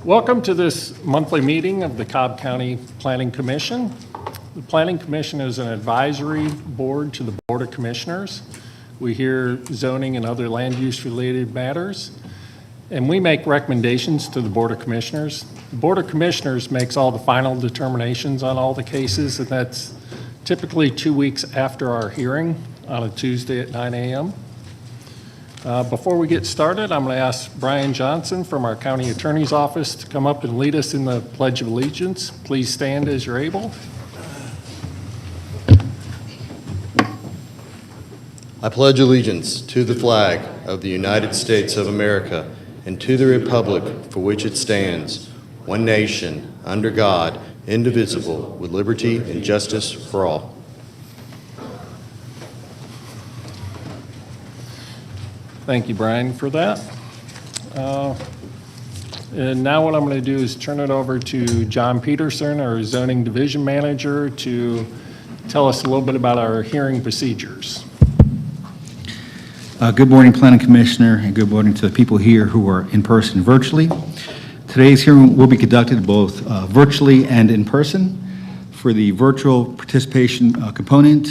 Welcome to this monthly meeting of the Cobb County Planning Commission. The Planning Commission is an advisory board to the Board of Commissioners. We hear zoning and other land use related matters, and we make recommendations to the Board of Commissioners. The Board of Commissioners makes all the final determinations on all the cases, and that's typically 2 weeks after our hearing on a Tuesday at 9 a.m. Before we get started, I'm going to ask Brian Johnson from our County Attorney's Office to come up and lead us in the Pledge of Allegiance. Please stand as you're able. I pledge allegiance to the flag of the United States of America and to the republic for which it stands, one nation, under God, indivisible, with liberty and justice for all. Thank you, Brian, for that. And now what I'm going to do is turn it over to John Peterson, our zoning division manager, to tell us a little bit about our hearing procedures. Good morning, Planning Commissioner, and good morning to the people here who are in person and virtually. Today's hearing will be conducted both virtually and in person. For the virtual participation component,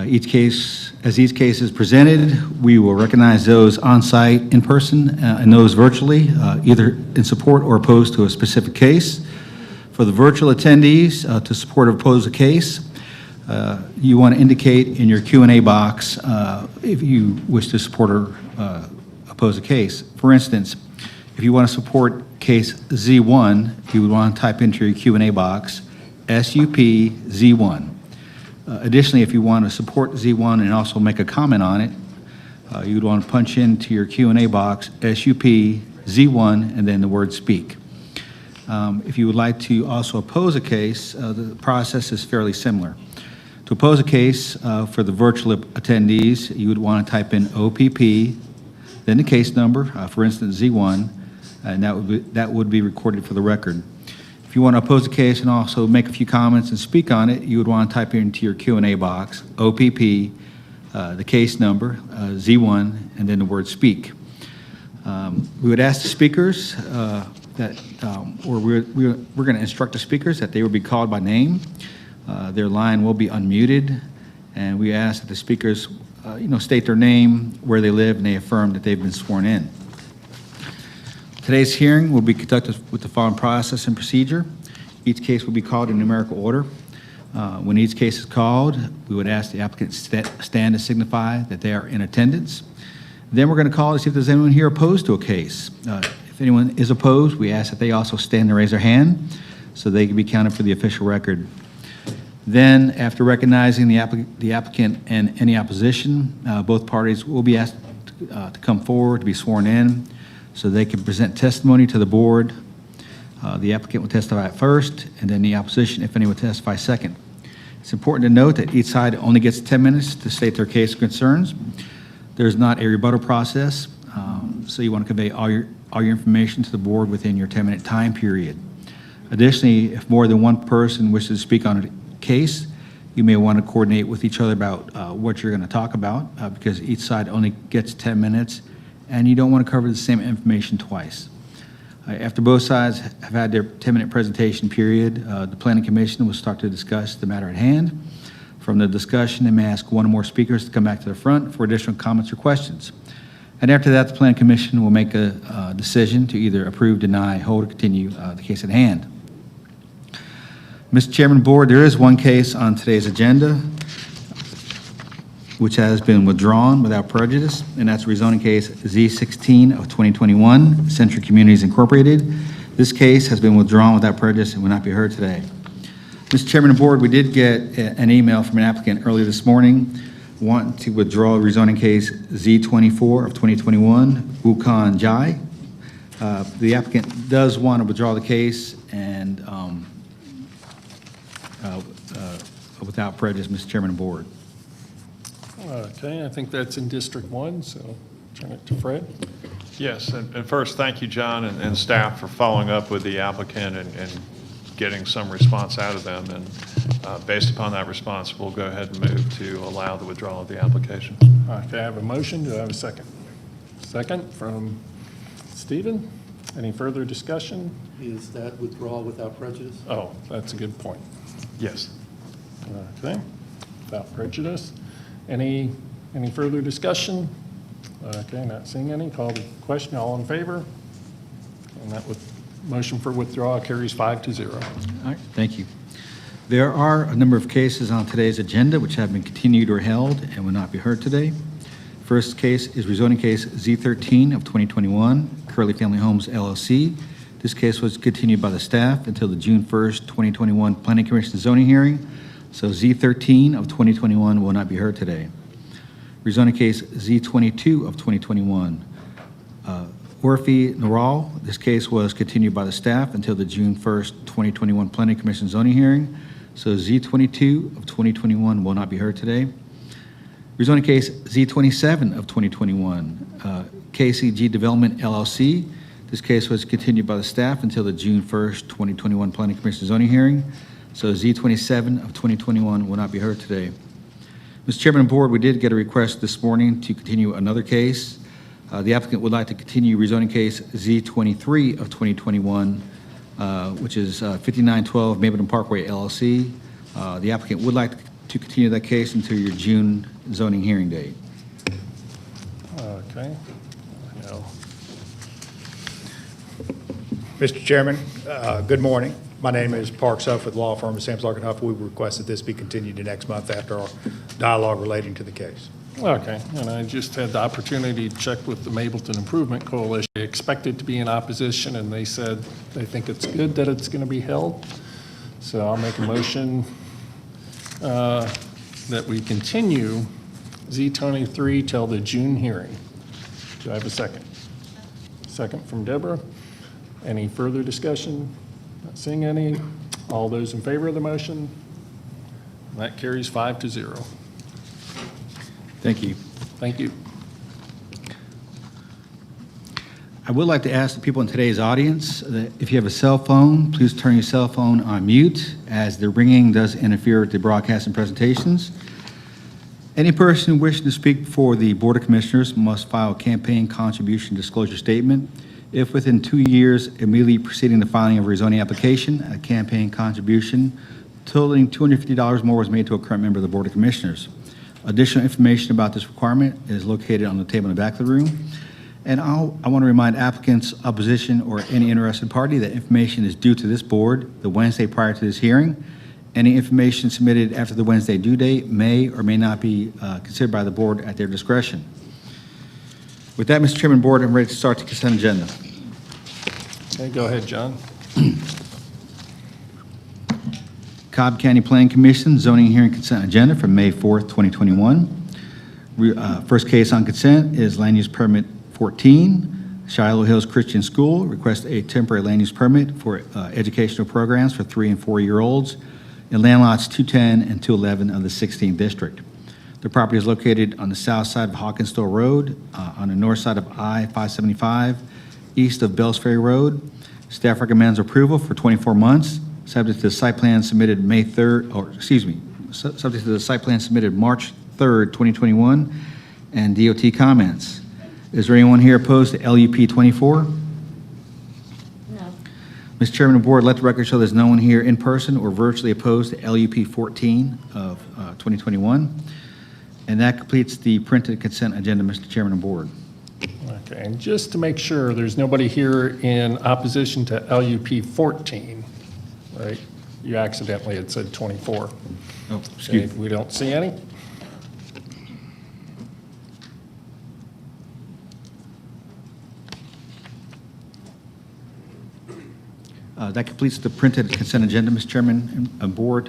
each case is presented, we will recognize those on site in person and those virtually, either in support or opposed to a specific case. For the virtual attendees, to support or oppose a case, you want to indicate in your Q&A box if you wish to support or oppose a case. For instance, if you want to support case Z1, you would want to type into your Q&A box SUP Z1. Additionally, if you want to support Z1 and also make a comment on it, you would want to punch into your Q&A box SUP Z1 and then the word speak. If you would like to also oppose a case, the process is fairly similar. To oppose a case for the virtual attendees, you would want to type in OPP, then the case number, for instance Z1, and that would be recorded for the record. If you want to oppose a case and also make a few comments and speak on it, you would want to type into your Q&A box OPP, the case number, Z1, and then the word speak. We would ask the speakers we're going to instruct the speakers that they will be called by name. Their line will be unmuted, and we ask that the speakers state their name, where they live, and they affirm that they've been sworn in. Today's hearing will be conducted with the following process and procedure. Each case will be called in numerical order. When each case is called, we would ask the applicant stand to signify that they are in attendance. Then we're going to call to see if there's anyone here opposed to a case. If anyone is opposed, we ask that they also stand and raise their hand so they can be counted for the official record. Then, after recognizing the applicant and any opposition, both parties will be asked to come forward to be sworn in so they can present testimony to the board. The applicant will testify first, and then the opposition, if any, will testify second. It's important to note that each side only gets 10 minutes to state their case or concerns. There's not a rebuttal process, so you want to convey all your information to the board within your 10-minute time period. Additionally, if more than one person wishes to speak on a case, you may want to coordinate with each other about what you're going to talk about because each side only gets 10 minutes, and you don't want to cover the same information twice. After both sides have had their 10-minute presentation period, the Planning Commission will start to discuss the matter at hand. From the discussion, they may ask one or more speakers to come back to the front for additional comments or questions. And after that, the Planning Commission will make a decision to either approve, deny, hold, or continue the case at hand. Mr. Chairman, Board, there is one case on today's agenda which has been withdrawn without prejudice, and that's rezoning case Z16 of 2021, Century Communities Incorporated. This case has been withdrawn without prejudice and will not be heard today. Mr. Chairman and Board, we did get an email from an applicant earlier this morning wanting to withdraw rezoning case Z24 of 2021, Wukon Jai. The applicant does want to withdraw the case and without prejudice, Mr. Chairman and Board. Okay, I think that's in District 1, so turn it to Fred. Yes, and first, thank you, John, and staff for following up with the applicant and getting some response out of them. And based upon that response, we'll go ahead and move to allow the withdrawal of the application. Okay, I have a motion. Do I have a second? Second from Stephen. Any further discussion? Is that withdrawal without prejudice? Oh, that's a good point. Yes. Okay, without prejudice. Any further discussion? Okay, not seeing any. Call the question. All in favor? And that motion for withdrawal carries 5-0. All right, thank you. There are a number of cases on today's agenda which have been continued or held and will not be heard today. First case is rezoning case Z13 of 2021, Curley Family Homes LLC. This case was continued by the staff until the June 1st, 2021 Planning Commission zoning hearing. So Z13 of 2021 will not be heard today. Rezoning case Z22 of 2021, Orphe Noral. This case was continued by the staff until the June 1st, 2021 Planning Commission zoning hearing. So Z22 of 2021 will not be heard today. Rezoning case Z27 of 2021, KCG Development LLC. This case was continued by the staff until the June 1st, 2021 Planning Commission zoning hearing. So Z27 of 2021 will not be heard today. Mr. Chairman and Board, we did get a request this morning to continue another case. The applicant would like to continue rezoning case Z23 of 2021, which is 5912 Mapleton Parkway LLC. The applicant would like to continue that case until your June zoning hearing date. Okay. No. Mr. Chairman, good morning. My name is Park Huff with law firm of Sam's Larkin Huff. We request that this be continued to next month after our dialogue relating to the case. Okay, and I just had the opportunity to check with the Mapleton Improvement Coalition. They expected to be in opposition, and they said they think it's good that it's going to be held. So I'll make a motion that we continue Z23 till the June hearing. Do I have a second? Second from Deborah. Any further discussion? Not seeing any. All those in favor of the motion? That carries 5-0. Thank you. Thank you. I would like to ask the people in today's audience that if you have a cell phone, please turn your cell phone on mute, as the ringing does interfere with the broadcast and presentations. Any person wishing to speak before the Board of Commissioners must file a campaign contribution disclosure statement. If within 2 years immediately preceding the filing of a rezoning application, a campaign contribution totaling $250 more was made to a current member of the Board of Commissioners. Additional information about this requirement is located on the table in the back of the room. And I want to remind applicants, opposition, or any interested party that information is due to this board the Wednesday prior to this hearing. Any information submitted after the Wednesday due date may or may not be considered by the board at their discretion. With that, Mr. Chairman, Board, I'm ready to start the consent agenda. Okay, go ahead, John. Cobb County Planning Commission zoning hearing consent agenda for May 4th, 2021. First case on consent is land use permit 14, Shiloh Hills Christian School. Request a temporary land use permit for educational programs for 3- and 4-year-olds in land lots 210 and 211 of the 16th district. The property is located on the south side of Hawkins Store Road, on the north side of I-575, east of Bells Ferry Road. Staff recommends approval for 24 months, subject to the site plan submitted subject to the site plan submitted March 3rd, 2021, and DOT comments. Is there anyone here opposed to LUP 24? No. Mr. Chairman of the Board, let the record show there's no one here in person or virtually opposed to LUP 14 of 2021. And that completes the printed consent agenda, Mr. Chairman of the Board. Okay, and just to make sure, there's nobody here in opposition to LUP 14, right? You accidentally had said 24. Oh, Okay, excuse me. we don't see any? That completes the printed consent agenda, Mr. Chairman and Board.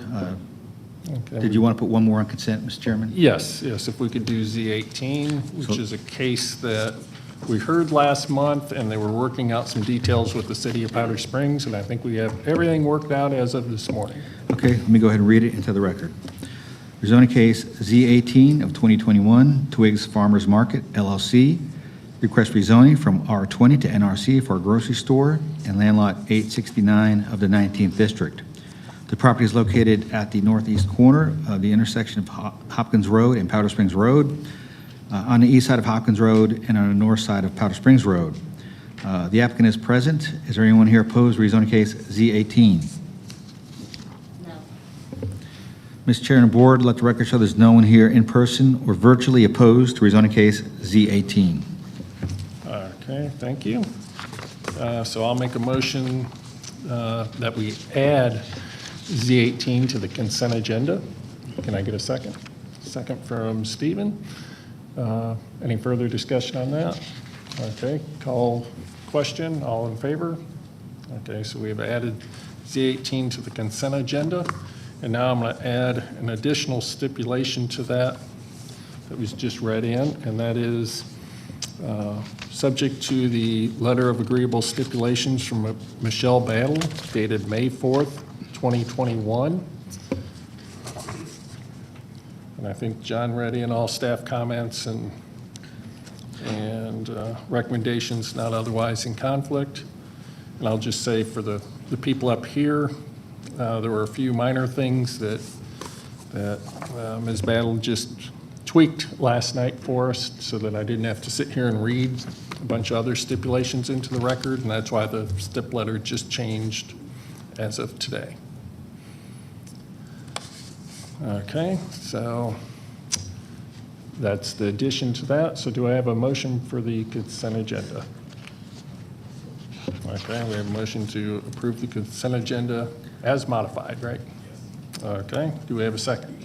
Okay. Did you want to put one more on consent, Mr. Chairman? Yes, if we could do Z18, which is a case that we heard last month, and they were working out some details with the city of Powder Springs, and I think we have everything worked out as of this morning. Okay, let me go ahead and read it into the record. Rezoning case Z18 of 2021, Twigs Farmers Market LLC. Request rezoning from R20 to NRC for a grocery store and land lot 869 of the 19th district. The property is located at the northeast corner of the intersection of Hopkins Road and Powder Springs Road, on the east side of Hopkins Road and on the north side of Powder Springs Road. The applicant is present. Is there anyone here opposed to rezoning case Z18? No. Mr. Chair and the board, let the record show there's no one here in person or virtually opposed to rezoning case Z18. Okay, thank you. So I'll make a motion that we add Z18 to the consent agenda. Can I get a second? Second from Stephen. Any further discussion on that? Okay, call question, all in favor? Okay, so we have added Z18 to the consent agenda, and now I'm going to add an additional stipulation to that was just read in, and that is subject to the letter of agreeable stipulations from Michelle Battle dated May 4th, 2021. And I think John read in all staff comments and recommendations not otherwise in conflict. And I'll just say for the people up here, there were a few minor things that Ms. Battle just tweaked last night for us so that I didn't have to sit here and read a bunch of other stipulations into the record, and that's why the stip letter just changed as of today. Okay, so that's the addition to that. So do I have a motion for the consent agenda? Okay, we have a motion to approve the consent agenda as modified, right? Okay, do we have a second?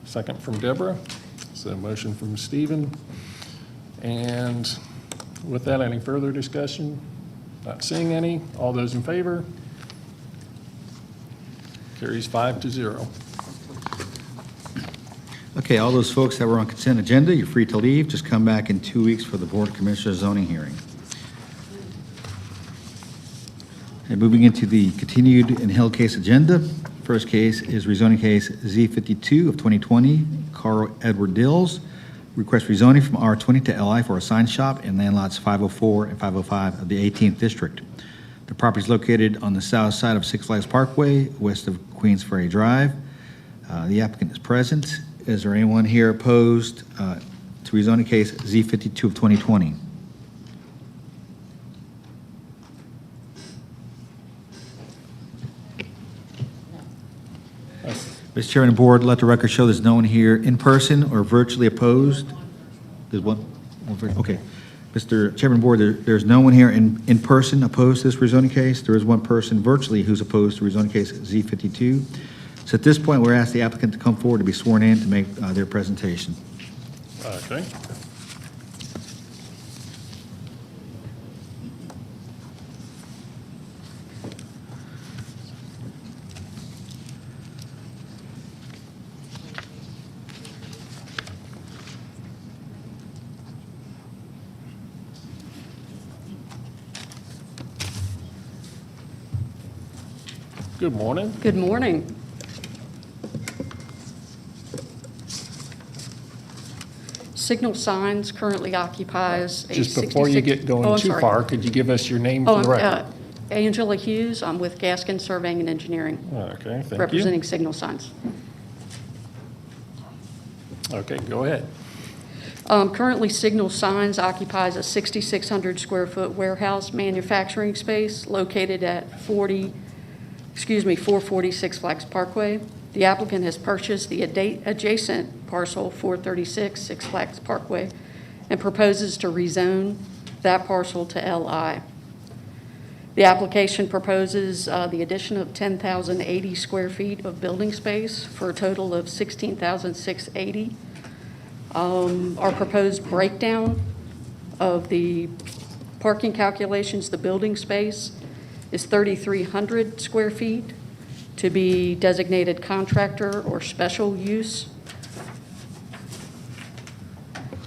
Second from Deborah. So a motion from Stephen. And with that, any further discussion? Not seeing any. All those in favor? Carries 5-0. Okay, all those folks that were on consent agenda, you're free to leave. Just come back in 2 weeks for the Board of Commissioners zoning hearing. And moving into the continued and held case agenda. First case is rezoning case Z52 of 2020, Carl Edward Dills. Request rezoning from R20 to LI for a sign shop in land lots 504 and 505 of the 18th District. The property is located on the south side of Six Flags Parkway, west of Queens Ferry Drive. The applicant is present. Is there anyone here opposed to rezoning case Z52 of 2020? Mr. Chair and the board, let the record show there's no one here in person or virtually opposed. There's one. Okay. Mr. Chairman and board, there's no one here in person opposed to this rezoning case. There is one person virtually who's opposed to rezoning case Z52. So at this point, we're asking the applicant to come forward to be sworn in to make their presentation. Okay. Good morning. Good morning. Signal Signs currently occupies a 66... Just before you get going I'm too sorry. far, could you give us your name for the record? Angela Hughes. I'm with Gaskin Surveying and Engineering, Okay, thank you. representing Signal Signs. Okay, go ahead. Currently, Signal Signs occupies a 6,600 square foot warehouse manufacturing space located at 440 Six Flags Parkway. The applicant has purchased the adjacent parcel 436 Six Flags Parkway and proposes to rezone that parcel to LI. The application proposes the addition of 10,080 square feet of building space for a total of 16,680. Our proposed breakdown of the parking calculations, the building space, is 3,300 square feet to be designated contractor or special use,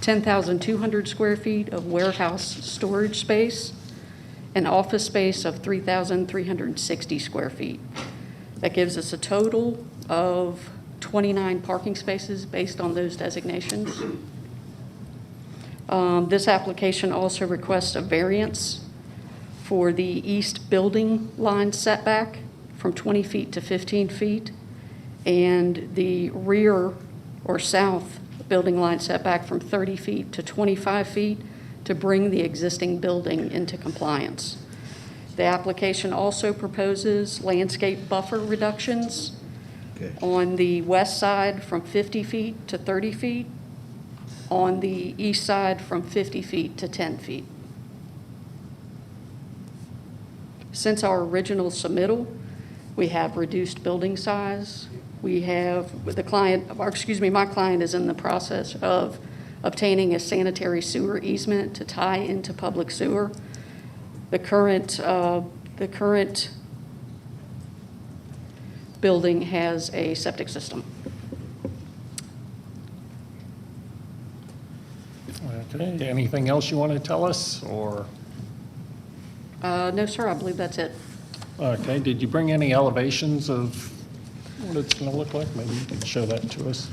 10,200 square feet of warehouse storage space, and office space of 3,360 square feet. That gives us a total of 29 parking spaces based on those designations. This application also requests a variance for the east building line setback from 20 feet to 15 feet, and the rear or south building line setback from 30 feet to 25 feet to bring the existing building into compliance. The application also proposes landscape buffer reductions on the west side from 50 feet to 30 feet, on the east side from 50 feet to 10 feet. Since our original submittal, we have reduced building size. We have, with the client, or excuse me, my client is in the process of obtaining a sanitary sewer easement to tie into public sewer. The current building has a septic system. Okay, anything else you want to tell us, or? No, sir, I believe that's it. Okay, did you bring any elevations of what it's going to look like? Maybe you could show that to us.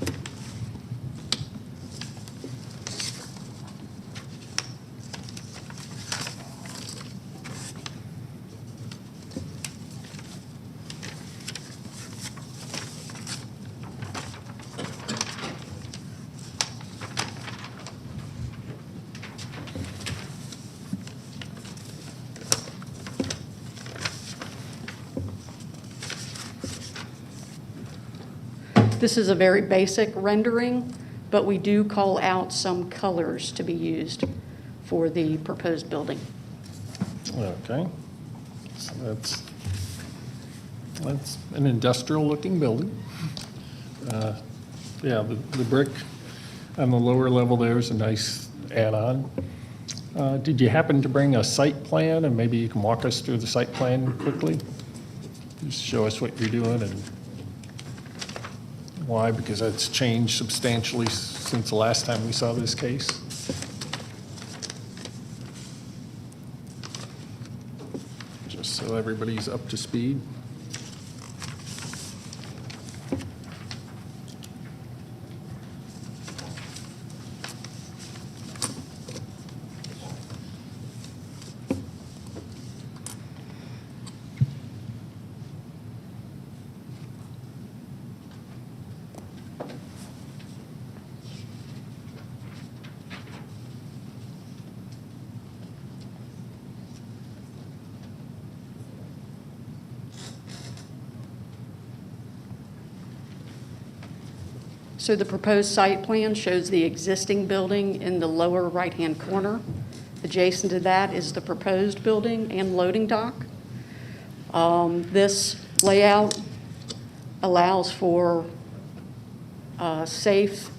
This is a very basic rendering, but we do call out some colors to be used for the proposed building. Okay, so that's an industrial-looking building. Yeah, the brick on the lower level there is a nice add-on. Did you happen to bring a site plan, and maybe you can walk us through the site plan quickly? Just show us what you're doing and why, because that's changed substantially since the last time we saw this case. Just so everybody's up to speed. So the proposed site plan shows the existing building in the lower right-hand corner. Adjacent to that is the proposed building and loading dock. This layout allows for safe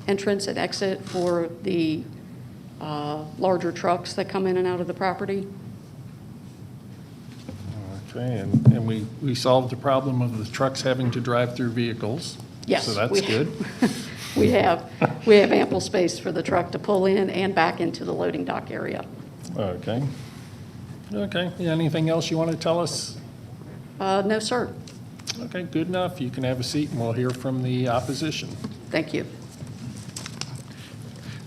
entrance and exit for the larger trucks that come in and out of the property. Okay, and we solved the problem of the trucks having to drive through vehicles. Yes. So that's we- good. We have ample space for the truck to pull in and back into the loading dock area. Okay. Okay, yeah, anything else you want to tell us? No, sir. Okay, good enough. You can have a seat and we'll hear from the opposition. Thank you.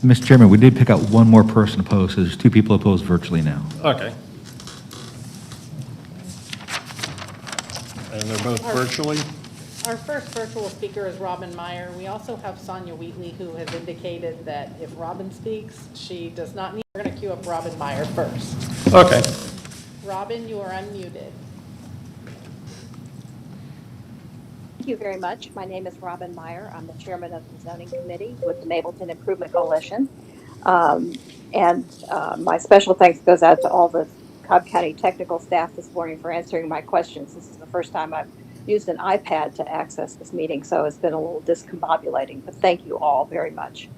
Mr. Chairman, we did pick out one more person opposed, so there's two people opposed virtually now. Okay. And they're both virtually? Our first virtual speaker is Robin Meyer. We also have Sonia Wheatley, who has indicated that if Robin speaks, she does not need, we're going to queue up Robin Meyer first. Okay. Robin, you are unmuted. Thank you very much. My name is Robin Meyer. I'm the chairman of the zoning committee with the Mableton Improvement Coalition. My special thanks goes out to all the Cobb County technical staff this morning for answering my questions. This is the first time I've used an iPad to access this meeting, so it's been a little discombobulating, but thank you all very much.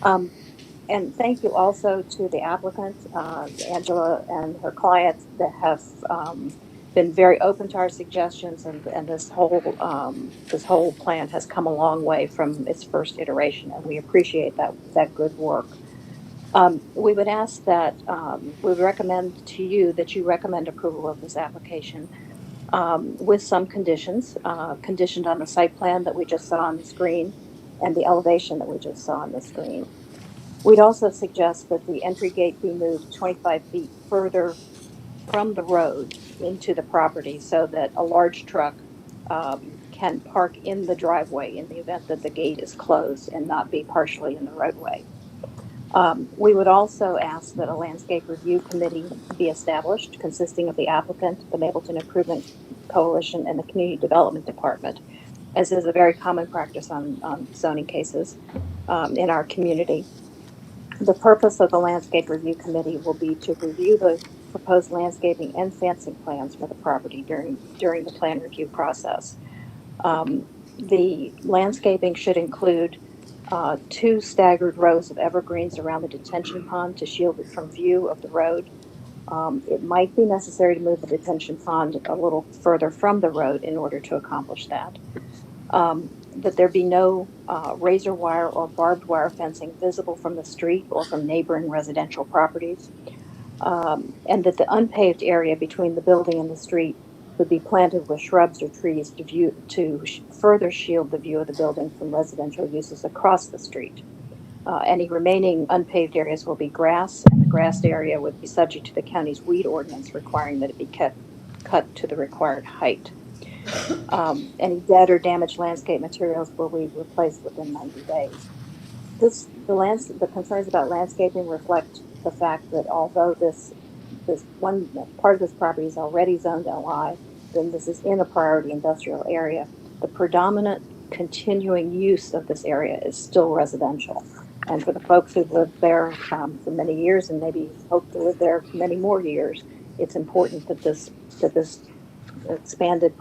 And thank you also to the applicant, Angela, and her clients that have been very open to our suggestions, and this whole plan has come a long way from its first iteration, and we appreciate that good work. We would ask that we would recommend to you that you recommend approval of this application with some conditions, conditioned on the site plan that we just saw on the screen and the elevation that we just saw on the screen. We'd also suggest that the entry gate be moved 25 feet further from the road into the property so that a large truck can park in the driveway in the event that the gate is closed and not be partially in the roadway. We would also ask that a landscape review committee be established consisting of the applicant, the Mapleton Improvement Coalition, and the Community Development Department, as is a very common practice on zoning cases in our community. The purpose of the landscape review committee will be to review the proposed landscaping and fencing plans for the property during the plan review process. The landscaping should include 2 staggered rows of evergreens around the detention pond to shield it from view of the road. It might be necessary to move the detention pond a little further from the road in order to accomplish that. That there be no razor wire or barbed wire fencing visible from the street or from neighboring residential properties. And that the unpaved area between the building and the street would be planted with shrubs or trees to further shield the view of the building from residential uses across the street. Any remaining unpaved areas will be grass, and the grassed area would be subject to the county's weed ordinance requiring that it be cut to the required height. Any dead or damaged landscape materials will be replaced within 90 days. The concerns about landscaping reflect the fact that although this one part of this property is already zoned LI, then this is in a priority industrial area. The predominant continuing use of this area is still residential. And for the folks who've lived there for many years and maybe hope to live there many more years, it's important that this expanded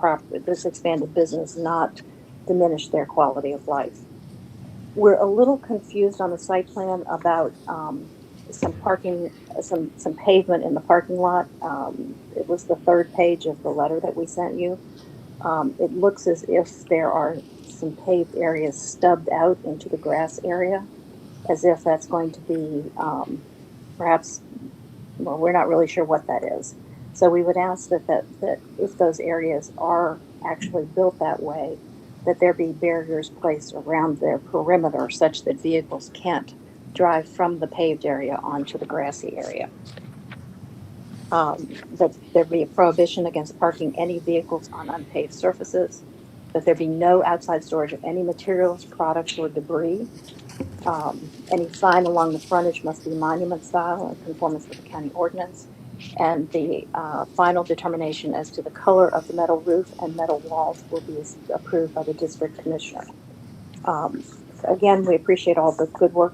business not diminish their quality of life. We're a little confused on the site plan about some parking, some pavement in the parking lot. It was the 3rd page of the letter that we sent you. It looks as if there are some paved areas stubbed out into the grass area, as if that's going to be perhaps, well, we're not really sure what that is. So we would ask that if those areas are actually built that way, that there be barriers placed around their perimeter such that vehicles can't drive from the paved area onto the grassy area. That there be a prohibition against parking any vehicles on unpaved surfaces, that there be no outside storage of any materials, products, or debris. Any sign along the frontage must be monument style in conformance with the county ordinance. And the final determination as to the color of the metal roof and metal walls will be approved by the district commissioner. Again, we appreciate all the good work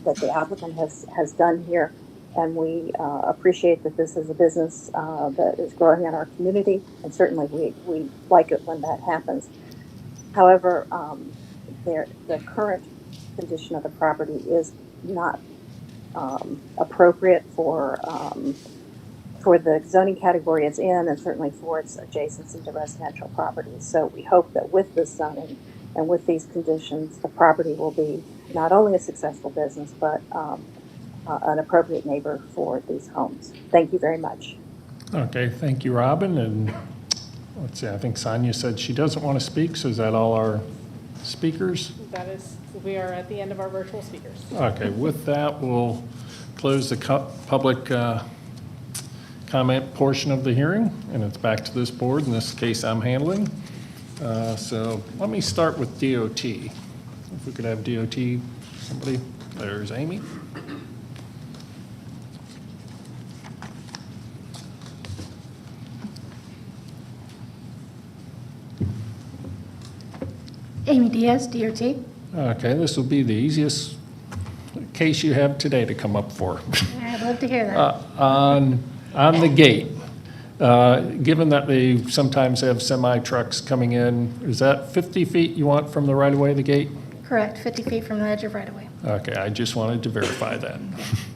that the applicant has done here, and we appreciate that this is a business that is growing in our community, and certainly we like it when that happens. However, the current condition of the property is not appropriate for the zoning category it's in, and certainly for its adjacency to residential properties. So we hope that with this zoning and with these conditions, the property will be not only a successful business, but an appropriate neighbor for these homes. Thank you very much. Okay, thank you, Robin. And let's see, I think Sonia said she doesn't want to speak, so is that all our speakers? That is, we are at the end of our virtual speakers. Okay, with that, we'll close the public comment portion of the hearing, and it's back to this board. In this case, I'm handling. So let me start with DOT. If we could have DOT, somebody. There's Amy. Amy Diaz, DOT. Okay, this will be the easiest case you have today to come up for. I'd love to hear that. On the gate, given that they sometimes have semi-trucks coming in, is that 50 feet you want from the right-of-way of the gate? Correct, 50 feet from the edge of right-of-way. Okay, I just wanted to verify that.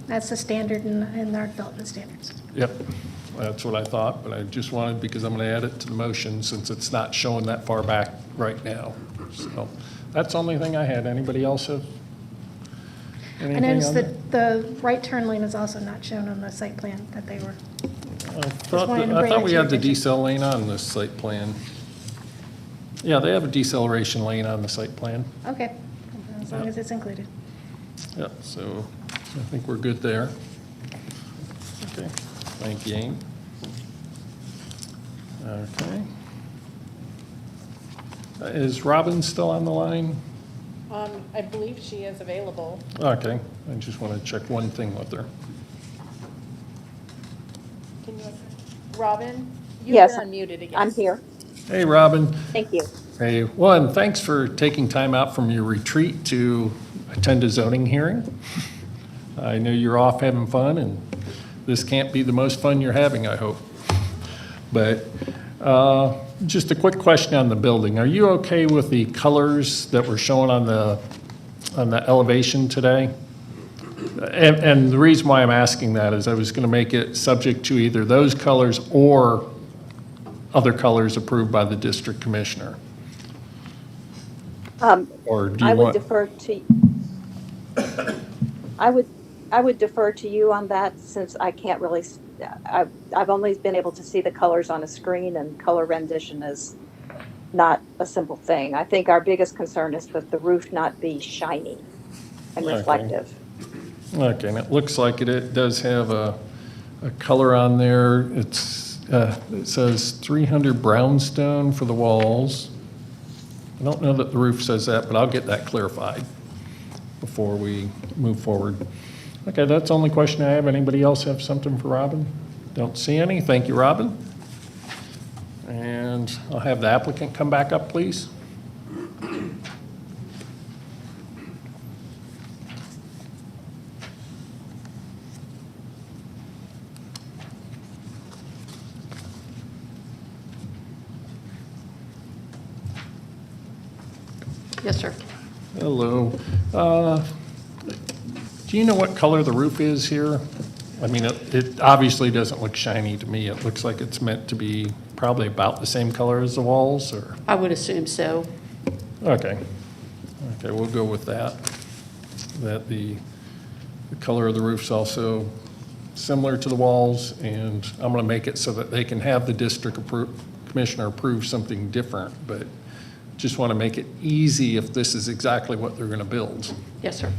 That's the standard in our development standards. Yep, that's what I thought, but I just wanted, because I'm going to add it to the motion since it's not showing that far back right now. So that's the only thing I had. Anybody else have I anything noticed on that the right turn lane is also not shown on the site plan that they were. I thought wanted to I bring thought that we to your had the attention. decel lane on this site plan. Yeah, they have a deceleration lane on the site plan. Okay, as long as it's included. Yep, so I think we're good there. Okay, thank you, Amy. Okay. Is Robin still on the line? I believe she is available. Okay, I just want to check one thing with her. Can you, Robin? Yes, You've been unmuted again. I'm here. Hey, Robin. Thank you. Hey, one, thanks for taking time out from your retreat to attend a zoning hearing. I know you're off having fun, and this can't be the most fun you're having, I hope. But just a quick question on the building. Are you okay with the colors that were shown on the elevation today? And the reason why I'm asking that is I was going to make it subject to either those colors or other colors approved by the district commissioner. Or do you I would want? defer to, I would defer to you on that since I can't really, I've only been able to see the colors on a screen, and color rendition is not a simple thing. I think our biggest concern is that the roof not be shiny and Okay. reflective. Okay, and it looks like it does have a color on there. It says 300 brownstone for the walls. I don't know that the roof says that, but I'll get that clarified before we move forward. Okay, that's the only question I have. Anybody else have something for Robin? Don't see any. Thank you, Robin. And I'll have the applicant come back up, please. Yes, sir. Hello. Do you know what color the roof is here? I mean, it obviously doesn't look shiny to me. It looks like it's meant to be probably about the same color as the walls, or? I would assume so. Okay. Okay, we'll go with that. That the color of the roof's also similar to the walls, and I'm going to make it so that they can have the district commissioner approve something different, but just want to make it easy if this is exactly what they're going to build. Yes, sir.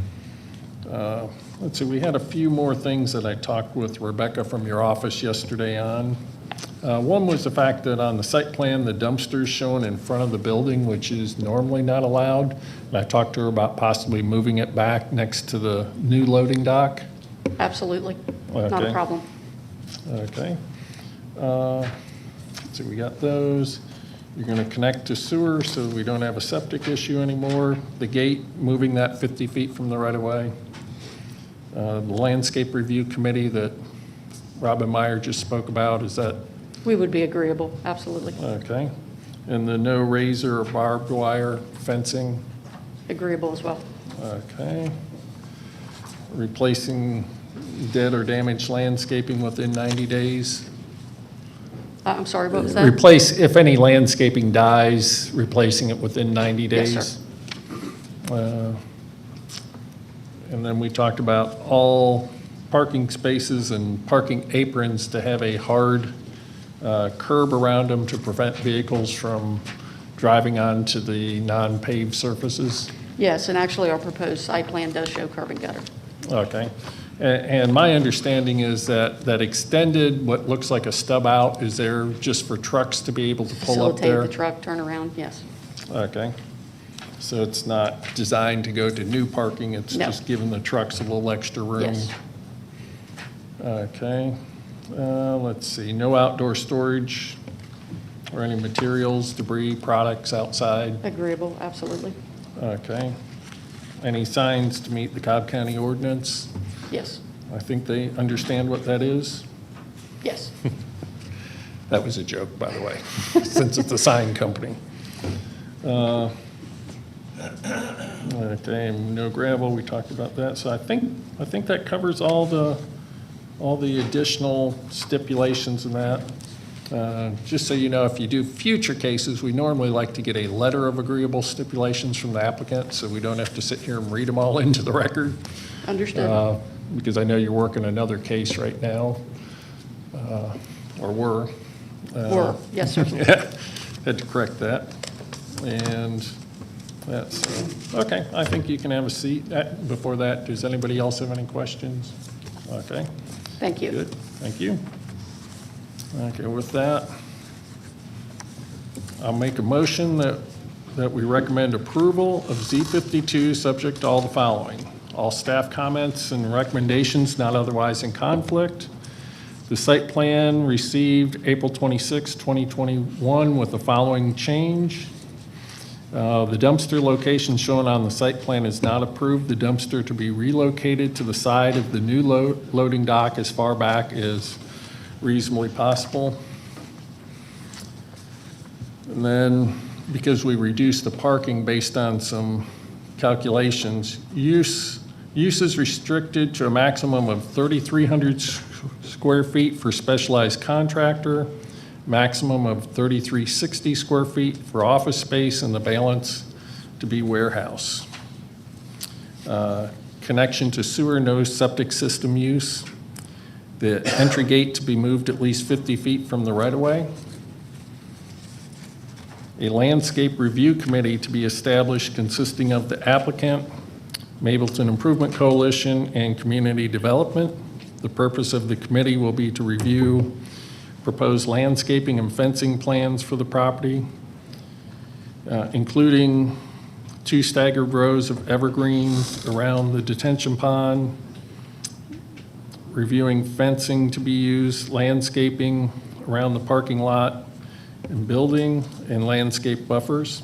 Let's see, we had a few more things that I talked with Rebecca from your office yesterday on. One was the fact that on the site plan, the dumpster's shown in front of the building, which is normally not allowed. And I talked to her about possibly moving it back next to the new loading dock. Absolutely. Not a Okay. problem. Okay. So we got those. You're going to connect to sewer so we don't have a septic issue anymore. The gate, moving that 50 feet from the right-of-way. The landscape review committee that Robin Meyer just spoke about, is that We would be agreeable, absolutely. okay? And the no razor or barbed wire fencing, Agreeable as well. okay? Replacing dead or damaged landscaping within 90 days. I'm sorry, what was that? Replace, if any landscaping dies, replacing it within 90 days. Yes, sir. And then we talked about all parking spaces and parking aprons to have a hard curb around them to prevent vehicles from driving onto the non-paved surfaces. Yes, and actually our proposed site plan does show curb and gutter. Okay. And my understanding is that extended, what looks like a stub out, is there just for trucks to be able to pull up there? Facilitate the truck turnaround, yes. Okay. So it's not designed to go to new parking, it's No. just giving the trucks a little extra room? Yes. Okay. Let's see, no outdoor storage or any materials, debris, products outside? Agreeable, absolutely. Okay. Any signs to meet the Cobb County ordinance? Yes, I think they understand what that is. yes. That was a joke, by the way, since it's a sign company. Okay, no gravel, we talked about that. So I think that covers all the additional stipulations in that. Just so you know, if you do future cases, we normally like to get a letter of agreeable stipulations from the applicant, so we don't have to sit here and read them all into the record. Understood. Because I know you're working another case right now, or were. Or, yes, sir. Yeah, had to correct that. And that's, okay, I think you can have a seat. Before that, does anybody else have any questions? Okay, Thank you. good, thank you. Okay, with that, I'll make a motion that that we recommend approval of Z52, subject to all the following. All staff comments and recommendations not otherwise in conflict. The site plan received April 26, 2021 with the following change. The dumpster location shown on the site plan is not approved. The dumpster to be relocated to the side of the new loading dock as far back as reasonably possible. And then, because we reduced the parking based on some calculations, use is restricted to a maximum of 3,300 square feet for specialized contractor, maximum of 3,360 square feet for office space, and the balance to be warehouse. Connection to sewer, no septic system use. The entry gate to be moved at least 50 feet from the right-of-way. A landscape review committee to be established consisting of the applicant, Mableton Improvement Coalition, and community development. The purpose of the committee will be to review proposed landscaping and fencing plans for the property, including 2 staggered rows of evergreens around the detention pond, reviewing fencing to be used, landscaping around the parking lot and building, and landscape buffers.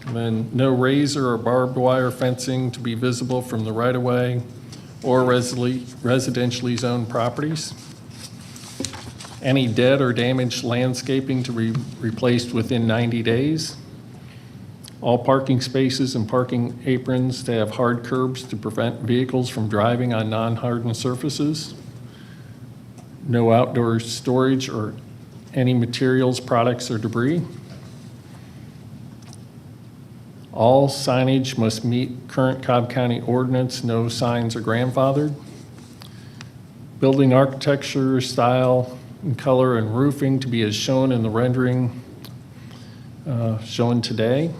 And then no razor or barbed wire fencing to be visible from the right-of-way or residentially zoned properties. Any dead or damaged landscaping to be replaced within 90 days. All parking spaces and parking aprons to have hard curbs to prevent vehicles from driving on non-hardened surfaces. No outdoor storage or any materials, products, or debris. All signage must meet current Cobb County ordinance. No signs are grandfathered. Building architecture, style, and color, and roofing to be as shown in the rendering shown today,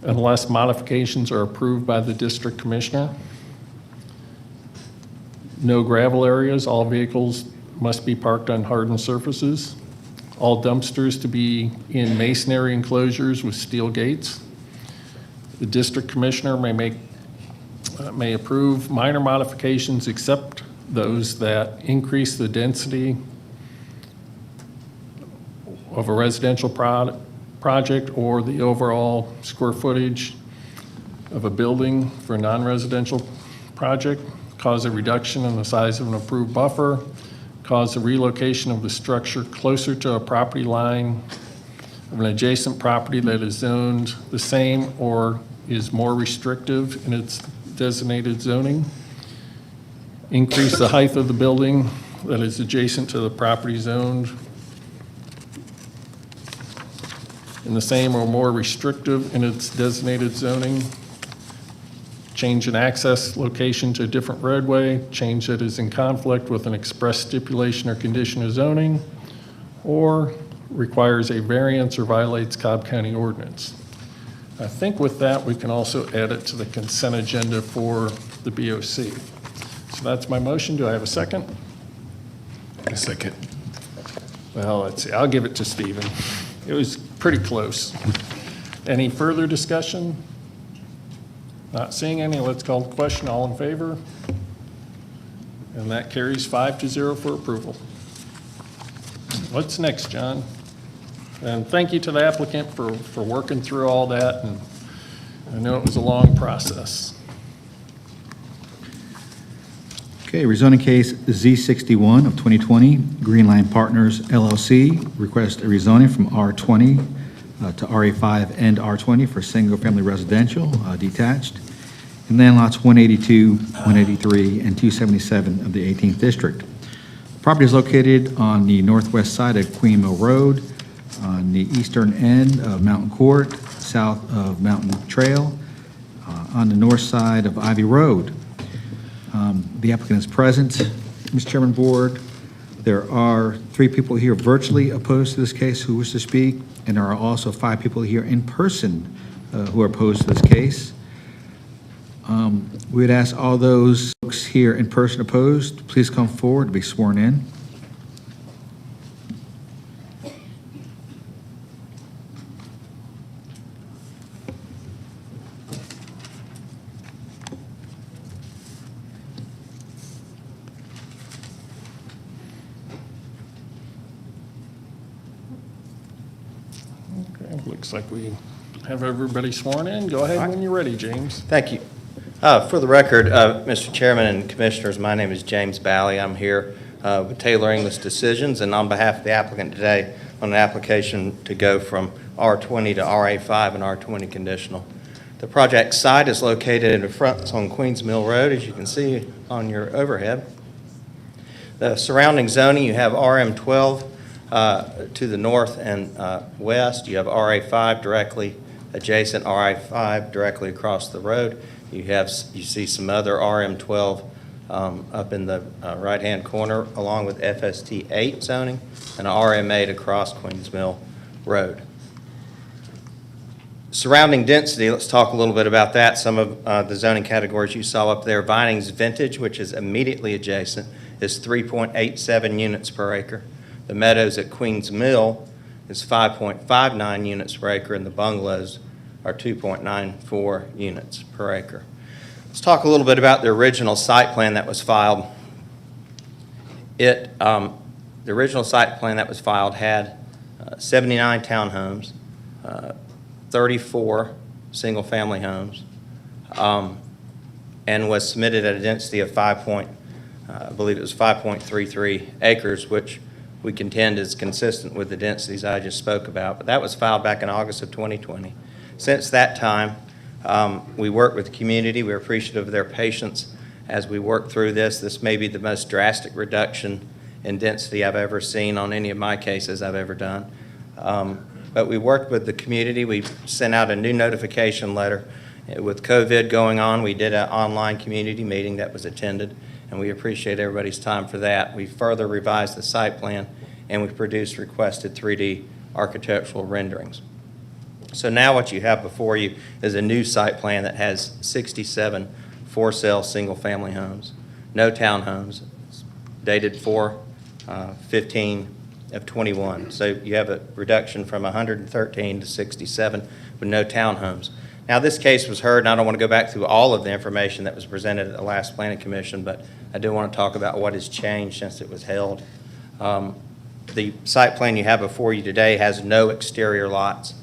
unless modifications are approved by the district commissioner. No gravel areas. All vehicles must be parked on hardened surfaces. All dumpsters to be in masonry enclosures with steel gates. The district commissioner may approve minor modifications except those that increase the density of a residential project or the overall square footage of a building for a non-residential project, cause a reduction in the size of an approved buffer, cause the relocation of the structure closer to a property line of an adjacent property that is zoned the same or is more restrictive in its designated zoning, increase the height of the building that is adjacent to the property zoned in the same or more restrictive in its designated zoning, change an access location to a different roadway, change that is in conflict with an express stipulation or condition of zoning, or requires a variance or violates Cobb County ordinance. I think with that, we can also add it to the consent agenda for the BOC. So that's my motion. Do I have a second? A second. Well, let's see. I'll give it to Stephen. It was pretty close. Any further discussion? Not seeing any. Let's call the question. All in favor? And that carries 5-0 for approval. What's next, John? And thank you to the applicant for working through all that. And I know it was a long process. Okay, rezoning case Z61 of 2020, Green Line Partners LLC, request a rezoning from R20 to RA5 and R20 for single-family residential detached, and land lots 182, 183, and 277 of the 18th District. The property is located on the northwest side of Queen Mill Road, on the eastern end of Mountain Court, south of Mountain Trail, on the north side of Ivy Road. The applicant is present. Mr. Chairman, Board, there are 3 people here virtually opposed to this case who wish to speak, and there are also 5 people here in person who are opposed to this case. We would ask all those folks here in person opposed, please come forward to be sworn in. Okay, looks like we have everybody sworn in. Go ahead when you're ready, James. Thank you. For the record, Mr. Chairman and Commissioners, my name is James Bally. I'm here with Taylor English Decisions, and on behalf of the applicant today, on an application to go from R20 to RA5 and R20 conditional. The project site is located in the front, it's on Queens Mill Road, as you can see on your overhead. The surrounding zoning, you have RM12 to the north and west. You have RA5 directly adjacent, RI5 directly across the road. You see some other RM12 up in the right-hand corner, along with FST 8 zoning and RM8 across Queens Mill Road. Surrounding density, let's talk a little bit about that. Some of the zoning categories you saw up there. Vinings Vintage, which is immediately adjacent, is 3.87 units per acre. The Meadows at Queens Mill is 5.59 units per acre, and the bungalows are 2.94 units per acre. Let's talk a little bit about the original site plan that was filed. The original site plan that was filed had 79 townhomes, 34 single-family homes, and was submitted at a density of I believe it was 5.33 acres, which we contend is consistent with the densities I just spoke about. But that was filed back in August of 2020. Since that time, we worked with the community. We're appreciative of their patience as we work through this. This may be the most drastic reduction in density I've ever seen on any of my cases I've ever done. But we worked with the community. We sent out a new notification letter. With COVID going on, we did an online community meeting that was attended, and we appreciate everybody's time for that. We further revised the site plan, and we produced requested 3D architectural renderings. So now what you have before you is a new site plan that has 67 for-sale single-family homes, no townhomes. It's dated 4/15 of 21. So you have a reduction from 113 to 67 with no townhomes. Now this case was heard, and I don't want to go back through all of the information that was presented at the last Planning Commission, but I do want to talk about what has changed since it was held. The site plan you have before you today has no exterior lots.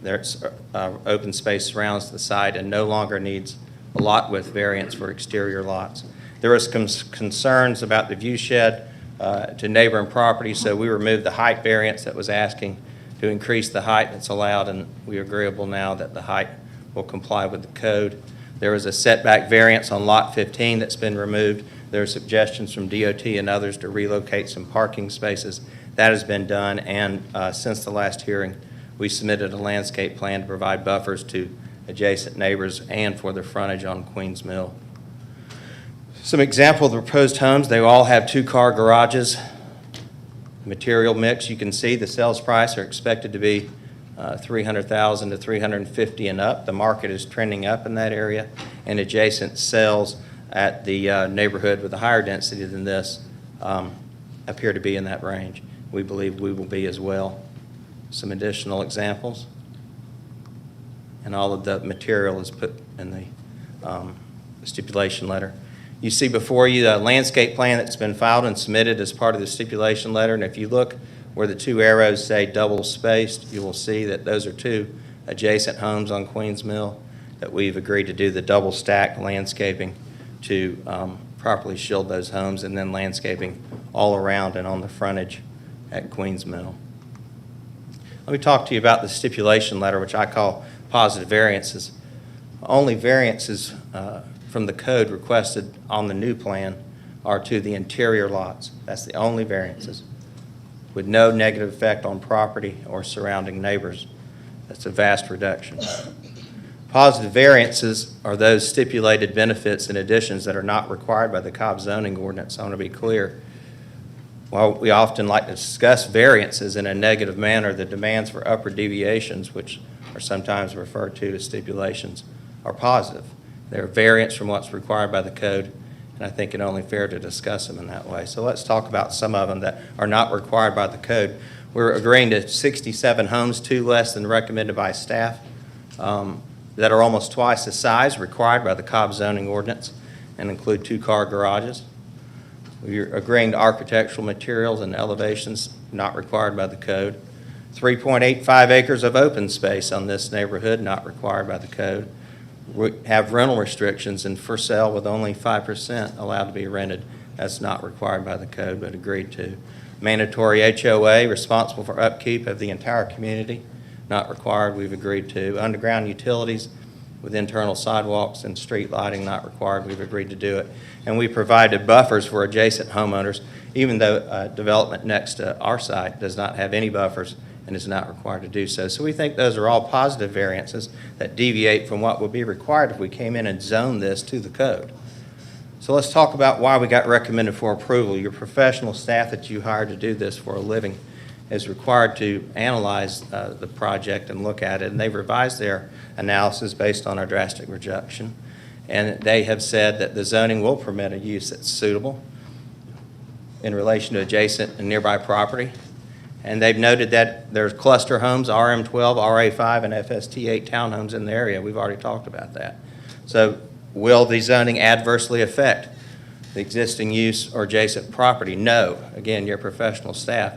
There's open space surrounds the site and no longer needs a lot width variance for exterior lots. There was concerns about the view shed to neighboring property, so we removed the height variance that was asking to increase the height that's allowed, and we are agreeable now that the height will comply with the code. There was a setback variance on lot 15 that's been removed. There are suggestions from DOT and others to relocate some parking spaces. That has been done, and since the last hearing, we submitted a landscape plan to provide buffers to adjacent neighbors and for the frontage on Queens Mill. Some example of the proposed homes, they all have two-car garages. Material mix, you can see the sales price are expected to be $300,000 to $350,000 and up. The market is trending up in that area, and adjacent sales at the neighborhood with a higher density than this appear to be in that range. We believe we will be as well. Some additional examples, and all of the material is put in the stipulation letter. You see before you the landscape plan that's been filed and submitted as part of the stipulation letter, and if you look where the two arrows say double spaced, you will see that those are two adjacent homes on Queens Mill that we've agreed to do the double stacked landscaping to properly shield those homes, and then landscaping all around and on the frontage at Queens Mill. Let me talk to you about the stipulation letter, which I call positive variances. Only variances from the code requested on the new plan are to the interior lots. That's the only variances, with no negative effect on property or surrounding neighbors. That's a vast reduction. Positive variances are those stipulated benefits and additions that are not required by the Cobb zoning ordinance. I want to be clear. While we often like to discuss variances in a negative manner, the demands for upward deviations, which are sometimes referred to as stipulations, are positive. They're variance from what's required by the code, and I think it's only fair to discuss them in that way. So let's talk about some of them that are not required by the code. We're agreeing to 67 homes, 2 less than recommended by staff, that are almost twice the size required by the Cobb zoning ordinance and include 2-car garages. We're agreeing to architectural materials and elevations not required by the code. 3.85 acres of open space on this neighborhood, not required by the code. We have rental restrictions and for sale with only 5% allowed to be rented. That's not required by the code, but agreed to. Mandatory HOA responsible for upkeep of the entire community, not required, we've agreed to. Underground utilities with internal sidewalks and street lighting, not required, we've agreed to do it. And we provided buffers for adjacent homeowners, even though development next to our site does not have any buffers and is not required to do so. So we think those are all positive variances that deviate from what would be required if we came in and zoned this to the code. So let's talk about why we got recommended for approval. Your professional staff that you hired to do this for a living is required to analyze the project and look at it, and they've revised their analysis based on our drastic reduction. And they have said that the zoning will permit a use that's suitable in relation to adjacent and nearby property. And they've noted that there's cluster homes, RM12, RA5, and FST8 townhomes in the area. We've already talked about that. So will the zoning adversely affect the existing use or adjacent property? No. Again, your professional staff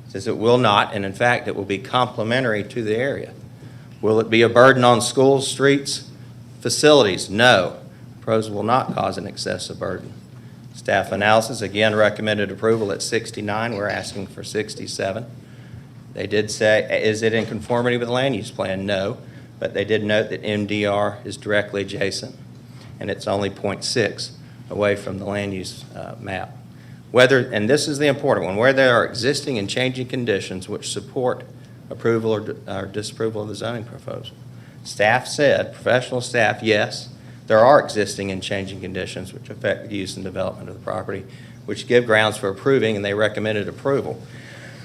says it will not, and in fact, it will be complementary to the area. Will it be a burden on schools, streets, facilities? No. Proposal will not cause an excessive burden. Staff analysis, again, recommended approval at 69. We're asking for 67. They did say, is it in conformity with the land use plan? No. But they did note that MDR is directly adjacent, and it's only 0.6 away from the land use map. Whether, and this is the important one, where there are existing and changing conditions which support approval or disapproval of the zoning proposal. Staff said, professional staff, yes, there are existing and changing conditions which affect the use and development of the property, which give grounds for approving, and they recommended approval.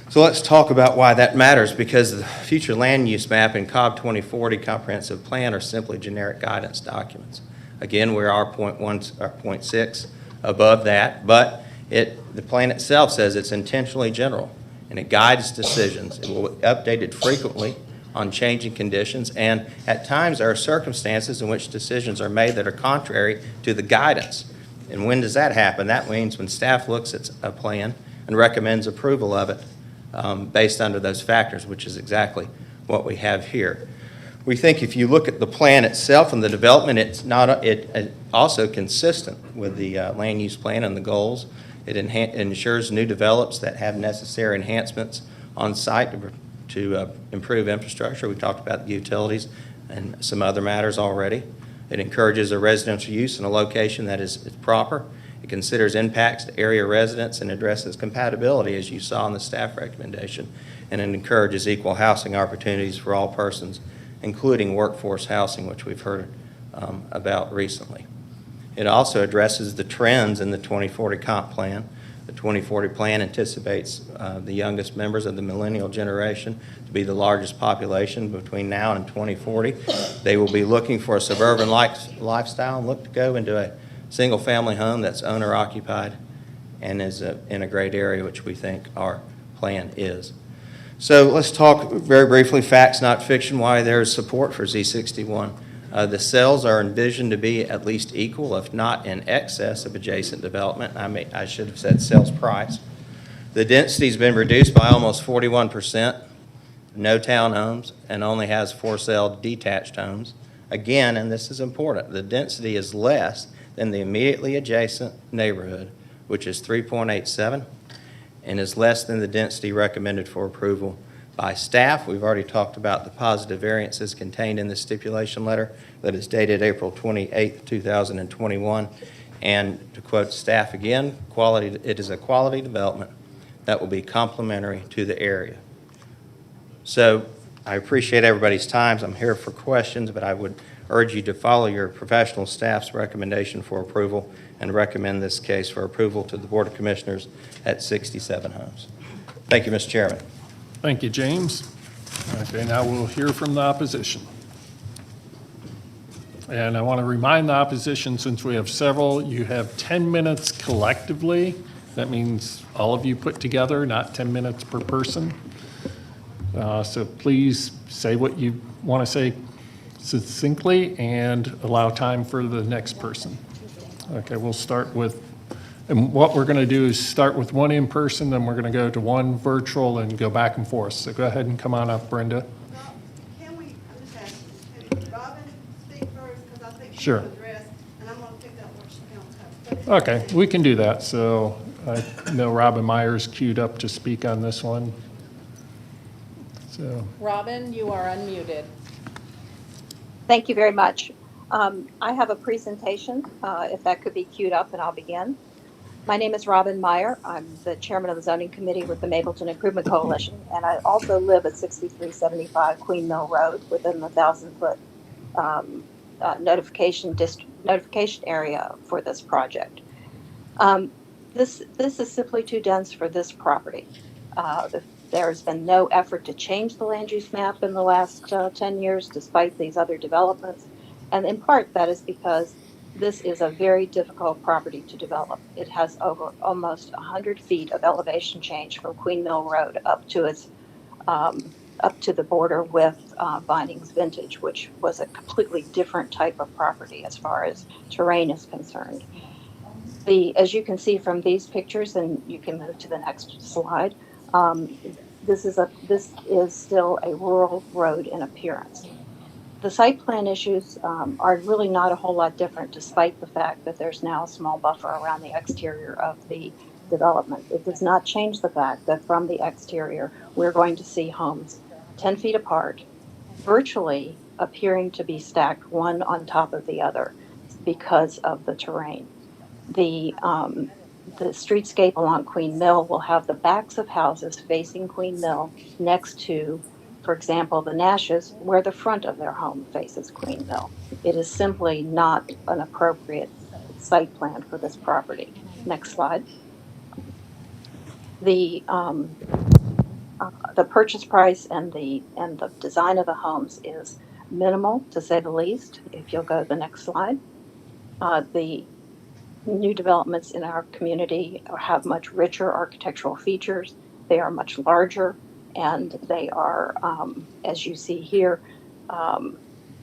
So let's talk about why that matters, because the future land use map and Cobb 2040 comprehensive plan are simply generic guidance documents. Again, we are 0.6 above that, but the plan itself says it's intentionally general, and it guides decisions. It will be updated frequently on changing conditions, and at times there are circumstances in which decisions are made that are contrary to the guidance. And when does that happen? That means when staff looks at a plan and recommends approval of it based under those factors, which is exactly what we have here. We think if you look at the plan itself and the development, it's also consistent with the land use plan and the goals. It ensures new develops that have necessary enhancements on site to improve infrastructure. We talked about the utilities and some other matters already. It encourages a residential use in a location that is proper. It considers impacts to area residents and addresses compatibility, as you saw in the staff recommendation. And it encourages equal housing opportunities for all persons, including workforce housing, which we've heard about recently. It also addresses the trends in the 2040 comp plan. The 2040 plan anticipates the youngest members of the millennial generation to be the largest population between now and 2040. They will be looking for a suburban lifestyle and look to go into a single-family home that's owner-occupied and is in a great area, which we think our plan is. So let's talk very briefly, facts, not fiction, why there's support for Z61. The sales are envisioned to be at least equal, if not in excess of adjacent development. I should have said sales price. The density's been reduced by almost 41%, no townhomes, and only has for sale detached homes. Again, and this is important, the density is less than the immediately adjacent neighborhood, which is 3.87, and is less than the density recommended for approval by staff. We've already talked about the positive variances contained in the stipulation letter that is dated April 28, 2021. And to quote staff again, it is a quality development that will be complementary to the area. So I appreciate everybody's time. I'm here for questions, but I would urge you to follow your professional staff's recommendation for approval and recommend this case for approval to the Board of Commissioners at 67 homes. Thank you, Mr. Chairman. Thank you, James. Okay, now we'll hear from the opposition. And I want to remind the opposition, since we have several, you have 10 minutes collectively. That means all of you put together, not 10 minutes per person. So please say what you want to say succinctly and allow time for the next person. Okay, we'll start with And what we're going to do is start with one in person, then we're going to go to one virtual and go back and forth. So go ahead and come on up, Brenda. Can we, I'm just asking, can Robin speak first? Because I think she's Sure. addressed, and I'm going to pick up what she counts. Okay, we can do that. So I know Robin Meyer's queued up to speak on this one. So, Robin, you are unmuted. Thank you very much. I have a presentation, if that could be queued up, and I'll begin. My name is Robin Meyer. I'm the chairman of the zoning committee with the Mapleton Improvement Coalition, and I also live at 6375 Queen Mill Road within the 1,000-foot notification area for this project. This is simply too dense for this property. There's been no effort to change the land use map in the last 10 years, despite these other developments. And in part, that is because this is a very difficult property to develop. It has over almost 100 feet of elevation change from Queen Mill Road up to the border with Vinings Vintage, which was a completely different type of property as far as terrain is concerned. As you can see from these pictures, and you can move to the next slide, this is still a rural road in appearance. The site plan issues are really not a whole lot different, despite the fact that there's now a small buffer around the exterior of the development. It does not change the fact that from the exterior, we're going to see homes 10 feet apart, virtually appearing to be stacked one on top of the other because of the terrain. The streetscape along Queen Mill will have the backs of houses facing Queen Mill next to, for example, the Nashes, where the front of their home faces Queen Mill. It is simply not an appropriate site plan for this property. Next slide. The purchase price and the design of the homes is minimal, to say the least. If you'll go to the next slide. The new developments in our community have much richer architectural features. They are much larger, and they are, as you see here,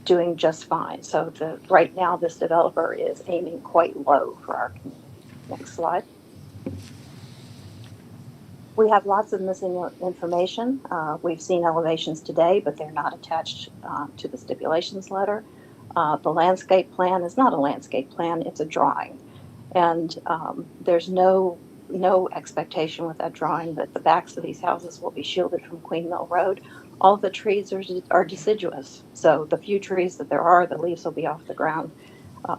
doing just fine. So right now, this developer is aiming quite low for our community. Next slide. We have lots of missing information. We've seen elevations today, but they're not attached to the stipulations letter. The landscape plan is not a landscape plan, it's a drawing. And there's no expectation with that drawing that the backs of these houses will be shielded from Queen Mill Road. All of the trees are deciduous. So the few trees that there are, the leaves will be off the ground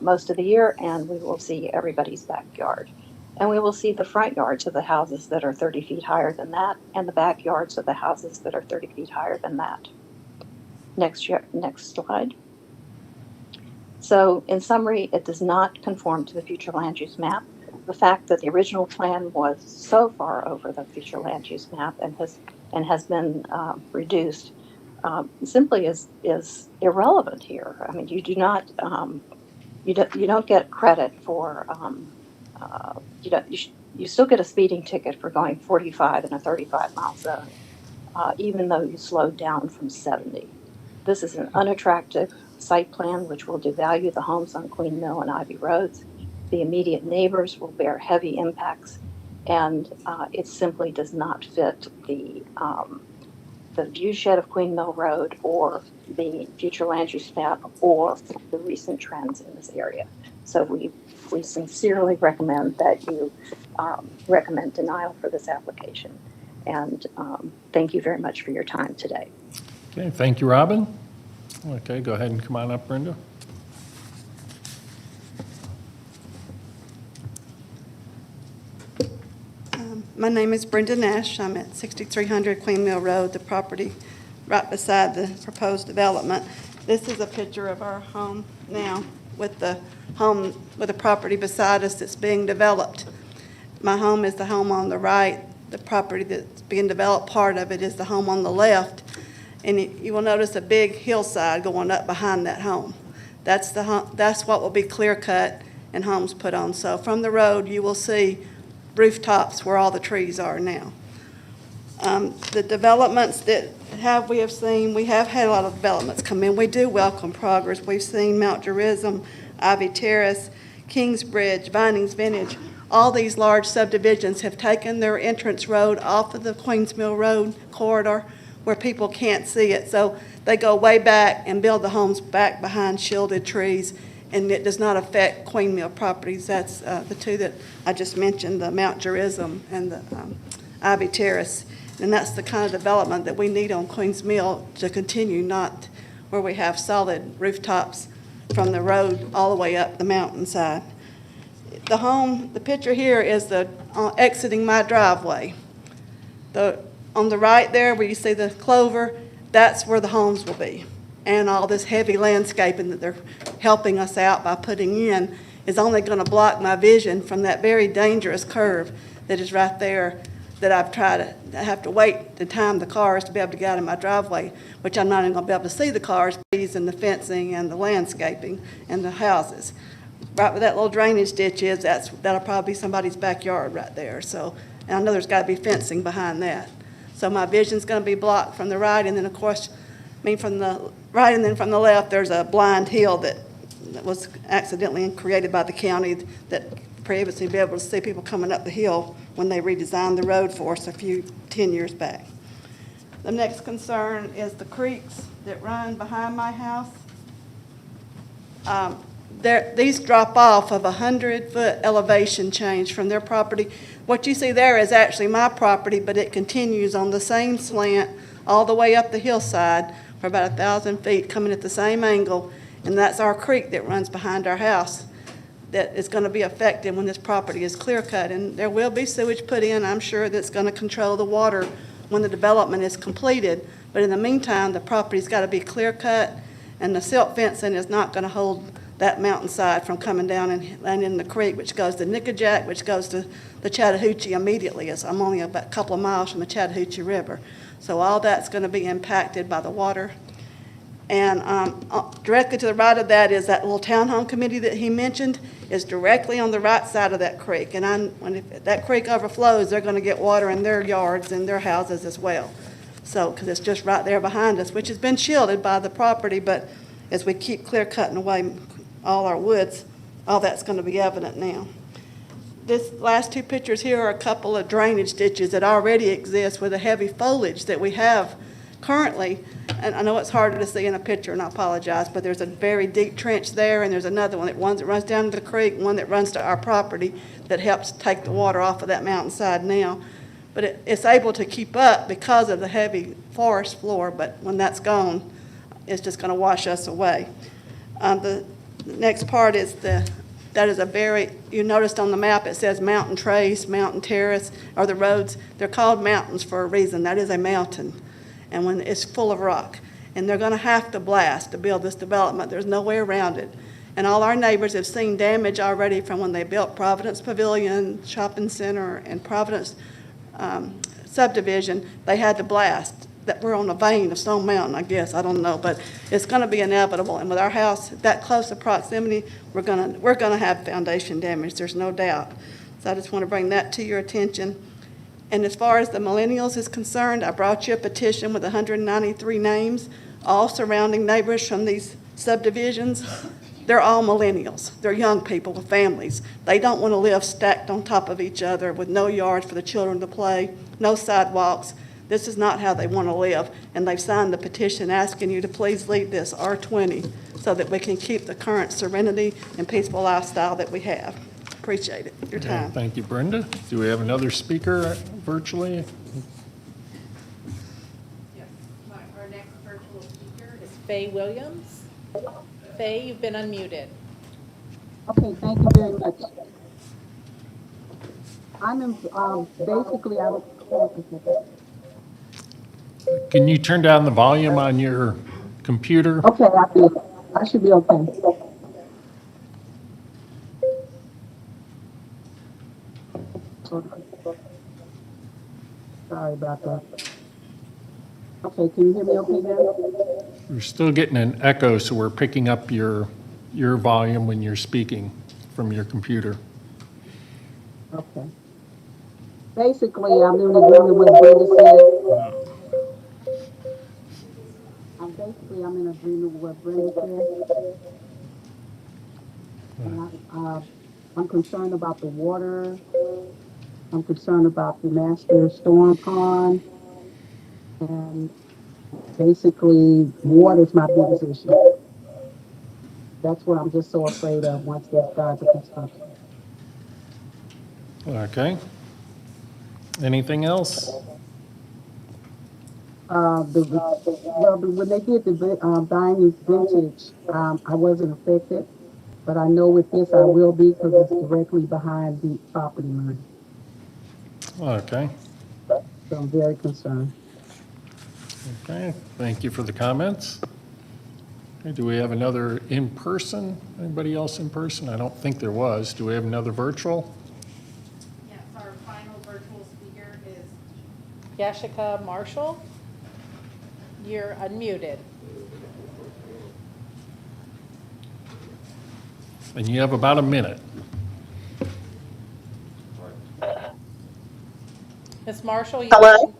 most of the year, and we will see everybody's backyard. And we will see the front yards of the houses that are 30 feet higher than that, and the backyards of the houses that are 30 feet higher than that. Next slide. So in summary, it does not conform to the future land use map. The fact that the original plan was so far over the future land use map and has been reduced simply is irrelevant here. I mean, you do not you don't get credit for you still get a speeding ticket for going 45 in a 35-mile zone, even though you slowed down from 70. This is an unattractive site plan which will devalue the homes on Queen Mill and Ivy Roads. The immediate neighbors will bear heavy impacts, and it simply does not fit the viewshed of Queen Mill Road or the future land use map or the recent trends in this area. So we sincerely recommend that you recommend denial for this application. And thank you very much for your time today. okay, thank you, Robin. Okay, go ahead and come on up, Brenda. My name is Brenda Nash. I'm at 6300 Queen Mill Road, the property right beside the proposed development. This is a picture of our home now with the property beside us that's being developed. My home is the home on the right. The property that's being developed, part of it, is the home on the left. And you will notice a big hillside going up behind that home. That's what will be clear cut and homes put on. So from the road, you will see rooftops where all the trees are now. The developments that we have seen, we have had a lot of developments come in. We do welcome progress. We've seen Mount Gerizim, Ivy Terrace, Kingsbridge, Vinings Vintage. all these large subdivisions have taken their entrance road off of the Queens Mill Road corridor where people can't see it. So they go way back and build the homes back behind shielded trees, and it does not affect Queen Mill properties. That's the two that I just mentioned, the Mount Gerizim and the Ivy Terrace. And that's the kind of development that we need on Queens Mill to continue, not where we have solid rooftops from the road all the way up the mountainside. The picture here is the exiting my driveway. On the right there where you see the clover, that's where the homes will be. And all this heavy landscaping that they're helping us out by putting in is only going to block my vision from that very dangerous curve that is right there that I have to wait to time the cars to be able to get out of my driveway, which I'm not even going to be able to see the cars, and the fencing and the landscaping and the houses. Right where that little drainage ditch is, that'll probably be somebody's backyard right there. So, and I know there's got to be fencing behind that. So my vision's going to be blocked from the right, and then of course, from the right and then from the left, there's a blind hill that was accidentally created by the county that previously be able to see people coming up the hill when they redesigned the road for us 10 years back. The next concern is the creeks that run behind my house. These drop off of 100-foot elevation change from their property. What you see there is actually my property, but it continues on the same slant all the way up the hillside for about 1,000 feet, coming at the same angle, and that's our creek that runs behind our house that is going to be affected when this property is clear cut. And there will be sewage put in, I'm sure, that's going to control the water when the development is completed. But in the meantime, the property's got to be clear cut, and the silt fencing is not going to hold that mountainside from coming down and in the creek, which goes to Nickajack, which goes to the Chattahoochee immediately. I'm only about a couple of miles from the Chattahoochee River. So all that's going to be impacted by the water. And directly to the right of that is that little townhome committee that he mentioned is directly on the right side of that creek. And if that creek overflows, they're going to get water in their yards and their houses as well. So, because it's just right there behind us, which has been shielded by the property, but as we keep clear cutting away all our woods, all that's going to be evident now. This last two pictures here are a couple of drainage ditches that already exist with the heavy foliage that we have currently. And I know it's harder to see in a picture, and I apologize, but there's a very deep trench there, and there's another one that runs down to the creek, one that runs to our property that helps take the water off of that mountainside now. But it's able to keep up because of the heavy forest floor, but when that's gone, it's just going to wash us away. The next part is you noticed on the map it says Mountain Trace, Mountain Terrace, or the roads. They're called mountains for a reason. That is a mountain, and when it's full of rock. And they're going to have to blast to build this development. There's no way around it. And all our neighbors have seen damage already from when they built Providence Pavilion, Shopping Center, and Providence subdivision. They had to blast. That we're on a vein of Stone Mountain, I guess. I don't know, but it's going to be inevitable. And with our house that close of proximity, we're going to have foundation damage. There's no doubt. So I just want to bring that to your attention. And as far as the millennials is concerned, I brought you a petition with 193 names, all surrounding neighbors from these subdivisions. They're all millennials. They're young people with families. They don't want to live stacked on top of each other with no yards for the children to play, no sidewalks. This is not how they want to live, and they've signed the petition asking you to please leave this R20 so that we can keep the current serenity and peaceful lifestyle that we have. Appreciate it, your time. Okay, thank you, Brenda. Do we have another speaker virtually? Yes. Our next virtual speaker is Faye Williams. Faye, you've been unmuted. Okay, thank you very much. Basically, I was. Can you turn down the volume on your computer? Okay, I should be okay. Sorry about that. Okay, can you hear me okay now? We're still getting an echo, so we're picking up your volume when you're speaking from your computer. Okay. Basically, I'm in agreement with what Brenda said. I'm in agreement with what Brenda said. And I'm concerned about the water. I'm concerned about the master storm pond. And basically, water is my biggest issue. That's what I'm just so afraid of once they start the construction. Okay. Anything else? When they did the dining vintage, I wasn't affected, but I know with this I will be because it's directly behind the property line. Okay. So I'm very concerned. Okay, thank you for the comments. Okay, do we have another in person? Anybody else in person? I don't think there was. Do we have another virtual? Yes, our final virtual speaker is Yashika Marshall. You're unmuted. And you have about a minute. Ms. Marshall? Hello?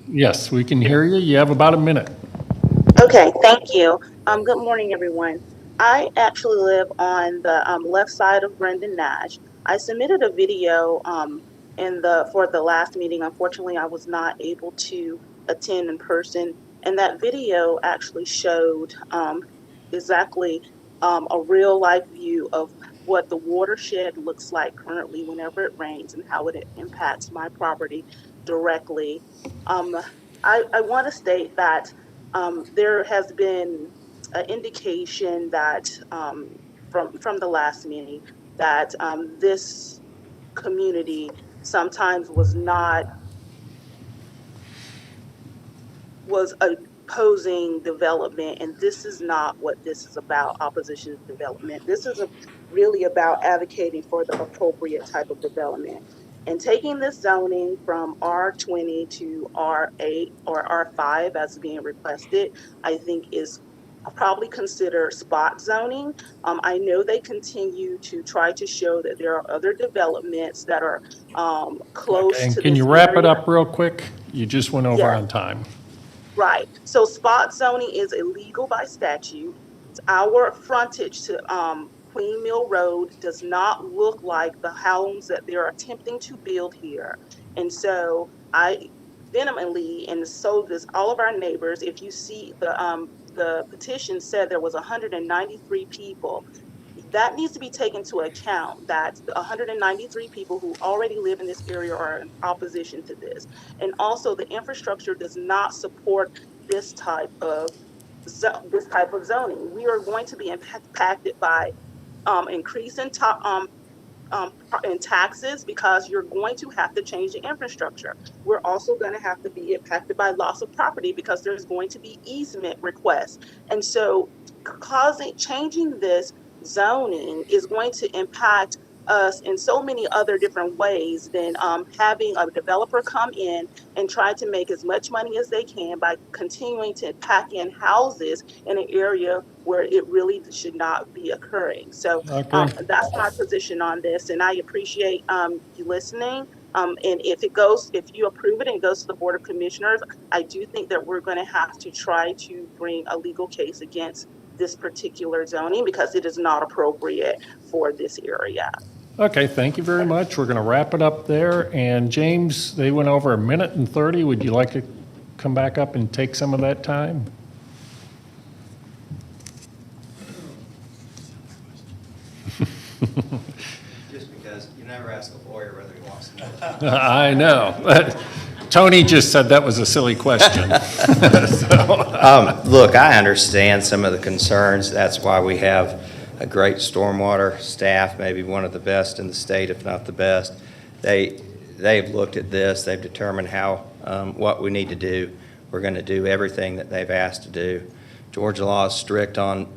Yes, we can hear you. You have about a minute. Okay, thank you. Good morning, everyone. I actually live on the left side of Brendan Nash. I submitted a video for the last meeting. Unfortunately, I was not able to attend in person, and that video actually showed exactly a real life view of what the watershed looks like currently whenever it rains and how it impacts my property directly. I want to state that there has been an indication that from the last meeting that this community sometimes was opposing development, and this is not what this is about, opposition to development. This is really about advocating for the appropriate type of development. And taking this zoning from R20 to R8 or R5 as being requested, I think is probably consider spot zoning. I know they continue to try to show that there are other developments that are close And to can this you wrap it area. up real quick? You just went over Yes. on time. Right. So spot zoning is illegal by statute. Our frontage to Queen Mill Road does not look like the homes that they're attempting to build here. And so I vehemently, and so does all of our neighbors, if you see the petition said there was 193 people. That needs to be taken into account that 193 people who already live in this area are in opposition to this. And also the infrastructure does not support this type of zoning. We are going to be impacted by increase in in taxes because you're going to have to change the infrastructure. We're also going to have to be impacted by loss of property because there's going to be easement requests. And so changing this zoning is going to impact us in so many other different ways than having a developer come in and try to make as much money as they can by continuing to pack in houses in an area where it really should not be occurring. So Okay. that's my position on this, and I appreciate you listening. And if you approve it and it goes to the Board of Commissioners, I do think that we're going to have to try to bring a legal case against this particular zoning because it is not appropriate for this area. Okay, thank you very much. We're going to wrap it up there. And James, they went over a minute and 30. Would you like to come back up and take some of that time? Just because you never ask a lawyer whether he wants to know. I know. Tony just said that was a silly question. Look, I understand some of the concerns. That's why we have a great stormwater staff, maybe one of the best in the state, if not the best. They've looked at this. They've determined what we need to do. We're going to do everything that they've asked to do. Georgia law is strict on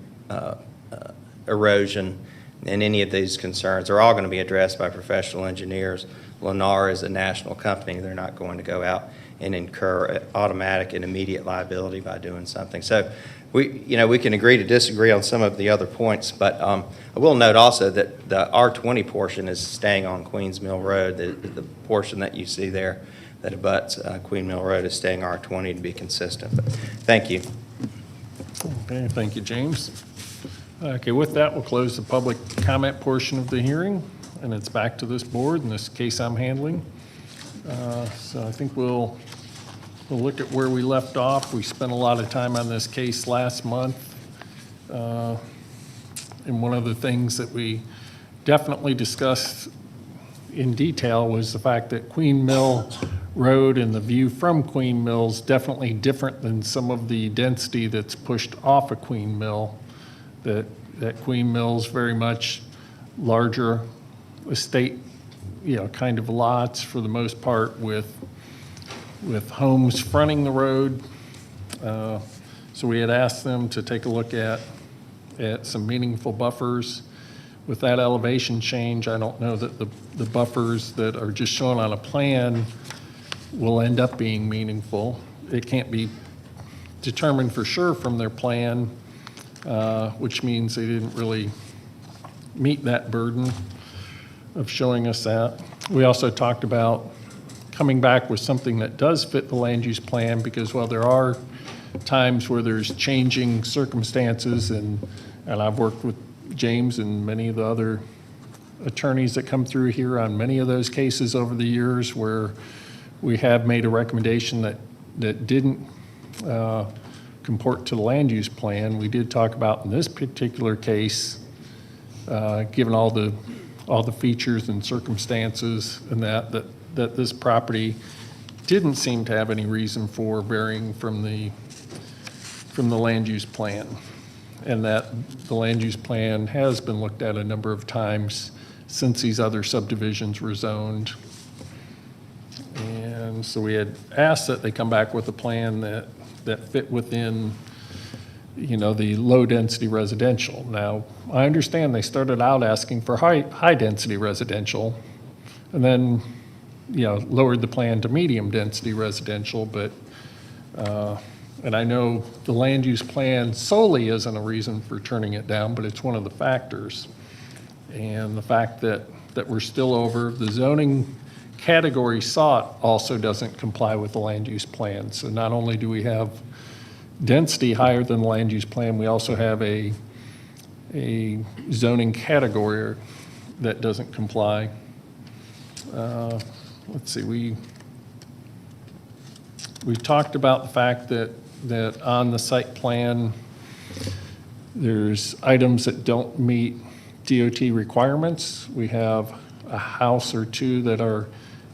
erosion, and any of these concerns are all going to be addressed by professional engineers. Lennar is a national company. They're not going to go out and incur automatic and immediate liability by doing something. So we can agree to disagree on some of the other points, but I will note also that the R20 portion is staying on Queens Mill Road. The portion that you see there that abuts Queen Mill Road is staying R20 to be consistent. But thank you. Okay, thank you, James. Okay, with that, we'll close the public comment portion of the hearing, and it's back to this board, in this case I'm handling. So I think we'll look at where we left off. We spent a lot of time on this case last month. And one of the things that we definitely discussed in detail was the fact that Queen Mill Road and the view from Queen Mill is definitely different than some of the density that's pushed off of Queen Mill. That Queen Mill's very much larger estate, kind of lots for the most part with homes fronting the road. So we had asked them to take a look at some meaningful buffers. With that elevation change, I don't know that the buffers that are just shown on a plan will end up being meaningful. It can't be determined for sure from their plan, which means they didn't really meet that burden of showing us that. We also talked about coming back with something that does fit the land use plan, because while there are times where there's changing circumstances, and I've worked with James and many of the other attorneys that come through here on many of those cases over the years where we have made a recommendation that didn't comport to the land use plan. We did talk about in this particular case, given all the features and circumstances and that this property didn't seem to have any reason for varying from the land use plan, and that the land use plan has been looked at a number of times since these other subdivisions were zoned. And so we had asked that they come back with a plan that fit within, the low-density residential. Now, I understand they started out asking for high-density residential, and then, lowered the plan to medium-density residential, but, and I know the land use plan solely isn't a reason for turning it down, but it's one of the factors. And the fact that we're still over, the zoning category sought also doesn't comply with the land use plan. So not only do we have density higher than the land use plan, we also have a zoning category that doesn't comply. Let's see, we talked about the fact that on the site plan, there's items that don't meet DOT requirements. We have a house or two that are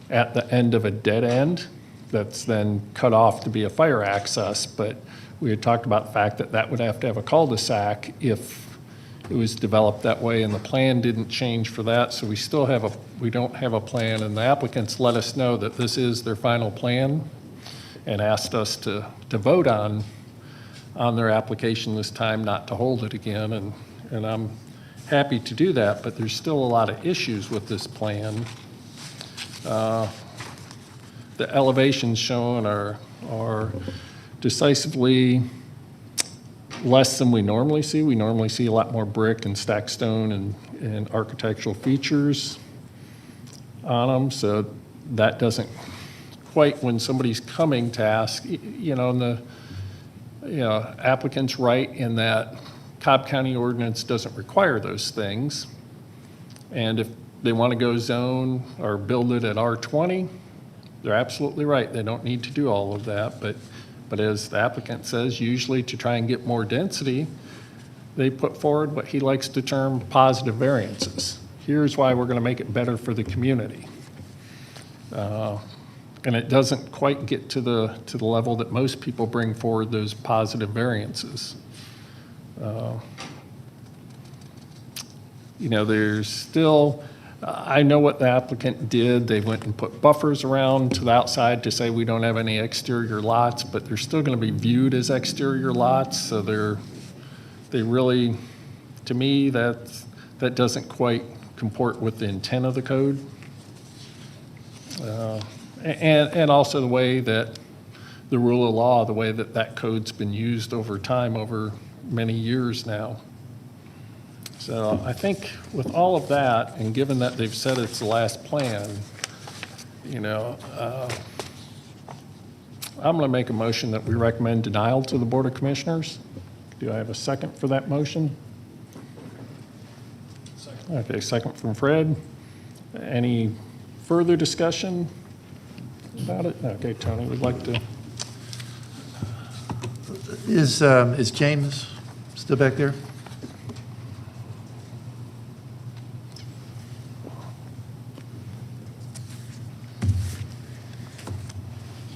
at the end of a dead end that's then cut off to be a fire access, but we had talked about the fact that would have to have a cul-de-sac if it was developed that way, and the plan didn't change for that, so we don't have a plan, and the applicants let us know that this is their final plan and asked us to vote on their application this time, not to hold it again, and I'm happy to do that, but there's still a lot of issues with this plan. The elevations shown are decisively less than we normally see. We normally see a lot more brick and stacked stone and architectural features on them, so that doesn't quite, when somebody's coming to ask, and the applicant's right in that Cobb County ordinance doesn't require those things. And if they want to go zone or build it at R20, they're absolutely right. They don't need to do all of that. But as the applicant says, usually to try and get more density, they put forward what he likes to term positive variances. Here's why we're going to make it better for the community. And it doesn't quite get to the level that most people bring forward those positive variances. There's still, I know what the applicant did. They went and put buffers around to the outside to say we don't have any exterior lots, but they're still going to be viewed as exterior lots. So they really, to me, that doesn't quite comport with the intent of the code. And also the way that the rule of law, the way that code's been used over time, over many years now. So I think with all of that, and given that they've said it's the last plan, I'm going to make a motion that we recommend denial to the Board of Commissioners. Do I have a second for that motion? Okay, second from Fred. Any further discussion about it? Okay, Tony would like to. Is James still back there?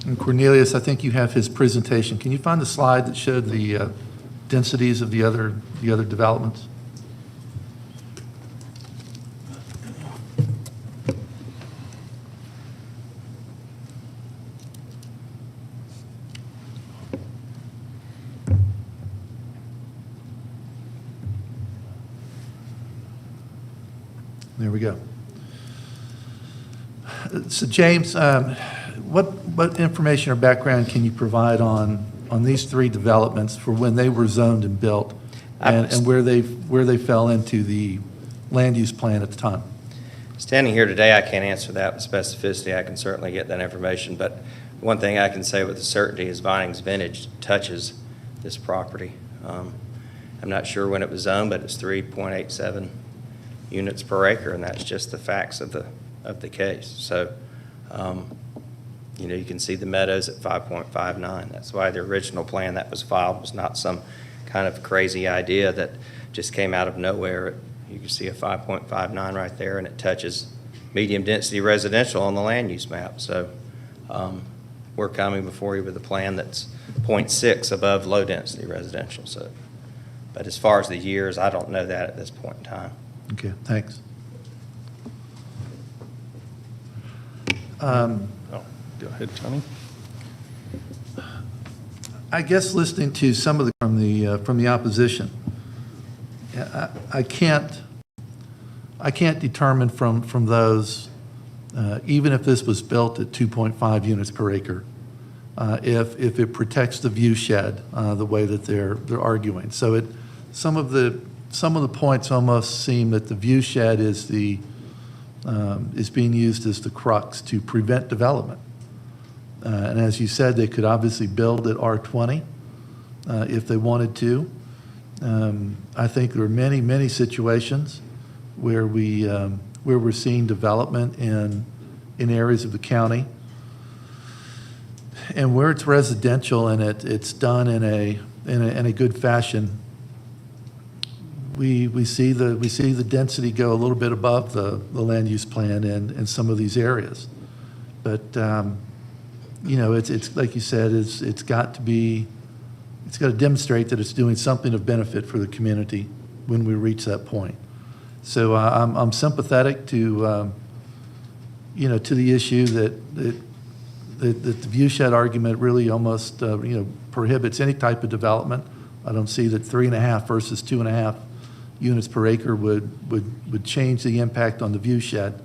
And Cornelius, I think you have his presentation. Can you find the slide that showed the densities of the other developments? There we go. So James, what information or background can you provide on these three developments for when they were zoned and built, and where they fell into the land use plan at the time? Standing here today, I can't answer that with specificity. I can certainly get that information, but one thing I can say with certainty is Vining's Vintage touches this property. I'm not sure when it was zoned, but it's 3.87 units per acre, and that's just the facts of the case. So, you can see the meadows at 5.59. That's why the original plan that was filed was not some kind of crazy idea that just came out of nowhere. You can see a 5.59 right there, and it touches medium-density residential on the land use map. So we're coming before you with a plan that's 0.6 above low-density residential. So, but as far as the years, I don't know that at this point in time. Okay, thanks. Go ahead, Tony. I guess listening to some of from the opposition, I can't determine from those, even if this was built at 2.5 units per acre, if it protects the view shed the way that they're arguing. So some of the points almost seem that the view shed is being used as the crux to prevent development. And as you said, they could obviously build at R20 if they wanted to. I think there are many situations where we're seeing development in areas of the county, and where it's residential and it's done in a good fashion. We see the density go a little bit above the land use plan in some of these areas, but it's like you said, it's got to demonstrate that it's doing something of benefit for the community when we reach that point. So I'm sympathetic to the issue that the view shed argument really almost prohibits any type of development. I don't see that 3.5 versus 2.5 units per acre would change the impact on the view shed.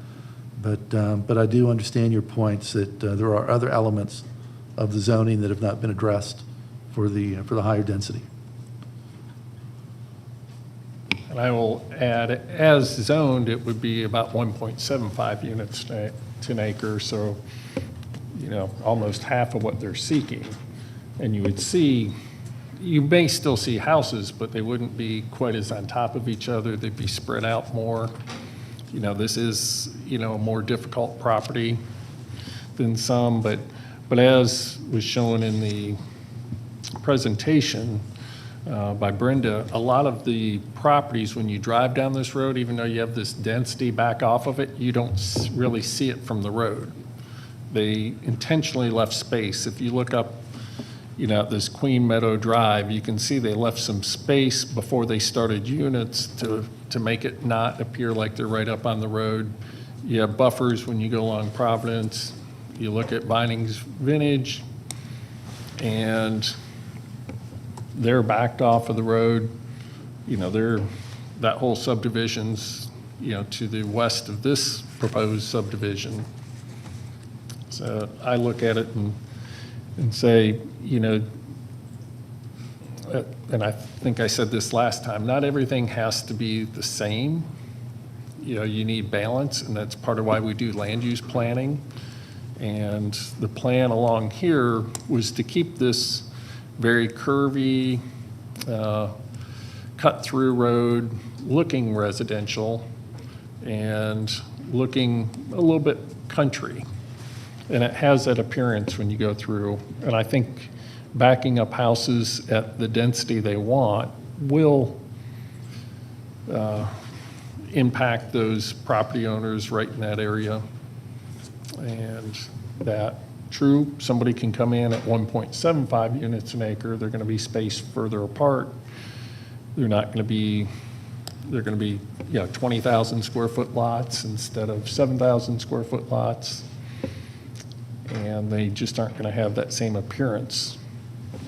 But I do understand your points that there are other elements of the zoning that have not been addressed for the higher density. And I will add, as zoned, it would be about 1.75 units to an acre, so, almost half of what they're seeking. And you may still see houses, but they wouldn't be quite as on top of each other. They'd be spread out more. This is, a more difficult property than some, but as was shown in the presentation by Brenda, a lot of the properties, when you drive down this road, even though you have this density back off of it, you don't really see it from the road. They intentionally left space. If you look up, at this Queen Meadow Drive, you can see they left some space before they started units to make it not appear like they're right up on the road. You have buffers when you go along Providence. You look at Vining's Vintage, and they're backed off of the road. That whole subdivision's, to the west of this proposed subdivision. So I look at it and say, and I think I said this last time, not everything has to be the same. You need balance, and that's part of why we do land use planning. And the plan along here was to keep this very curvy, cut-through road looking residential, and looking a little bit country. And it has that appearance when you go through. And I think backing up houses at the density they want will impact those property owners right in that area. And that, true, somebody can come in at 1.75 units an acre, they're going to be spaced further apart. They're not going to be, they're going to be, 20,000 square foot lots instead of 7,000 square foot lots. And they just aren't going to have that same appearance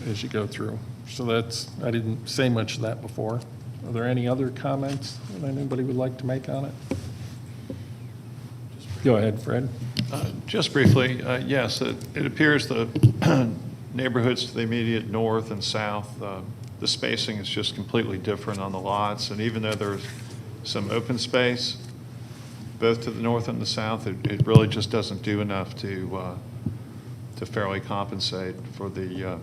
as you go through. So that's, I didn't say much of that before. Are there any other comments that anybody would like to make on it? Go ahead, Fred. Just briefly, yes, it appears the neighborhoods to the immediate north and south, the spacing is just completely different on the lots. And even though there's some open space, both to the north and the south, it really just doesn't do enough to fairly compensate for the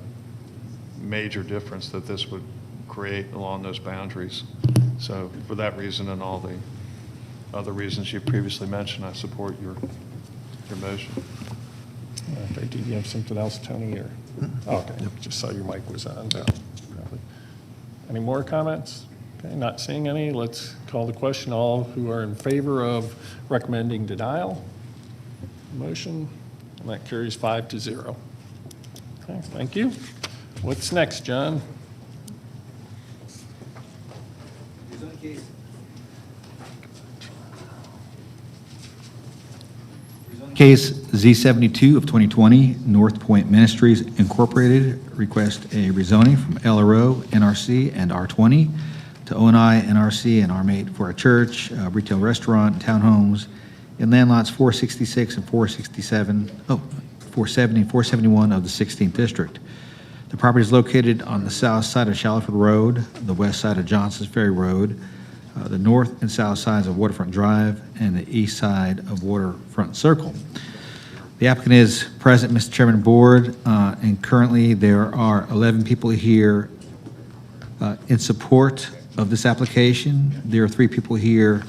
major difference that this would create along those boundaries. So for that reason and all the other reasons you previously mentioned, I support your motion. Okay, did you have something else, Tony, or? Okay, just saw your mic was on. Any more comments? Okay, not seeing any. Let's call the question. All who are in favor of recommending denial, motion, and that carries 5-0. Okay, thank you. What's next, John? Case Z72 of 2020, North Point Ministries Incorporated request a rezoning from LRO NRC and R20 to ONI NRC and R8 for a church, retail restaurant, townhomes in land lots 466 and 470 and 471 of the 16th District. The property is located on the south side of Shallowford Road, the west side of Johnson's Ferry Road, the north and south sides of Waterfront Drive, and the east side of Waterfront Circle. The applicant is present, Mr. Chairman, Board, and currently there are 11 people here in support of this application. There are 3 people here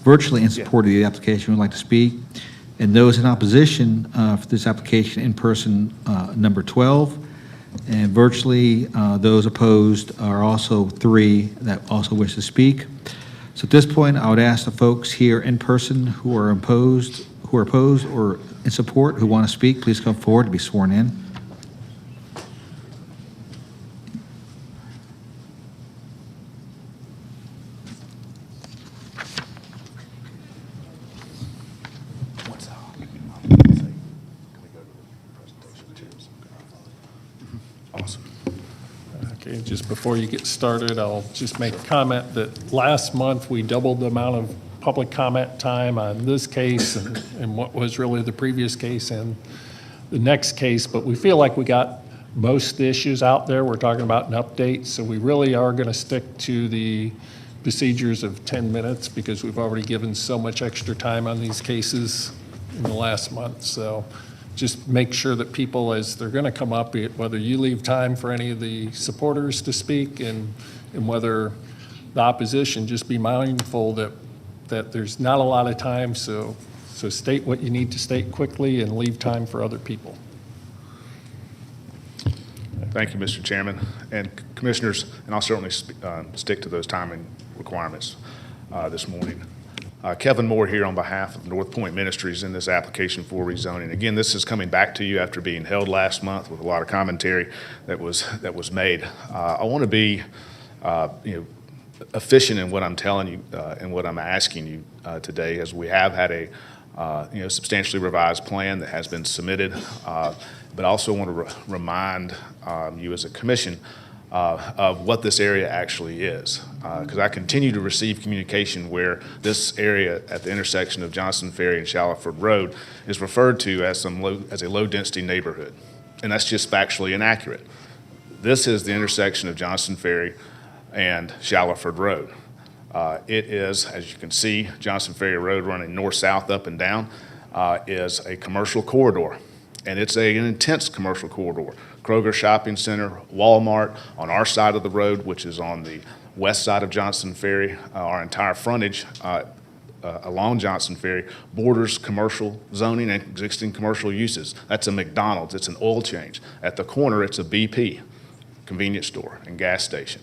virtually in support of the application who would like to speak, and those in opposition for this application in person, number 12, and virtually those opposed are also 3 that also wish to speak. So at this point, I would ask the folks here in person who are opposed or in support who want to speak, please come forward to be sworn in. Awesome. Okay, just before you get started, I'll just make a comment that last month we doubled the amount of public comment time on this case and what was really the previous case and the next case, but we feel like we got most issues out there. We're talking about an update, so we really are going to stick to the procedures of 10 minutes because we've already given so much extra time on these cases in the last month. So just make sure that people, as they're going to come up, whether you leave time for any of the supporters to speak and whether the opposition, just be mindful that there's not a lot of time, so state what you need to state quickly and leave time for other people. Thank you, Mr. Chairman and Commissioners, and I'll certainly stick to those timing requirements this morning. Kevin Moore here on behalf of North Point Ministries in this application for rezoning. Again, this is coming back to you after being held last month with a lot of commentary that was made. I want to be efficient in what I'm telling you and what I'm asking you today, as we have had a substantially revised plan that has been submitted, but I also want to remind you as a commission of what this area actually is, because I continue to receive communication where this area at the intersection of Johnson Ferry and Shallowford Road is referred to as a low-density neighborhood, and that's just factually inaccurate. This is the intersection of Johnson Ferry and Shallowford Road. It is, as you can see, Johnson Ferry Road running north-south, up and down, is a commercial corridor, and it's an intense commercial corridor. Kroger Shopping Center, Walmart on our side of the road, which is on the west side of Johnson Ferry. Our entire frontage along Johnson Ferry borders commercial zoning and existing commercial uses. That's a McDonald's, it's an oil change. At the corner, it's a BP, convenience store and gas station.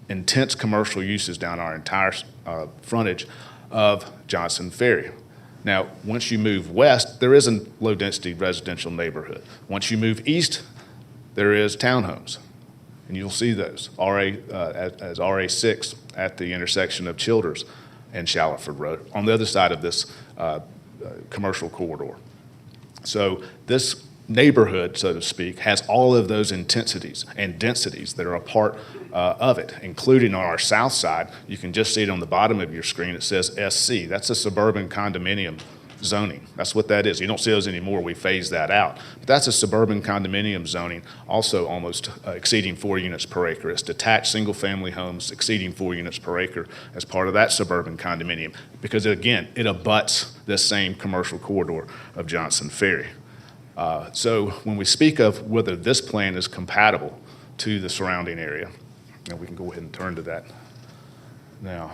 Intense commercial uses down our entire frontage of Johnson Ferry. Now, once you move west, there is a low-density residential neighborhood. Once you move east, there is townhomes, and you'll see those as RA6 at the intersection of Childers and Shallowford Road on the other side of this commercial corridor. So this neighborhood, so to speak, has all of those intensities and densities that are a part of it, including on our south side. You can just see it on the bottom of your screen. It says SC. That's a suburban condominium zoning. That's what that is. You don't see those anymore. We phased that out. But that's a suburban condominium zoning, also almost exceeding 4 units per acre. It's detached single-family homes exceeding 4 units per acre as part of that suburban condominium because, again, it abuts this same commercial corridor of Johnson Ferry. So when we speak of whether this plan is compatible to the surrounding area, and we can go ahead and turn to that now.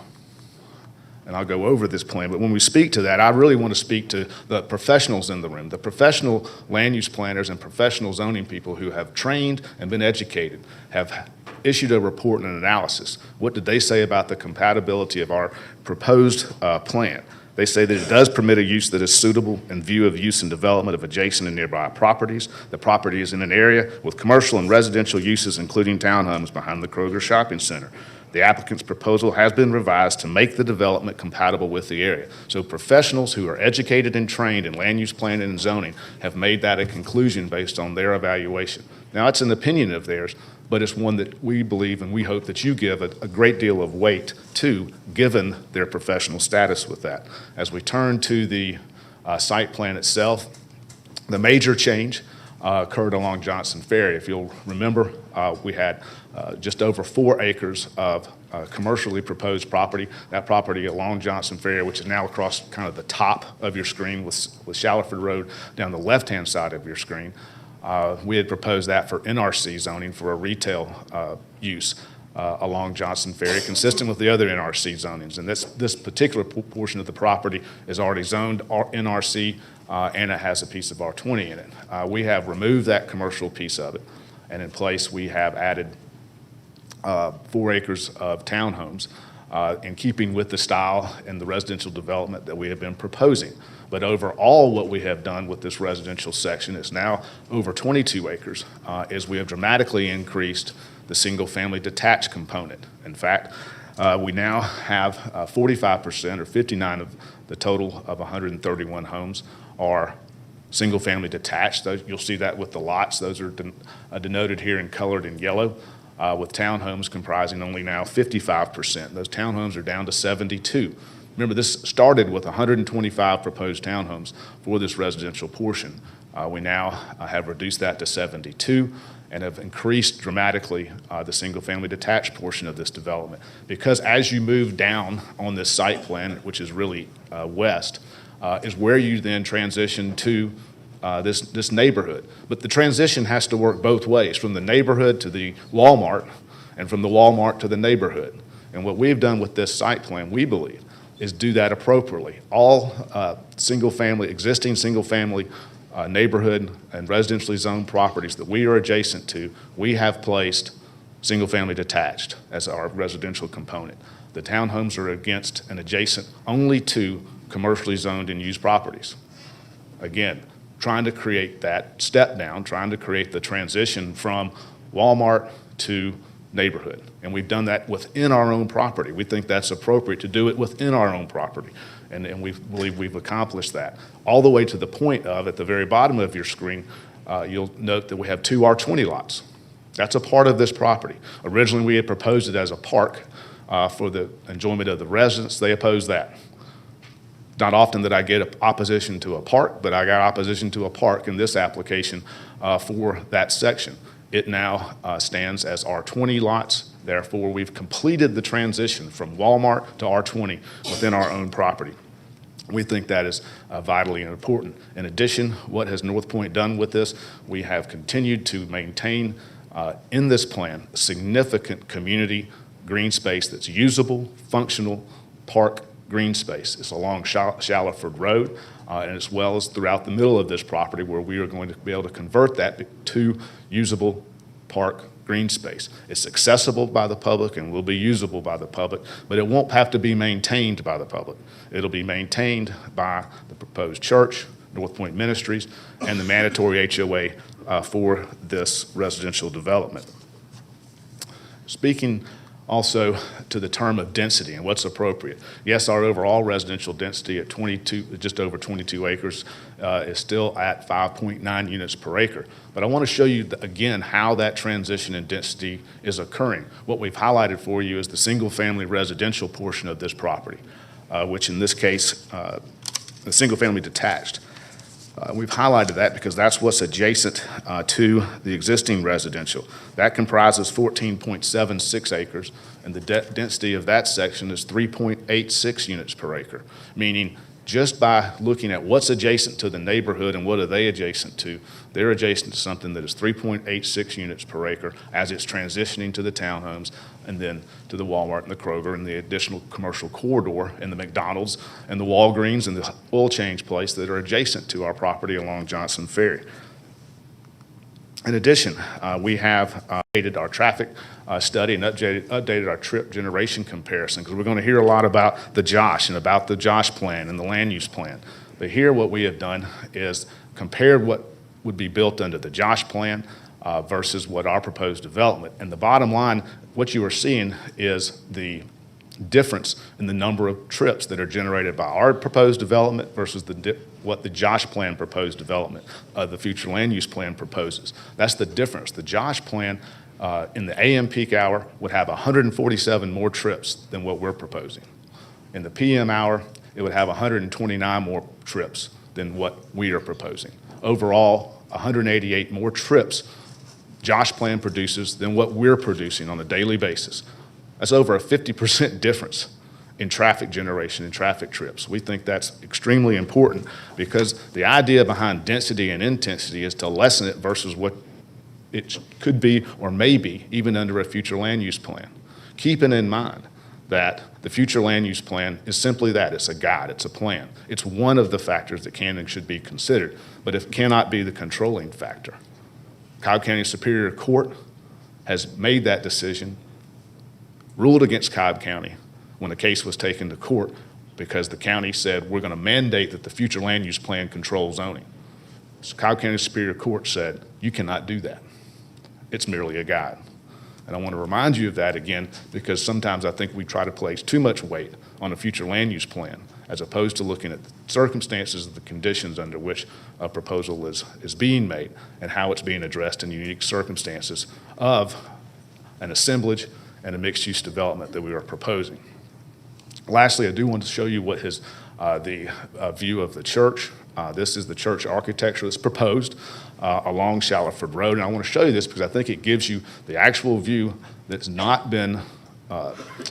And I'll go over this plan, but when we speak to that, I really want to speak to the professionals in the room, the professional land use planners and professional zoning people who have trained and been educated, have issued a report and an analysis. What did they say about the compatibility of our proposed plan? They say that it does permit a use that is suitable in view of use and development of adjacent and nearby properties. The property is in an area with commercial and residential uses, including townhomes behind the Kroger Shopping Center. The applicant's proposal has been revised to make the development compatible with the area. So professionals who are educated and trained in land use planning and zoning have made that a conclusion based on their evaluation. Now, it's an opinion of theirs, but it's one that we believe and we hope that you give a great deal of weight to, given their professional status with that. As we turn to the site plan itself, the major change occurred along Johnson Ferry. If you'll remember, we had just over 4 acres of commercially proposed property. That property along Johnson Ferry, which is now across kind of the top of your screen with Shallowford Road down the left-hand side of your screen. We had proposed that for NRC zoning for a retail use along Johnson Ferry, consistent with the other NRC zonings. And this particular portion of the property is already zoned NRC, and it has a piece of R20 in it. We have removed that commercial piece of it, and in place we have added 4 acres of townhomes in keeping with the style and the residential development that we have been proposing. But overall, what we have done with this residential section is now over 22 acres, is we have dramatically increased the single-family detached component. In fact, we now have 45% or 59 of the total of 131 homes are single-family detached. You'll see that with the lots. Those are denoted here and colored in yellow, with townhomes comprising only now 55%. Those townhomes are down to 72. Remember, this started with 125 proposed townhomes for this residential portion. We now have reduced that to 72 and have increased dramatically the single-family detached portion of this development. Because as you move down on this site plan, which is really west, is where you then transition to this neighborhood. But the transition has to work both ways, from the neighborhood to the Walmart and from the Walmart to the neighborhood. And what we've done with this site plan, we believe, is do that appropriately. All existing single-family neighborhood and residentially zoned properties that we are adjacent to, we have placed single-family detached as our residential component. The townhomes are against and adjacent only to commercially zoned and used properties. Again, trying to create that step down, trying to create the transition from Walmart to neighborhood. And we've done that within our own property. We think that's appropriate to do it within our own property. And we believe we've accomplished that. All the way to the point of, at the very bottom of your screen, you'll note that we have 2 R20 lots. That's a part of this property. Originally, we had proposed it as a park for the enjoyment of the residents. They opposed that. Not often that I get opposition to a park, but I got opposition to a park in this application for that section. It now stands as R20 lots. Therefore, we've completed the transition from Walmart to R20 within our own property. We think that is vitally important. In addition, what has North Point done with this? We have continued to maintain in this plan significant community green space that's usable, functional, park green space. It's along Shallowford Road, and as well as throughout the middle of this property where we are going to be able to convert that to usable park green space. It's accessible by the public and will be usable by the public, but it won't have to be maintained by the public. It'll be maintained by the proposed church, North Point Ministries, and the mandatory HOA for this residential development. Speaking also to the term of density and what's appropriate. Yes, our overall residential density at just over 22 acres is still at 5.9 units per acre. But I want to show you again how that transition in density is occurring. What we've highlighted for you is the single-family residential portion of this property, which in this case, the single-family detached. We've highlighted that because that's what's adjacent to the existing residential. That comprises 14.76 acres, and the density of that section is 3.86 units per acre, meaning just by looking at what's adjacent to the neighborhood and what are they adjacent to, they're adjacent to something that is 3.86 units per acre as it's transitioning to the townhomes and then to the Walmart and the Kroger and the additional commercial corridor and the McDonald's and the Walgreens and the oil change place that are adjacent to our property along Johnson Ferry. In addition, we have updated our traffic study and updated our trip generation comparison because we're going to hear a lot about the JOSH and about the JOSH plan and the land use plan. But here what we have done is compared what would be built under the JOSH plan versus what our proposed development. And the bottom line, what you are seeing is the difference in the number of trips that are generated by our proposed development versus what the JOSH plan proposed development, the future land use plan proposes. That's the difference. The JOSH plan in the AM peak hour would have 147 more trips than what we're proposing. In the PM hour, it would have 129 more trips than what we are proposing. Overall, 188 more trips JOSH plan produces than what we're producing on a daily basis. That's over a 50% difference in traffic generation and traffic trips. We think that's extremely important because the idea behind density and intensity is to lessen it versus what it could be or may be even under a future land use plan. Keeping in mind that the future land use plan is simply that. It's a guide. It's a plan. It's one of the factors that can and should be considered, but it cannot be the controlling factor. Cobb County Superior Court has made that decision, ruled against Cobb County when the case was taken to court because the county said we're going to mandate that the future land use plan control zoning. So Cobb County Superior Court said you cannot do that. It's merely a guide. And I want to remind you of that again because sometimes I think we try to place too much weight on a future land use plan as opposed to looking at the circumstances of the conditions under which a proposal is being made and how it's being addressed in unique circumstances of an assemblage and a mixed-use development that we are proposing. Lastly, I do want to show you what is the view of the church. This is the church architecture that's proposed along Shallowford Road. And I want to show you this because I think it gives you the actual view that's not been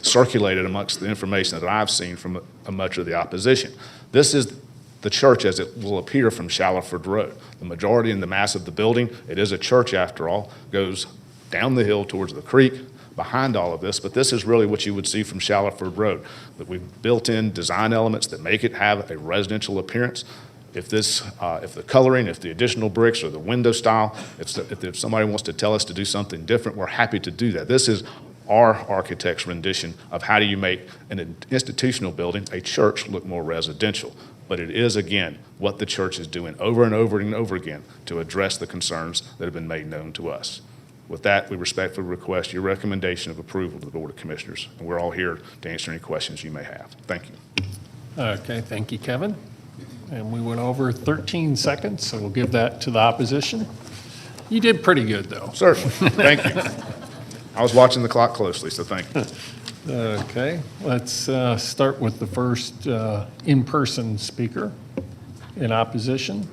circulated amongst the information that I've seen from much of the opposition. This is the church as it will appear from Shallowford Road. The majority and the mass of the building, it is a church after all, goes down the hill towards the creek behind all of this, but this is really what you would see from Shallowford Road. That we've built in design elements that make it have a residential appearance. If the coloring, if the additional bricks or the window style, if somebody wants to tell us to do something different, we're happy to do that. This is our architect's rendition of how do you make an institutional building, a church, look more residential. But it is, again, what the church is doing over and over and over again to address the concerns that have been made known to us. With that, we respectfully request your recommendation of approval to the Board of Commissioners, and we're all here to answer any questions you may have. Thank you. Okay, thank you, Kevin. And we went over 13 seconds, so we'll give that to the opposition. You did pretty good, though. Certainly. Thank you. I was watching the clock closely, so thank you. Okay, let's start with the first in-person speaker in opposition.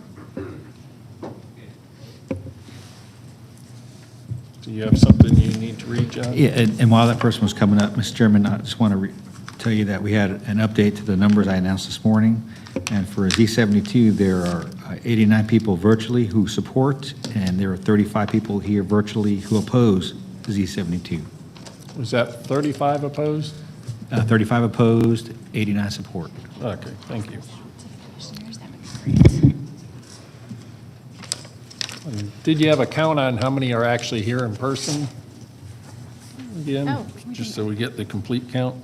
Do you have something you need to read, John? Yeah, and while that person was coming up, Mr. Chairman, I just want to tell you that we had an update to the numbers I announced this morning. And for Z72, there are 89 people virtually who support, and there are 35 people here virtually who oppose Z72. Was that 35 opposed? 35 opposed, 89 support. Okay, thank you. Did you have a count on how many are actually here in person? Again, Oh, just so we get the complete count?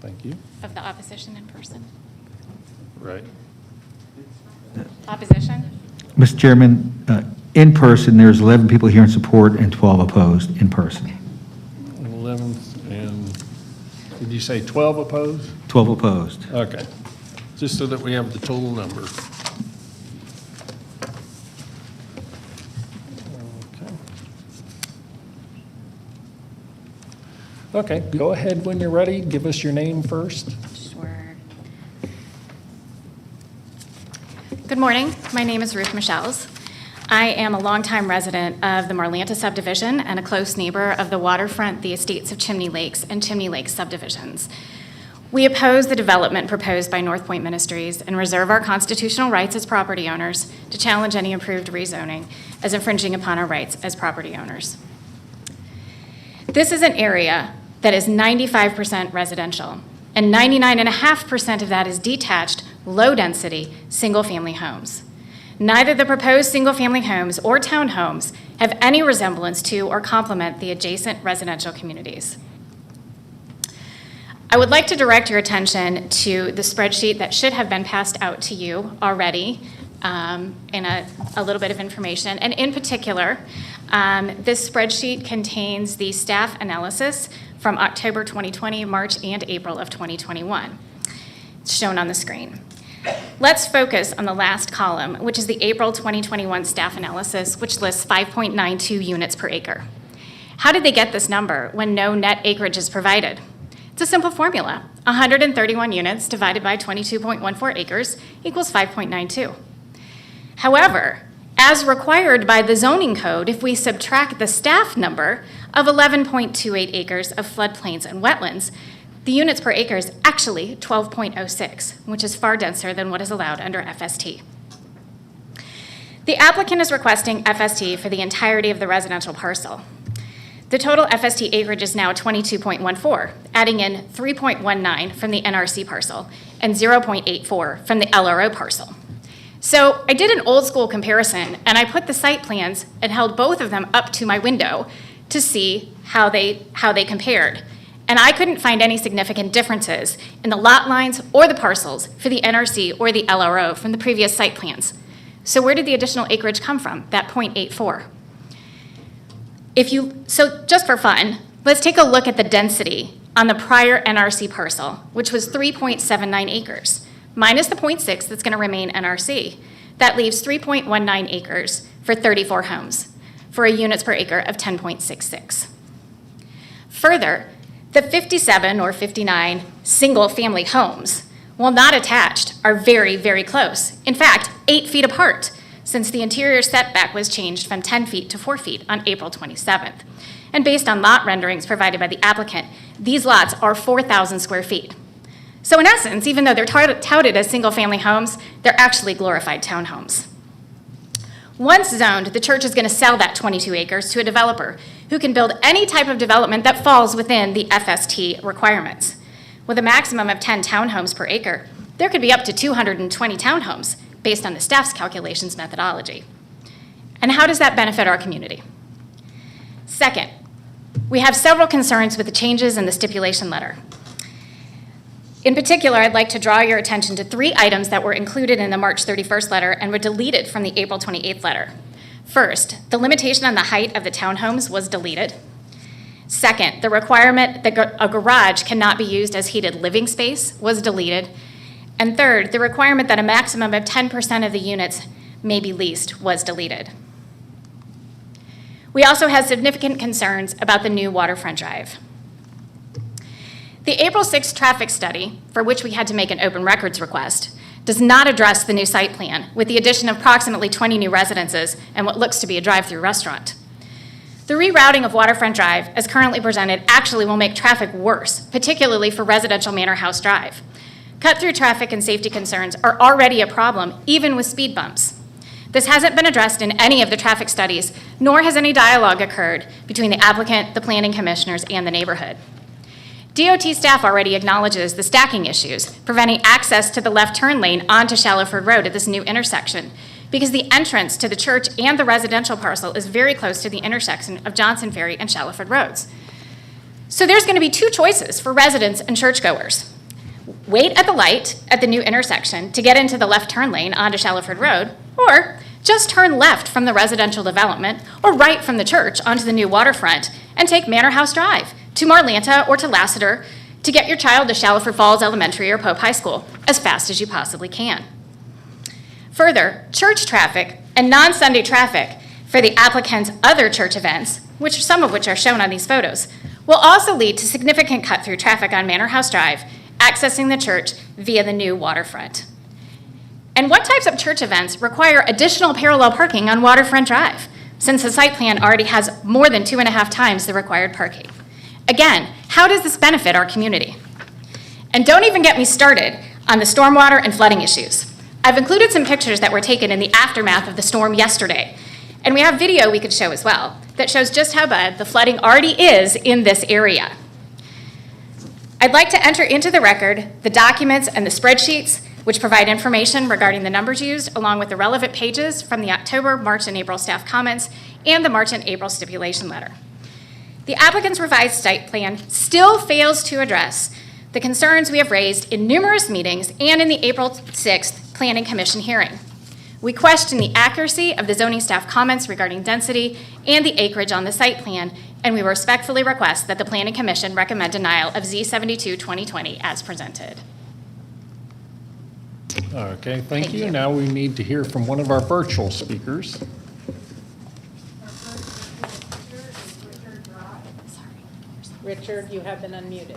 Thank you. Of the opposition in person. Right. Opposition? Mr. Chairman, in person, there's 11 people here in support and 12 opposed in person. 11, and did you say 12 opposed? 12 opposed. Okay, just so that we have the total number. Okay, go ahead when you're ready. Give us your name first. Sure. Good morning. My name is Ruth Michels. I am a longtime resident of the Marlanta subdivision and a close neighbor of the waterfront, the estates of Chimney Lakes and Chimney Lakes subdivisions. We oppose the development proposed by North Point Ministries and reserve our constitutional rights as property owners to challenge any approved rezoning as infringing upon our rights as property owners. This is an area that is 95% residential, and 99.5% of that is detached, low-density, single-family homes. Neither the proposed single-family homes or townhomes have any resemblance to or complement the adjacent residential communities. I would like to direct your attention to the spreadsheet that should have been passed out to you already in a little bit of information. And in particular, this spreadsheet contains the staff analysis from October 2020, March, and April of 2021. It's shown on the screen. Let's focus on the last column, which is the April 2021 staff analysis, which lists 5.92 units per acre. How did they get this number when no net acreage is provided? It's a simple formula. 131 units divided by 22.14 acres equals 5.92. However, as required by the zoning code, if we subtract the staff number of 11.28 acres of floodplains and wetlands, the units per acre is actually 12.06, which is far denser than what is allowed under FST. The applicant is requesting FST for the entirety of the residential parcel. The total FST acreage is now 22.14, adding in 3.19 from the NRC parcel and 0.84 from the LRO parcel. So I did an old school comparison, and I put the site plans and held both of them up to my window to see how they compared. And I couldn't find any significant differences in the lot lines or the parcels for the NRC or the LRO from the previous site plans. So where did the additional acreage come from, that 0.84? So just for fun, let's take a look at the density on the prior NRC parcel, which was 3.79 acres, minus the 0.6 that's going to remain NRC. That leaves 3.19 acres for 34 homes, for a units per acre of 10.66. Further, the 57 or 59 single-family homes, while not attached, are very, very close. In fact, 8 feet apart, since the interior setback was changed from 10 feet to 4 feet on April 27th. And based on lot renderings provided by the applicant, these lots are 4,000 square feet. So in essence, even though they're touted as single-family homes, they're actually glorified townhomes. Once zoned, the church is going to sell that 22 acres to a developer who can build any type of development that falls within the FST requirements. With a maximum of 10 townhomes per acre, there could be up to 220 townhomes based on the staff's calculations methodology. And how does that benefit our community? Second, we have several concerns with the changes in the stipulation letter. In particular, I'd like to draw your attention to 3 items that were included in the March 31st letter and were deleted from the April 28th letter. First, the limitation on the height of the townhomes was deleted. Second, the requirement that a garage cannot be used as heated living space was deleted. And third, the requirement that a maximum of 10% of the units may be leased was deleted. We also had significant concerns about the new waterfront drive. The April 6th traffic study, for which we had to make an open records request, does not address the new site plan with the addition of approximately 20 new residences and what looks to be a drive-through restaurant. The rerouting of Waterfront Drive, as currently presented, actually will make traffic worse, particularly for residential Manor House Drive. Cut-through traffic and safety concerns are already a problem, even with speed bumps. This hasn't been addressed in any of the traffic studies, nor has any dialogue occurred between the applicant, the planning commissioners, and the neighborhood. DOT staff already acknowledges the stacking issues, preventing access to the left turn lane onto Shallowford Road at this new intersection, because the entrance to the church and the residential parcel is very close to the intersection of Johnson Ferry and Shallowford Roads. So there's going to be two choices for residents and churchgoers. Wait at the light at the new intersection to get into the left turn lane onto Shallowford Road, or just turn left from the residential development or right from the church onto the new waterfront and take Manor House Drive to Marlanta or to Lassiter to get your child to Shallowford Falls Elementary or Pope High School as fast as you possibly can. Further, church traffic and non-Sunday traffic for the applicant's other church events, some of which are shown on these photos, will also lead to significant cut-through traffic on Manor House Drive, accessing the church via the new waterfront. And what types of church events require additional parallel parking on Waterfront Drive, since the site plan already has more than 2.5 times the required parking? Again, how does this benefit our community? And don't even get me started on the stormwater and flooding issues. I've included some pictures that were taken in the aftermath of the storm yesterday, and we have video we could show as well that shows just how bad the flooding already is in this area. I'd like to enter into the record the documents and the spreadsheets which provide information regarding the numbers used, along with the relevant pages from the October, March, and April staff comments and the March and April stipulation letter. The applicant's revised site plan still fails to address the concerns we have raised in numerous meetings and in the April 6th Planning Commission hearing. We question the accuracy of the zoning staff comments regarding density and the acreage on the site plan, and we respectfully request that the Planning Commission recommend denial of Z72-2020 as presented. Okay, thank you. Now we need to hear from one of our virtual speakers. Richard, you have been unmuted.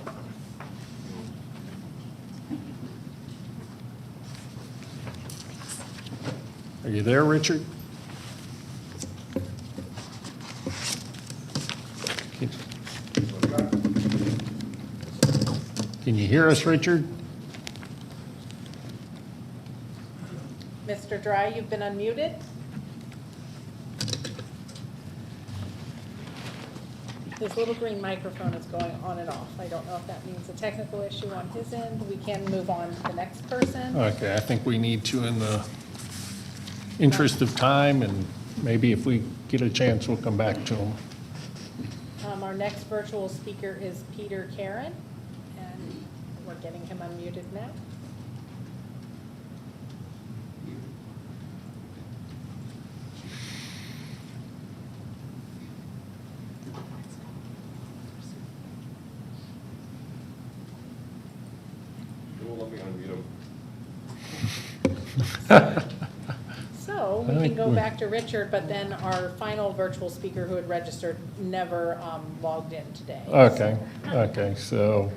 Are you there, Richard? Can you hear us, Richard? Mr. Dry, you've been unmuted. His little green microphone is going on and off. I don't know if that means a technical issue on his end. We can move on to the next person. Okay, I think we need to, in the interest of time, and maybe if we get a chance, we'll come back to him. Our next virtual speaker is Peter Karen, and we're getting him unmuted now. So we can go back to Richard, but then our final virtual speaker who had registered never logged in today. Okay, so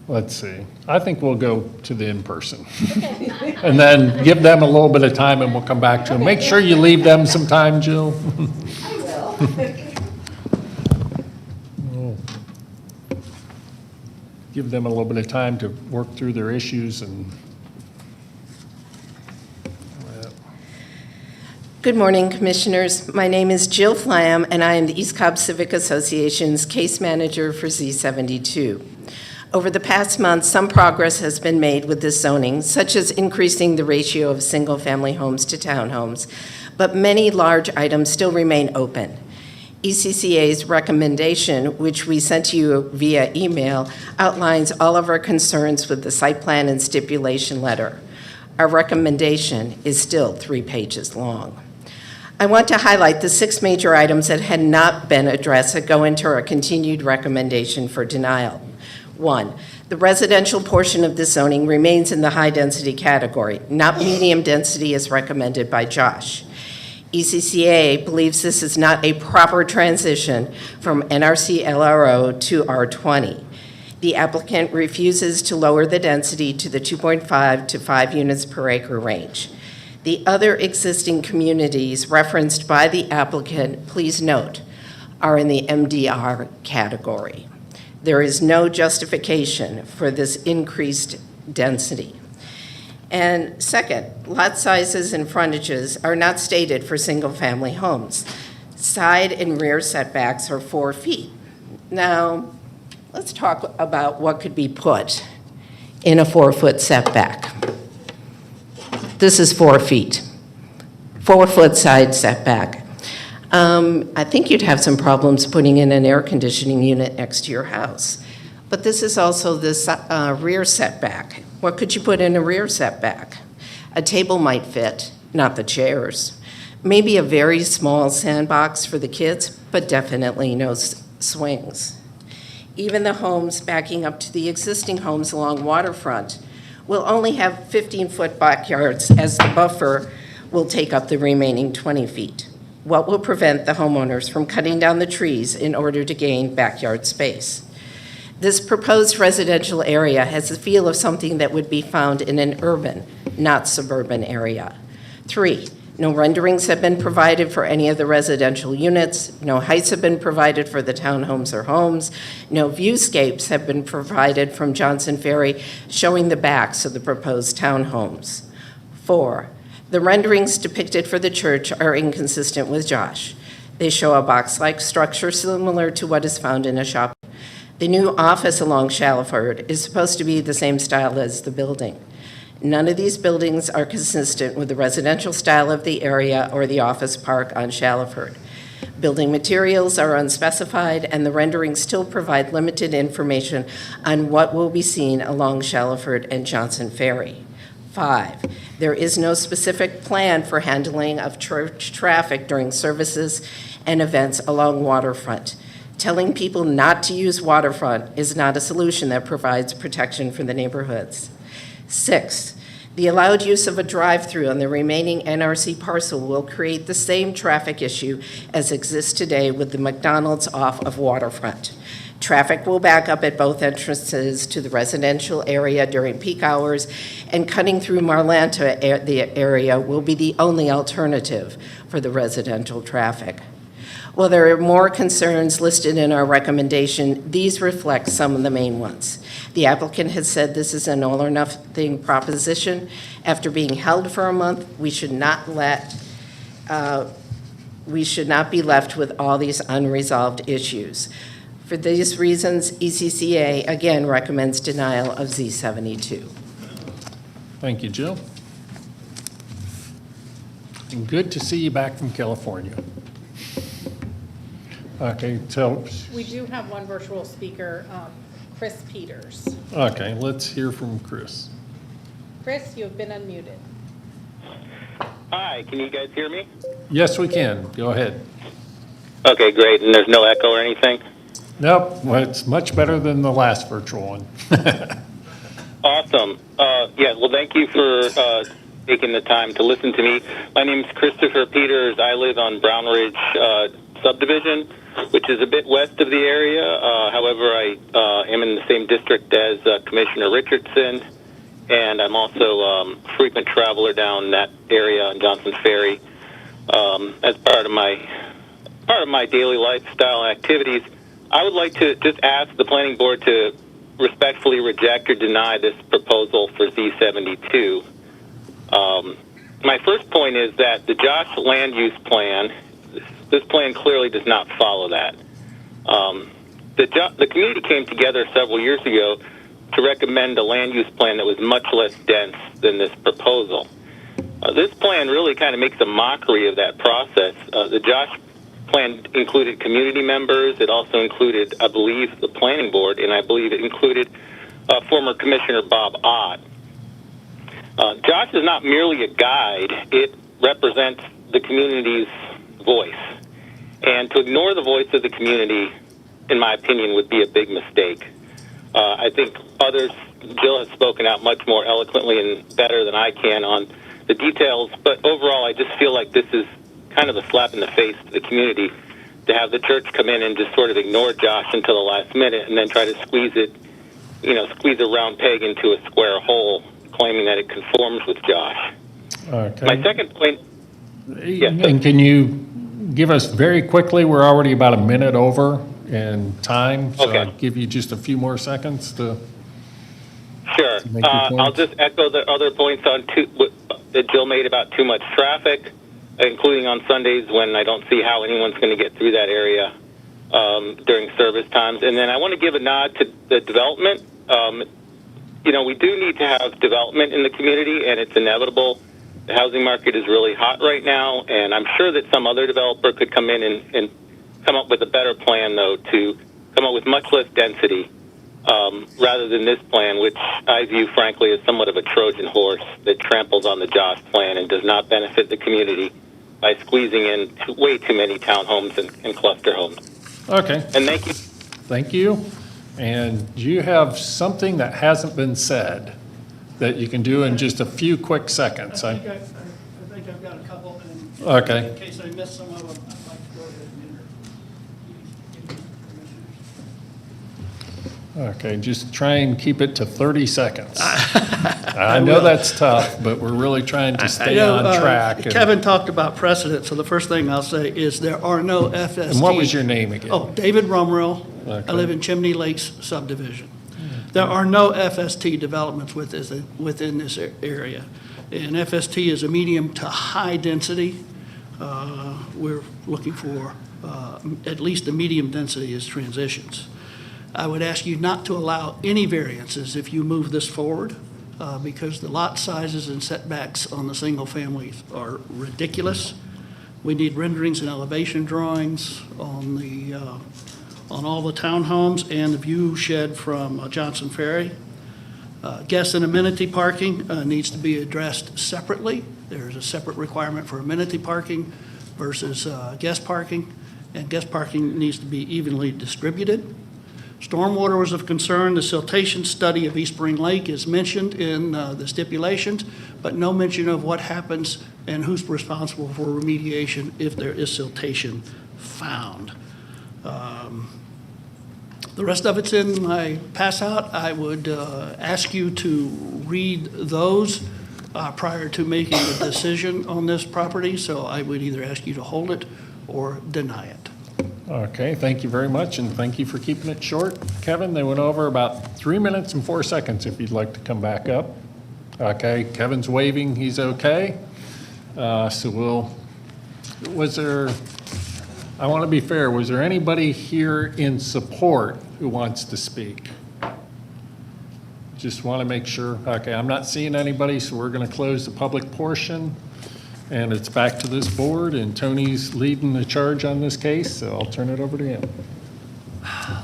let's see. I think we'll go to the in-person. Okay. And then give them a little bit of time and we'll come back to them. Make sure you leave them some time, Jill. I will. Give them a little bit of time to work through their issues and. Good morning, Commissioners. My name is Jill Flam, and I am the East Cobb Civic Association's case manager for Z72. Over the past month, some progress has been made with this zoning, such as increasing the ratio of single-family homes to townhomes, but many large items still remain open. ECCA's recommendation, which we sent to you via email, outlines all of our concerns with the site plan and stipulation letter. Our recommendation is still 3 pages long. I want to highlight the 6 major items that had not been addressed that go into our continued recommendation for denial. 1, the residential portion of this zoning remains in the high-density category, not medium density as recommended by Josh. ECCA believes this is not a proper transition from NRC LRO to R20. The applicant refuses to lower the density to the 2.5 to 5 units per acre range. The other existing communities referenced by the applicant, please note, are in the MDR category. There is no justification for this increased density. And second, lot sizes and frontages are not stated for single-family homes. Side and rear setbacks are 4 feet. Now, let's talk about what could be put in a 4-foot setback. This is 4 feet, 4-foot side setback. I think you'd have some problems putting in an air conditioning unit next to your house. But this is also this rear setback. What could you put in a rear setback? A table might fit, not the chairs. Maybe a very small sandbox for the kids, but definitely no swings. Even the homes backing up to the existing homes along waterfront will only have 15-foot backyards, as the buffer will take up the remaining 20 feet. What will prevent the homeowners from cutting down the trees in order to gain backyard space? This proposed residential area has the feel of something that would be found in an urban, not suburban area. 3, no renderings have been provided for any of the residential units. No heights have been provided for the townhomes or homes. No viewscapes have been provided from Johnson Ferry showing the backs of the proposed townhomes. 4, the renderings depicted for the church are inconsistent with Josh. They show a box-like structure similar to what is found in a shop. The new office along Shallowford is supposed to be the same style as the building. None of these buildings are consistent with the residential style of the area or the office park on Shallowford. Building materials are unspecified, and the renderings still provide limited information on what will be seen along Shallowford and Johnson Ferry. 5, there is no specific plan for handling of church traffic during services and events along waterfront. Telling people not to use waterfront is not a solution that provides protection for the neighborhoods. 6, the allowed use of a drive-through on the remaining NRC parcel will create the same traffic issue as exists today with the McDonald's off of waterfront. Traffic will back up at both entrances to the residential area during peak hours, and cutting through Marlanta, the area, will be the only alternative for the residential traffic. While there are more concerns listed in our recommendation, these reflect some of the main ones. The applicant has said this is an all or nothing proposition. After being held for a month, we should not be left with all these unresolved issues. For these reasons, ECCA again recommends denial of Z72. Thank you, Jill. And good to see you back from California. Okay, so, We do have one virtual speaker, Chris Peters. okay, let's hear from Chris. Chris, you have been unmuted. Hi, can you guys hear me? Yes, we can. Go ahead. Okay, great. And there's no echo or anything? Nope, well, it's much better than the last virtual one. Awesome. Yeah, well, thank you for taking the time to listen to me. My name is Christopher Peters. I live on Brown Ridge subdivision, which is a bit west of the area. However, I am in the same district as Commissioner Richardson, and I'm also a frequent traveler down that area on Johnson Ferry as part of my daily lifestyle activities. I would like to just ask the planning board to respectfully reject or deny this proposal for Z72. My first point is that the Josh land use plan, this plan clearly does not follow that. The community came together several years ago to recommend a land use plan that was much less dense than this proposal. This plan really kind of makes a mockery of that process. The Josh plan included community members. It also included, I believe, the planning board, and I believe it included former Commissioner Bob Ott. Josh is not merely a guide. It represents the community's voice. And to ignore the voice of the community, in my opinion, would be a big mistake. I think others, Jill has spoken out much more eloquently and better than I can on the details, but overall I just feel like this is kind of a slap in the face to the community to have the church come in and just sort of ignore Josh until the last minute and then try to squeeze a round peg into a square hole, claiming that it conforms with Josh. Okay. My second point... Yes, and can you give us very quickly, we're already about a minute over in time, so Okay. I'll give you just a few more seconds to... Sure. make your I'll points. just echo the other points that Jill made about too much traffic, including on Sundays when I don't see how anyone's going to get through that area. during service times. And then I want to give a nod to the development. We do need to have development in the community, and it's inevitable. The housing market is really hot right now, and I'm sure that some other developer could come in and come up with a better plan, though, to come up with much less density rather than this plan, which I view, frankly, as somewhat of a Trojan horse that tramples on the Josh plan and does not benefit the community by squeezing in way too many townhomes and cluster homes. Okay. And thank you. Thank you. And do you have something that hasn't been said that you can do in just a few quick seconds? I think I've got a couple, and Okay. in case I missed some of them, I'd like to go ahead and Okay, just try and keep it to 30 seconds. I I know will. that's tough, but we're really trying to stay I know, on track. and- Kevin talked about precedent, so the first thing I'll say is there are no FST. And what was your name again? Oh, David Rumrell. Okay. I live in Chimney Lakes subdivision. There are no FST developments within this area. And FST is a medium to high density. We're looking for at least a medium density as transitions. I would ask you not to allow any variances if you move this forward, because the lot sizes and setbacks on the single families are ridiculous. We need renderings and elevation drawings on on all the townhomes and the view shed from Johnson Ferry. Guest and amenity parking needs to be addressed separately. There's a separate requirement for amenity parking versus guest parking, and guest parking needs to be evenly distributed. Stormwater was of concern. The siltation study of East Spring Lake is mentioned in the stipulations, but no mention of what happens and who's responsible for remediation if there is siltation found. The rest of it's in my pass out. I would ask you to read those prior to making a decision on this property, so I would either ask you to hold it or deny it. Okay, thank you very much, and thank you for keeping it short. Kevin, they went over about 3 minutes and 4 seconds if you'd like to come back up. Okay, Kevin's waving, he's okay. I want to be fair, was there anybody here in support who wants to speak? Just want to make sure. Okay, I'm not seeing anybody, so we're going to close the public portion. And it's back to this board, and Tony's leading the charge on this case, so I'll turn it over to him.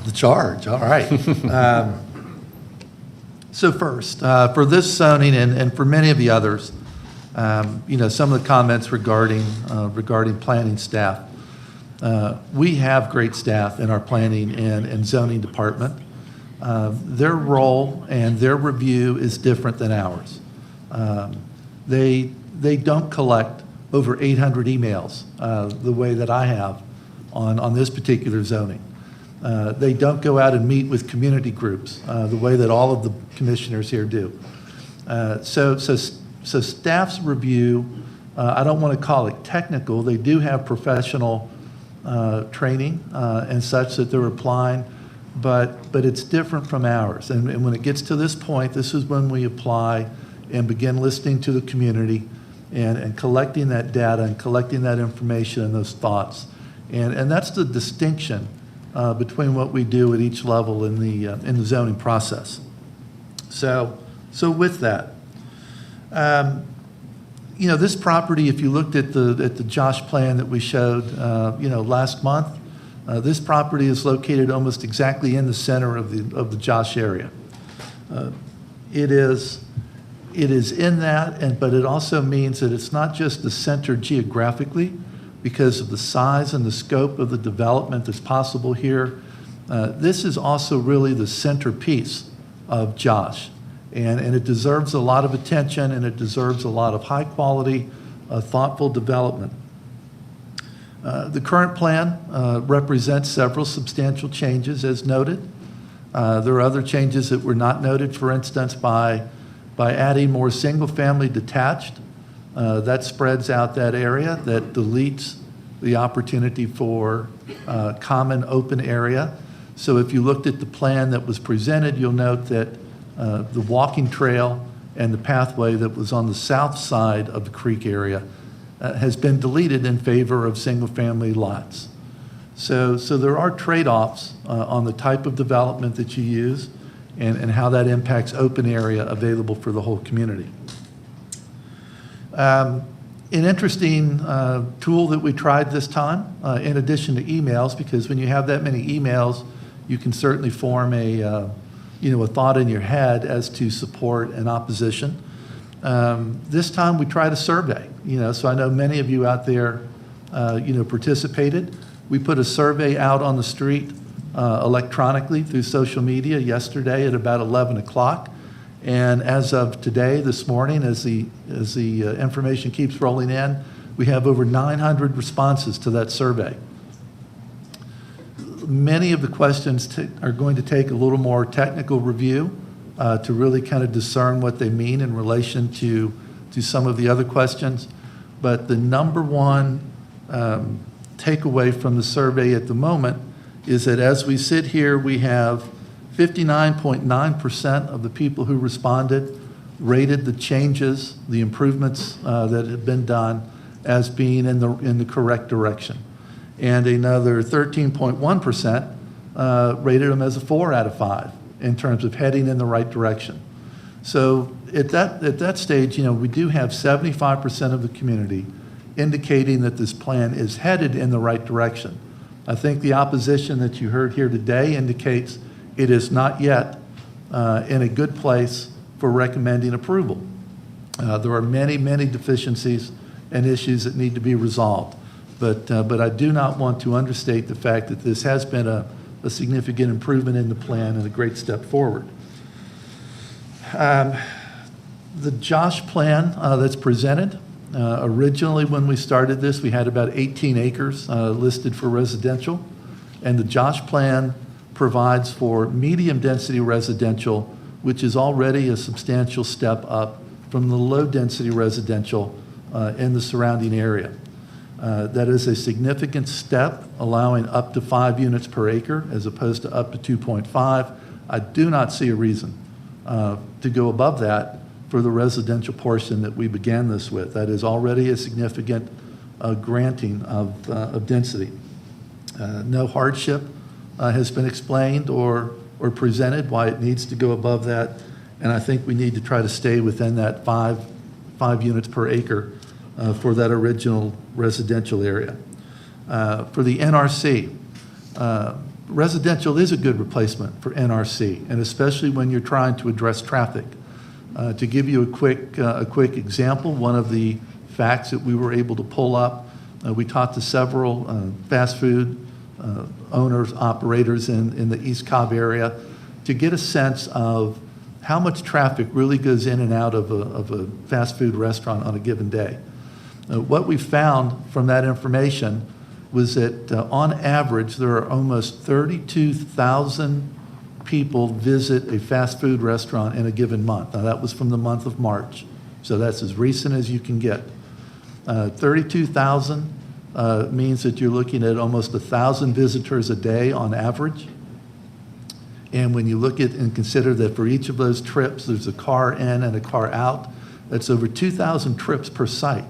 The charge, all right. So first, for this zoning and for many of the others, some of the comments regarding planning staff. We have great staff in our planning and zoning department. Their role and their review is different than ours. They don't collect over 800 emails the way that I have on this particular zoning. They don't go out and meet with community groups the way that all of the commissioners here do. So staff's review, I don't want to call it technical. They do have professional training and such that they're applying, but it's different from ours. And when it gets to this point, this is when we apply and begin listening to the community and collecting that data and collecting that information and those thoughts. And that's the distinction between what we do at each level in the zoning process. So with that, this property, if you looked at the Josh plan that we showed, last month, this property is located almost exactly in the center of the Josh area. It is in that, but it also means that it's not just the center geographically because of the size and the scope of the development that's possible here. This is also really the centerpiece of Josh, and it deserves a lot of attention, and it deserves a lot of high-quality, thoughtful development. The current plan represents several substantial changes, as noted. There are other changes that were not noted, for instance, by adding more single-family detached. That spreads out that area, that deletes the opportunity for common open area. So if you looked at the plan that was presented, you'll note that the walking trail and the pathway that was on the south side of the creek area has been deleted in favor of single-family lots. So there are trade-offs on the type of development that you use and how that impacts open area available for the whole community. An interesting tool that we tried this time, in addition to emails, because when you have that many emails, you can certainly form a thought in your head as to support and opposition. This time we tried a survey, so I know many of you out there, participated. We put a survey out on the street electronically through social media yesterday at about 11 o'clock. And as of today, this morning, as the information keeps rolling in, we have over 900 responses to that survey. Many of the questions are going to take a little more technical review to really kind of discern what they mean in relation to some of the other questions. But the number one takeaway from the survey at the moment is that as we sit here, we have 59.9% of the people who responded rated the changes, the improvements that have been done as being in the correct direction. And another 13.1% rated them as a 4 out of 5 in terms of heading in the right direction. So at that stage, we do have 75% of the community indicating that this plan is headed in the right direction. I think the opposition that you heard here today indicates it is not yet in a good place for recommending approval. There are many, many deficiencies and issues that need to be resolved. But I do not want to understate the fact that this has been a significant improvement in the plan and a great step forward. The Josh plan that's presented, originally when we started this, we had about 18 acres listed for residential. And the Josh plan provides for medium density residential, which is already a substantial step up from the low density residential in the surrounding area. That is a significant step, allowing up to 5 units per acre as opposed to up to 2.5. I do not see a reason to go above that for the residential portion that we began this with. That is already a significant granting of density. No hardship has been explained or presented why it needs to go above that, and I think we need to try to stay within that 5 units per acre for that original residential area. For the NRC, residential is a good replacement for NRC, and especially when you're trying to address traffic. To give you a quick example, one of the facts that we were able to pull up, we talked to several fast food owners, operators in the East Cobb area to get a sense of how much traffic really goes in and out of a fast food restaurant on a given day. What we found from that information was that on average, there are almost 32,000 people visit a fast food restaurant in a given month. Now, that was from the month of March, so that's as recent as you can get. 32,000 means that you're looking at almost 1,000 visitors a day on average. And when you look at and consider that for each of those trips, there's a car in and a car out, that's over 2,000 trips per site.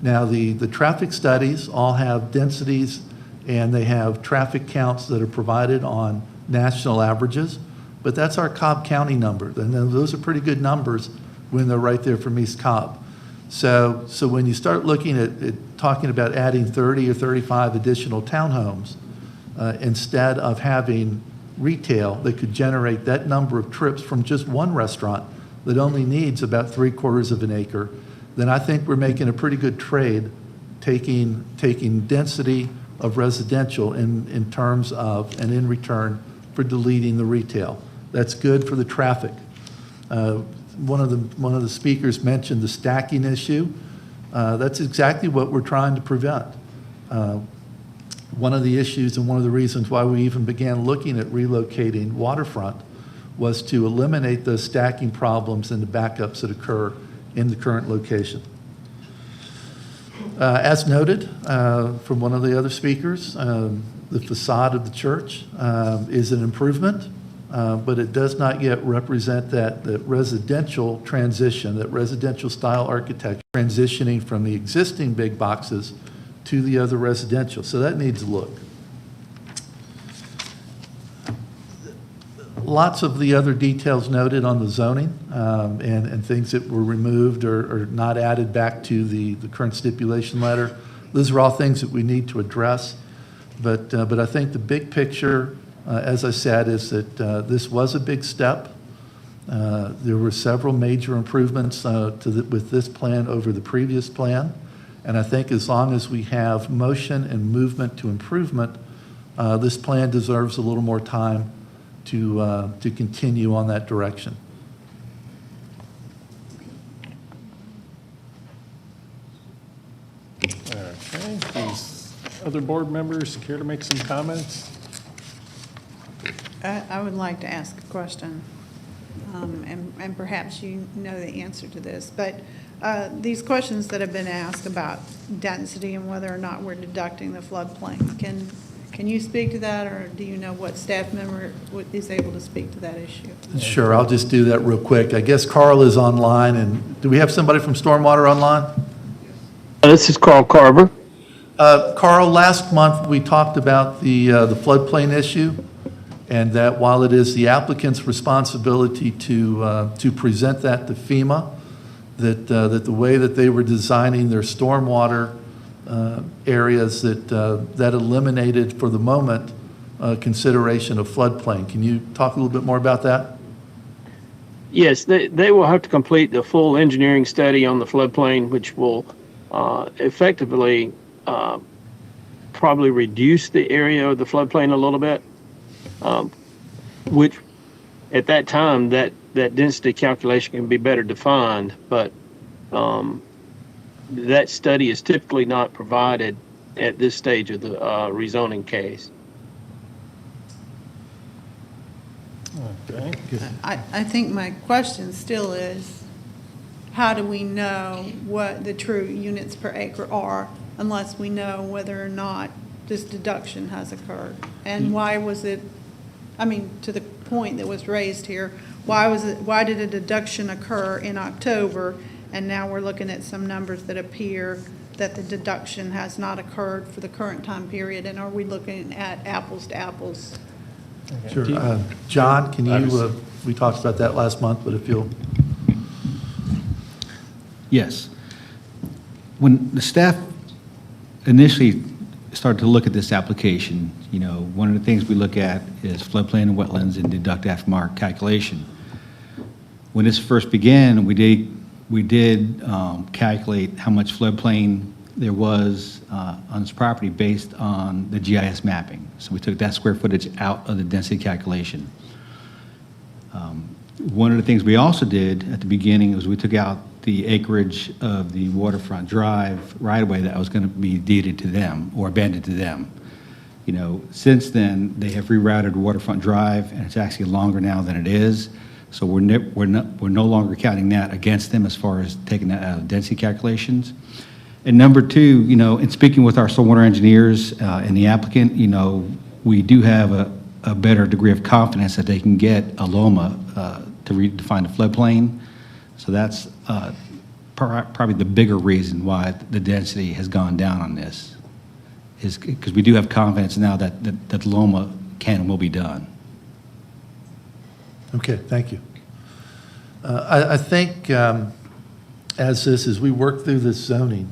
Now, the traffic studies all have densities and they have traffic counts that are provided on national averages, but that's our Cobb County number. And those are pretty good numbers when they're right there from East Cobb. So when you start looking at talking about adding 30 or 35 additional townhomes, instead of having retail that could generate that number of trips from just one restaurant that only needs about 3/4 of an acre, then I think we're making a pretty good trade taking density of residential in terms of and in return for deleting the retail. That's good for the traffic. One of the speakers mentioned the stacking issue. That's exactly what we're trying to prevent. One of the issues and one of the reasons why we even began looking at relocating waterfront was to eliminate those stacking problems and the backups that occur in the current location. As noted from one of the other speakers, the facade of the church is an improvement, but it does not yet represent that residential transition, that residential style architecture transitioning from the existing big boxes to the other residential. So that needs a look. lots of the other details noted on the zoning, and things that were removed or not added back to the current stipulation letter. Those are all things that we need to address. But I think the big picture, as I said, is that this was a big step. There were several major improvements with this plan over the previous plan. And I think as long as we have motion and movement to improvement, this plan deserves a little more time to continue on that direction. Okay, these other board members care to make some comments? I would like to ask a question, and perhaps you know the answer to this, but these questions that have been asked about density and whether or not we're deducting the floodplain, can you speak to that, or do you know what staff member is able to speak to that issue? Sure, I'll just do that real quick. I guess Carl is online, and do we have somebody from Stormwater online? This is Carl Carver. Carl, last month we talked about the floodplain issue, and that while it is the applicant's responsibility to present that to FEMA, that the way that they were designing their stormwater areas, that eliminated for the moment consideration of floodplain. Can you talk a little bit more about that? Yes, they will have to complete the full engineering study on the floodplain, which will effectively probably reduce the area of the floodplain a little bit, which at that time that density calculation can be better defined, but that study is typically not provided at this stage of the rezoning case. Okay. I think my question still is, how do we know what the true units per acre are unless we know whether or not this deduction has occurred? And why was it, I mean, to the point that was raised here, why did a deduction occur in October, and now we're looking at some numbers that appear that the deduction has not occurred for the current time period, and are we looking at apples to apples? Sure. John, can you, we talked about that last month, but if you'll. Yes. When the staff initially started to look at this application, one of the things we look at is floodplain and wetlands and deduct after-market calculation. When this first began, we did calculate how much floodplain there was on this property based on the GIS mapping. So we took that square footage out of the density calculation. One of the things we also did at the beginning was we took out the acreage of the waterfront drive right-of-way that was going to be deeded to them or abandoned to them. Since then, they have rerouted Waterfront Drive, and it's actually longer now than it is. So we're no longer counting that against them as far as taking that out of density calculations. And number two, in speaking with our stormwater engineers and the applicant, we do have a better degree of confidence that they can get a LOMA to redefine the floodplain. So that's probably the bigger reason why the density has gone down on this, is because we do have confidence now that LOMA can and will be done. Okay, thank you. I think as we work through this zoning,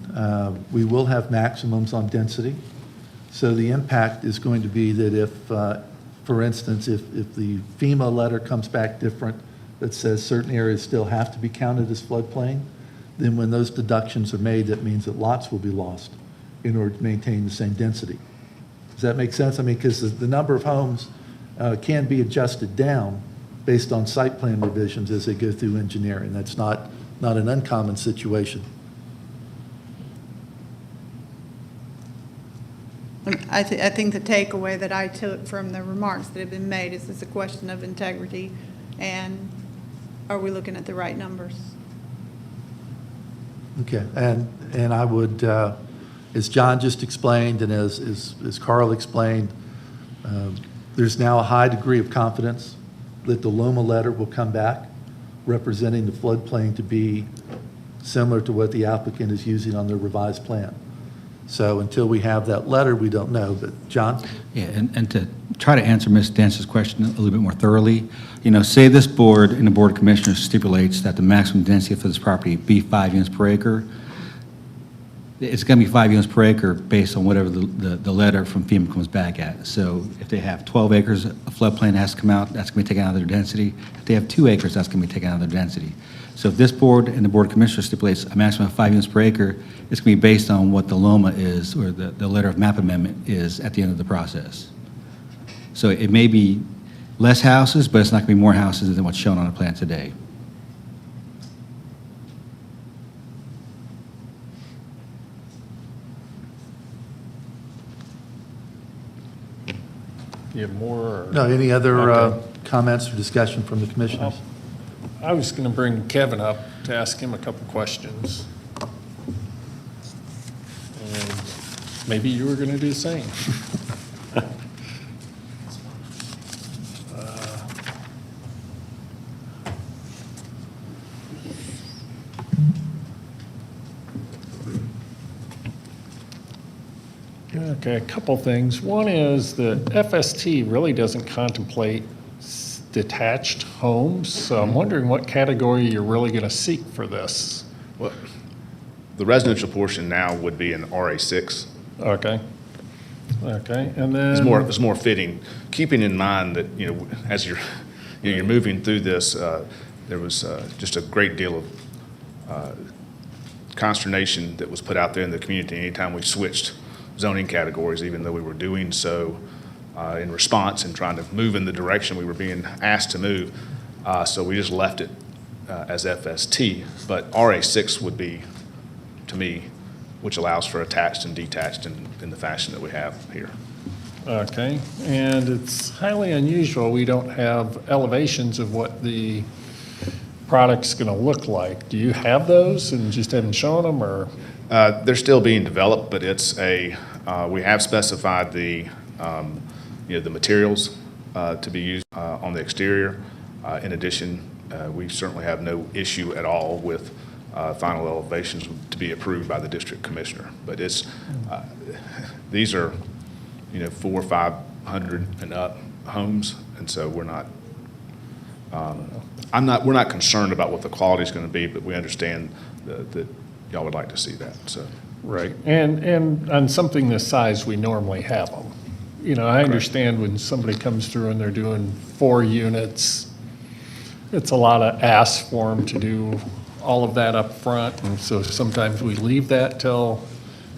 we will have maximums on density. So the impact is going to be that if, for instance, if the FEMA letter comes back different, that says certain areas still have to be counted as floodplain, then when those deductions are made, that means that lots will be lost in order to maintain the same density. Does that make sense? I mean, because the number of homes can be adjusted down based on site plan revisions as they go through engineering. That's not an uncommon situation. I think the takeaway that I took from the remarks that have been made is it's a question of integrity, and are we looking at the right numbers? Okay, and I would, as John just explained and as Carl explained, there's now a high degree of confidence that the LOMA letter will come back representing the floodplain to be similar to what the applicant is using on their revised plan. So until we have that letter, we don't know. But John? Yeah, and to try to answer Ms. Dance's question a little bit more thoroughly. You know, say this board and the Board of Commissioners stipulates that the maximum density for this property be 5 units per acre. It's going to be 5 units per acre based on whatever the letter from FEMA comes back at. So if they have 12 acres, a floodplain has to come out, that's going to be taken out of their density. If they have 2 acres, that's going to be taken out of their density. So if this board and the Board of Commissioners stipulates a maximum of 5 units per acre, it's going to be based on what the LOMA is, or the letter of map amendment is at the end of the process. So it may be less houses, but it's not going to be more houses than what's shown on the plan today. You have more? No, any other Okay. comments or discussion from the commissioners? I was going to bring Kevin up to ask him a couple questions. And maybe you were going to do the same. Okay, a couple things. One is that FST really doesn't contemplate detached homes, so I'm wondering what category you're really going to seek for this. Well, the residential portion now would be in RA6. Okay. Okay, and then... It's more fitting, keeping in mind that, you know, as you're moving through this, there was just a great deal of consternation that was put out there in the community anytime we switched zoning categories, even though we were doing so in response and trying to move in the direction we were being asked to move. So we just left it as FST, but RA6 would be, to me, which allows for attached and detached in the fashion that we have here. Okay, and it's highly unusual, we don't have elevations of what the product's going to look like. Do you have those and just haven't shown them, or? They're still being developed, but it's we have specified the, you know, the materials to be used on the exterior. In addition, we certainly have no issue at all with final elevations to be approved by the district commissioner. But it's, these are, you know, 400 or 500 and up homes, and so we're not, we're not concerned about what the quality is going to be, but we understand that y'all would like to see that, so. Right, and on something this size, we normally have them. You know, I understand when somebody comes through and they're doing 4 units, it's a lot of ask for them to do all of that up front, and so sometimes we leave that till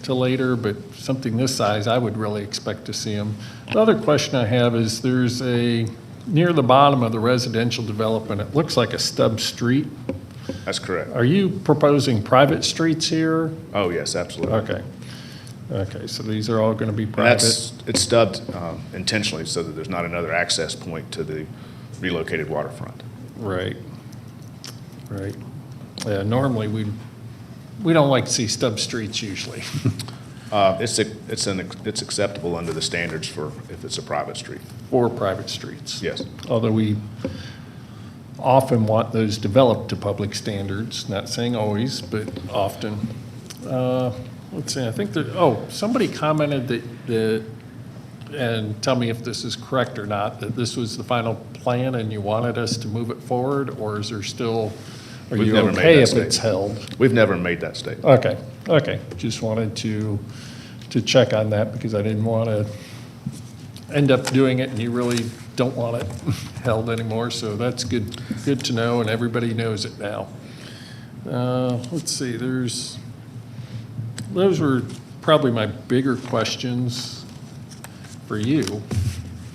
later, but something this size, I would really expect to see them. The other question I have is there's near the bottom of the residential development, it looks like a stub street. That's correct. Are you proposing private streets here? Oh, yes, absolutely. Okay. Okay, so these are all going to be And private? it's stubbed intentionally so that there's not another access point to the relocated waterfront. Right. Right. Yeah, normally we don't like to see stub streets usually. It's acceptable under the standards for if it's a private street. For private streets. Yes. Although we often want those developed to public standards, not saying always, but often. Let's see, I think somebody commented that, and tell me if this is correct or not, that this was the final plan and you wanted us to move it forward, or is there still, are you okay if it's held? We've never made that statement. Okay, okay, just wanted to check on that because I didn't want to end up doing it and you really don't want it held anymore, so that's good to know, and everybody knows it now. Let's see, those were probably my bigger questions for you.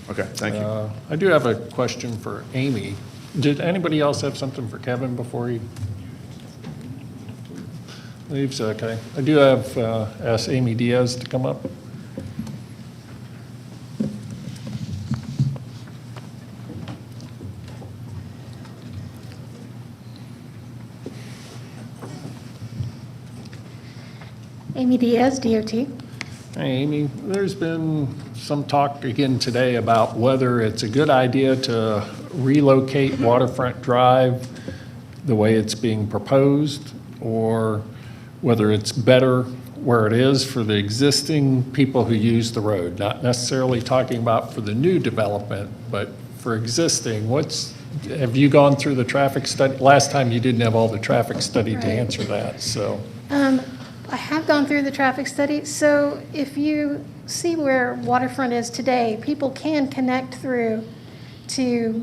Okay, thank you. I do have a question for Amy. Did anybody else have something for Kevin before he leaves? Okay. I do have asked Amy Diaz to come up. Amy Diaz, DOT. Hey, Amy, there's been some talk again today about whether it's a good idea to relocate Waterfront Drive the way it's being proposed, or whether it's better where it is for the existing people who use the road, not necessarily talking about for the new development, but for existing, have you gone through the traffic study? Last time you didn't have all the traffic study to Right. answer that, so. I have gone through the traffic study, so if you see where waterfront is today, people can connect through to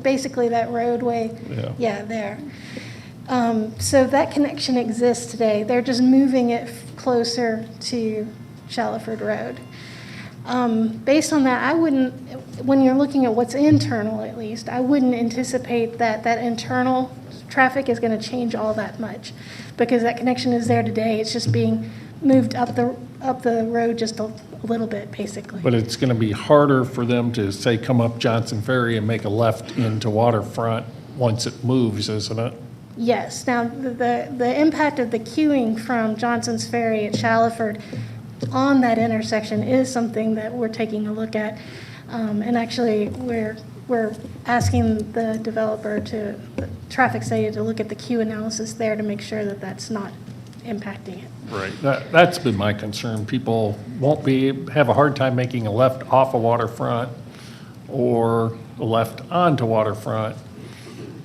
basically that roadway. Yeah, there. So that connection exists today. They're just moving it closer to Shallowford Road. Based on that, I wouldn't, when you're looking at what's internal at least, I wouldn't anticipate that that internal traffic is going to change all that much, because that connection is there today. It's just being moved up the road just a little bit, basically. But it's going to be harder for them to, say, come up Johnson Ferry and make a left into Waterfront once it moves, isn't it? Yes. Now, the impact of the queuing from Johnson's Ferry at Shallowford on that intersection is something that we're taking a look at. And actually, we're asking the developer the traffic study to look at the queue analysis there to make sure that that's not impacting it. Right. That's been my concern. People won't have a hard time making a left off of Waterfront or a left onto Waterfront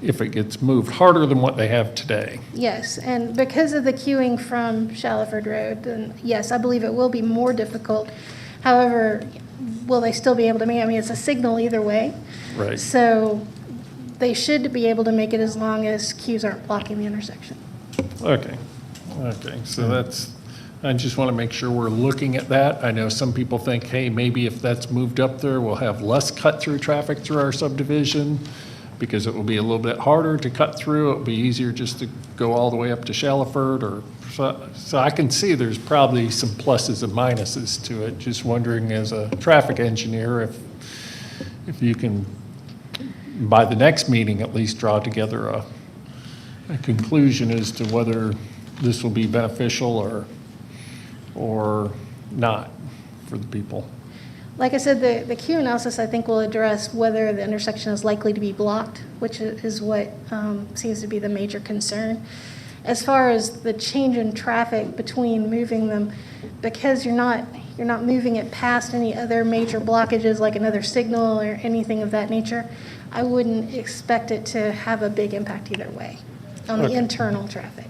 if it gets moved harder than what they have today. Yes, and because of the queuing from Shallowford Road, then yes, I believe it will be more difficult. However, will they still be able to make, I mean, it's a signal either way. Right. So they should be able to make it as long as queues aren't blocking the intersection. Okay. So I just want to make sure we're looking at that. I know some people think, hey, maybe if that's moved up there, we'll have less cut-through traffic through our subdivision because it will be a little bit harder to cut through. It'll be easier just to go all the way up to Shallowford so I can see there's probably some pluses and minuses to it. Just wondering as a traffic engineer if you can, by the next meeting at least, draw together a conclusion as to whether this will be beneficial or not for the people. Like I said, the queue analysis, I think, will address whether the intersection is likely to be blocked, which is what seems to be the major concern. As far as the change in traffic between moving them, because you're not moving it past any other major blockages like another signal or anything of that nature, I wouldn't expect it to have a big impact either way on the internal traffic.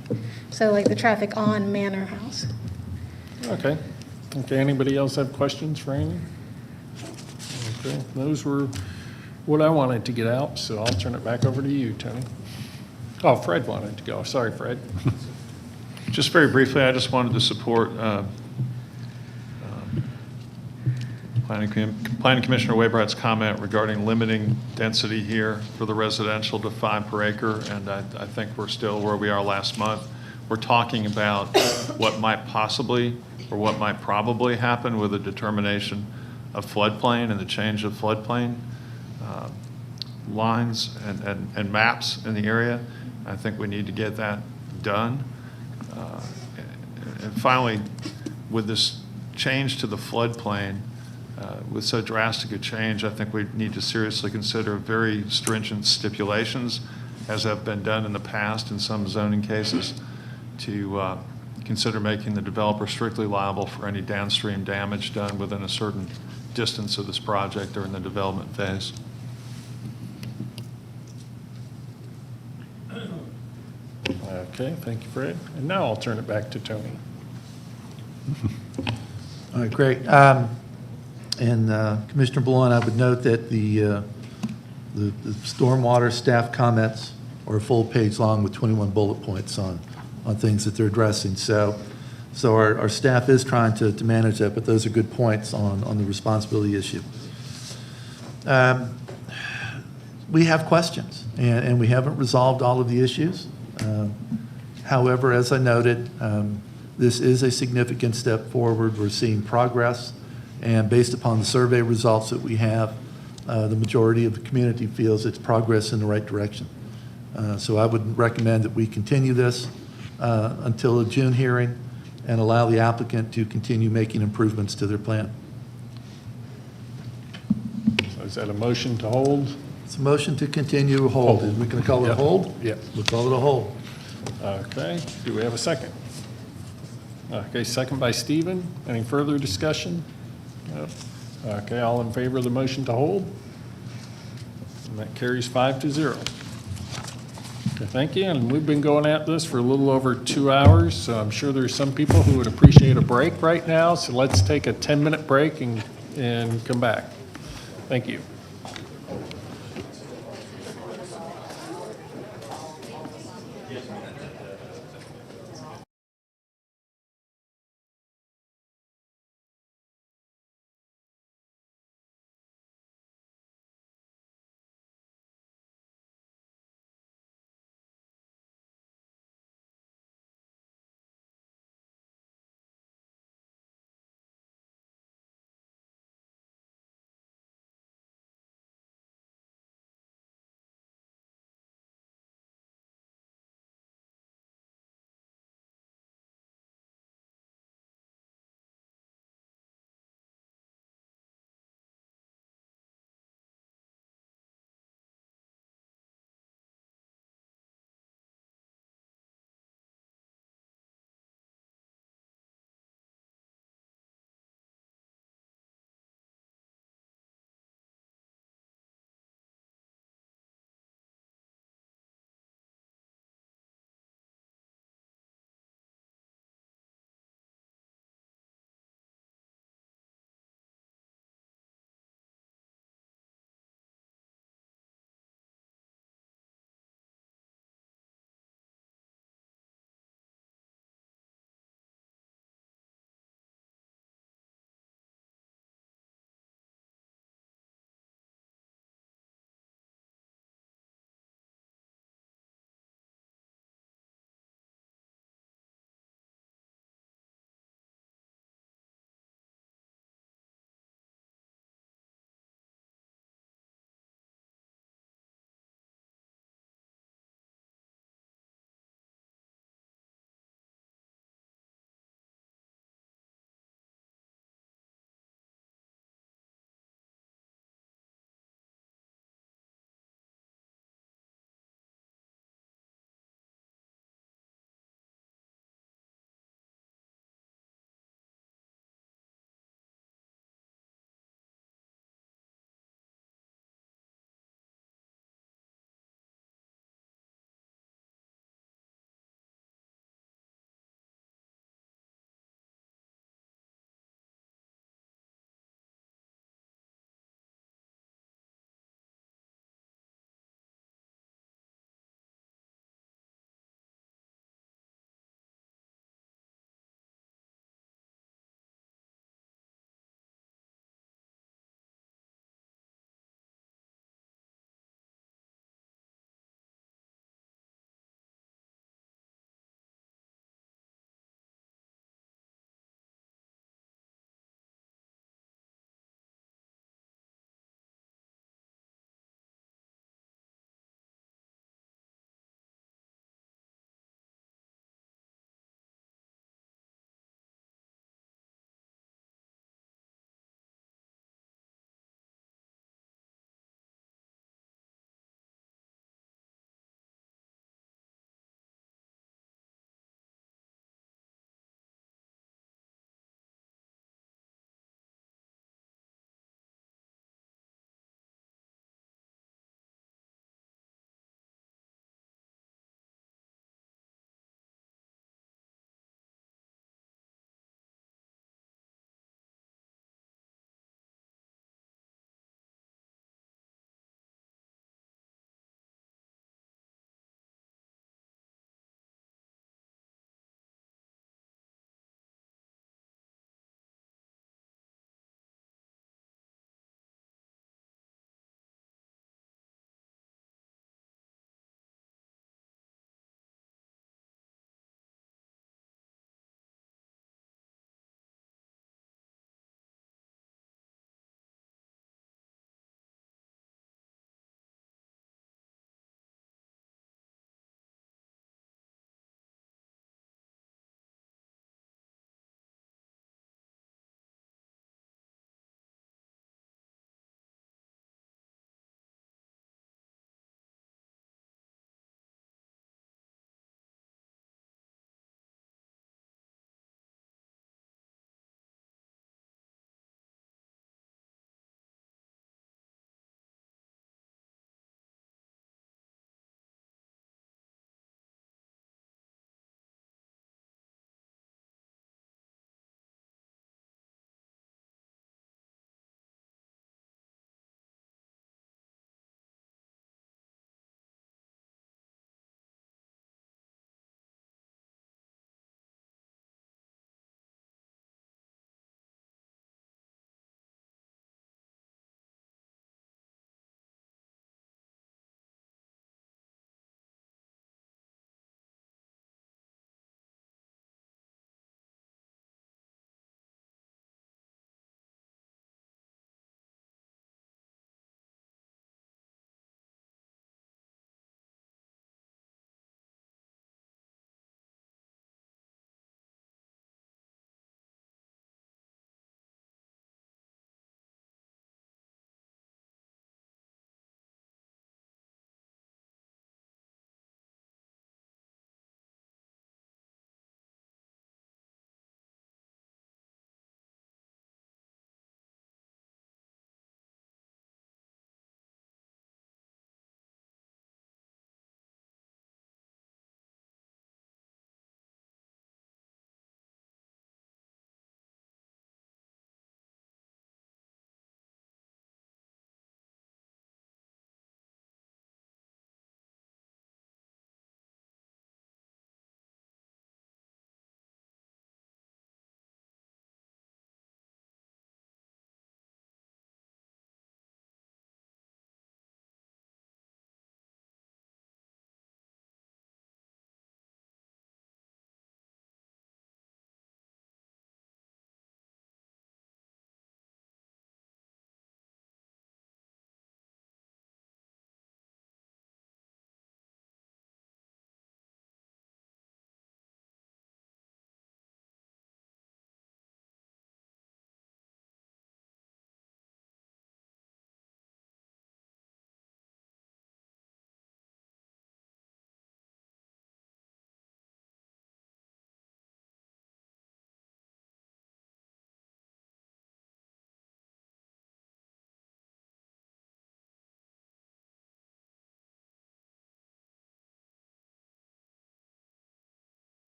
So like the traffic on Manor House. Okay, anybody else have questions for Amy? Okay, those were what I wanted to get out, so I'll turn it back over to you, Tony. Oh, Fred wanted to go. Sorry, Fred. Just very briefly, I just wanted to support Planning Commissioner Waybright's comment regarding limiting density here for the residential to 5 per acre, and I think we're still where we are last month. We're talking about what might possibly or what might probably happen with a determination of floodplain and the change of floodplain lines and maps in the area. I think we need to get that done. And finally, with this change to the floodplain, with so drastic a change, I think we need to seriously consider very stringent stipulations, as have been done in the past in some zoning cases, to consider making the developer strictly liable for any downstream damage done within a certain distance of this project during the development phase. Okay, thank you, Fred. And now I'll turn it back to Tony. All right, great. And Commissioner Blount, I would note that the stormwater staff comments are a full page long with 21 bullet points on things that they're addressing. So our staff is trying to manage that, but those are good points on the responsibility issue. We have questions, and we haven't resolved all of the issues. However, as I noted, this is a significant step forward. We're seeing progress, and based upon the survey results that we have, the majority of the community feels it's progress in the right direction. So I would recommend that we continue this until the June hearing and allow the applicant to continue making improvements to their plan. So is that a motion to hold? It's a motion to continue hold. Are we going to call it a hold? Yeah. We'll call it a hold. Okay, do we have a second? Okay, second by Stephen. Any further discussion? No. Okay, all in favor of the motion to hold? And that carries 5-0. Okay, thank you, and we've been going at this for a little over 2 hours, so I'm sure there's some people who would appreciate a break right now, so let's take a 10-minute break and come back. Thank you.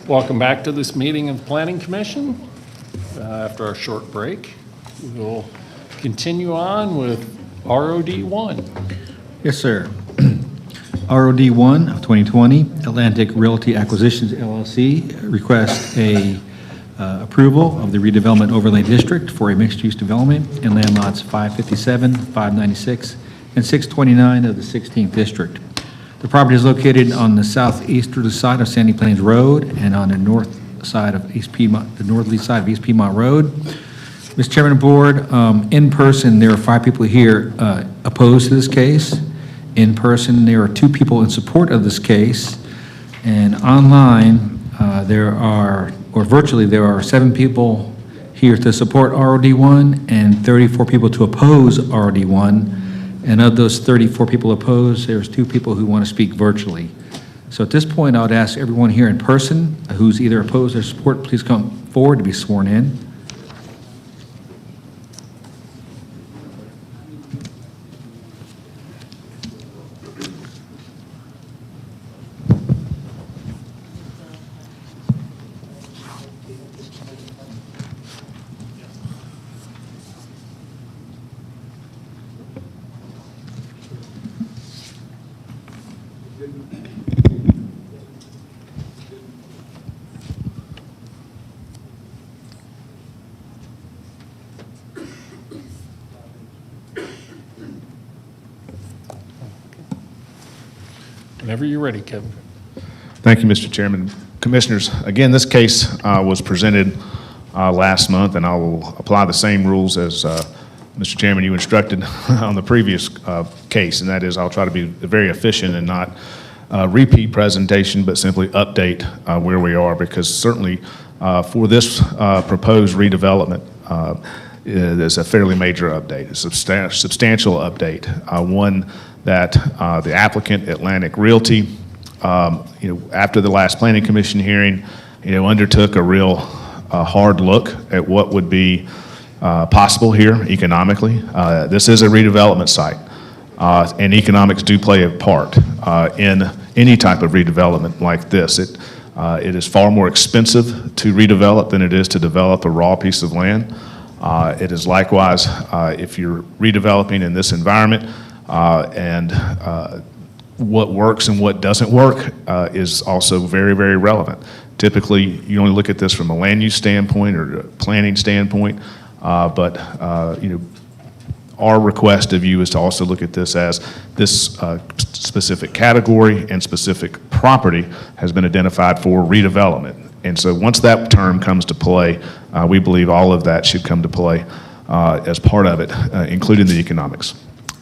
Welcome back to this meeting of the Planning Commission. After our short break, we'll continue on with ROD 1. Yes, sir. ROD 1 of 2020, Atlantic Realty Acquisitions LLC requests a approval of the redevelopment overlay district for a mixed-use development in land lots 557, 596, and 629 of the 16th district. The property is located on the southeasterly side of Sandy Plains Road and on the north side of East Piedmont, the northerly side of East Piedmont Road. Mr. Chairman and Board, in person, there are 5 people here opposed to this case. In person, there are 2 people in support of this case. And online, virtually, there are 7 people here to support ROD1 and 34 people to oppose ROD1. And of those 34 people opposed, there's 2 people who want to speak virtually. So at this point, I would ask everyone here in person who's either opposed or support, please come forward to be sworn in. Whenever you're ready, Kevin. Thank you, Mr. Chairman. Commissioners, again, this case was presented last month, and I will apply the same rules as Mr. Chairman, you instructed on the previous case, and that is I'll try to be very efficient and not repeat presentation, but simply update where we are, because certainly for this proposed redevelopment, there's a fairly major update, a substantial update, one that the applicant, Atlantic Realty, after the last Planning Commission hearing, undertook a real hard look at what would be possible here economically. This is a redevelopment site, and economics do play a part in any type of redevelopment like this. It is far more expensive to redevelop than it is to develop a raw piece of land. It is likewise, if you're redeveloping in this environment, and what works and what doesn't work is also very, very relevant. Typically, you only look at this from a land use standpoint or a planning standpoint, but our request of you is to also look at this as this specific category and specific property has been identified for redevelopment. And so once that term comes to play, we believe all of that should come to play as part of it, including the economics.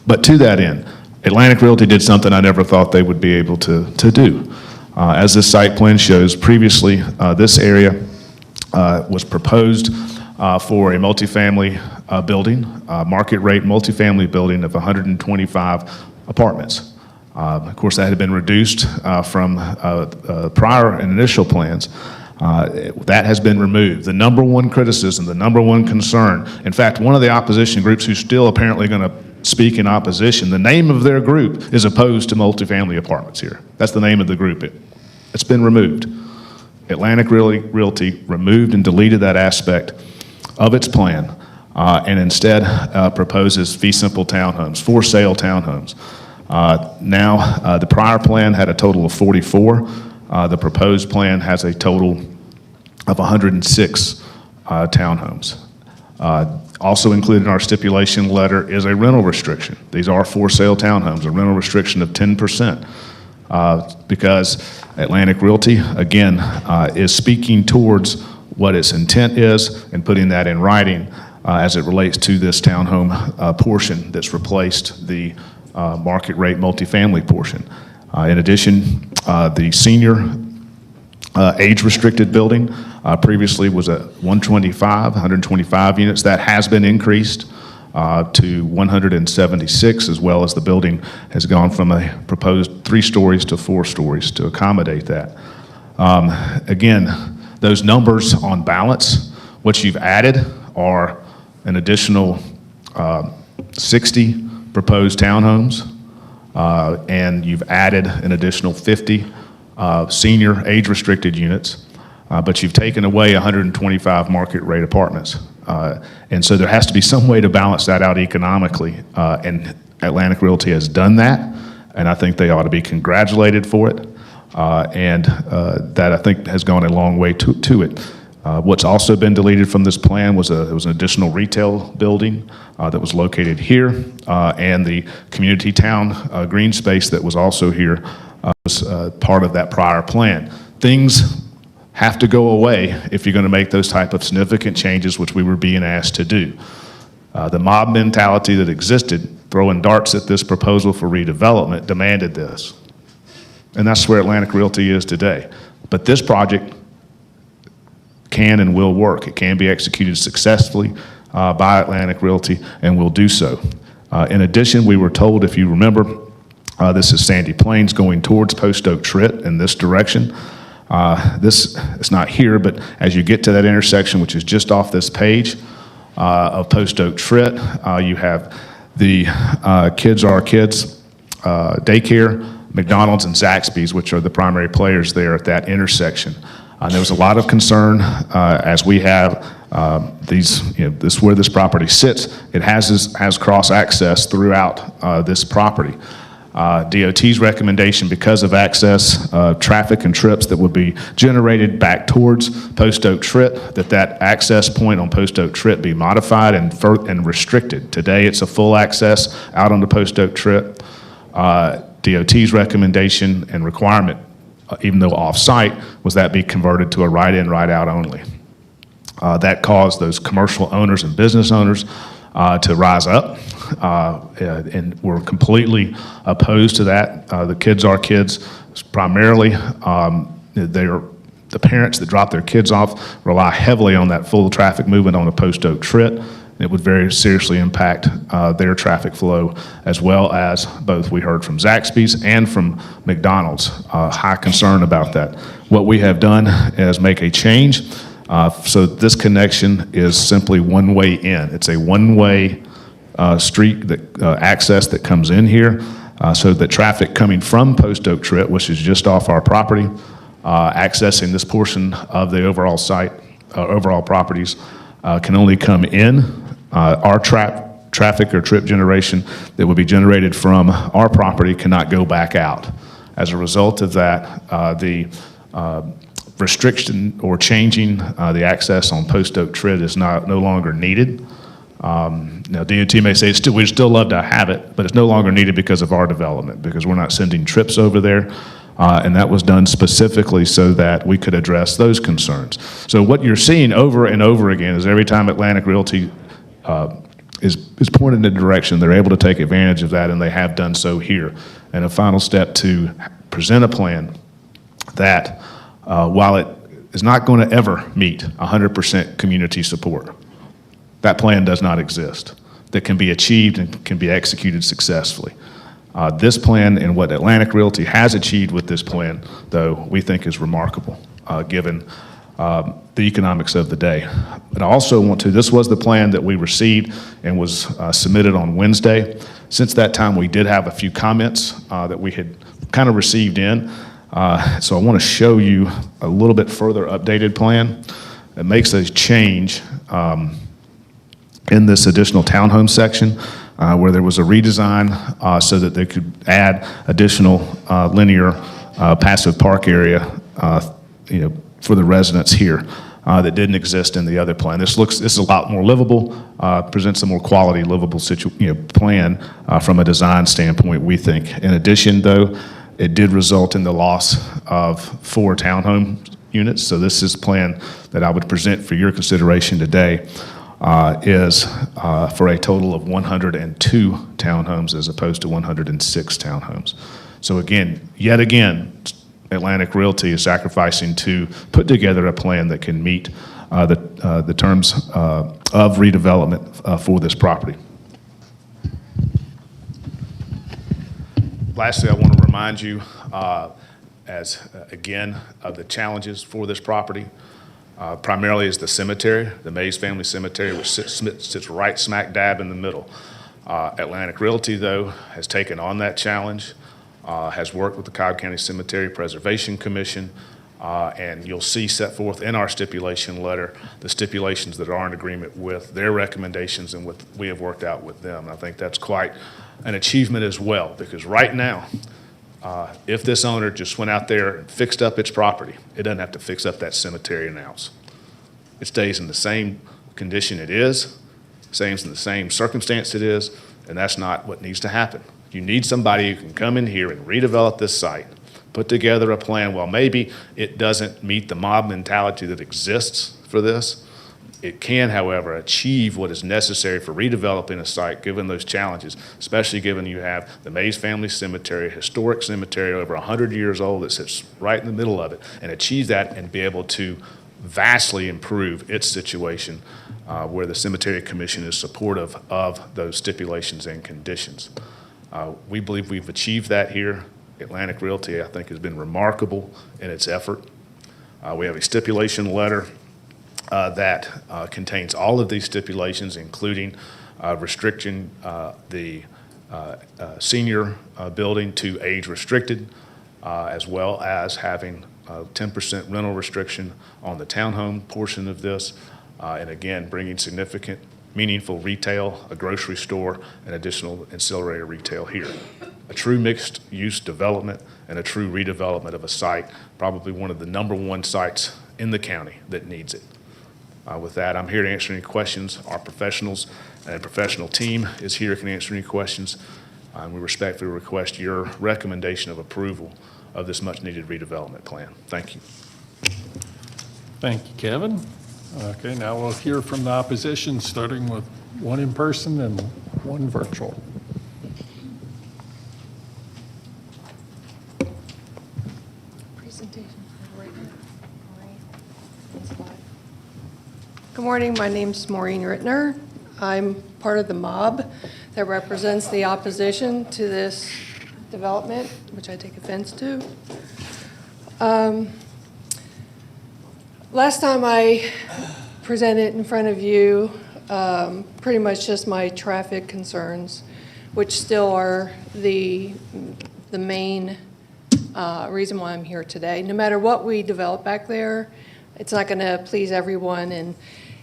But to that end, Atlantic Realty did something I never thought they would be able to do. As this site plan shows, previously this area was proposed for a multifamily building, market rate multifamily building of 125 apartments. Of course, that had been reduced from prior and initial plans. That has been removed. The number one criticism, the number one concern, in fact, one of the opposition groups who's still apparently going to speak in opposition, the name of their group is opposed to multifamily apartments here. That's the name of the group. It's been removed. Atlantic Realty removed and deleted that aspect of its plan and instead proposes fee simple townhomes, for sale townhomes. Now, the prior plan had a total of 44. The proposed plan has a total of 106 townhomes. Also included in our stipulation letter is a rental restriction. These are for sale townhomes, a rental restriction of 10%, because Atlantic Realty, again, is speaking towards what its intent is and putting that in writing as it relates to this townhome portion that's replaced the market rate multifamily portion. In addition, the senior age-restricted building previously was at 125 units. That has been increased to 176, as well as the building has gone from a proposed 3 stories to 4 stories to accommodate that. Again, those numbers on balance, what you've added are an additional 60 proposed townhomes, and you've added an additional 50 senior age-restricted units, but you've taken away 125 market-rate apartments. And so there has to be some way to balance that out economically, and Atlantic Realty has done that, and I think they ought to be congratulated for it, and that I think has gone a long way to it. What's also been deleted from this plan was an additional retail building that was located here, and the community town green space that was also here was part of that prior plan. Things have to go away if you're going to make those type of significant changes, which we were being asked to do. The mob mentality that existed, throwing darts at this proposal for redevelopment, demanded this. And that's where Atlantic Realty is today. But this project can and will work. It can be executed successfully by Atlantic Realty and will do so. In addition, we were told, if you remember, this is Sandy Plains going towards Post Oak Tritt in this direction. This is not here, but as you get to that intersection, which is just off this page of Post Oak Tritt, you have the Kids Are Kids daycare, McDonald's, and Zaxby's, which are the primary players there at that intersection. There was a lot of concern as we have this where this property sits. It has cross access throughout this property. DOT's recommendation, because of access, traffic and trips that would be generated back towards Post Oak Tritt, that access point on Post Oak Tritt be modified and restricted. Today, it's a full access out onto Post Oak Tritt. DOT's recommendation and requirement, even though off-site, was that be converted to a right-in, right-out only. That caused those commercial owners and business owners to rise up, and we're completely opposed to that. The Kids Are Kids, primarily, the parents that drop their kids off rely heavily on that full traffic movement on the Post Oak Tritt. It would very seriously impact their traffic flow, as well as both we heard from Zaxby's and from McDonald's. High concern about that. What we have done is make a change. So this connection is simply one way in. It's a one-way street access that comes in here, so that traffic coming from Post Oak Tritt, which is just off our property, accessing this portion of the overall site, overall properties, can only come in. Our traffic or trip generation that would be generated from our property cannot go back out. As a result of that, the restriction or changing the access on Post Oak Tritt is no longer needed. Now, DOT may say we'd still love to have it, but it's no longer needed because of our development, because we're not sending trips over there. And that was done specifically so that we could address those concerns. So what you're seeing over and over again is every time Atlantic Realty is pointed in a direction, they're able to take advantage of that, and they have done so here. And a final step to present a plan that, while it is not going to ever meet 100% community support, that plan does not exist, that can be achieved and can be executed successfully. This plan and what Atlantic Realty has achieved with this plan, though, we think is remarkable, given the economics of the day. But I also want to, this was the plan that we received and was submitted on Wednesday. Since that time, we did have a few comments that we had kind of received in. So I want to show you a little bit further updated plan. It makes a change in this additional townhome section, where there was a redesign so that they could add additional linear passive park area, for the residents here that didn't exist in the other plan. This is a lot more livable, presents a more quality livable plan from a design standpoint, we think. In addition, though, it did result in the loss of 4 townhome units. So this is a plan that I would present for your consideration today. Is for a total of 102 townhomes as opposed to 106 townhomes. So again, yet again, Atlantic Realty is sacrificing to put together a plan that can meet the terms of redevelopment for this property. Lastly, I want to remind you, again, of the challenges for this property. Primarily is the cemetery, the Mays Family Cemetery, which sits right smack dab in the middle. Atlantic Realty, though, has taken on that challenge. has worked with the Cobb County Cemetery Preservation Commission, and you'll see set forth in our stipulation letter the stipulations that are in agreement with their recommendations and what we have worked out with them. And I think that's quite an achievement as well, because right now, if this owner just went out there and fixed up its property, it doesn't have to fix up that cemetery an ounce. It stays in the same condition it is, stays in the same circumstance it is, and that's not what needs to happen. You need somebody who can come in here and redevelop this site, put together a plan. Well, maybe it doesn't meet the mob mentality that exists for this. It can, however, achieve what is necessary for redeveloping a site, given those challenges, especially given you have the Mays Family Cemetery, a historic cemetery over 100 years old that sits right in the middle of it, and achieve that and be able to vastly improve its situation where the Cemetery Commission is supportive of those stipulations and conditions. We believe we've achieved that here. Atlantic Realty, I think, has been remarkable in its effort. We have a stipulation letter that contains all of these stipulations, including restricting the senior building to age restricted, as well as having 10% rental restriction on the townhome portion of this, and again, bringing significant, meaningful retail, a grocery store, and additional ancillary retail here. A true mixed-use development and a true redevelopment of a site, probably one of the #1 sites in the county that needs it. With that, I'm here to answer any questions. Our professionals and professional team is here, can answer any questions. We respectfully request your recommendation of approval of this much-needed redevelopment plan. Thank you. Thank you, Kevin. Okay, now we'll hear from the opposition, starting with one in person and one virtual. Good morning, my name's Maureen Rittner. I'm part of the mob that represents the opposition to this development, which I take offense to. Last time I presented in front of you, pretty much just my traffic concerns, which still are the main reason why I'm here today. No matter what we develop back there, it's not going to please everyone, and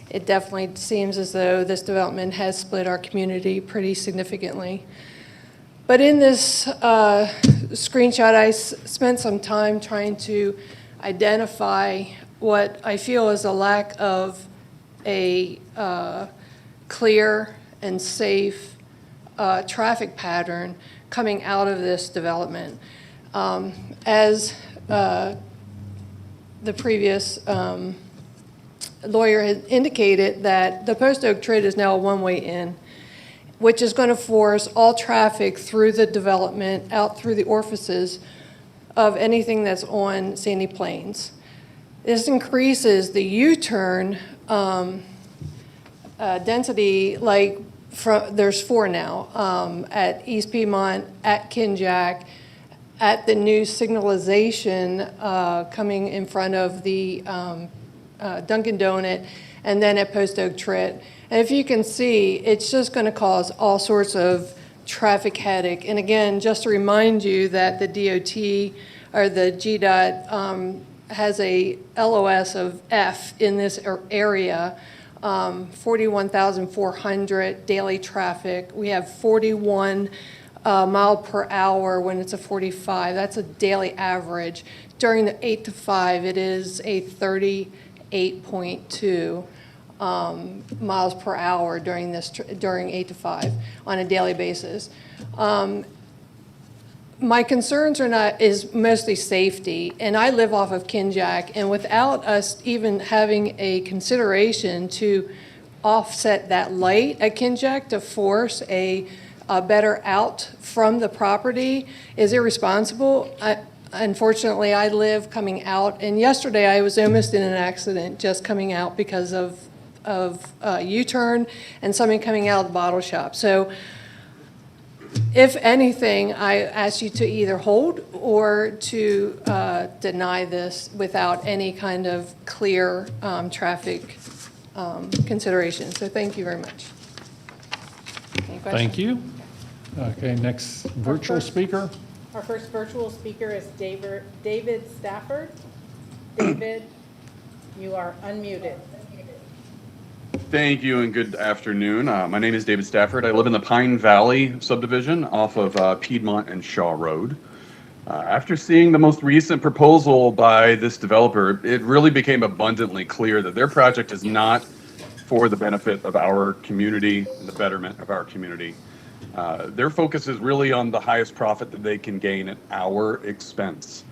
it definitely seems as though this development has split our community pretty significantly. But in this screenshot, I spent some time trying to identify what I feel is a lack of a clear and safe traffic pattern coming out of this development. As the previous lawyer had indicated, that the Post Oak Trail is now a one-way in, which is going to force all traffic through the development out through the orifices of anything that's on Sandy Plains. This increases the U-turn density, like there's 4 now, at East Piedmont, at Kinjack, at the new signalization coming in front of the Dunkin' Donut, and then at Post Oak Trail. And if you can see, it's just going to cause all sorts of traffic headache. And again, just to remind you that the DOT or the GDOT has a LOS of F in this area, 41,400 daily traffic. We have 41 mile per hour when it's a 45. That's a daily average. During the 8 to 5, it is a 38.2 miles per hour during 8 to 5 on a daily basis. My concerns is mostly safety, and I live off of Kinjack, and without us even having a consideration to offset that light at Kinjack to force a better out from the property is irresponsible. Unfortunately, I live coming out, and yesterday I was almost in an accident just coming out because of U-turn and somebody coming out of the bottle shop. So if anything, I ask you to either hold or to deny this without any kind of clear traffic consideration. So thank you very much. Any questions? Thank you. Okay, next virtual speaker. Our first virtual speaker is David Stafford. David, you are unmuted. Thank you and good afternoon. My name is David Stafford. I live in the Pine Valley subdivision off of Piedmont and Shaw Road. After seeing the most recent proposal by this developer, it really became abundantly clear that their project is not for the benefit of our community and the betterment of our community. Their focus is really on the highest profit that they can gain at our expense.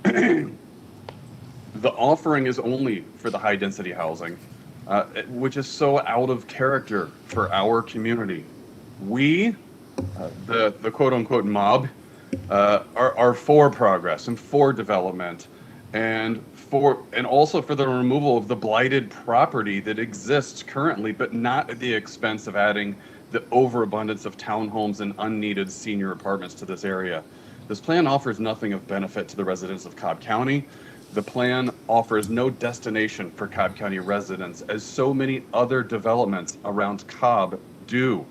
The offering is only for the high density housing, which is so out of character for our community. We, the quote unquote mob, are for progress and for development and also for the removal of the blighted property that exists currently, but not at the expense of adding the overabundance of townhomes and unneeded senior apartments to this area. This plan offers nothing of benefit to the residents of Cobb County. The plan offers no destination for Cobb County residents, as so many other developments around Cobb do.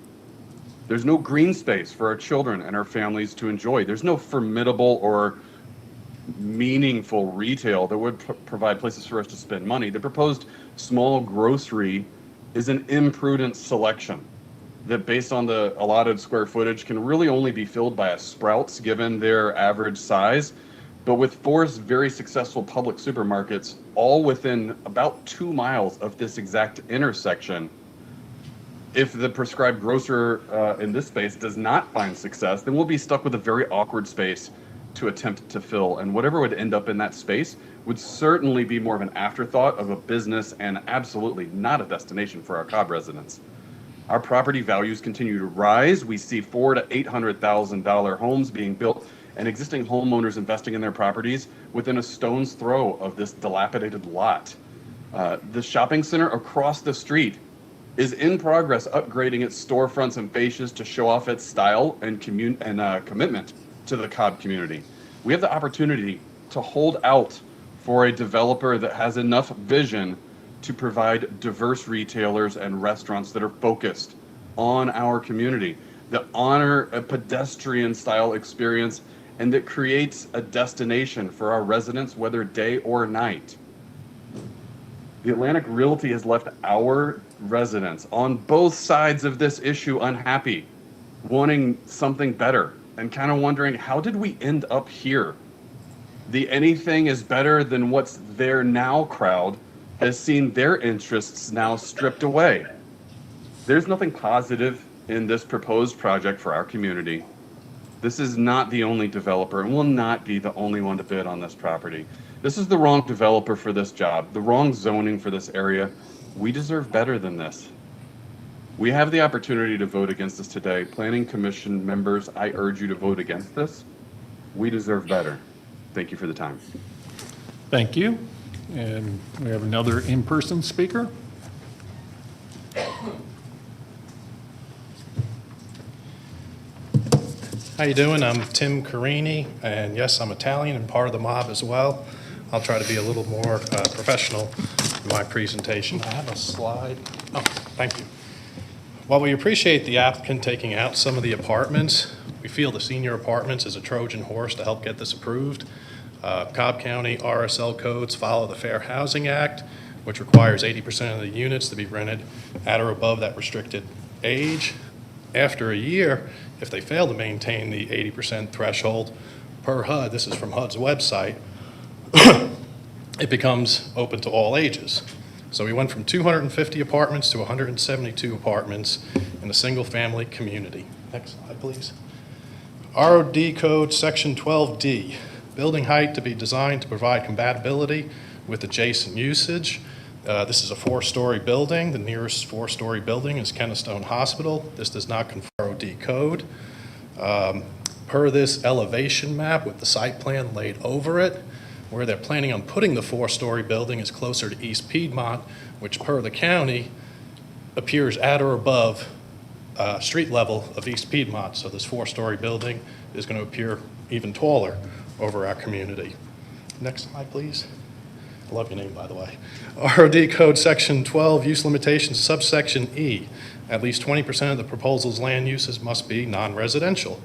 There's no green space for our children and our families to enjoy. There's no formidable or meaningful retail that would provide places for us to spend money. The proposed small grocery is an imprudent selection that, based on the allotted square footage, can really only be filled by a Sprouts given their average size. But with 4 very successful public supermarkets, all within about 2 miles of this exact intersection, if the prescribed grocer in this space does not find success, then we'll be stuck with a very awkward space to attempt to fill. And whatever would end up in that space would certainly be more of an afterthought of a business and absolutely not a destination for our Cobb residents. Our property values continue to rise. We see $400,000 to $800,000 homes being built and existing homeowners investing in their properties within a stone's throw of this dilapidated lot. The shopping center across the street is in progress upgrading its storefronts and fascias to show off its style and commitment to the Cobb community. We have the opportunity to hold out for a developer that has enough vision to provide diverse retailers and restaurants that are focused on our community, that honor a pedestrian style experience, and that creates a destination for our residents, whether day or night. The Atlantic Realty has left our residents on both sides of this issue unhappy, wanting something better, and kind of wondering, how did we end up here? The anything is better than what's there now crowd has seen their interests now stripped away. There's nothing positive in this proposed project for our community. This is not the only developer and will not be the only one to bid on this property. This is the wrong developer for this job, the wrong zoning for this area. We deserve better than this. We have the opportunity to vote against this today. Planning Commission members, I urge you to vote against this. We deserve better. Thank you for the time. Thank you. And we have another in-person speaker. How you doing? I'm Tim Carini, and yes, I'm Italian and part of the mob as well. I'll try to be a little more professional in my presentation. I have a slide. Oh, thank you. While we appreciate the applicant taking out some of the apartments, we feel the senior apartments is a Trojan horse to help get this approved. Cobb County RSL codes follow the Fair Housing Act, which requires 80% of the units to be rented at or above that restricted age. After a year, if they fail to maintain the 80% threshold per HUD, this is from HUD's website, it becomes open to all ages. So we went from 250 apartments to 172 apartments in a single-family community. Next slide, please. ROD code section 12D, building height to be designed to provide compatibility with adjacent usage. This is a 4-story building. The nearest 4-story building is Kennestone Hospital. This does not conform to ROD code. Per this elevation map with the site plan laid over it, where they're planning on putting the 4-story building is closer to East Piedmont, which per the county appears at or above street level of East Piedmont. So this 4-story building is going to appear even taller over our community. Next slide, please. I love your name, by the way. ROD code section 12, use limitations, subsection E. At least 20% of the proposal's land uses must be non-residential.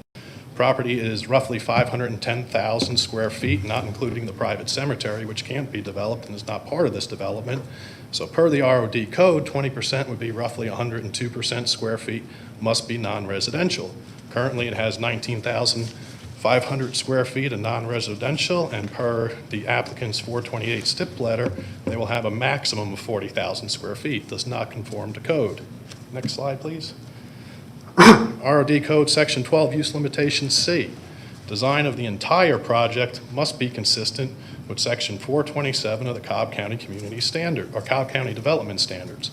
Property is roughly 510,000 square feet, not including the private cemetery, which can't be developed and is not part of this development. So per the ROD code, 20% would be roughly 102% square feet must be non-residential. Currently, it has 19,500 square feet of non-residential, and per the applicant's 428 stip letter, they will have a maximum of 40,000 square feet. Does not conform to code. Next slide, please. ROD Code Section 12, Use Limitation C. Design of the entire project must be consistent with Section 427 of the Cobb County Community Standard, or Cobb County Development Standards.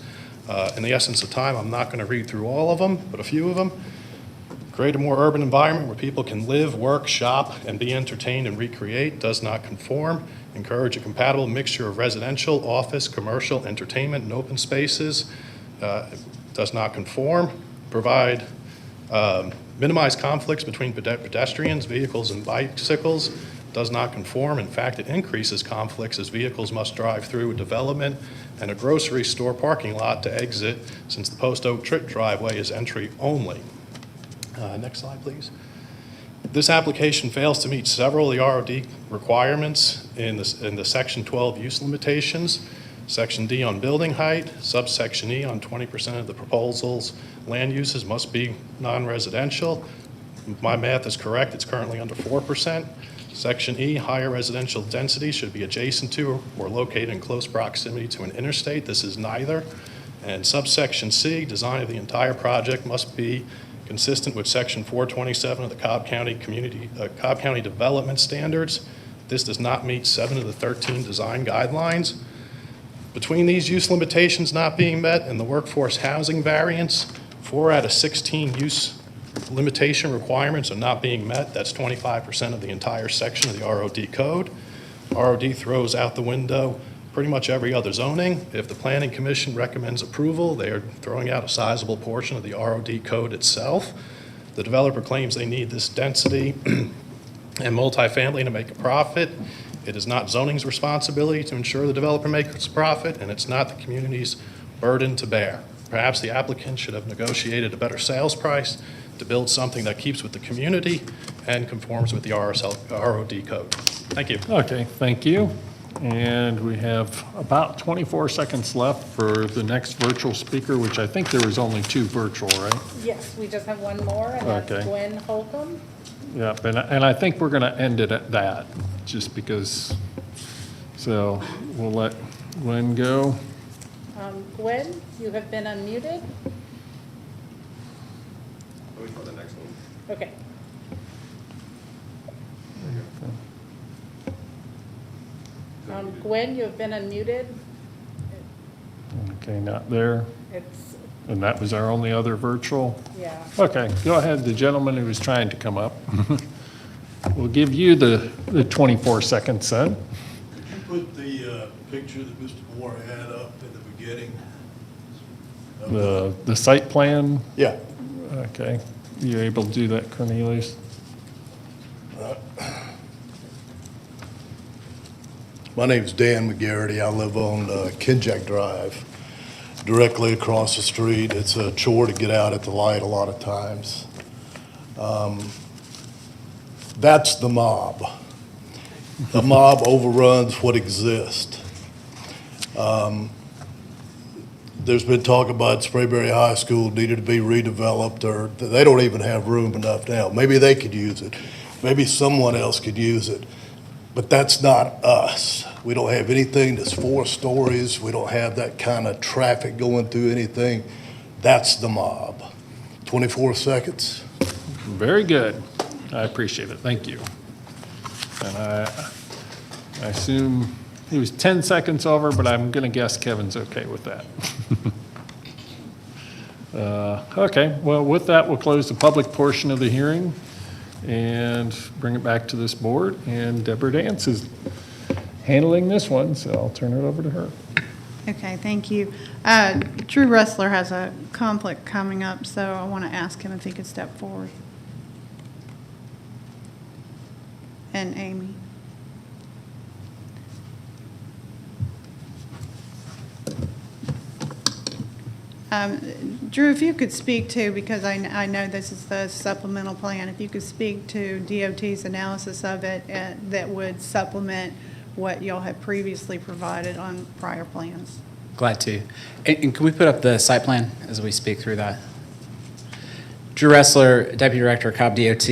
In the essence of time, I'm not going to read through all of them, but a few of them. Create a more urban environment where people can live, work, shop, and be entertained and recreate. Does not conform. Encourage a compatible mixture of residential, office, commercial, entertainment, and open spaces. Does not conform. Provide, minimize conflicts between pedestrians, vehicles, and bicycles. Does not conform. In fact, it increases conflicts as vehicles must drive through a development and a grocery store parking lot to exit, since the Post Oak Trip driveway is entry only. Next slide, please. This application fails to meet several of the ROD requirements in the Section 12 use limitations. Section D on building height, subsection E on 20% of the proposals land uses must be non-residential. If my math is correct, it's currently under 4%. Section E, higher residential density should be adjacent to or located in close proximity to an interstate. This is neither. And subsection C, design of the entire project must be consistent with Section 427 of the Cobb County Development Standards. This does not meet 7 of the 13 design guidelines. Between these use limitations not being met and the workforce housing variance, 4 out of 16 use limitation requirements are not being met. That's 25% of the entire section of the ROD code. ROD throws out the window pretty much every other zoning. If the Planning Commission recommends approval, they are throwing out a sizable portion of the ROD code itself. The developer claims they need this density and multifamily to make a profit. It is not zoning's responsibility to ensure the developer makes a profit, and it's not the community's burden to bear. Perhaps the applicant should have negotiated a better sales price to build something that keeps with the community and conforms with the ROD code. Thank you. Okay, thank you. And we have about 24 seconds left for the next virtual speaker, which I think there was only 2 virtual, right? Yes, we just have one more, and that's Okay. Gwen Holcomb. Yep, and I think we're going to end it at that, just because, so we'll let Gwen go. Gwen, you have been unmuted. Wait for the next one. Okay. Gwen, you have been unmuted. Okay, not there. It's, And that was our only other virtual? yeah. Okay, go ahead, the gentleman who was trying to come up. We'll give you the 24 seconds then. Could you put the picture that Mr. Moore had up in the beginning? The site plan? Yeah. Okay, you able to do that, Cornelius? My name's Dan McGarity. I live on Kinjack Drive, directly across the street. It's a chore to get out at the light a lot of times. That's the mob. The mob overruns what exists. There's been talk about Sprayberry High School needed to be redeveloped, or they don't even have room enough now. Maybe they could use it. Maybe someone else could use it. But that's not us. We don't have anything that's 4 stories. We don't have that kind of traffic going through anything. That's the mob. 24 seconds. Very good. I appreciate it. Thank you. And I assume he was 10 seconds over, but I'm going to guess Kevin's okay with that. Okay, well, with that, we'll close the public portion of the hearing and bring it back to this board. And Deborah Dance is handling this one, so I'll turn it over to her. Okay, thank you. Drew Ressler has a conflict coming up, so I want to ask him if he could step forward. And Amy. Drew, if you could speak to, because I know this is the supplemental plan, if you could speak to DOT's analysis of it that would supplement what y'all had previously provided on prior plans. Glad to. And can we put up the site plan as we speak through that? Drew Ressler, Deputy Director, Cobb DOT.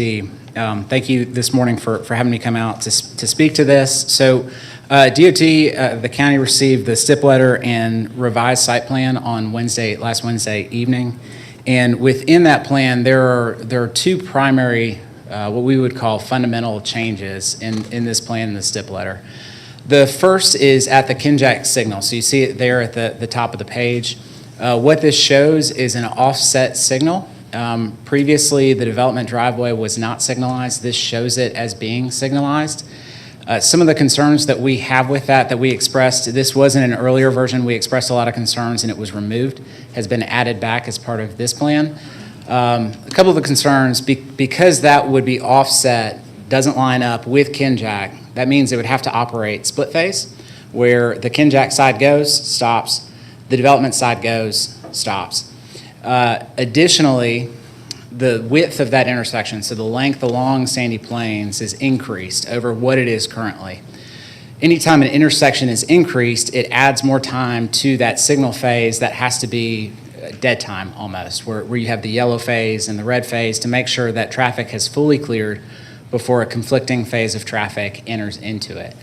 Thank you this morning for having me come out to speak to this. So DOT, the county received the STIP letter and revised site plan on last Wednesday evening. And within that plan, there are two primary, what we would call fundamental changes in this plan in the STIP letter. The first is at the Kinjack signal. So you see it there at the top of the page. What this shows is an offset signal. Previously, the development driveway was not signalized. This shows it as being signalized. Some of the concerns that we have with that we expressed, this was in an earlier version, we expressed a lot of concerns and it was removed, has been added back as part of this plan. A couple of the concerns, because that would be offset, doesn't line up with Kinjack, that means it would have to operate split phase, where the Kinjack side goes, stops, the development side goes, stops. Additionally, the width of that intersection, so the length along Sandy Plains, is increased over what it is currently. Anytime an intersection is increased, it adds more time to that signal phase that has to be dead time almost, where you have the yellow phase and the red phase to make sure that traffic has fully cleared before a conflicting phase of traffic enters into it.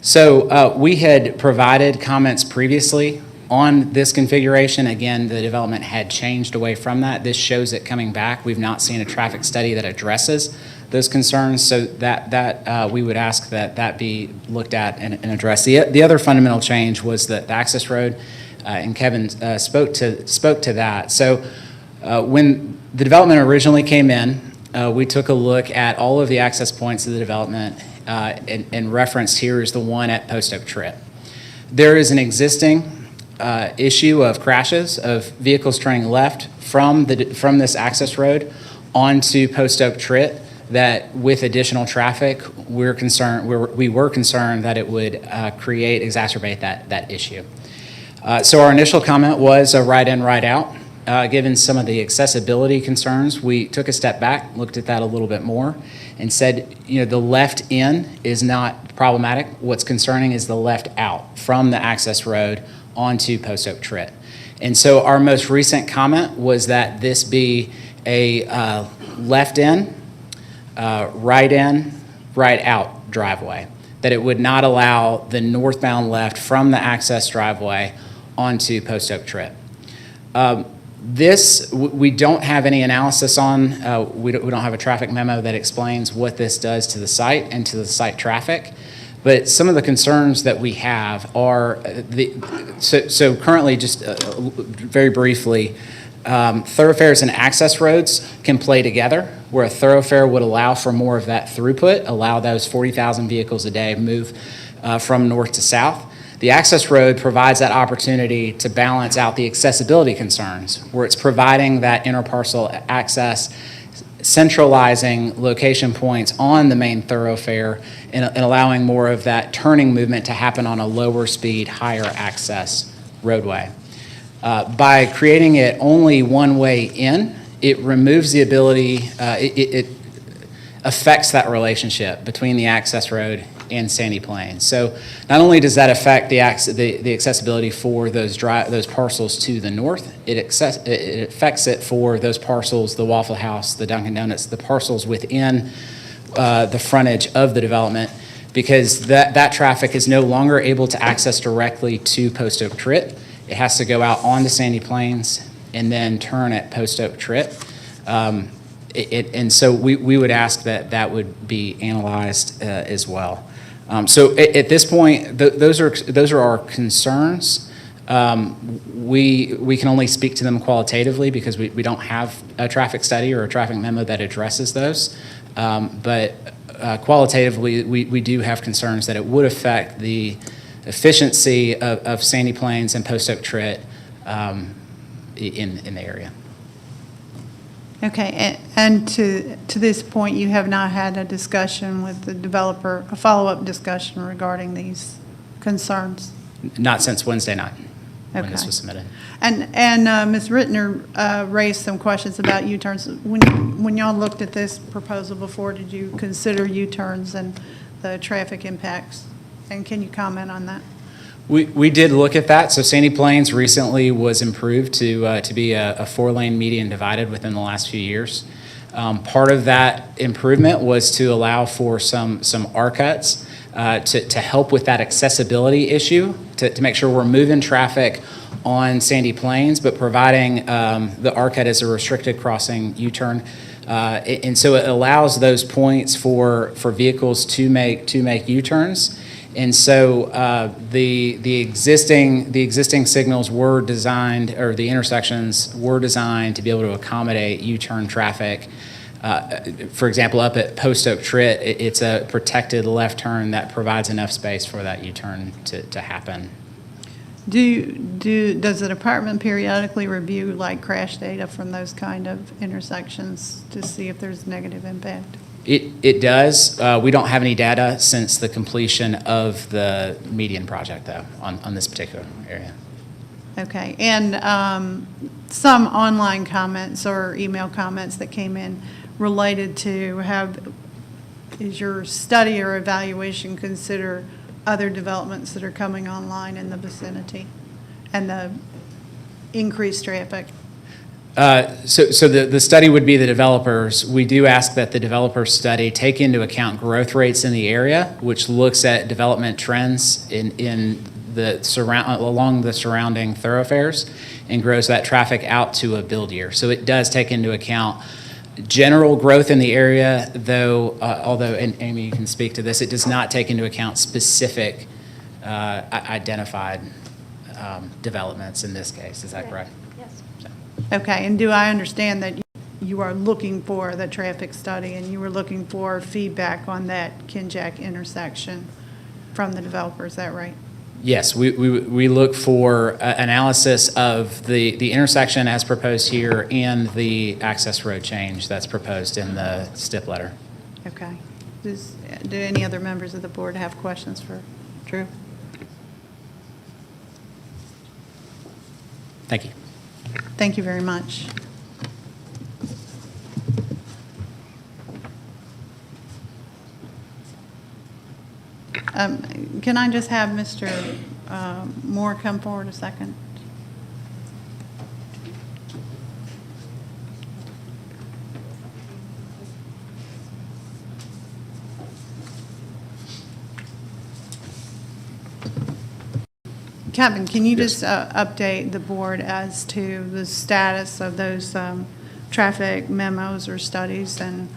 So we had provided comments previously on this configuration. Again, the development had changed away from that. This shows it coming back. We've not seen a traffic study that addresses those concerns, so that we would ask that be looked at and addressed. The other fundamental change was the access road, and Kevin spoke to that. So when the development originally came in, we took a look at all of the access points of the development, and referenced here is the one at Post Oak Trip. There is an existing issue of crashes of vehicles turning left from this access road onto Post Oak Trip, that with additional traffic, we were concerned that it would exacerbate that issue. So our initial comment was a right in, right out. Given some of the accessibility concerns, we took a step back, looked at that a little bit more, and said, the left in is not problematic. What's concerning is the left out from the access road onto Post Oak Trip. And so our most recent comment was that this be a left in, right out driveway, that it would not allow the northbound left from the access driveway onto Post Oak Trip. This, we don't have any analysis on. We don't have a traffic memo that explains what this does to the site and to the site traffic. But some of the concerns that we have are, so currently, just very briefly, thoroughfares and access roads can play together, where a thoroughfare would allow for more of that throughput, allow those 40,000 vehicles a day move from north to south. The access road provides that opportunity to balance out the accessibility concerns, where it's providing that interparcel access, centralizing location points on the main thoroughfare, and allowing more of that turning movement to happen on a lower speed, higher access roadway. By creating it only one way in, it removes the ability, it affects that relationship between the access road and Sandy Plains. So not only does that affect the accessibility for those parcels to the north, it affects it for those parcels, the Waffle House, the Dunkin' Donuts, the parcels within the frontage of the development, because that traffic is no longer able to access directly to Post Oak Trip. It has to go out onto Sandy Plains and then turn at Post Oak Trip. And so we would ask that would be analyzed as well. So at this point, those are our concerns. We can only speak to them qualitatively because we don't have a traffic study or a traffic memo that addresses those. But qualitatively, we do have concerns that it would affect the efficiency of Sandy Plains and Post Oak Trip in the area. Okay, and to this point, you have not had a discussion with the developer, a follow-up discussion regarding these concerns? Not since Wednesday night. when this Okay. was submitted. And Ms. Rittner raised some questions about U-turns. When y'all looked at this proposal before, did you consider U-turns and the traffic impacts? And can you comment on that? We did look at that. So Sandy Plains recently was improved to be a four-lane median divided within the last few years. Part of that improvement was to allow for some R-cuts to help with that accessibility issue, to make sure we're moving traffic on Sandy Plains, but providing the R-cut as a restricted crossing U-turn. And so it allows those points for vehicles to make U-turns. And so the existing signals were designed, or the intersections were designed to be able to accommodate U-turn traffic. For example, up at Post Oak Trit, it's a protected left turn that provides enough space for that U-turn to happen. Does the department periodically review like crash data from those kind of intersections to see if there's negative impact? It does. We don't have any data since the completion of the median project, though, on this particular area. Okay, and some online comments or email comments that came in related to is your study or evaluation consider other developments that are coming online in the vicinity and the increased traffic? So the study would be the developers. We do ask that the developer study take into account growth rates in the area, which looks at development trends along the surrounding thoroughfares and grows that traffic out to a build year. So it does take into account general growth in the area, though, although, and Amy, you can speak to this, it does not take into account specific identified developments in this case. Is that correct? Yes. Okay, and do I understand that you are looking for the traffic study and you were looking for feedback on that Kinjack intersection from the developer, is that right? Yes, we look for analysis of the intersection as proposed here and the access road change that's proposed in the STIP letter. Okay. Do any other members of the board have questions for Drew? Thank you. Thank you very much. Can I just have Mr. Moore come forward a second? Kevin, can you just update the board as to the status of those traffic memos or studies and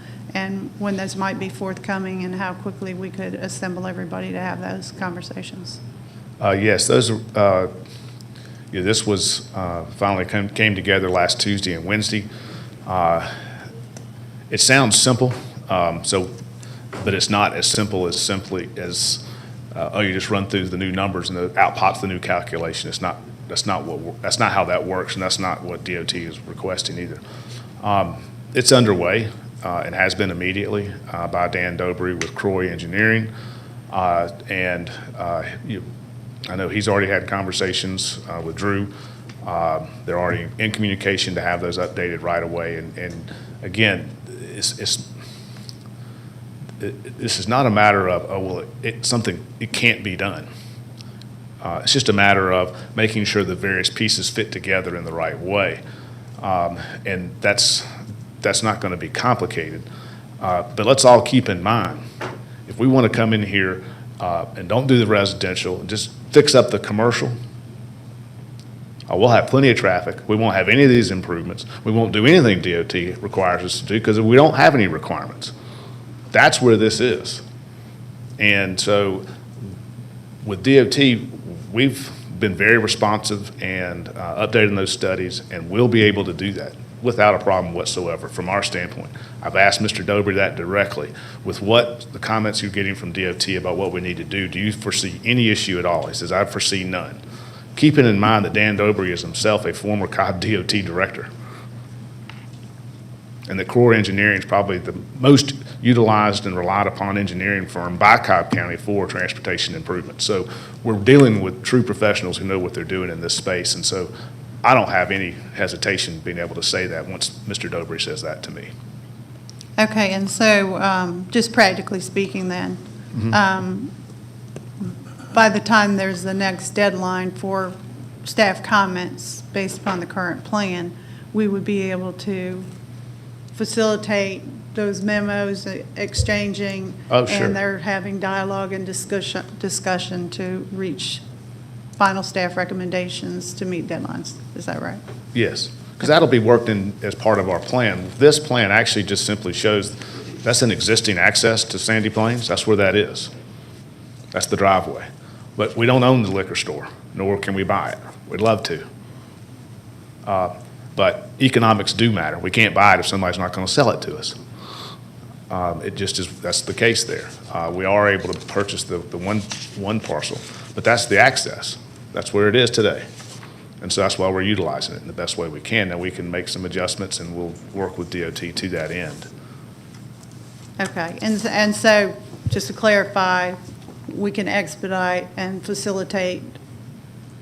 when those might be forthcoming and how quickly we could assemble everybody to have those conversations? Yes, those are, this was finally came together last Tuesday and Wednesday. It sounds simple, but it's not as simple as you just run through the new numbers and out pops the new calculation. That's not how that works, and that's not what DOT is requesting either. It's underway and has been immediately by Dan Dobry with Croy Engineering, and I know he's already had conversations with Drew. They're already in communication to have those updated right away. And again, this is not a matter of, it can't be done. It's just a matter of making sure the various pieces fit together in the right way. And that's not going to be complicated. But let's all keep in mind, if we want to come in here and don't do the residential and just fix up the commercial, we'll have plenty of traffic. We won't have any of these improvements. We won't do anything DOT requires us to do because we don't have any requirements. That's where this is. And so with DOT, we've been very responsive and updating those studies, and we'll be able to do that without a problem whatsoever from our standpoint. I've asked Mr. Dobry that directly. With what the comments you're getting from DOT about what we need to do you foresee any issue at all? He says, I foresee none. Keeping in mind that Dan Dobry is himself a former Cobb DOT director. And that Croy Engineering is probably the most utilized and relied upon engineering firm by Cobb County for transportation improvement. So we're dealing with true professionals who know what they're doing in this space. And so I don't have any hesitation being able to say that once Mr. Dobry says that to me. Okay, and so, just practically speaking then, by the time there's the next deadline for staff comments based upon the current plan, we would be able to facilitate those memos exchanging. Oh, sure. And they're having dialogue and discussion to reach final staff recommendations to meet deadlines. Is that right? Yes, because that'll be worked in as part of our plan. This plan actually just simply shows that's an existing access to Sandy Plains. That's where that is. That's the driveway. But we don't own the liquor store, nor can we buy it. We'd love to. But economics do matter. We can't buy it if somebody's not going to sell it to us. It just is, that's the case there. We are able to purchase the one parcel, but that's the access. That's where it is today. And so that's why we're utilizing it in the best way we can. Now we can make some adjustments and we'll work with DOT to that end. Okay, and so, just to clarify, we can expedite and facilitate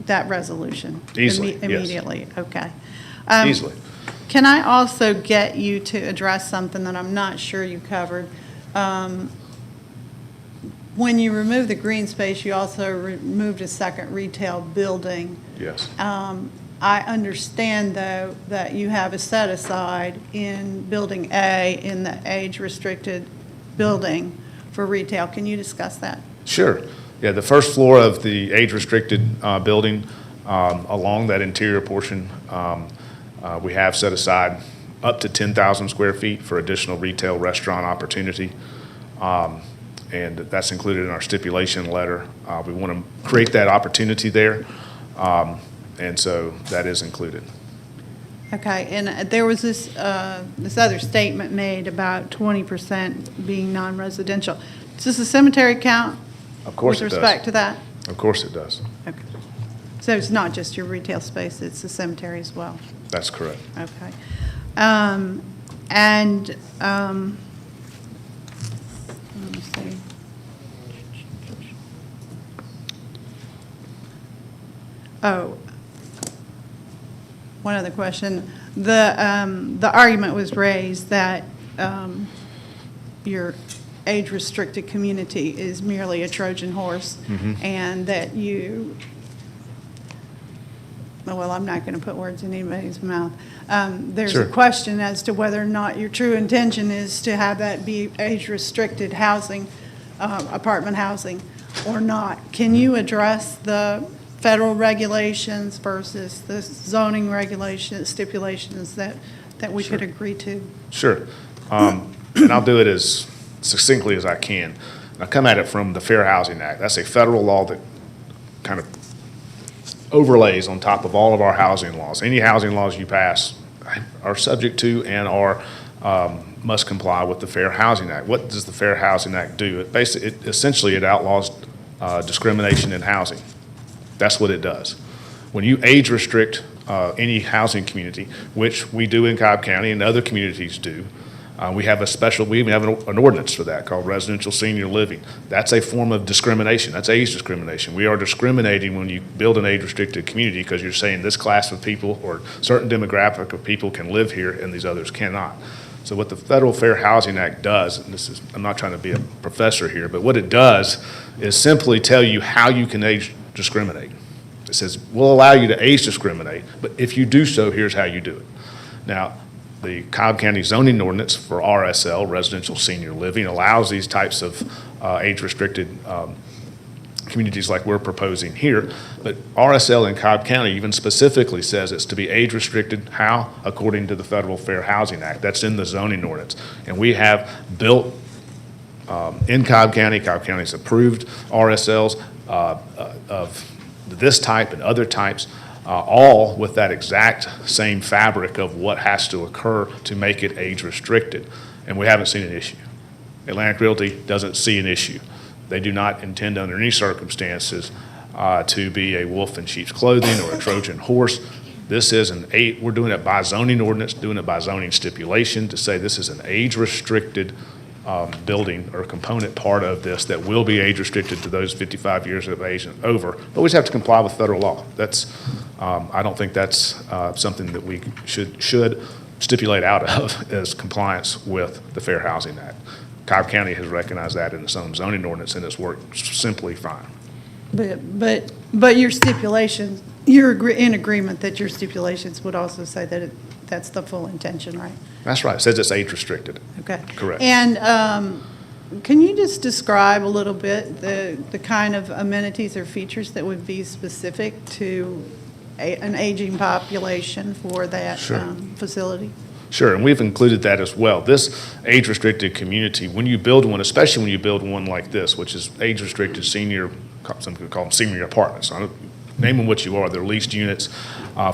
that resolution? Easily, yes. Immediately, okay. Easily. Can I also get you to address something that I'm not sure you covered? When you removed the green space, you also removed a second retail building. Yes. I understand, though, that you have a set aside in Building A in the age-restricted building for retail. Can you discuss that? Sure. Yeah, the first floor of the age-restricted building, along that interior portion, we have set aside up to 10,000 square feet for additional retail restaurant opportunity. And that's included in our stipulation letter. We want to create that opportunity there. And so that is included. Okay, and there was this other statement made about 20% being non-residential. Does this a cemetery count? Of course it does. With respect to that? Of course it does. Okay. So it's not just your retail space, it's the cemetery as well? That's correct. Okay. Let me see. Oh, one other question. The argument was raised that your age-restricted community is merely a Trojan horse, and that you, well, I'm not going to put words in anybody's mouth. There's Sure. a question as to whether or not your true intention is to have that be age-restricted housing, apartment housing, or not. Can you address the federal regulations versus the zoning regulations, stipulations that we could agree to? Sure. And I'll do it as succinctly as I can. I come at it from the Fair Housing Act. That's a federal law that kind of overlays on top of all of our housing laws. Any housing laws you pass are subject to and are must comply with the Fair Housing Act. What does the Fair Housing Act do? Essentially it outlaws discrimination in housing. That's what it does. When you age restrict any housing community, which we do in Cobb County and other communities do, we have we even have an ordinance for that called residential senior living. That's a form of discrimination. That's age discrimination. We are discriminating when you build an age-restricted community because you're saying this class of people or certain demographic of people can live here and these others cannot. So what the Federal Fair Housing Act does, and I'm not trying to be a professor here, but what it does is simply tell you how you can age discriminate. It says, we'll allow you to age discriminate, but if you do so, here's how you do it. Now, the Cobb County zoning ordinance for RSL, residential senior living, allows these types of age-restricted communities like we're proposing here. But RSL in Cobb County even specifically says it's to be age-restricted, how? According to the Federal Fair Housing Act. That's in the zoning ordinance. And we have built in Cobb County's approved RSLs of this type and other types, all with that exact same fabric of what has to occur to make it age restricted. And we haven't seen an issue. Atlantic Realty doesn't see an issue. They do not intend under any circumstances to be a wolf in sheep's clothing or a Trojan horse. This is we're doing it by zoning ordinance, doing it by zoning stipulation to say this is an age restricted building or component part of this that will be age restricted to those 55 years of age and over, but we just have to comply with federal law. That's, I don't think that's something that we should stipulate out of as compliance with the Fair Housing Act. Cobb County has recognized that in its own zoning ordinance, and it's worked simply fine. But your stipulations, you're in agreement that your stipulations would also say that that's the full intention, right? That's right. It says it's age restricted. Okay. Correct. And can you just describe a little bit the kind of amenities or features that would be specific to an aging population for that Sure. facility? Sure, and we've included that as well. This age-restricted community, when you build one, especially when you build one like this, which is age-restricted senior, some people call them senior apartments. Name them what you are. They're leased units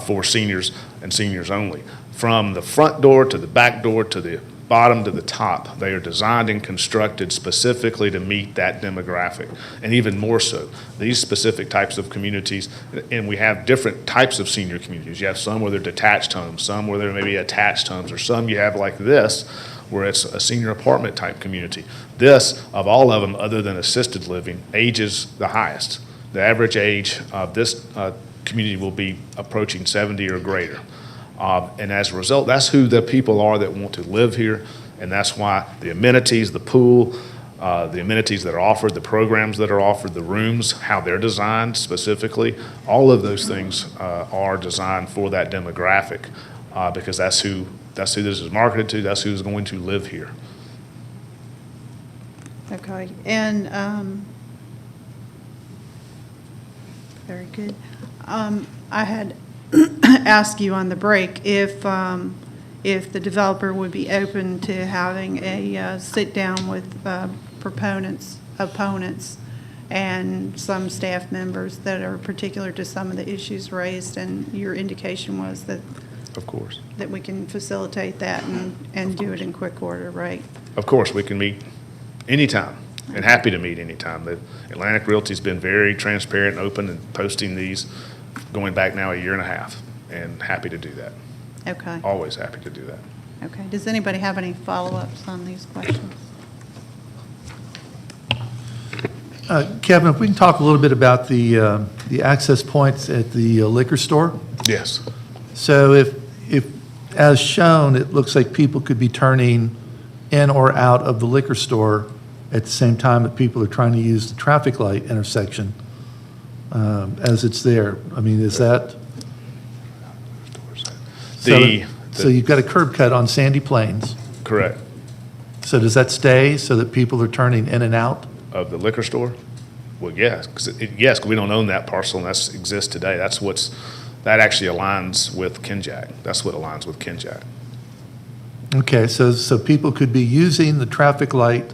for seniors and seniors only. From the front door to the back door to the bottom to the top, they are designed and constructed specifically to meet that demographic, and even more so. These specific types of communities, and we have different types of senior communities. You have some where they're detached homes, some where they're maybe attached homes, or some you have like this, where it's a senior apartment type community. This, of all of them, other than assisted living, ages the highest. The average age of this community will be approaching 70 or greater. And as a result, that's who the people are that want to live here, and that's why the amenities, the pool, the amenities that are offered, the programs that are offered, the rooms, how they're designed specifically, all of those things are designed for that demographic because that's who this is marketed to, that's who's going to live here. Okay, and, very good. I had asked you on the break if the developer would be open to having a sit-down with opponents, and some staff members that are particular to some of the issues raised, and your indication was that Of course. that we can facilitate that and do it in quick order, right? Of course, we can meet anytime, and happy to meet anytime. The Atlantic Realty's been very transparent and open and posting these going back now a year and a half, and happy to do that. Okay. Always happy to do that. Okay. Does anybody have any follow-ups on these questions? Kevin, if we can talk a little bit about the access points at the liquor store. Yes. So if, as shown, it looks like people could be turning in or out of the liquor store at the same time that people are trying to use the traffic light intersection as it's there. I mean, is that? So you've got a curb cut on Sandy Plains. Correct. So does that stay so that people are turning in and out? Of the liquor store? Well, yes, because we don't own that parcel, and that exists today. That actually aligns with Kenjack. That's what aligns with Kenjack. Okay, so people could be using the traffic light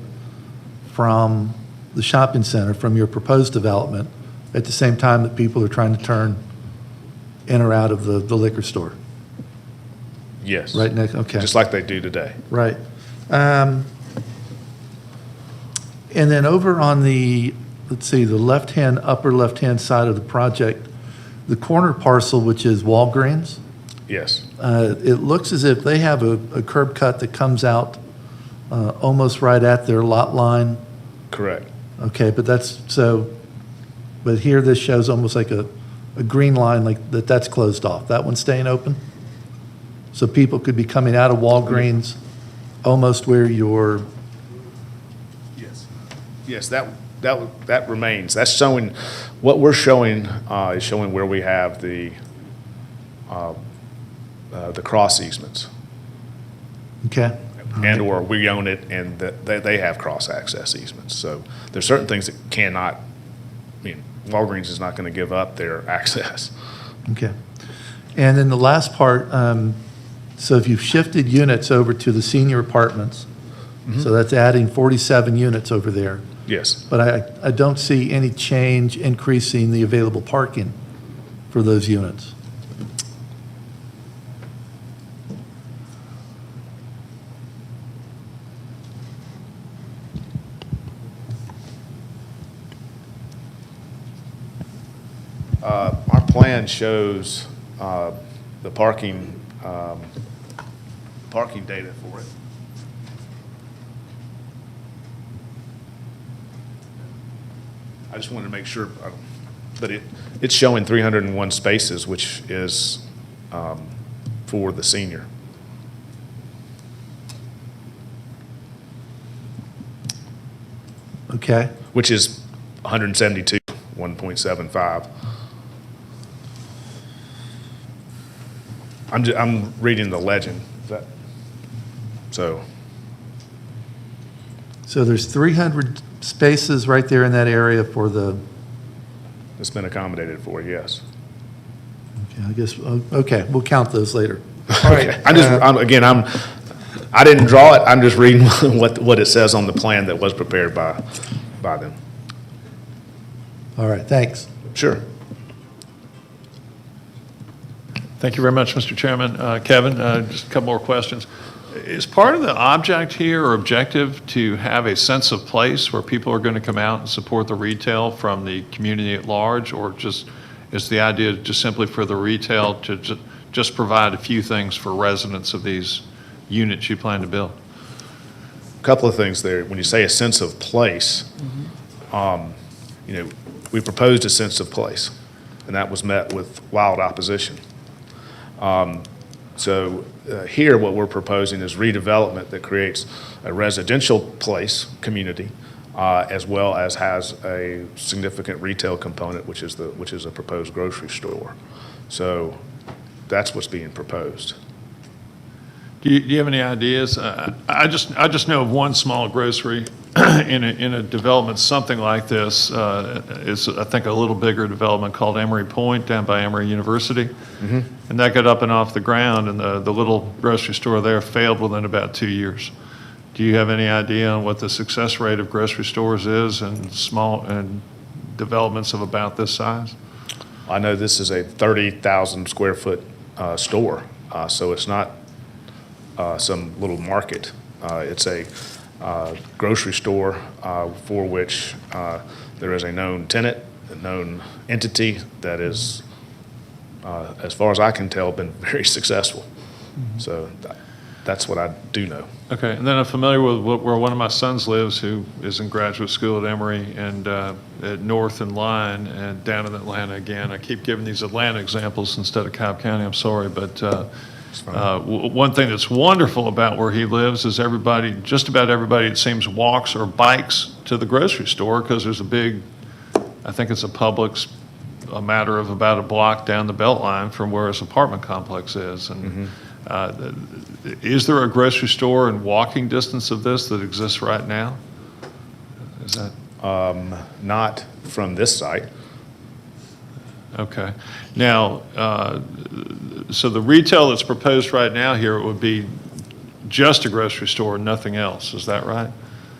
from the shopping center, from your proposed development, at the same time that people are trying to turn in or out of the liquor store? Yes. Right next, okay. Just like they do today. Right. And then over on the, let's see, the left-hand, upper left-hand side of the project, the corner parcel, which is Walgreens, Yes. it looks as if they have a curb cut that comes out almost right at their lot line. Correct. Okay, but but here this shows almost like a green line, like that's closed off. That one's staying open? So people could be coming out of Walgreens almost where your. Yes, that remains. That's showing, what we're showing is showing where we have the cross easements. Okay. And/or we own it and they have cross-access easements. So there's certain things that cannot, Walgreens is not going to give up their access. Okay. And then the last part, so if you've shifted units over to the senior apartments, so that's adding 47 units over there. Yes. But I don't see any change increasing the available parking for those units. Our plan shows the parking data for it. I just wanted to make sure, but it's showing 301 spaces, which is for the senior. Okay. Which is 172, 1.75. I'm reading the legend. So there's 300 spaces right there in that area for the, it's been accommodated for, yes. okay, I guess, okay, we'll count those later. All right. I didn't draw it, I'm just reading what it says on the plan that was prepared by them. All right, thanks. Sure. Thank you very much, Mr. Chairman. Kevin, just a couple more questions. Is part of the object here or objective to have a sense of place where people are going to come out and support the retail from the community at large, or just is the idea just simply for the retail to just provide a few things for residents of these units you plan to build? A couple of things there. When you say a sense of place, we proposed a sense of place, and that was met with wild opposition. Here, what we're proposing is redevelopment that creates a residential place, community, as well as has a significant retail component, which is a proposed grocery store. So that's what's being proposed. Do you have any ideas? I just know of one small grocery in a development something like this. It's, I think, a little bigger development called Emory Point down by Emory University. Mm-hmm. And that got up and off the ground, and the little grocery store there failed within about 2 years. Do you have any idea on what the success rate of grocery stores is and small and developments of about this size? I know this is a 30,000 square foot store, so it's not some little market. It's a grocery store for which there is a known tenant, a known entity that is, as far as I can tell, been very successful. Mm-hmm. So that's what I do know. Okay, and then I'm familiar with where one of my sons lives, who is in graduate school at Emory and at North and Line and down in Atlanta again. I keep giving these Atlanta examples instead of Cobb County, I'm sorry, but one thing that's wonderful about where he lives is just about everybody, it seems, walks or bikes to the grocery store because there's a big, I think it's a Publix, a matter of about a block down the Beltline from where his apartment complex is. And is there a grocery store in walking distance of this that exists right now? Is that? Not from this site. Okay. Now, so the retail that's proposed right now here, it would be just a grocery store and nothing else. Is that right?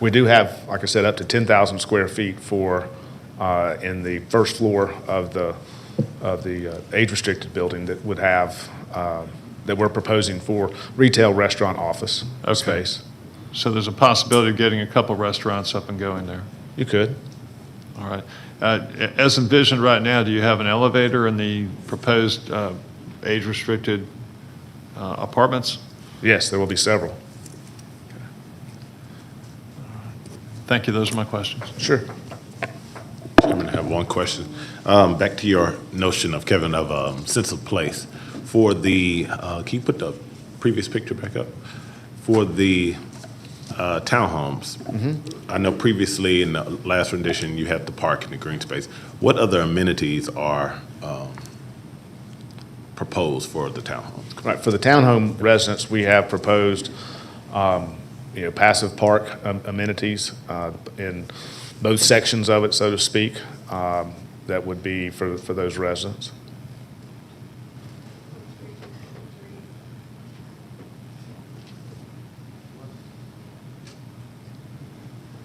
We do have, like I said, up to 10,000 square feet for in the first floor of the age-restricted building that would have that we're proposing for retail, restaurant, office space. So there's a possibility of getting a couple restaurants up and going there. You could. All right. As envisioned right now, do you have an elevator in the proposed age-restricted apartments? Yes, there will be several. Thank you. Those are my questions. Sure. Chairman, I have one question. Back to your notion of, Kevin, of sense of place. For the, can you put the previous picture back up? For the townhomes, I know previously in the last rendition you had the park and the green space. What other amenities are proposed for the townhomes? Right, for the townhome residents, we have proposed, passive park amenities in both sections of it, so to speak. That would be for those residents.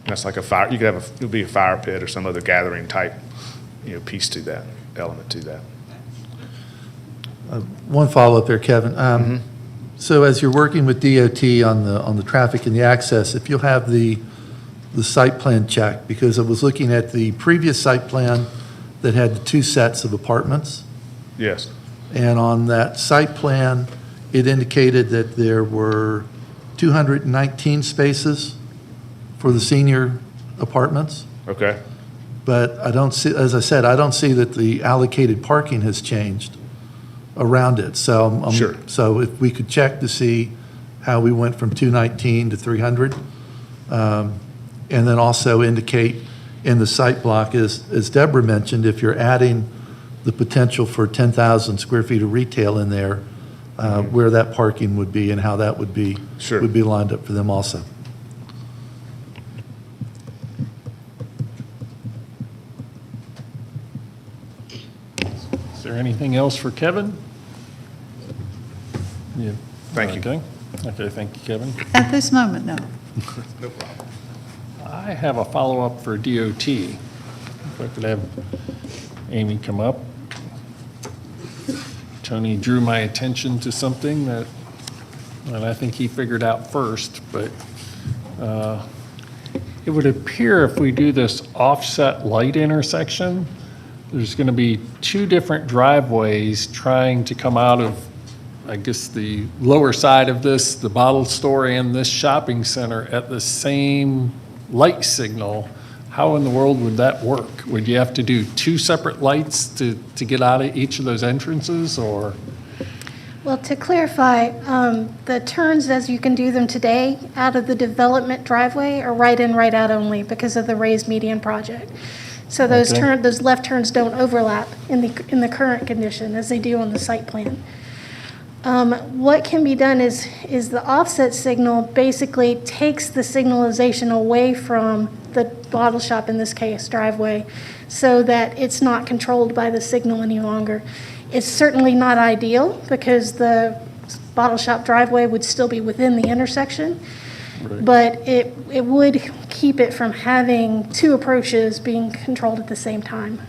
That's like a fire. You could have it would be a fire pit or some other gathering type, piece to that, element to that. One follow-up there, Kevin. So as you're working with DOT on the traffic and the access, if you'll have the site plan check, because I was looking at the previous site plan that had the 2 sets of apartments. Yes. And on that site plan, it indicated that there were 219 spaces for the senior apartments. Okay. but I don't see, as I said, I don't see that the allocated parking has changed around it. So, Sure. So if we could check to see how we went from 219 to 300, and then also indicate in the site block, as Deborah mentioned, if you're adding the potential for 10,000 square feet of retail in there, where that parking would be and how that would be, Sure. would be lined up for them also. Is there anything else for Kevin? Yeah. Thank you. Okay. Okay, thank you, Kevin. At this moment, no. No problem. I have a follow-up for DOT. If I could have Amy come up. Tony drew my attention to something that I think he figured out first, but it would appear if we do this offset light intersection, there's going to be two different driveways trying to come out of, I guess, the lower side of this, the bottle store and this shopping center at the same light signal. How in the world would that work? Would you have to do two separate lights to get out of each of those entrances, or? Well, to clarify, the turns as you can do them today out of the development driveway are right in, right out only because of the raised median project. So those Okay. those left turns don't overlap in the current condition as they do on the site plan. What can be done is the offset signal basically takes the signalization away from the bottle shop, in this case driveway, so that it's not controlled by the signal any longer. It's certainly not ideal because the bottle shop driveway would still be within the intersection, but it would keep it from having two approaches being controlled at the same time.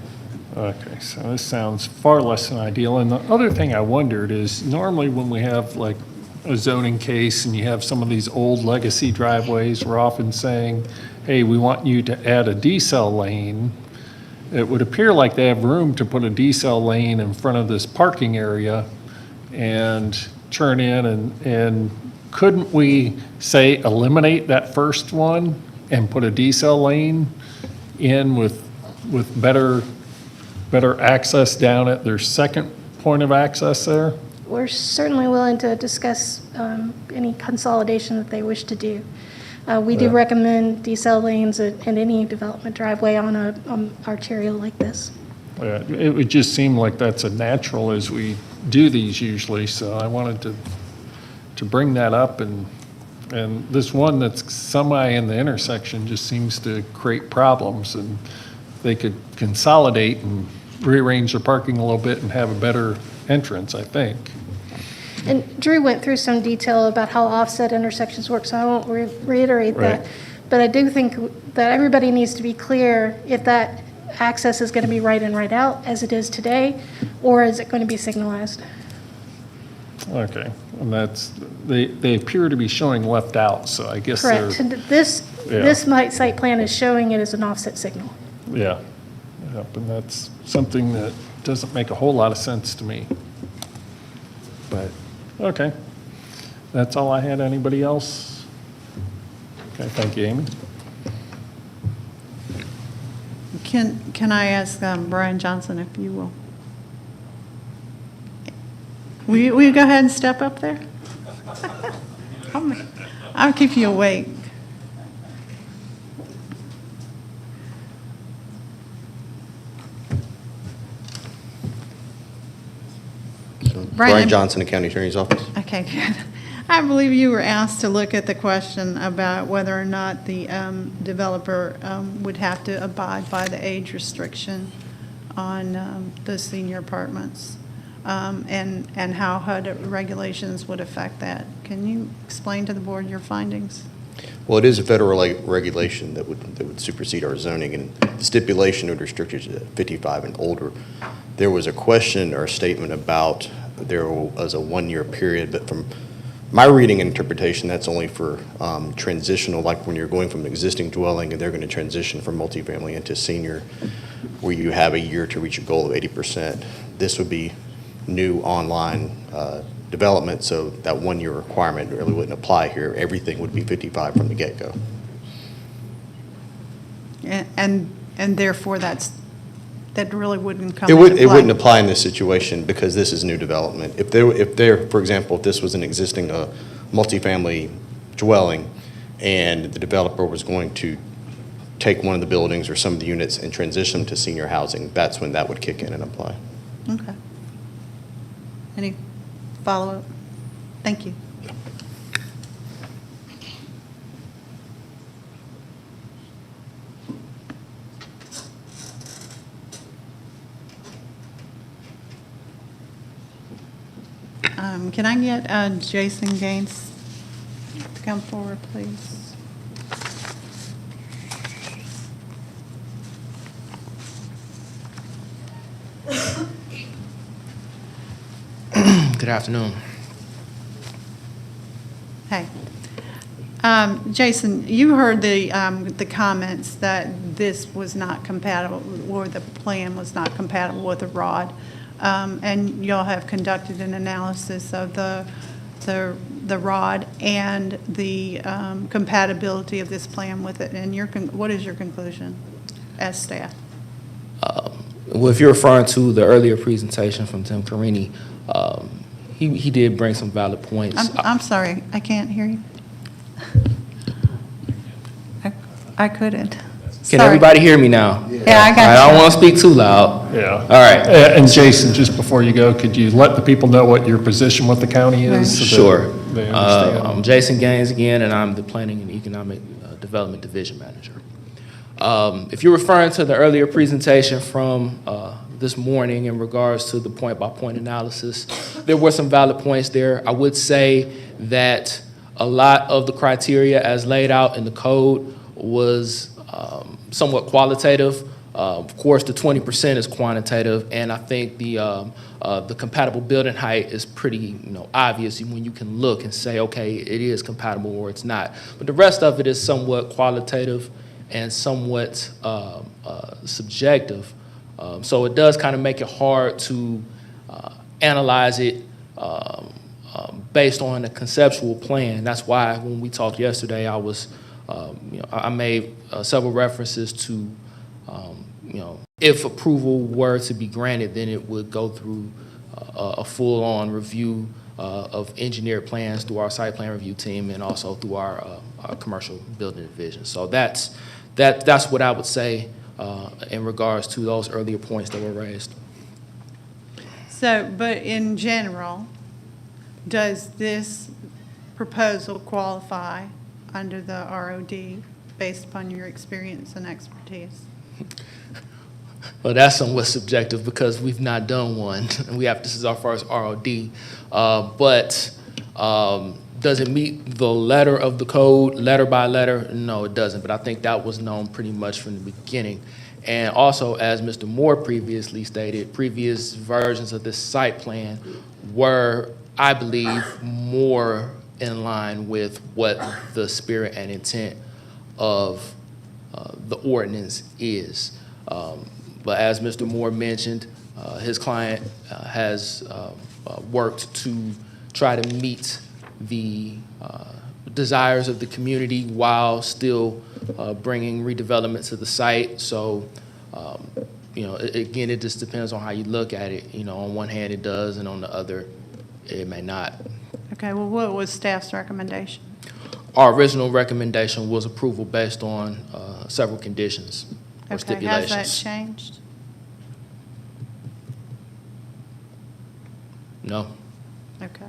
Okay, so this sounds far less than ideal. And the other thing I wondered is, normally when we have like a zoning case and you have some of these old legacy driveways, we're often saying, hey, we want you to add a decel lane. It would appear like they have room to put a decel lane in front of this parking area and turn in, and couldn't we, say, eliminate that first one and put a decel lane in with better access down at their second point of access there? We're certainly willing to discuss any consolidation that they wish to do. We do Yeah. recommend decel lanes in any development driveway on an arterial like this. It would just seem like that's a natural as we do these usually, so I wanted to bring that up, and this one that's semi in the intersection just seems to create problems, and they could consolidate and rearrange their parking a little bit and have a better entrance, I think. And Drew went through some detail about how offset intersections work, so I won't reiterate that. Right. But I do think that everybody needs to be clear if that access is going to be right in, right out, as it is today, or is it going to be signalized? Okay, and they appear to be showing left out, so I guess they're. Correct. This site plan is showing it as an offset signal. Yeah, yep, and that's something that doesn't make a whole lot of sense to me. But, okay, that's all I had. Anybody else? Okay, thank you, Amy. Can I ask Brian Johnson if you will? Will you go ahead and step up there? I'll keep you awake. Brian Johnson, the County Attorney's Office. Okay, good. I believe you were asked to look at the question about whether or not the developer would have to abide by the age restriction on the senior apartments, and how HUD regulations would affect that. Can you explain to the board your findings? Well, it is a federal regulation that would supersede our zoning, and the stipulation would restrict it to 55 and older. There was a question or a statement about there was a one-year period, but from my reading and interpretation, that's only for transitional, like when you're going from an existing dwelling and they're going to transition from multifamily into senior, where you have a year to reach a goal of 80%. This would be new online development, so that one-year requirement really wouldn't apply here. Everything would be 55 from the get-go. And and therefore that really wouldn't come It into play. it wouldn't apply in this situation because this is new development. If there, for example, if this was an existing multifamily dwelling and the developer was going to take one of the buildings or some of the units and transition them to senior housing, that's when that would kick in and apply. Okay. Any follow-up? Thank you. Can I get Jason Gaines to come forward, please? Good afternoon. Hey. Jason, you heard the comments that this was not compatible, or the plan was not compatible with the ROD. And y'all have conducted an analysis of the ROD and the compatibility of this plan with it. And what is your conclusion as staff? Well, if you're referring to the earlier presentation from Tim Carini, he did bring some valid points. I'm sorry, I can't hear you. I couldn't. Can everybody hear me now? Yeah, I got you. I don't want to speak too loud. Yeah. All right. And Jason, just before you go, could you let the people know what your position with the county is? so that Sure. they understand? I'm Jason Gaines again, and I'm the Planning and Economic Development Division Manager. If you're referring to the earlier presentation from this morning in regards to the point-by-point analysis, there were some valid points there. I would say that a lot of the criteria as laid out in the code was somewhat qualitative. Of course, the 20% is quantitative, and I think the compatible building height is pretty, obvious when you can look and say, okay, it is compatible or it's not. But the rest of it is somewhat qualitative and somewhat subjective. So it does kind of make it hard to analyze it based on a conceptual plan. That's why when we talked yesterday, I made several references to, if approval were to be granted, then it would go through a full-on review of engineered plans through our site plan review team and also through our commercial building division. So that's what I would say in regards to those earlier points that were raised. So, but in general, does this proposal qualify under the ROD based upon your experience and expertise? Well, that's somewhat subjective because we've not done one. This is our first ROD. But does it meet the letter of the code, letter by letter? No, it doesn't. But I think that was known pretty much from the beginning. And also, as Mr. Moore previously stated, previous versions of this site plan were, I believe, more in line with what the spirit and intent of the ordinance is. But as Mr. Moore mentioned, his client has worked to try to meet the desires of the community while still bringing redevelopment to the site. So, again, it just depends on how you look at it. On one hand it does, and on the other it may not. Okay, well, what was staff's recommendation? Our original recommendation was approval based on several conditions or Okay, stipulations. has that changed? No. Okay.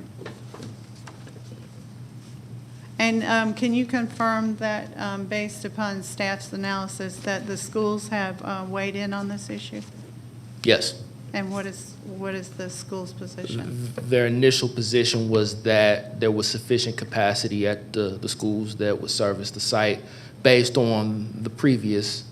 And can you confirm that, based upon staff's analysis, that the schools have weighed in on this issue? Yes. And what is the school's position? Their initial position was that there was sufficient capacity at the schools that would service the site based on the previous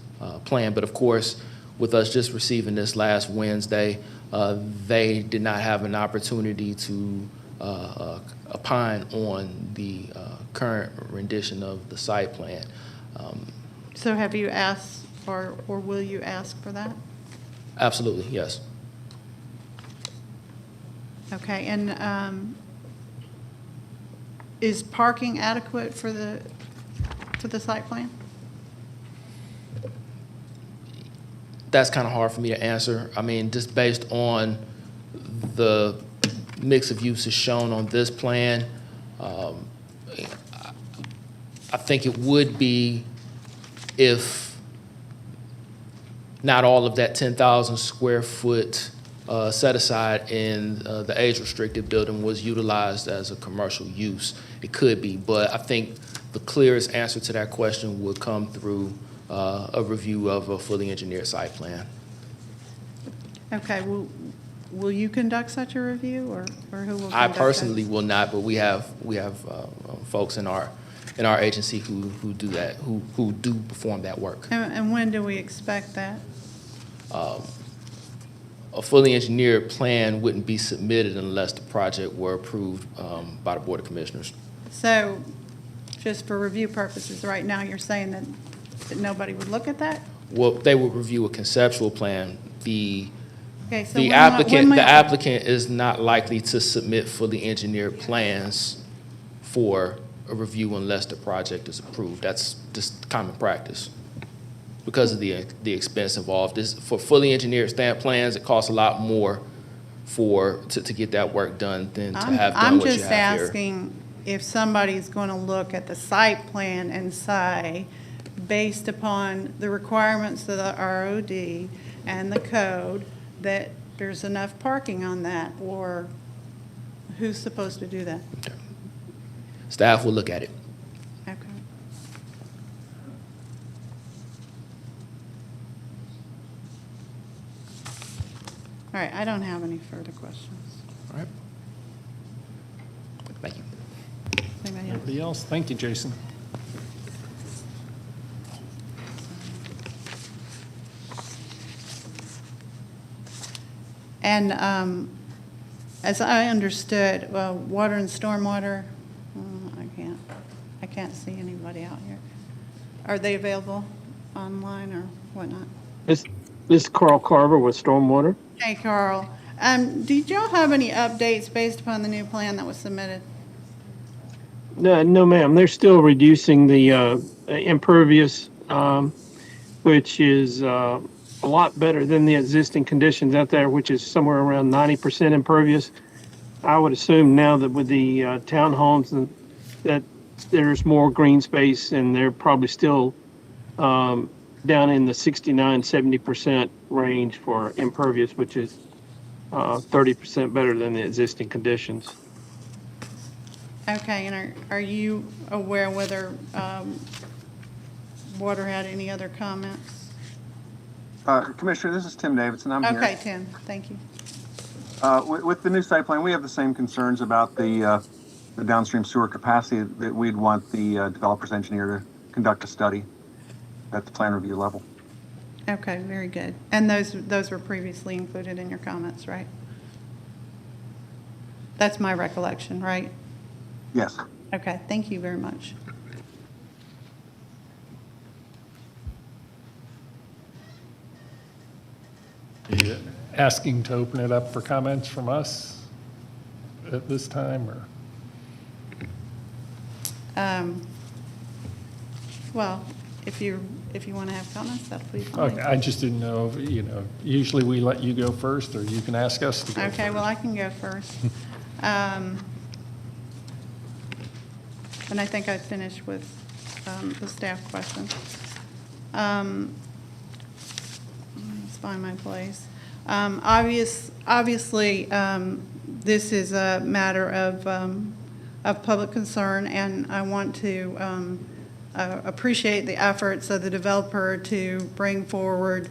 plan. But of course, with us just receiving this last Wednesday, they did not have an opportunity to opine on the current rendition of the site plan. So have you asked, or will you ask for that? Absolutely, yes. Okay, and is parking adequate for the site plan? That's kind of hard for me to answer. I mean, just based on the mix of uses shown on this plan, I think it would be if not all of that 10,000 square foot set aside in the age-restricted building was utilized as a commercial use. It could be, but I think the clearest answer to that question would come through a review of a fully engineered site plan. Okay, will you conduct such a review, or who will I conduct personally that? will not, but we have folks in our agency who do that, who do perform that work. And when do we expect that? A fully engineered plan wouldn't be submitted unless the project were approved by the Board of Commissioners. So, just for review purposes, right now, you're saying that nobody would look at that? Well, they would review a conceptual plan. The Okay, so The applicant is not likely to submit fully engineered plans for a review unless the project is approved. That's just common practice because of the expense involved. For fully engineered stamp plans, it costs a lot more to get that work done than to have done what you have here. I'm just asking if somebody's going to look at the site plan and say, based upon the requirements of the ROD and the code, that there's enough parking on that, or who's supposed to do that? Staff will look at it. Okay. All right, I don't have any further questions. All right. Thank you. Anybody else? Anybody else? Thank you, Jason. And as I understood, water and stormwater, I can't see anybody out here. Are they available online or whatnot? This is Carl Carver with Stormwater. Hey, Carl. Did y'all have any updates based upon the new plan that was submitted? No, ma'am. They're still reducing the impervious, which is a lot better than the existing conditions out there, which is somewhere around 90% impervious. I would assume now that with the townhomes that there's more green space, and they're probably still down in the 69-70% range for impervious, which is 30% better than the existing conditions. Okay, and are you aware whether Water had any other comments? Commissioner, this is Tim Davidson. I'm here. Okay, Tim, thank you. With the new site plan, we have the same concerns about the downstream sewer capacity that we'd want the developer's engineer to conduct a study at the plan review level. Okay, very good. And those were previously included in your comments, right? That's my recollection, right? Yes. Okay, thank you very much. You asking to open it up for comments from us at this time, or? Well, if you want to have comments, that'll be fine. Okay, I just didn't know, usually we let you go first, or you can ask us to go first. Okay, well, I can go first. And I think I finished with the staff questions. Let's find my place. Obviously, this is a matter of public concern, and I want to appreciate the efforts of the developer to bring forward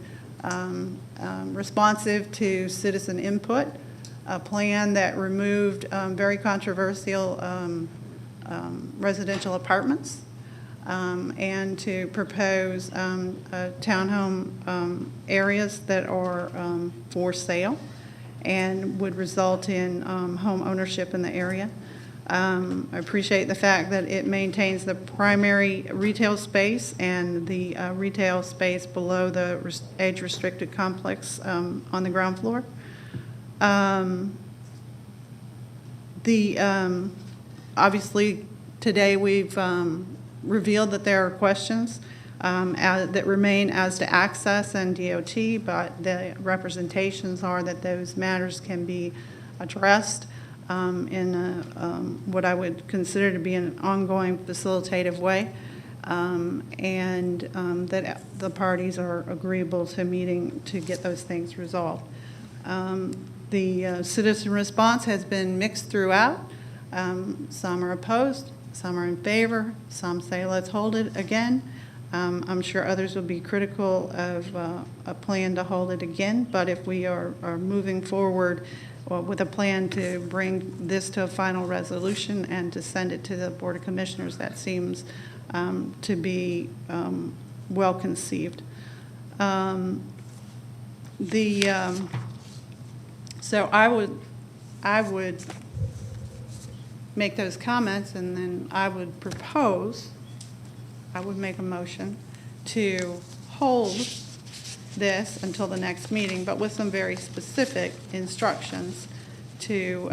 responsive to citizen input, a plan that removed very controversial residential apartments, and to propose townhome areas that are for sale and would result in home ownership in the area. I appreciate the fact that it maintains the primary retail space and the retail space below the age-restricted complex on the ground floor. Obviously, today we've revealed that there are questions. that remain as to access and DOT, but the representations are that those matters can be addressed in what I would consider to be an ongoing facilitative way, and that the parties are agreeable to meeting to get those things resolved. The citizen response has been mixed throughout. Some are opposed, some are in favor, some say let's hold it again. I'm sure others will be critical of a plan to hold it again, but if we are moving forward with a plan to bring this to a final resolution and to send it to the Board of Commissioners, that seems to be well conceived. So I would make those comments, and then I would make a motion to hold this until the next meeting, but with some very specific instructions to,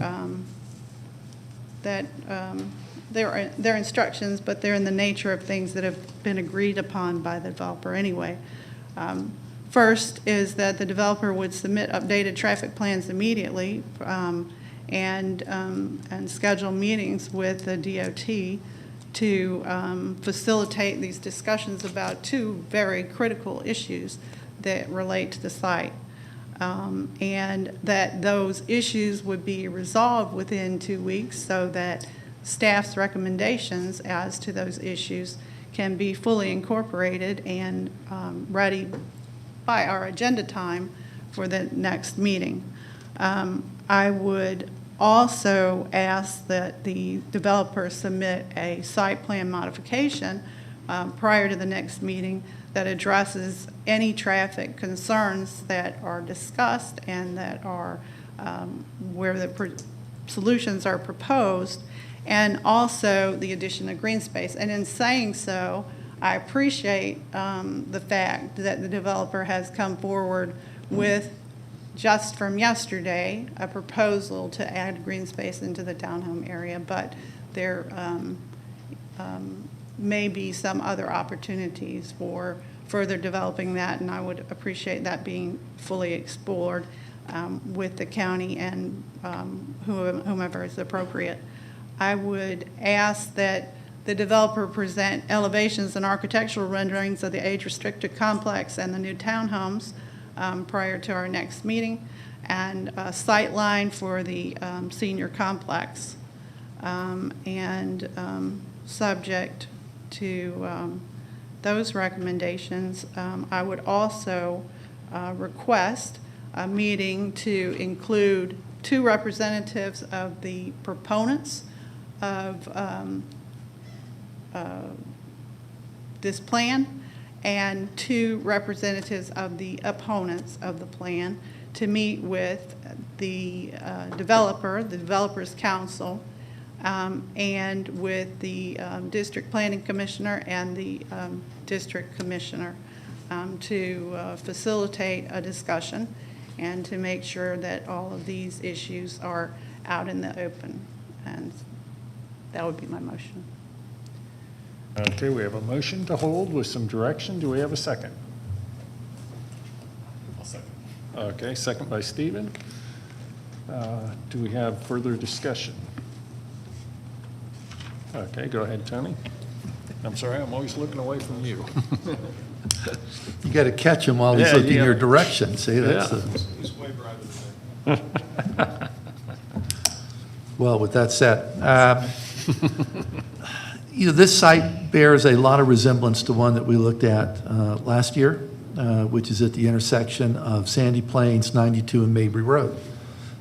they're instructions, but they're in the nature of things that have been agreed upon by the developer anyway. First is that the developer would submit updated traffic plans immediately and schedule meetings with the DOT to facilitate these discussions about two very critical issues that relate to the site. And that those issues would be resolved within 2 weeks so that staff's recommendations as to those issues can be fully incorporated and ready by our agenda time for the next meeting. I would also ask that the developer submit a site plan modification prior to the next meeting that addresses any traffic concerns that are discussed and that are where the solutions are proposed, and also the addition of green space. And in saying so, I appreciate the fact that the developer has come forward with, just from yesterday, a proposal to add green space into the townhome area, but there may be some other opportunities for further developing that, and I would appreciate that being fully explored with the county and whomever is appropriate. I would ask that the developer present elevations and architectural renderings of the age-restricted complex and the new townhomes prior to our next meeting, and a sight line for the senior complex. Subject to those recommendations, I would also request a meeting to include 2 representatives of the proponents of this plan and 2 representatives of the opponents of the plan to meet with the developer's council, and with the district planning commissioner and the district commissioner to facilitate a discussion and to make sure that all of these issues are out in the open. And that would be my motion. Okay, we have a motion to hold with some direction. Do we have a second? I'll second. Okay, second by Stephen. Do we have further discussion? Okay, go ahead, Tony. I'm sorry, I'm always looking away from you. You got to catch him while he's Yeah, looking yeah. your direction. See, that's He's way brighter than well, with that said, this site bears a lot of resemblance to one that we looked at last year, which is at the intersection of Sandy Plains, 92, and Mabry Road.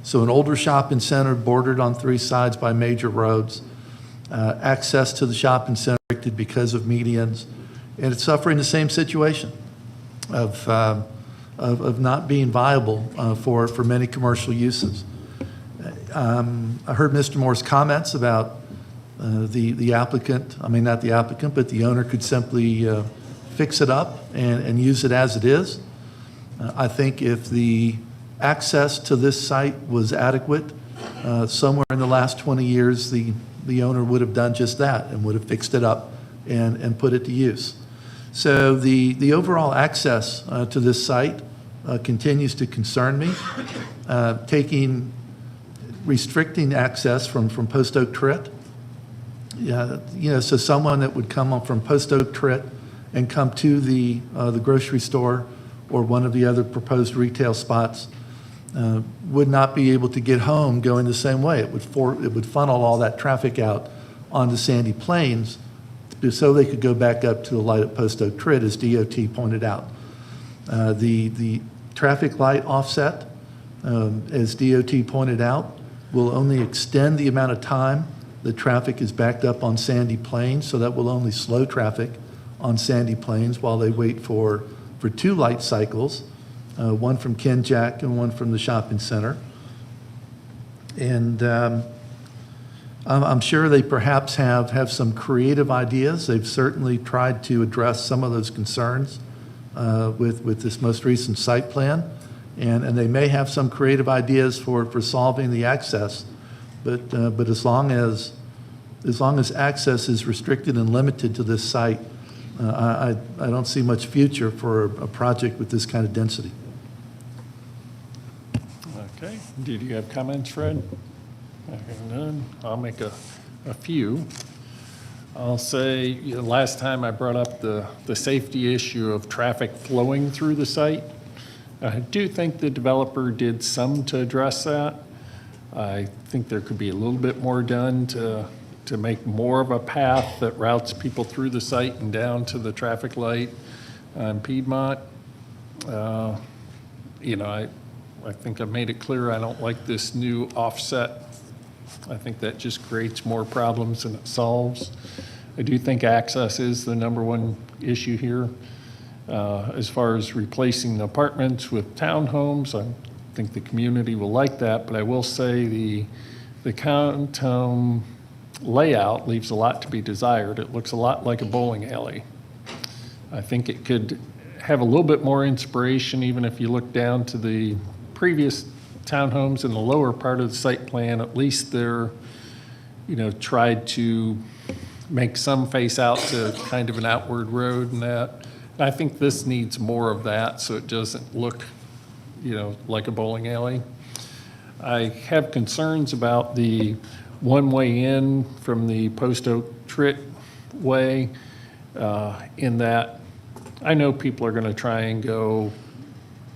So an older shopping center bordered on 3 sides by major roads, access to the shopping center restricted because of medians, and it's suffering the same situation of not being viable for many commercial uses. I heard Mr. Moore's comments about the applicant, not the applicant, but the owner could simply fix it up and use it as it is. I think if the access to this site was adequate, somewhere in the last 20 years, the owner would have done just that and would have fixed it up and put it to use. So the overall access to this site continues to concern me. Restricting access from Post Oak Trit. So someone that would come up from Post Oak Trit and come to the grocery store or one of the other proposed retail spots would not be able to get home going the same way. It would funnel all that traffic out onto Sandy Plains so they could go back up to the light at Post Oak Trit, as DOT pointed out. The traffic light offset, as DOT pointed out, will only extend the amount of time the traffic is backed up on Sandy Plains, so that will only slow traffic on Sandy Plains while they wait for 2 light cycles, one from Ken Jack and one from the shopping center. And I'm sure they perhaps have some creative ideas. They've certainly tried to address some of those concerns with this most recent site plan. And they may have some creative ideas for solving the access, but as long as access is restricted and limited to this site, I don't see much future for a project with this kind of density. Okay, did you have comments, Fred? Okay, none. I'll make a few. I'll say, last time I brought up the safety issue of traffic flowing through the site. I do think the developer did some to address that. I think there could be a little bit more done to make more of a path that routes people through the site and down to the traffic light on Piedmont. I think I've made it clear I don't like this new offset. I think that just creates more problems than it solves. I do think access is the #1 issue here. As far as replacing the apartments with townhomes, I think the community will like that, but I will say the townhome layout leaves a lot to be desired. It looks a lot like a bowling alley. I think it could have a little bit more inspiration, even if you look down to the previous townhomes in the lower part of the site plan. At least they're, tried to make some face out to kind of an outward road and that. I think this needs more of that so it doesn't look, like a bowling alley. I have concerns about the one-way in from the Post Oak Trit way, in that I know people are going to try and go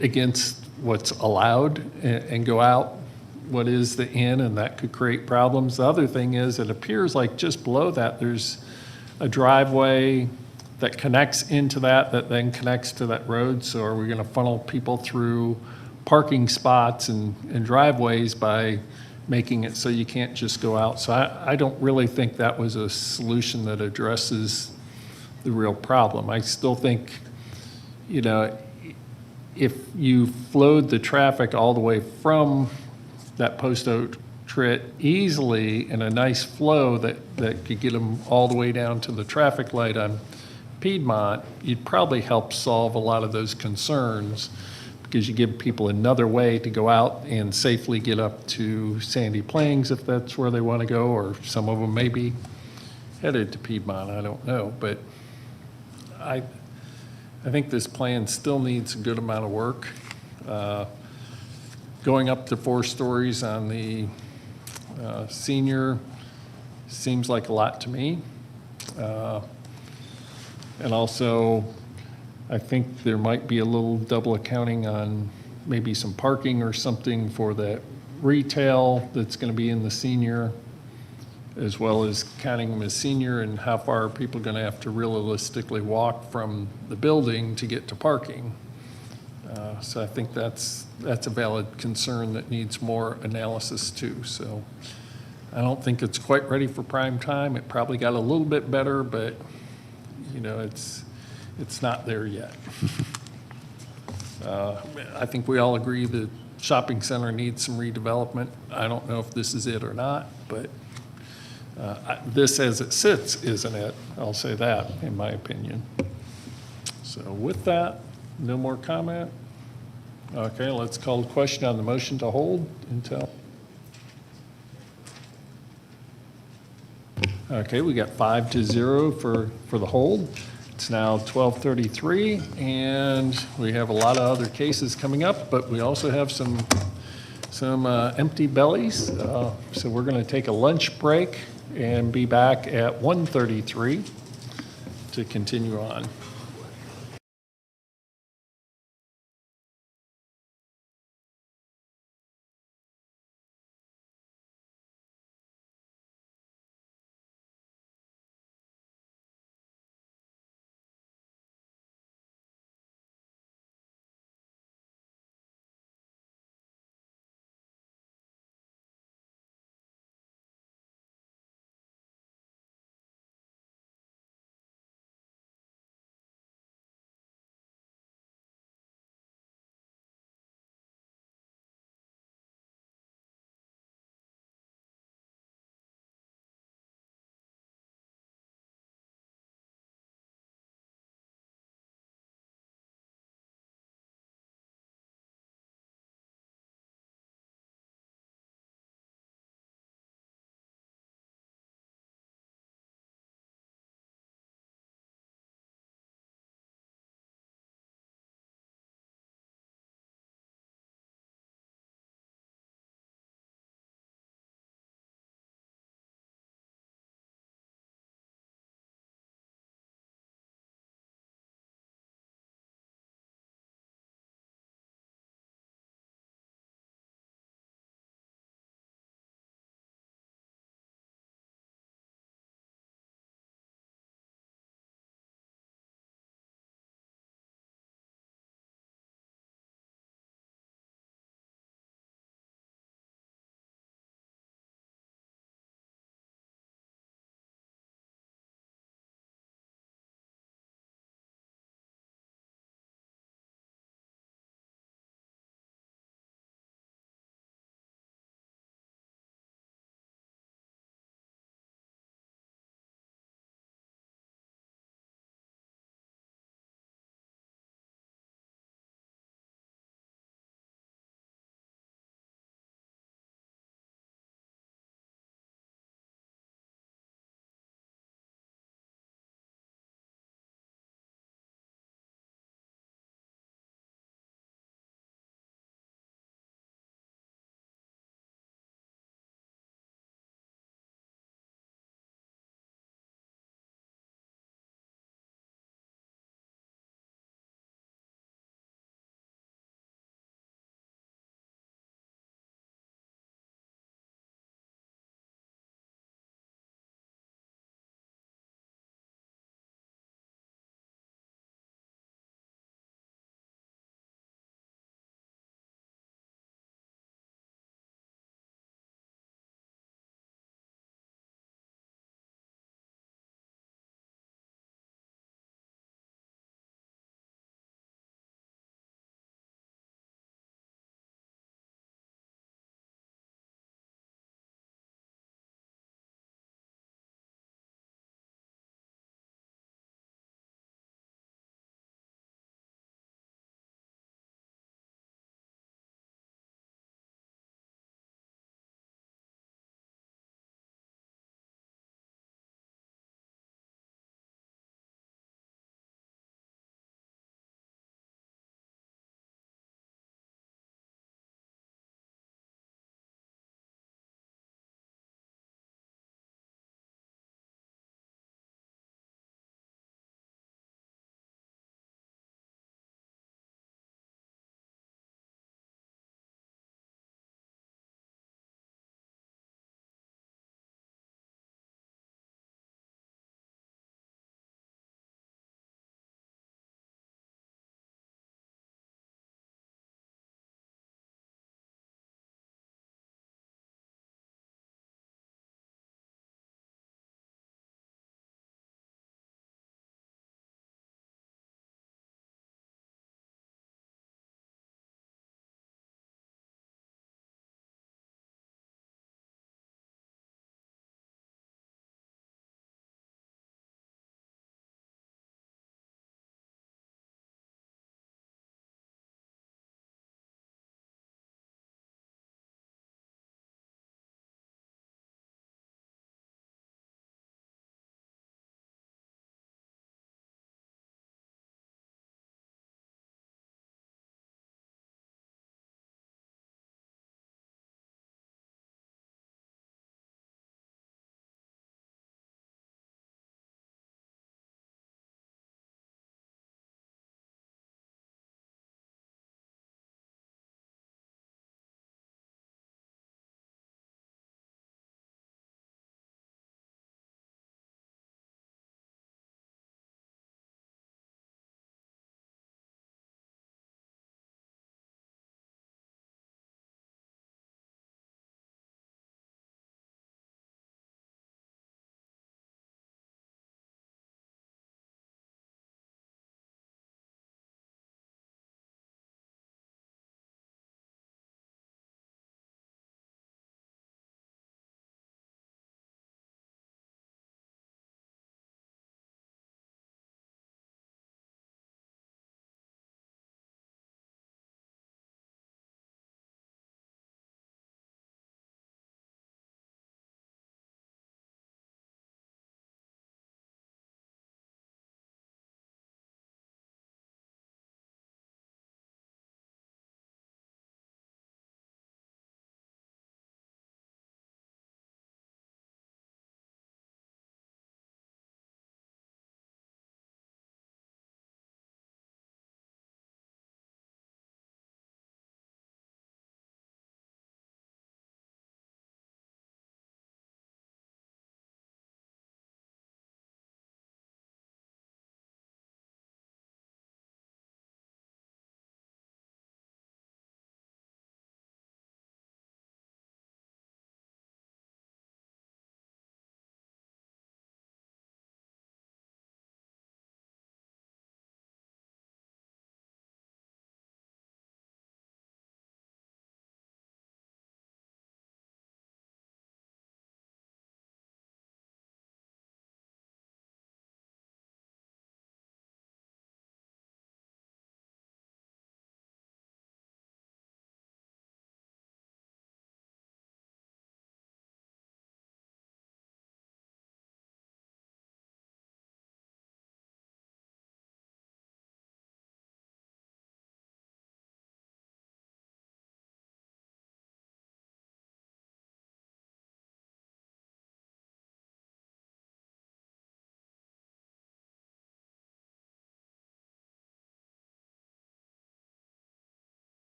against what's allowed and go out what is the in, and that could create problems. The other thing is it appears like just below that there's a driveway that connects into that then connects to that road. So are we going to funnel people through parking spots and driveways by making it so you can't just go out? So I don't really think that was a solution that addresses the real problem. I still think, if you flowed the traffic all the way from that Post Oak Trit easily in a nice flow that could get them all the way down to the traffic light on Piedmont, you'd probably help solve a lot of those concerns, because you give people another way to go out and safely get up to Sandy Plains if that's where they want to go, or some of them may be headed to Piedmont, I don't know. But I think this plan still needs a good amount of work. Going up to 4 stories on the senior seems like a lot to me. And also, I think there might be a little double accounting on maybe some parking or something for that retail that's going to be in the senior, as well as counting them as senior, and how far are people going to have to realistically walk from the building to get to parking. So I think that's a valid concern that needs more analysis too. So I don't think it's quite ready for prime time. It probably got a little bit better, but it's not there yet. I think we all agree the shopping center needs some redevelopment. I don't know if this is it or not, but this as it sits isn't it. I'll say that, in my opinion. So with that, no more comment? Okay, let's call the question on the motion to hold until. Okay, we got 5-0 for the hold. It's now 12:33, and we have a lot of other cases coming up, but we also have some empty bellies. So we're going to take a lunch break and be back at 1:33 to continue on.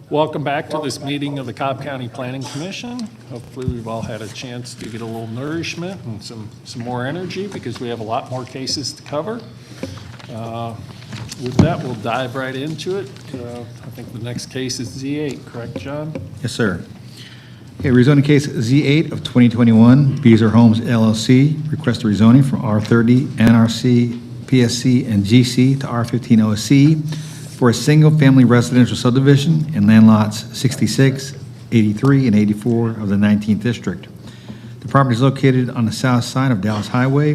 Welcome back to this meeting of the Cobb County Planning Commission. Hopefully, we've all had a chance to get a little nourishment and some more energy because we have a lot more cases to cover. With that, we'll dive right into it. I think the next case is Z8, correct, John? Yes, sir. Okay, rezoning case Z8 of 2021, Beazer Homes LLC, request a rezoning from R30, NRC, PSC, and GC to R15 OSC for a single-family residential subdivision in land lots 66, 83, and 84 of the 19th District. The property is located on the south side of Dallas Highway,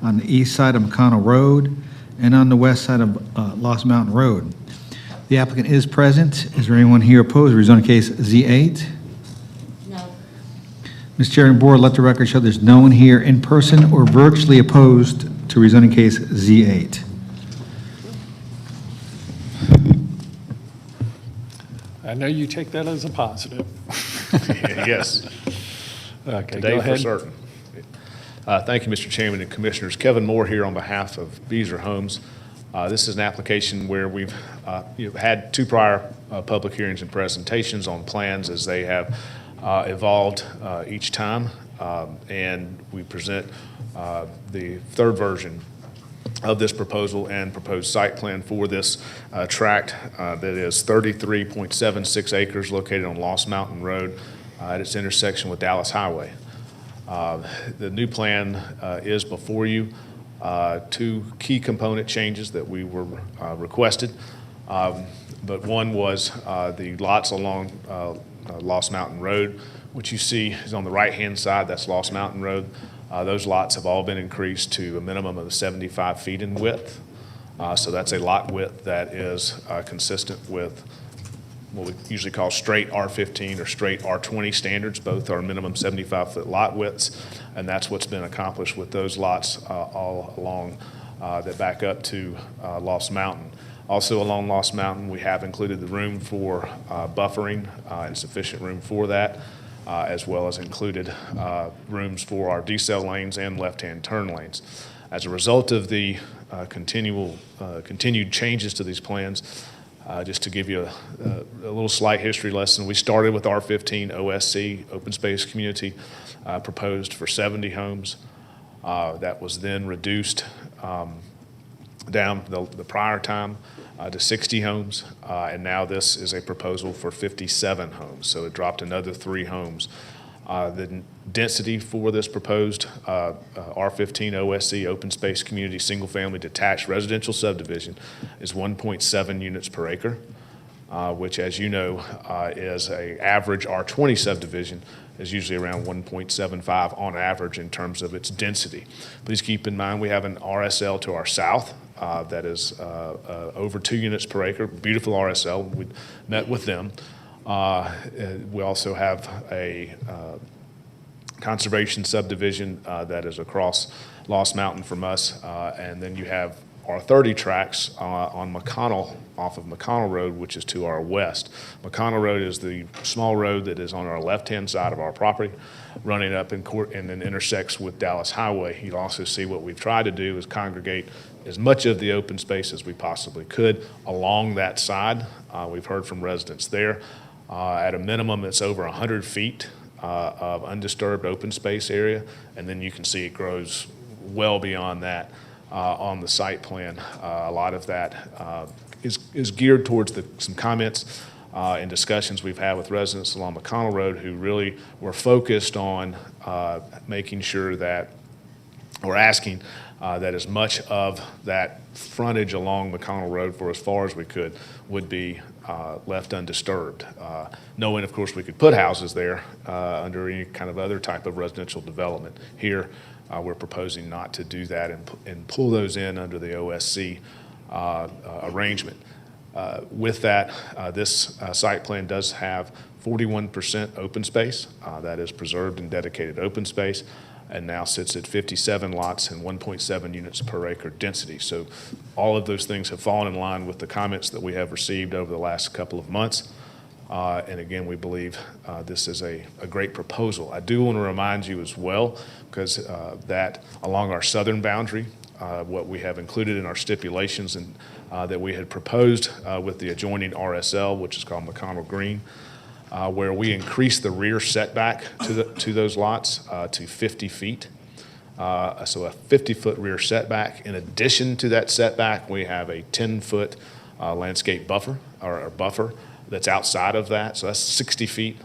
on the east side of McConnell Road, and on the west side of Lost Mountain Road. The applicant is present. Is there anyone here opposed to rezoning case Z8? Ms. Chair and Board, let the record show there's no one here in person or virtually opposed to rezoning case Z8. I know you take that as a positive. Yes. Okay, Today go for ahead. certain. Thank you, Mr. Chairman and Commissioners. Kevin Moore here on behalf of Beazer Homes. This is an application where we've had two prior public hearings and presentations on plans as they have evolved each time, and we present the third version of this proposal and proposed site plan for this tract that is 33.76 acres located on Lost Mountain Road at its intersection with Dallas Highway. The new plan is before you. Two key component changes that we were requested, but one was the lots along Lost Mountain Road, which you see is on the right-hand side. That's Lost Mountain Road. Those lots have all been increased to a minimum of 75 feet in width. So that's a lot width that is consistent with what we usually call straight R15 or straight R20 standards. Both are minimum 75-foot lot widths, and that's what's been accomplished with those lots all along that back up to Lost Mountain. Also along Lost Mountain, we have included the room for buffering and sufficient room for that, as well as included rooms for our decel lanes and left-hand turn lanes. As a result of the continued changes to these plans, just to give you a little slight history lesson, we started with R15 OSC, Open Space Community, proposed for 70 homes. That was then reduced down the prior time to 60 homes, and now this is a proposal for 57 homes, so it dropped another 3 homes. The density for this proposed R15 OSC Open Space Community Single Family Detached Residential Subdivision is 1.7 units per acre, which, as you know, is an average R20 subdivision is usually around 1.75 on average in terms of its density. Please keep in mind we have an RSL to our south that is over 2 units per acre, beautiful RSL. We met with them. We also have a conservation subdivision that is across Lost Mountain from us, and then you have our 30 tracks on McConnell, off of McConnell Road, which is to our west. McConnell Road is the small road that is on our left-hand side of our property, running up in court and then intersects with Dallas Highway. You'll also see what we've tried to do is congregate as much of the open space as we possibly could along that side. We've heard from residents there. At a minimum, it's over 100 feet of undisturbed open space area, and then you can see it grows well beyond that on the site plan. A lot of that is geared towards some comments and discussions we've had with residents along McConnell Road who really were focused on making sure that, or asking that as much of that frontage along McConnell Road for as far as we could would be left undisturbed. Knowing, of course, we could put houses there under any kind of other type of residential development. Here, we're proposing not to do that and pull those in under the OSC arrangement. With that, this site plan does have 41% open space. That is preserved and dedicated open space, and now sits at 57 lots and 1.7 units per acre density. So all of those things have fallen in line with the comments that we have received over the last couple of months. And again, we believe this is a great proposal. I do want to remind you as well, because that along our southern boundary, what we have included in our stipulations and that we had proposed with the adjoining RSL, which is called McConnell Green, where we increased the rear setback to those lots to 50 feet. So a 50-foot rear setback. In addition to that setback, we have a 10-foot landscape buffer or buffer that's outside of that. So that's 60 feet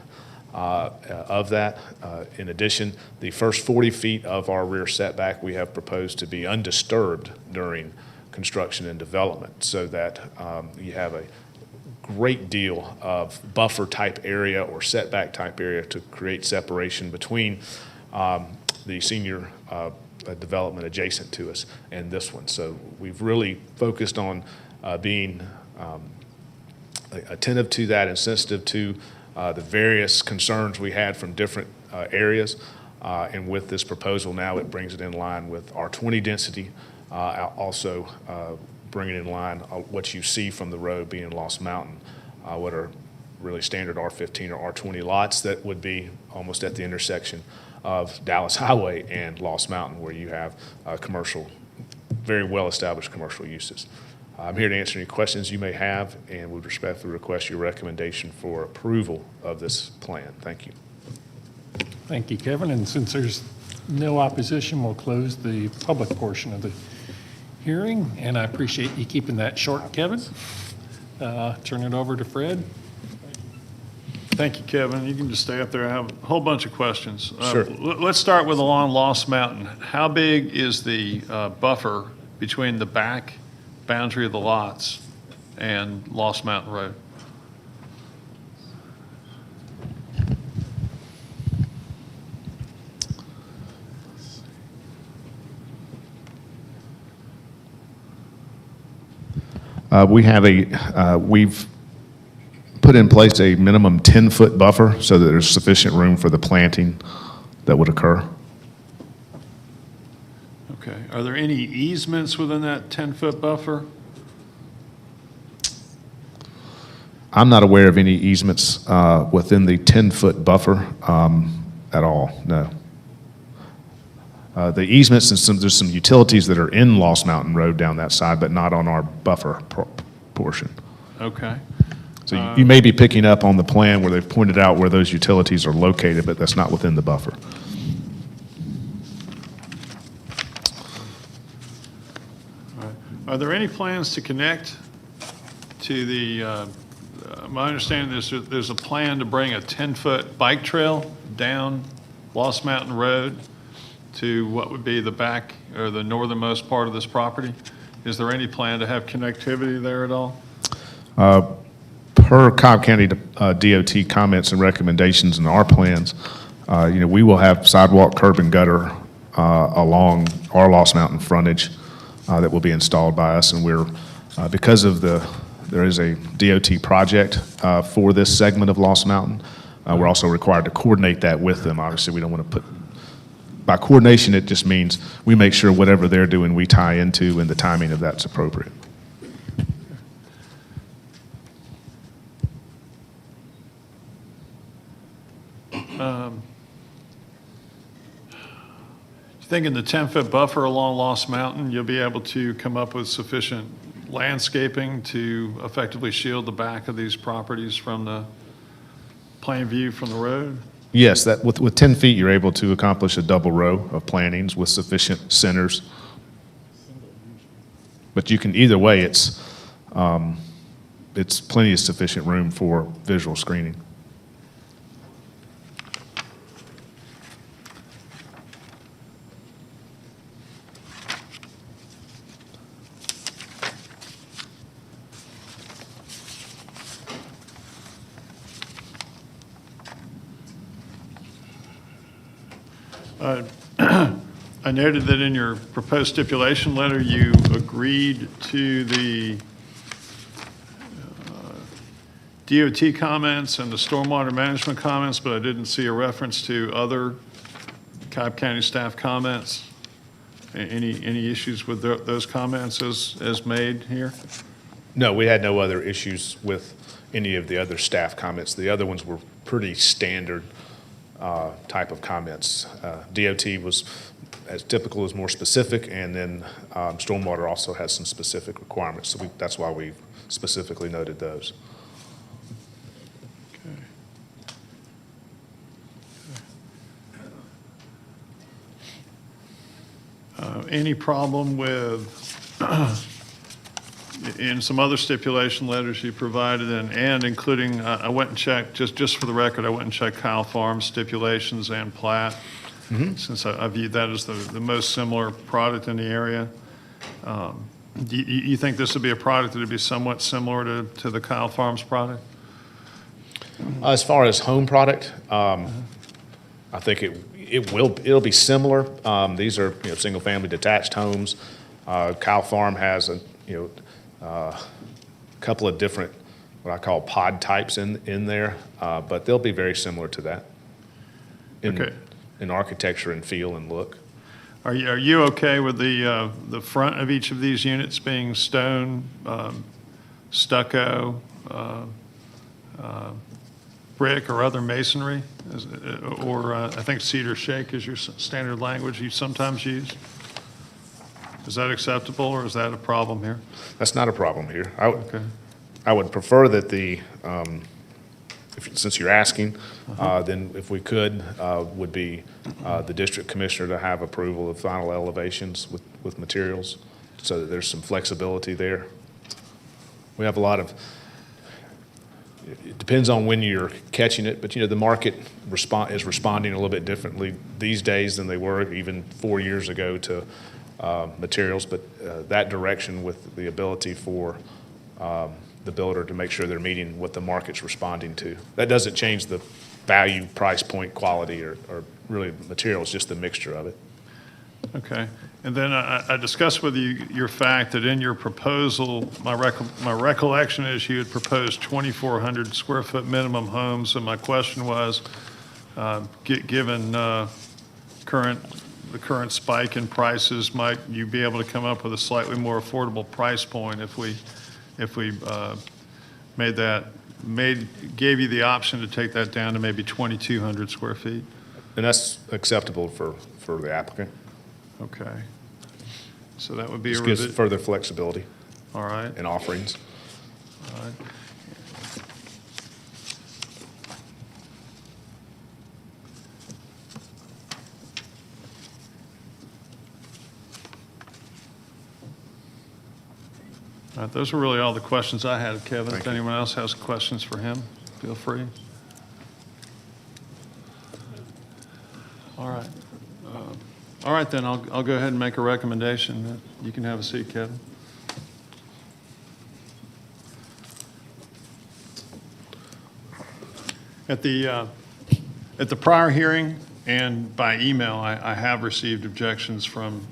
of that. In addition, the first 40 feet of our rear setback we have proposed to be undisturbed during construction and development, so that you have a great deal of buffer type area or setback type area to create separation between the senior development adjacent to us and this one. So we've really focused on being attentive to that and sensitive to the various concerns we had from different areas. And with this proposal now, it brings it in line with R20 density, also bringing in line what you see from the road being Lost Mountain, what are really standard R15 or R20 lots that would be almost at the intersection of Dallas Highway and Lost Mountain, where you have commercial, very well-established commercial uses. I'm here to answer any questions you may have and would respectfully request your recommendation for approval of this plan. Thank you. Thank you, Kevin. And since there's no opposition, we'll close the public portion of the hearing. And I appreciate you keeping that short, Kevin. Turn it over to Fred. Thank you, Kevin. You can just stay up there. I have a whole bunch of questions. Sure. Let's start with along Lost Mountain. How big is the buffer between the back boundary of the lots and Lost Mountain Road? We've put in place a minimum 10-foot buffer so that there's sufficient room for the planting that would occur. Okay. Are there any easements within that 10-foot buffer? I'm not aware of any easements within the 10-foot buffer at all, no. The easements, and there's some utilities that are in Lost Mountain Road down that side, but not on our buffer portion. Okay. So you may be picking up on the plan where they've pointed out where those utilities are located, but that's not within the buffer. All right. Are there any plans to connect to the, my understanding is there's a plan to bring a 10-foot bike trail down Lost Mountain Road to what would be the back or the northernmost part of this property? Is there any plan to have connectivity there at all? Per Cobb County DOT comments and recommendations in our plans, we will have sidewalk, curb, and gutter along our Lost Mountain frontage that will be installed by us. And we're, because of there is a DOT project for this segment of Lost Mountain, we're also required to coordinate that with them. Obviously, we don't want to by coordination, it just means we make sure whatever they're doing, we tie into, and the timing of that's appropriate. Thinking the 10-foot buffer along Lost Mountain, you'll be able to come up with sufficient landscaping to effectively shield the back of these properties from the plain view from the road? Yes, that with 10 feet, you're able to accomplish a double row of plantings with sufficient centers. But you can, either way, it's plenty of sufficient room for visual screening. I noted that in your proposed stipulation letter, you agreed to the DOT comments and the stormwater management comments, but I didn't see a reference to other Cobb County staff comments. Any issues with those comments as made here? No, we had no other issues with any of the other staff comments. The other ones were pretty standard type of comments. DOT was, as typical, is more specific, and then stormwater also has some specific requirements. So that's why we specifically noted those. Any problem with, in some other stipulation letters you provided, and including, I went and checked, just for the record, I went and checked Kyle Farms stipulations and plat, since I viewed that as the most similar product in the area. Do you think this would be a product that would be somewhat similar to the Kyle Farms product? As far as home product, I think it'll be similar. These are, single-family detached homes. Kyle Farm has a couple of different, what I call pod types in there, but they'll be very similar to that in architecture and feel and look. Are you okay with the front of each of these units being stone, stucco, brick, or other masonry? Or I think cedar shake is your standard language you sometimes use? Is that acceptable, or is that a problem here? That's not a problem here. Okay. I would prefer that since you're asking, then if we could, would be the district commissioner to have approval of final elevations with materials, so that there's some flexibility there. We have a lot of, it depends on when you're catching it, but the market is responding a little bit differently these days than they were even 4 years ago to materials, but that direction with the ability for the builder to make sure they're meeting what the market's responding to. That doesn't change the value, price point, quality, or really materials, just the mixture of it. Okay. And then I discussed with you your fact that in your proposal, my recollection is you had proposed 2,400 square foot minimum homes, and my question was, given the current spike in prices, might you be able to come up with a slightly more affordable price point if we gave you the option to take that down to maybe 2,200 square feet? And that's acceptable for the applicant. Okay. So that would be This gives further flexibility. All right. And offerings. All right. All right, those were really all the questions I had, Kevin. If anyone else has questions for him, feel free. All right. All right, then, I'll go ahead and make a recommendation. You can have a seat, Kevin. At the prior hearing and by email, I have received objections from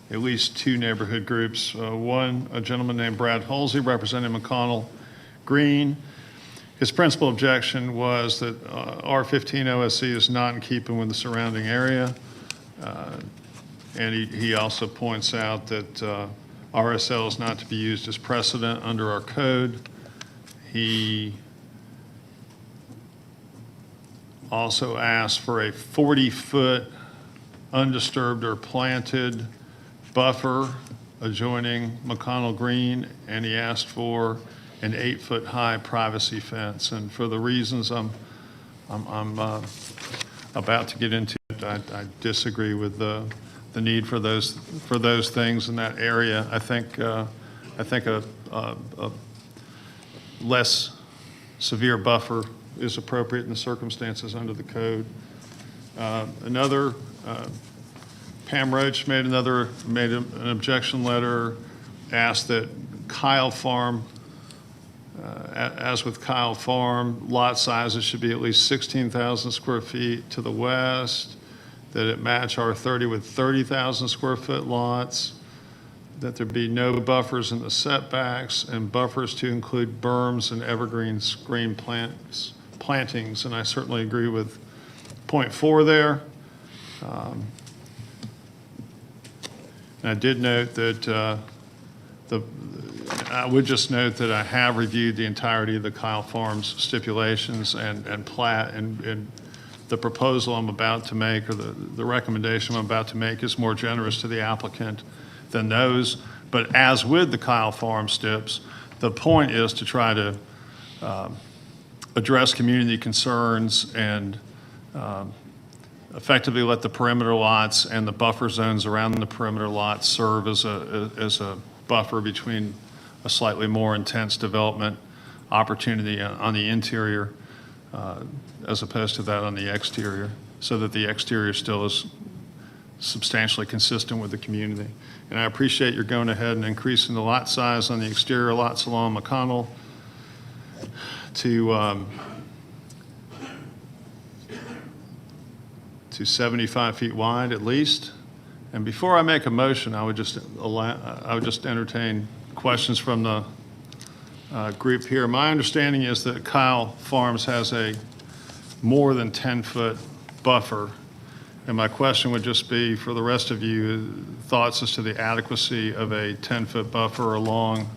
at least two neighborhood groups. One, a gentleman named Brad Halsey, representing McConnell Green. His principal objection was that R15 OSC is not in keeping with the surrounding area. And he also points out that RSL is not to be used as precedent under our code. He also asked for a 40-foot undisturbed or planted buffer adjoining McConnell Green, and he asked for an 8-foot high privacy fence. And for the reasons I'm about to get into, I disagree with the need for those things in that area. I think a less severe buffer is appropriate in the circumstances under the code. Pam Roach made an objection letter, asked that Kyle Farm, as with Kyle Farm, lot sizes should be at least 16,000 square feet to the west, that it match R30 with 30,000 square foot lots, that there be no buffers in the setbacks, and buffers to include berms and evergreen screen plantings. And I certainly agree with point 4 there. I did note that I would just note that I have reviewed the entirety of the Kyle Farms stipulations and plat, and the proposal I'm about to make, or the recommendation I'm about to make, is more generous to the applicant than those. But as with the Kyle Farm STIPs, the point is to try to address community concerns and effectively let the perimeter lots and the buffer zones around the perimeter lots serve as a buffer between a slightly more intense development opportunity on the interior as opposed to that on the exterior, so that the exterior still is substantially consistent with the community. And I appreciate you're going ahead and increasing the lot size on the exterior lots along McConnell to 75 feet wide at least. And before I make a motion, I would just entertain questions from the group here. My understanding is that Kyle Farms has a more than 10-foot buffer. And my question would just be, for the rest of you, thoughts as to the adequacy of a 10-foot buffer along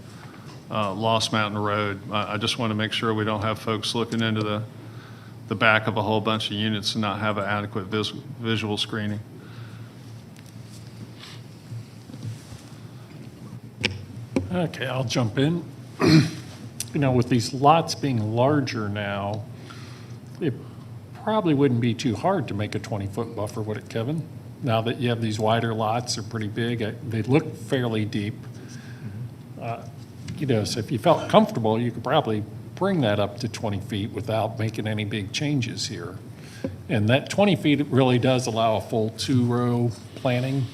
Lost Mountain Road. I just want to make sure we don't have folks looking into the back of a whole bunch of units and not have an adequate visual screening. Okay, I'll jump in. You know, with these lots being larger now, it probably wouldn't be too hard to make a 20-foot buffer, would it, Kevin? Now that you have these wider lots, they're pretty big. They look fairly deep. You know, so if you felt comfortable, you could probably bring that up to 20 feet without making any big changes here. And that 20 feet really does allow a full 2-row planting,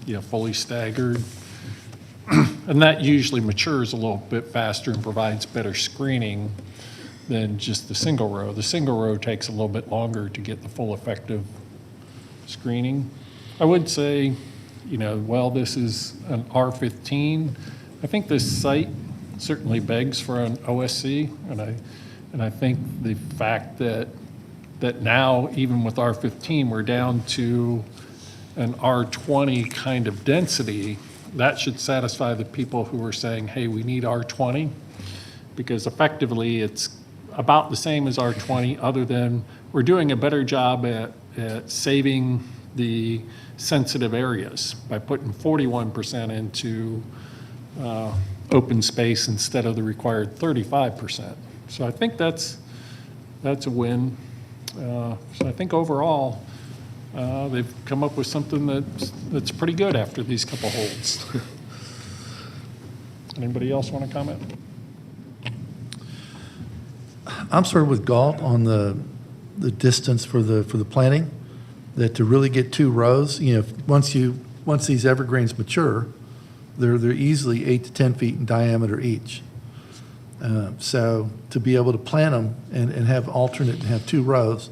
you know, fully staggered. And that usually matures a little bit faster and provides better screening than just the single row. The single row takes a little bit longer to get the full effective screening. I would say, you know, well, this is an R15. I think this site certainly begs for an OSC, and I think the fact that now, even with R15, we're down to an R20 kind of density, that should satisfy the people who are saying, hey, we need R20, because effectively it's about the same as R20, other than we're doing a better job at saving the sensitive areas by putting 41% into open space instead of the required 35%. So I think that's a win. So I think overall, they've come up with something that's pretty good after these couple holds. Anybody else want to comment? I'm sort of with Galt on the distance for the planting, that to really get 2 rows, you know, once these evergreens mature, they're easily 8 to 10 feet in diameter each. So to be able to plant them and have alternate and have 2 rows,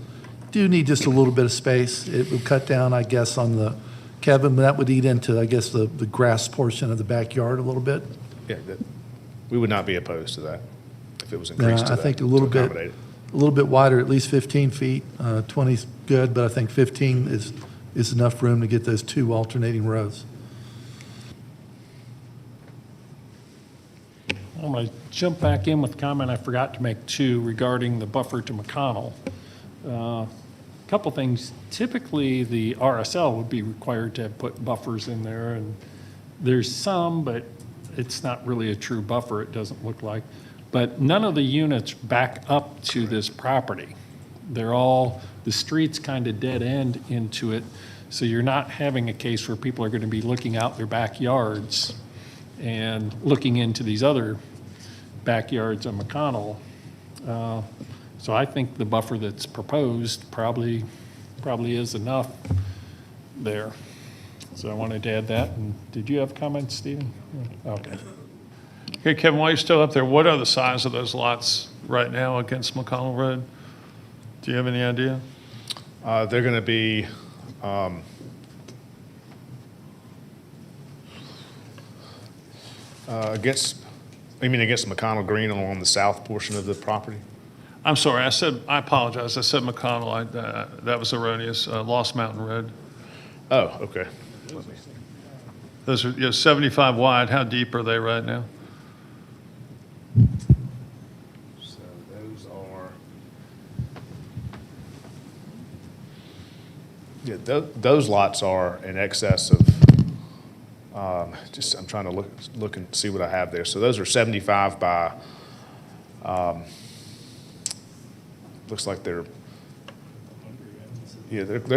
do need just a little bit of space. It would cut down, I guess, on the, Kevin, that would eat into, I guess, the grass portion of the backyard a little bit. Yeah, we would not be opposed to that if it was increased to I that. think to accommodate it. a little bit wider, at least 15 feet. 20 is good, but I think 15 is enough room to get those 2 alternating rows. I'm going to jump back in with a comment I forgot to make too regarding the buffer to McConnell. Couple things. Typically, the RSL would be required to put buffers in there, and there's some, but it's not really a true buffer, it doesn't look like. But none of the units back up to this property. They're all, the streets kind of dead end into it, so you're not having a case where people are going to be looking out their backyards and looking into these other backyards on McConnell. So I think the buffer that's proposed probably is enough there. So I wanted to add that. And did you have comments, Stephen? Okay. Okay, Kevin, while you're still up there, what are the size of those lots right now against McConnell Road? Do you have any idea? They're going to be against McConnell Green along the south portion of the property? I'm sorry, I apologize. I said McConnell. That was erroneous. Lost Mountain Road. Oh, okay. Those are 75 wide. How deep are they right now? So those are Yeah, those lots are in excess of, I'm trying to look and see what I have there. So those are 75 by, looks like they're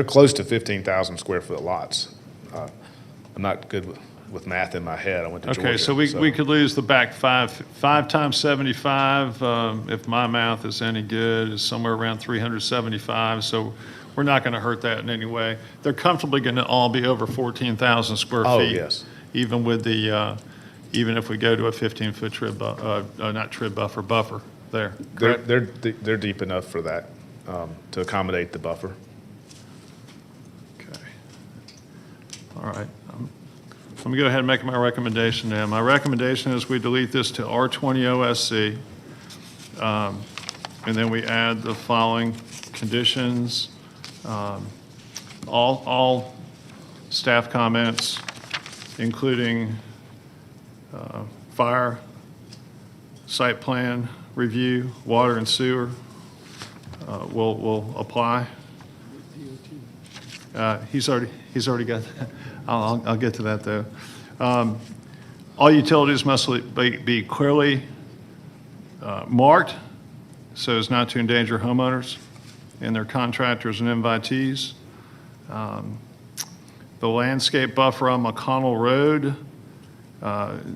close to 15,000 square foot lots. I'm not good with math in my head. I went to Georgia. Okay, so we could lose the back five times 75, if my math is any good, is somewhere around 375. So we're not going to hurt that in any way. They're comfortably going to all be over 14,000 square feet. Oh, yes. Even with the, even if we go to a 15-foot buffer there. correct? They're deep enough for that, to accommodate the buffer. Okay. All right. Let me go ahead and make my recommendation now. My recommendation is we delete this to R20 OSC, and then we add the following conditions. All staff comments, including fire, site plan review, water and sewer, will apply. He's already got that. I'll get to that, though. All utilities must be clearly marked so as not to endanger homeowners and their contractors and invitees. The landscape buffer on McConnell Road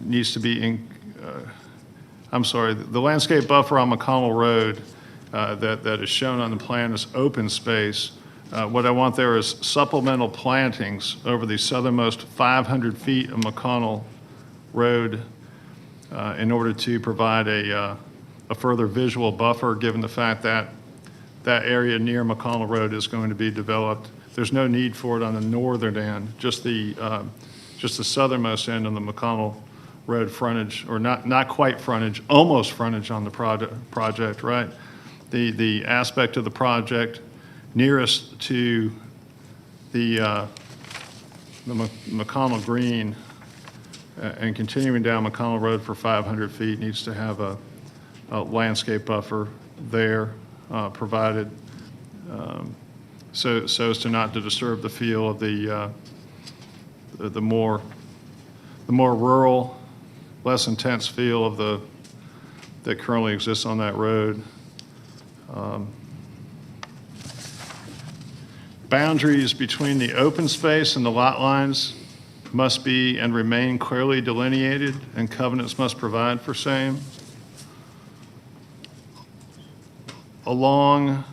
needs to be the landscape buffer on McConnell Road that is shown on the plan is open space. What I want there is supplemental plantings over the southernmost 500 feet of McConnell Road in order to provide a further visual buffer, given the fact that that area near McConnell Road is going to be developed. There's no need for it on the northern end, just the southernmost end on the McConnell Road frontage, or not quite frontage, almost frontage on the project, right? The aspect of the project nearest to the McConnell Green and continuing down McConnell Road for 500 feet needs to have a landscape buffer there provided so as to not to disturb the feel of the more rural, less intense feel of that currently exists on that road. Boundaries between the open space and the lot lines must be and remain clearly delineated, and covenants must provide for same. Along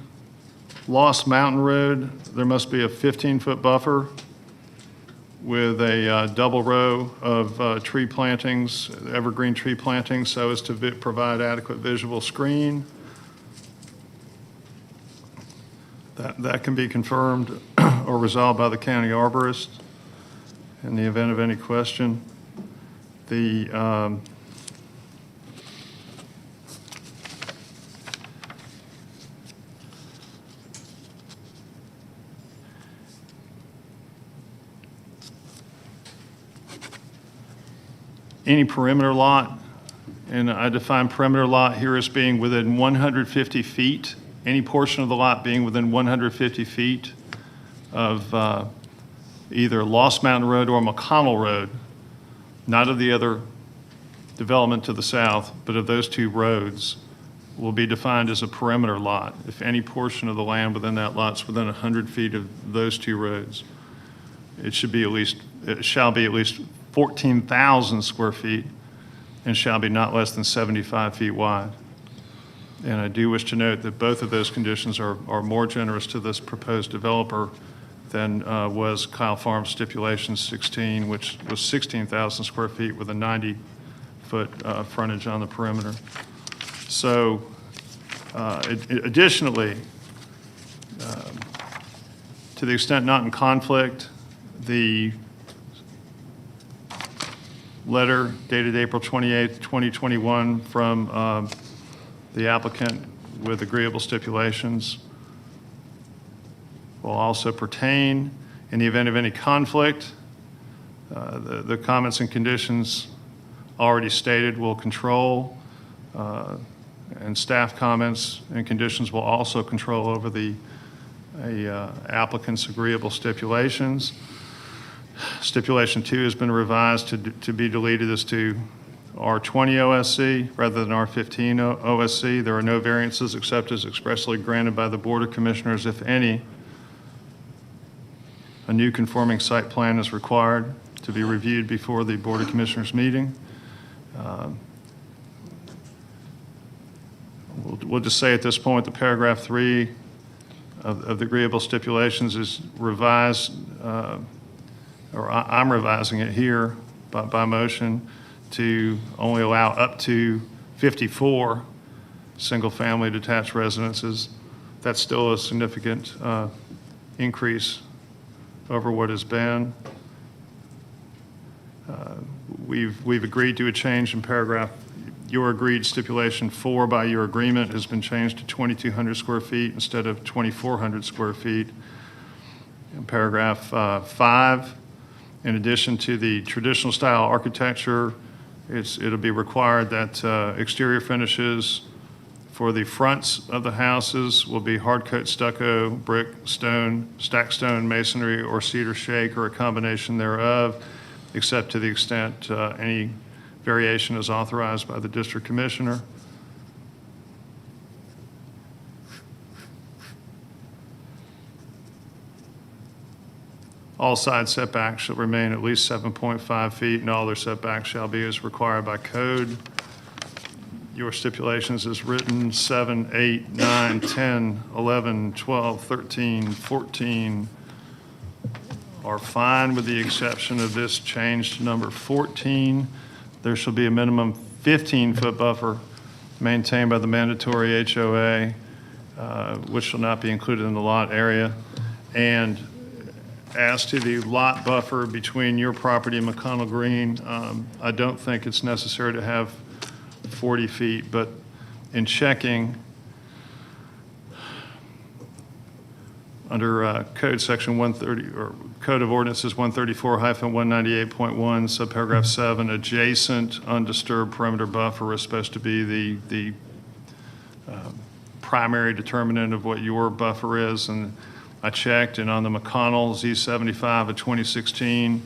Lost Mountain Road, there must be a 15-foot buffer with a double row of tree plantings, evergreen tree plantings, so as to provide adequate visual screen. That can be confirmed or resolved by the county arborist in the event of any question. Any perimeter lot, and I define perimeter lot here as being within 150 feet, any portion of the lot being within 150 feet of either Lost Mountain Road or McConnell Road, not of the other development to the south, but of those two roads, will be defined as a perimeter lot. If any portion of the land within that lot is within 100 feet of those two roads, it shall be at least 14,000 square feet and shall be not less than 75 feet wide. And I do wish to note that both of those conditions are more generous to this proposed developer than was Kyle Farm Stipulation 16, which was 16,000 square feet with a 90-foot frontage on the perimeter. So additionally, to the extent not in conflict, the letter dated April 28th, 2021 from the applicant with agreeable stipulations will also pertain. In the event of any conflict, the comments and conditions already stated will control, and staff comments and conditions will also control over the applicant's agreeable stipulations. Stipulation 2 has been revised to be deleted as to R20 OSC rather than R15 OSC. There are no variances except as expressly granted by the Board of Commissioners, if any. A new conforming site plan is required to be reviewed before the Board of Commissioners meeting. We'll just say at this point that paragraph 3 of the agreeable stipulations is revised, or I'm revising it here by motion to only allow up to 54 single-family detached residences. That's still a significant increase over what has been. We've agreed to a change in paragraph. Your agreed stipulation 4 by your agreement has been changed to 2,200 square feet instead of 2,400 square feet. In paragraph 5, in addition to the traditional style architecture, it'll be required that exterior finishes for the fronts of the houses will be hard coat stucco, brick, stone, stacked stone, masonry, or cedar shake, or a combination thereof, except to the extent any variation is authorized by the district commissioner. All side setbacks shall remain at least 7.5 feet, and all their setbacks shall be as required by code. Your stipulations as written, 7, 8, 9, 10, 11, 12, 13, 14 are fine with the exception of this change to number 14. There shall be a minimum 15-foot buffer maintained by the mandatory HOA, which shall not be included in the lot area. And as to the lot buffer between your property and McConnell Green, I don't think it's necessary to have 40 feet, but in checking under code section 130, or Code of Ordinances 134-198.1, subparagraph 7, adjacent undisturbed perimeter buffer is supposed to be the primary determinant of what your buffer is. And I checked, and on the McConnell Z75 of 2016,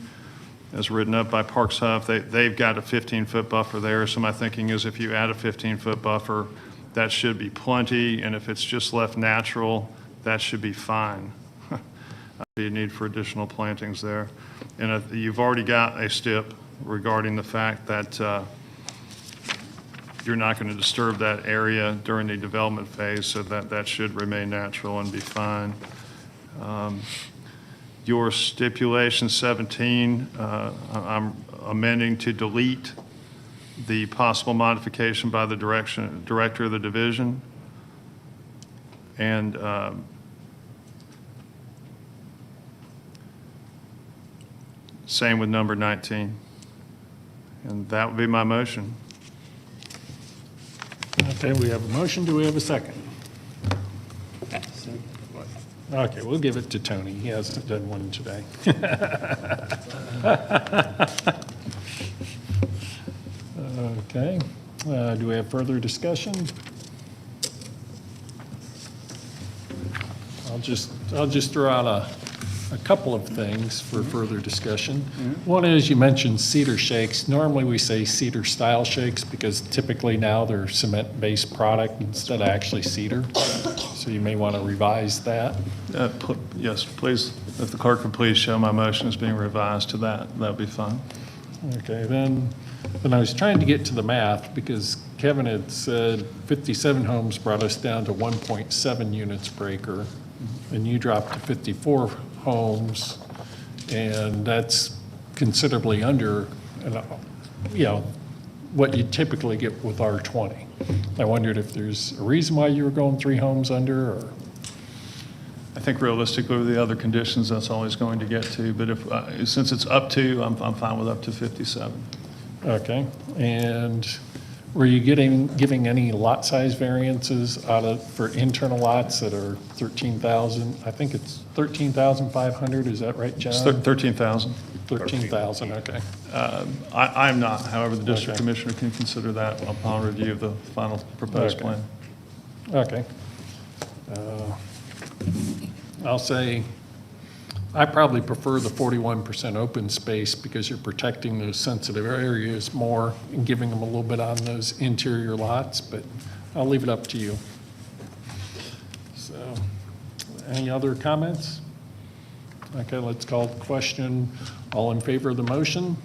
as written up by Parks Huff, they've got a 15-foot buffer there. So my thinking is if you add a 15-foot buffer, that should be plenty, and if it's just left natural, that should be fine. You need for additional plantings there. And you've already got a stip regarding the fact that you're not going to disturb that area during the development phase, so that should remain natural and be fine. Your stipulation 17, I'm amending to delete the possible modification by the director of the division. And same with number 19. And that would be my motion. Okay, we have a motion. Do we have a second? Okay, we'll give it to Tony. He hasn't done one today. Okay, do we have further discussion? I'll just throw out a couple of things for further discussion. One is, you mentioned cedar shakes. Normally we say cedar style shakes because typically now they're cement-based product instead of actually cedar. So you may want to revise that. Yes, please, if the clerk could please show my motion as being revised to that would be fine. Okay, then, when I was trying to get to the math, because Kevin had said 57 homes brought us down to 1.7 units per acre, and you dropped to 54 homes, and that's considerably under, what you typically get with R20. I wondered if there's a reason why you were going 3 homes under, or? I think realistically with the other conditions, that's always going to get to, but if, since it's up to, I'm fine with up to 57. Okay, and were you giving any lot size variances for internal lots that are 13,000? I think it's 13,500, is that right, John? It's 13,000. 13,000, okay. I'm not, however, the district commissioner can consider that upon review of the final proposed plan. Okay. I'll say, I probably prefer the 41% open space because you're protecting those sensitive areas more and giving them a little bit on those interior lots, but I'll leave it up to you. So, any other comments? Okay, let's call the question. All in favor of the motion?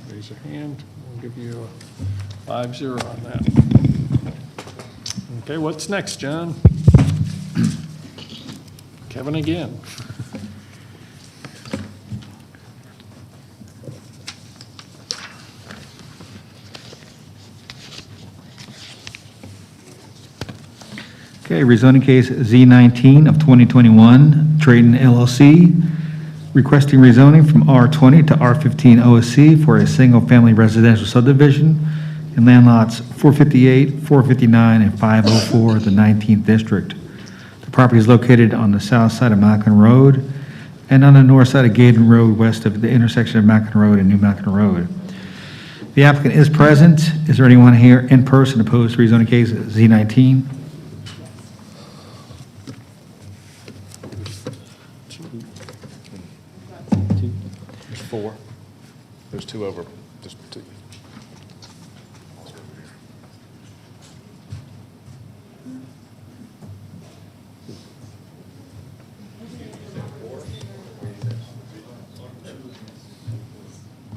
Raise your hand. We'll give you a 5-0 on that. Okay, what's next, John? Kevin again. Okay, rezoning case Z19 of 2021, Trayton LLC, requesting rezoning from R20 to R15 OSC for a single-family residential subdivision in land lots 458, 459, and 504 of the 19th District. The property is located on the south side of Macklin Road and on the north side of Gaydon Road, west of the intersection of Macklin Road and New Macklin Road. The applicant is present. Is there anyone here in person opposed to rezoning case Z19? There's 4. There's 2 over. There's 2.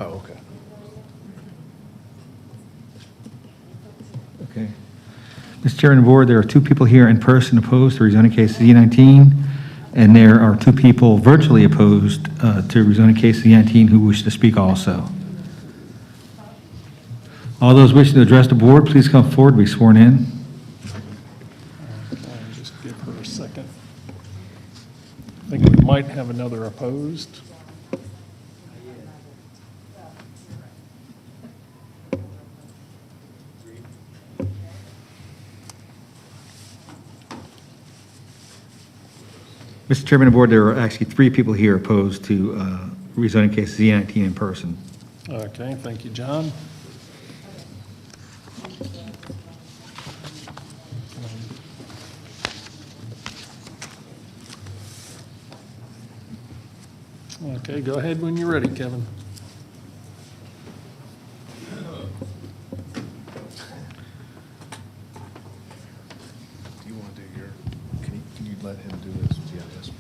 Oh, okay. Okay. Mr. Chairman of the Board, there are 2 people here in person opposed to rezoning case Z19, and there are 2 people virtually opposed to rezoning case Z19 who wish to speak also. All those wishing to address the board, please come forward to be sworn in. Just give her a second. I think we might have another opposed. Mr. Chairman of the Board, there are actually 3 people here opposed to rezoning case Z19 in person. Okay, thank you, John. Okay, go ahead when you're ready, Kevin. Do you want to do your, can you let him do this? Yeah, this.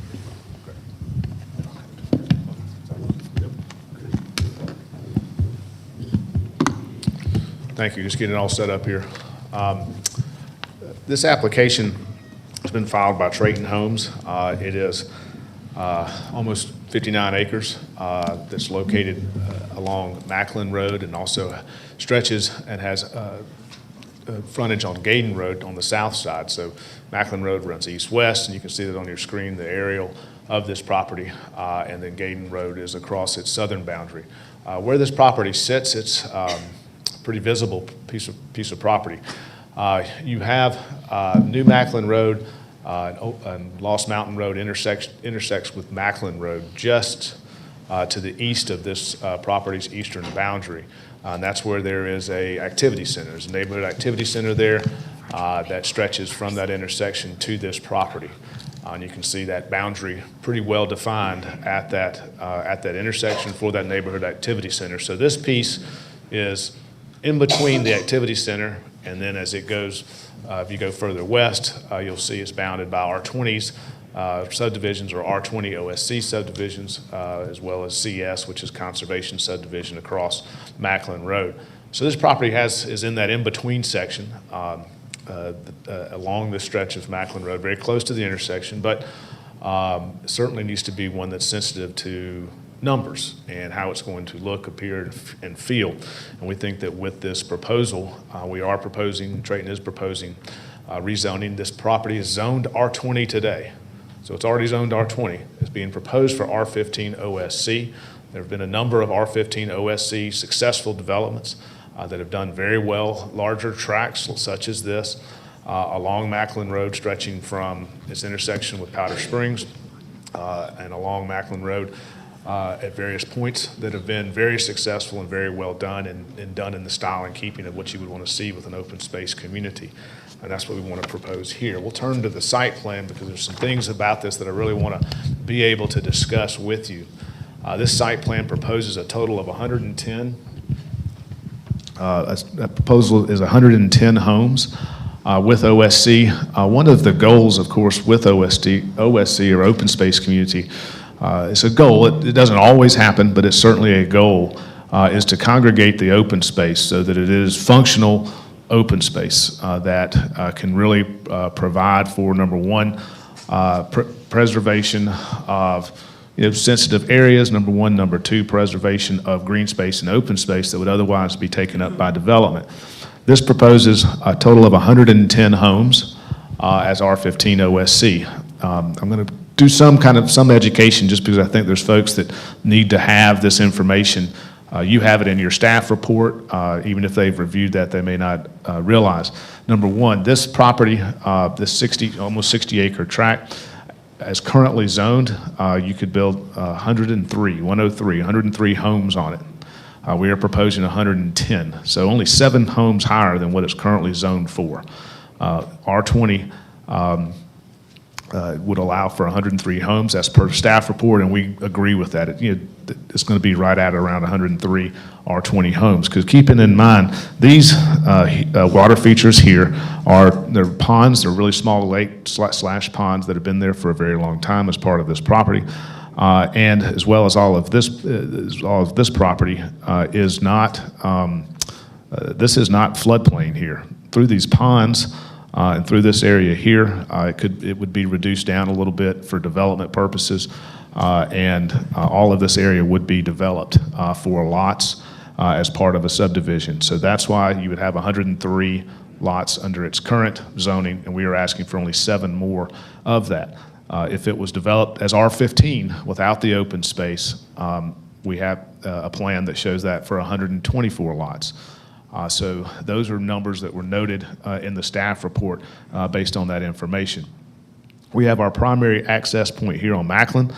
Thank you. Just getting it all set up here. This application has been filed by Trayton Homes. It is almost 59 acres that's located along Macklin Road and also stretches and has frontage on Gaydon Road on the south side. So Macklin Road runs east-west, and you can see that on your screen, the aerial of this property, and then Gaydon Road is across its southern boundary. Where this property sits, it's a pretty visible piece of property. You have New Macklin Road and Lost Mountain Road intersects with Macklin Road just to the east of this property's eastern boundary. And that's where there is a activity center. There's a neighborhood activity center there that stretches from that intersection to this property. And you can see that boundary pretty well defined at that intersection for that neighborhood activity center. So this piece is in between the activity center, and then as it goes, if you go further west, you'll see it's bounded by R20s subdivisions or R20 OSC subdivisions, as well as CS, which is conservation subdivision across Macklin Road. So this property is in that in-between section along the stretch of Macklin Road, very close to the intersection, but certainly needs to be one that's sensitive to numbers and how it's going to look, appear, and feel. And we think that with this proposal, Trayton is proposing rezoning. This property is zoned R20 today. So it's already zoned R20. It's being proposed for R15 OSC. There have been a number of R15 OSC successful developments that have done very well, larger tracts such as this, along Macklin Road, stretching from its intersection with Powder Springs and along Macklin Road at various points that have been very successful and very well done and done in the style and keeping of what you would want to see with an open space community. And that's what we want to propose here. We'll turn to the site plan because there's some things about this that I really want to be able to discuss with you. This site plan proposes a total of 110. That proposal is 110 homes with OSC. One of the goals, of course, with OSC or open space community, it's a goal. It doesn't always happen, but it's certainly a goal, is to congregate the open space so that it is functional open space that can really provide for, number one, preservation of sensitive areas, number one. Number two, preservation of green space and open space that would otherwise be taken up by development. This proposes a total of 110 homes as R15 OSC. I'm going to do some education just because I think there's folks that need to have this information. You have it in your staff report. Even if they've reviewed that, they may not realize. Number one, this property, this almost 60 acre tract, as currently zoned, you could build 103 homes on it. We are proposing 110, so only 7 homes higher than what it's currently zoned for. R20 would allow for 103 homes. That's per staff report, and we agree with that. It's going to be right at around 103 R20 homes. Because keeping in mind, these water features here they're ponds. They're really small lake slash ponds that have been there for a very long time as part of this property. And as well as all of this property is not, this is not floodplain here. Through these ponds and through this area here, it would be reduced down a little bit for development purposes, and all of this area would be developed for lots as part of a subdivision. So that's why you would have 103 lots under its current zoning, and we are asking for only 7 more of that. If it was developed as R15 without the open space, we have a plan that shows that for 124 lots. So those are numbers that were noted in the staff report based on that information. We have our primary access point here on Macklin.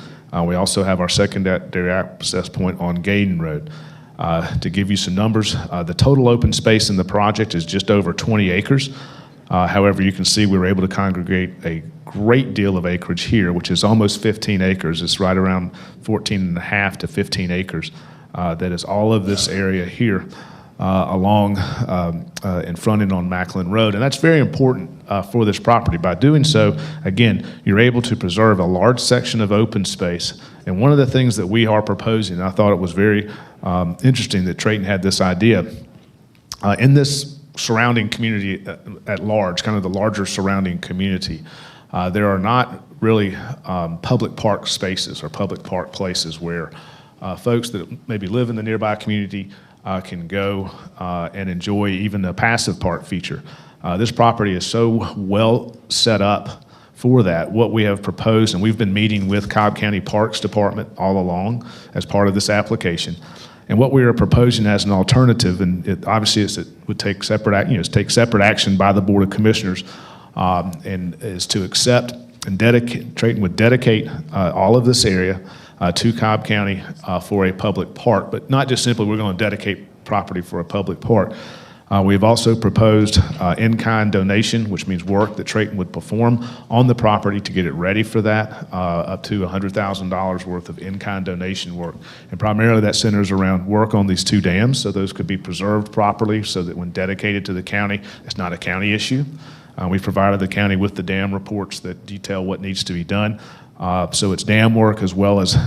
We also have our secondary access point on Gaydon Road. To give you some numbers, the total open space in the project is just over 20 acres. However, you can see we were able to congregate a great deal of acreage here, which is almost 15 acres. It's right around 14.5 to 15 acres. That is all of this area here along and fronting on Macklin Road. And that's very important for this property. By doing so, again, you're able to preserve a large section of open space. And one of the things that we are proposing, and I thought it was very interesting that Trayton had this idea, in this surrounding community at large, kind of the larger surrounding community, there are not really public park spaces or public park places where folks that maybe live in the nearby community can go and enjoy even a passive park feature. This property is so well set up for that. What we have proposed, and we've been meeting with Cobb County Parks Department all along as part of this application, and what we are proposing as an alternative, and it would take separate action by the Board of Commissioners, and is to accept and dedicate. Trayton would dedicate all of this area to Cobb County for a public park, but not just simply we're going to dedicate property for a public park. We've also proposed in-kind donation, which means work that Trayton would perform on the property to get it ready for that, up to $100,000 worth of in-kind donation work. And primarily that centers around work on these 2 dams, so those could be preserved properly so that when dedicated to the county, it's not a county issue. We've provided the county with the dam reports that detail what needs to be done. So it's dam work as well as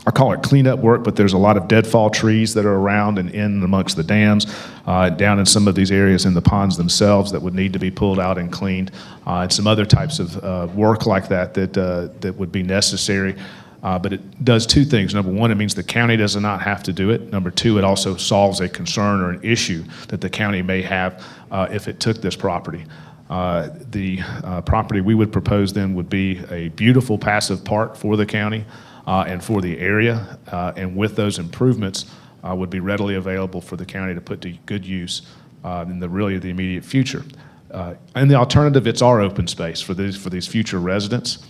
I call it cleanup work, but there's a lot of deadfall trees that are around and in amongst the dams, down in some of these areas in the ponds themselves that would need to be pulled out and cleaned, and some other types of work like that would be necessary. But it does 2 things. Number one, it means the county does not have to do it. Number 2, it also solves a concern or an issue that the county may have if it took this property. The property we would propose then would be a beautiful passive park for the county and for the area, and with those improvements would be readily available for the county to put to good use in the immediate future. And the alternative, it's our open space for these future residents.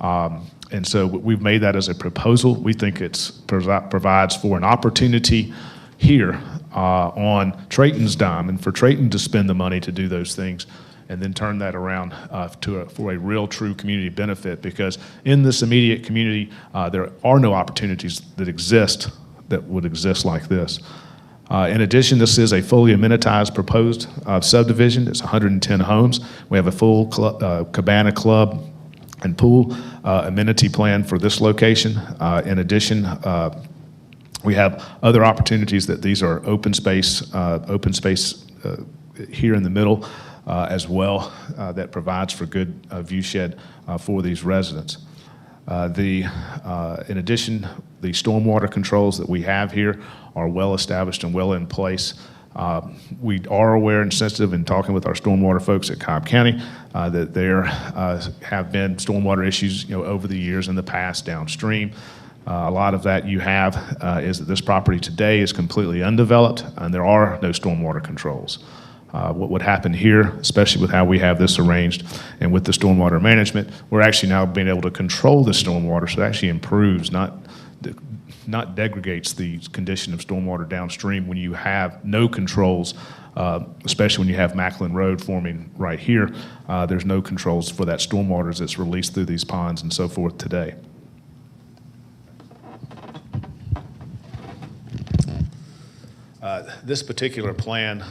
And so we've made that as a proposal. We think it provides for an opportunity here on Trayton's dime, and for Trayton to spend the money to do those things, and then turn that around for a real, true community benefit. Because in this immediate community, there are no opportunities that would exist like this. In addition, this is a fully amenitized proposed subdivision. It's 110 homes. We have a full cabana club and pool amenity plan for this location. In addition, we have other opportunities that these are open space here in the middle as well that provides for good view shed for these residents. In addition, the stormwater controls that we have here are well established and well in place. We are aware and sensitive in talking with our stormwater folks at Cobb County that there have been stormwater issues, over the years in the past downstream. A lot of that you have is that this property today is completely undeveloped and there are no stormwater controls. What would happen here, especially with how we have this arranged and with the stormwater management, we're actually now being able to control the stormwater, so it actually improves, not degrades the condition of stormwater downstream when you have no controls, especially when you have Macklin Road forming right here. There's no controls for that stormwater that's released through these ponds and so forth today. This particular plan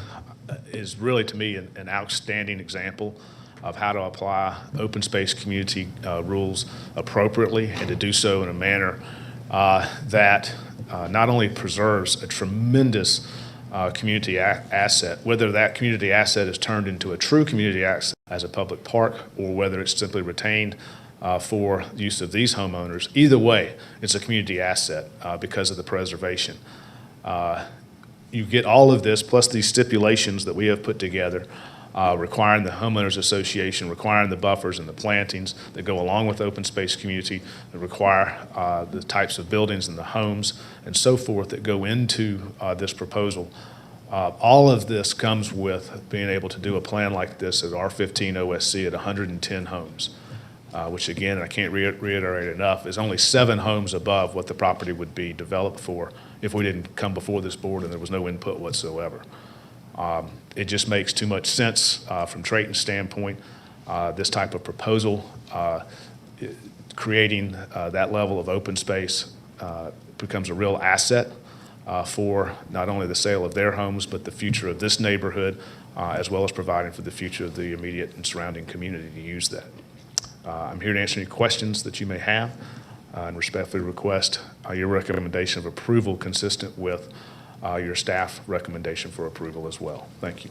is really, to me, an outstanding example of how to apply open space community rules appropriately, and to do so in a manner that not only preserves a tremendous community asset, whether that community asset is turned into a true community asset as a public park, or whether it's simply retained for use of these homeowners. Either way, it's a community asset because of the preservation. You get all of this, plus these stipulations that we have put together, requiring the homeowners association, requiring the buffers and the plantings that go along with open space community, that require the types of buildings and the homes and so forth that go into this proposal. All of this comes with being able to do a plan like this at R15 OSC at 110 homes, which again, I can't reiterate enough, is only 7 homes above what the property would be developed for if we didn't come before this board and there was no input whatsoever. It just makes too much sense from Trayton's standpoint. This type of proposal, creating that level of open space becomes a real asset for not only the sale of their homes, but the future of this neighborhood, as well as providing for the future of the immediate and surrounding community to use that. I'm here to answer any questions that you may have and respectfully request your recommendation of approval consistent with your staff recommendation for approval as well. Thank you.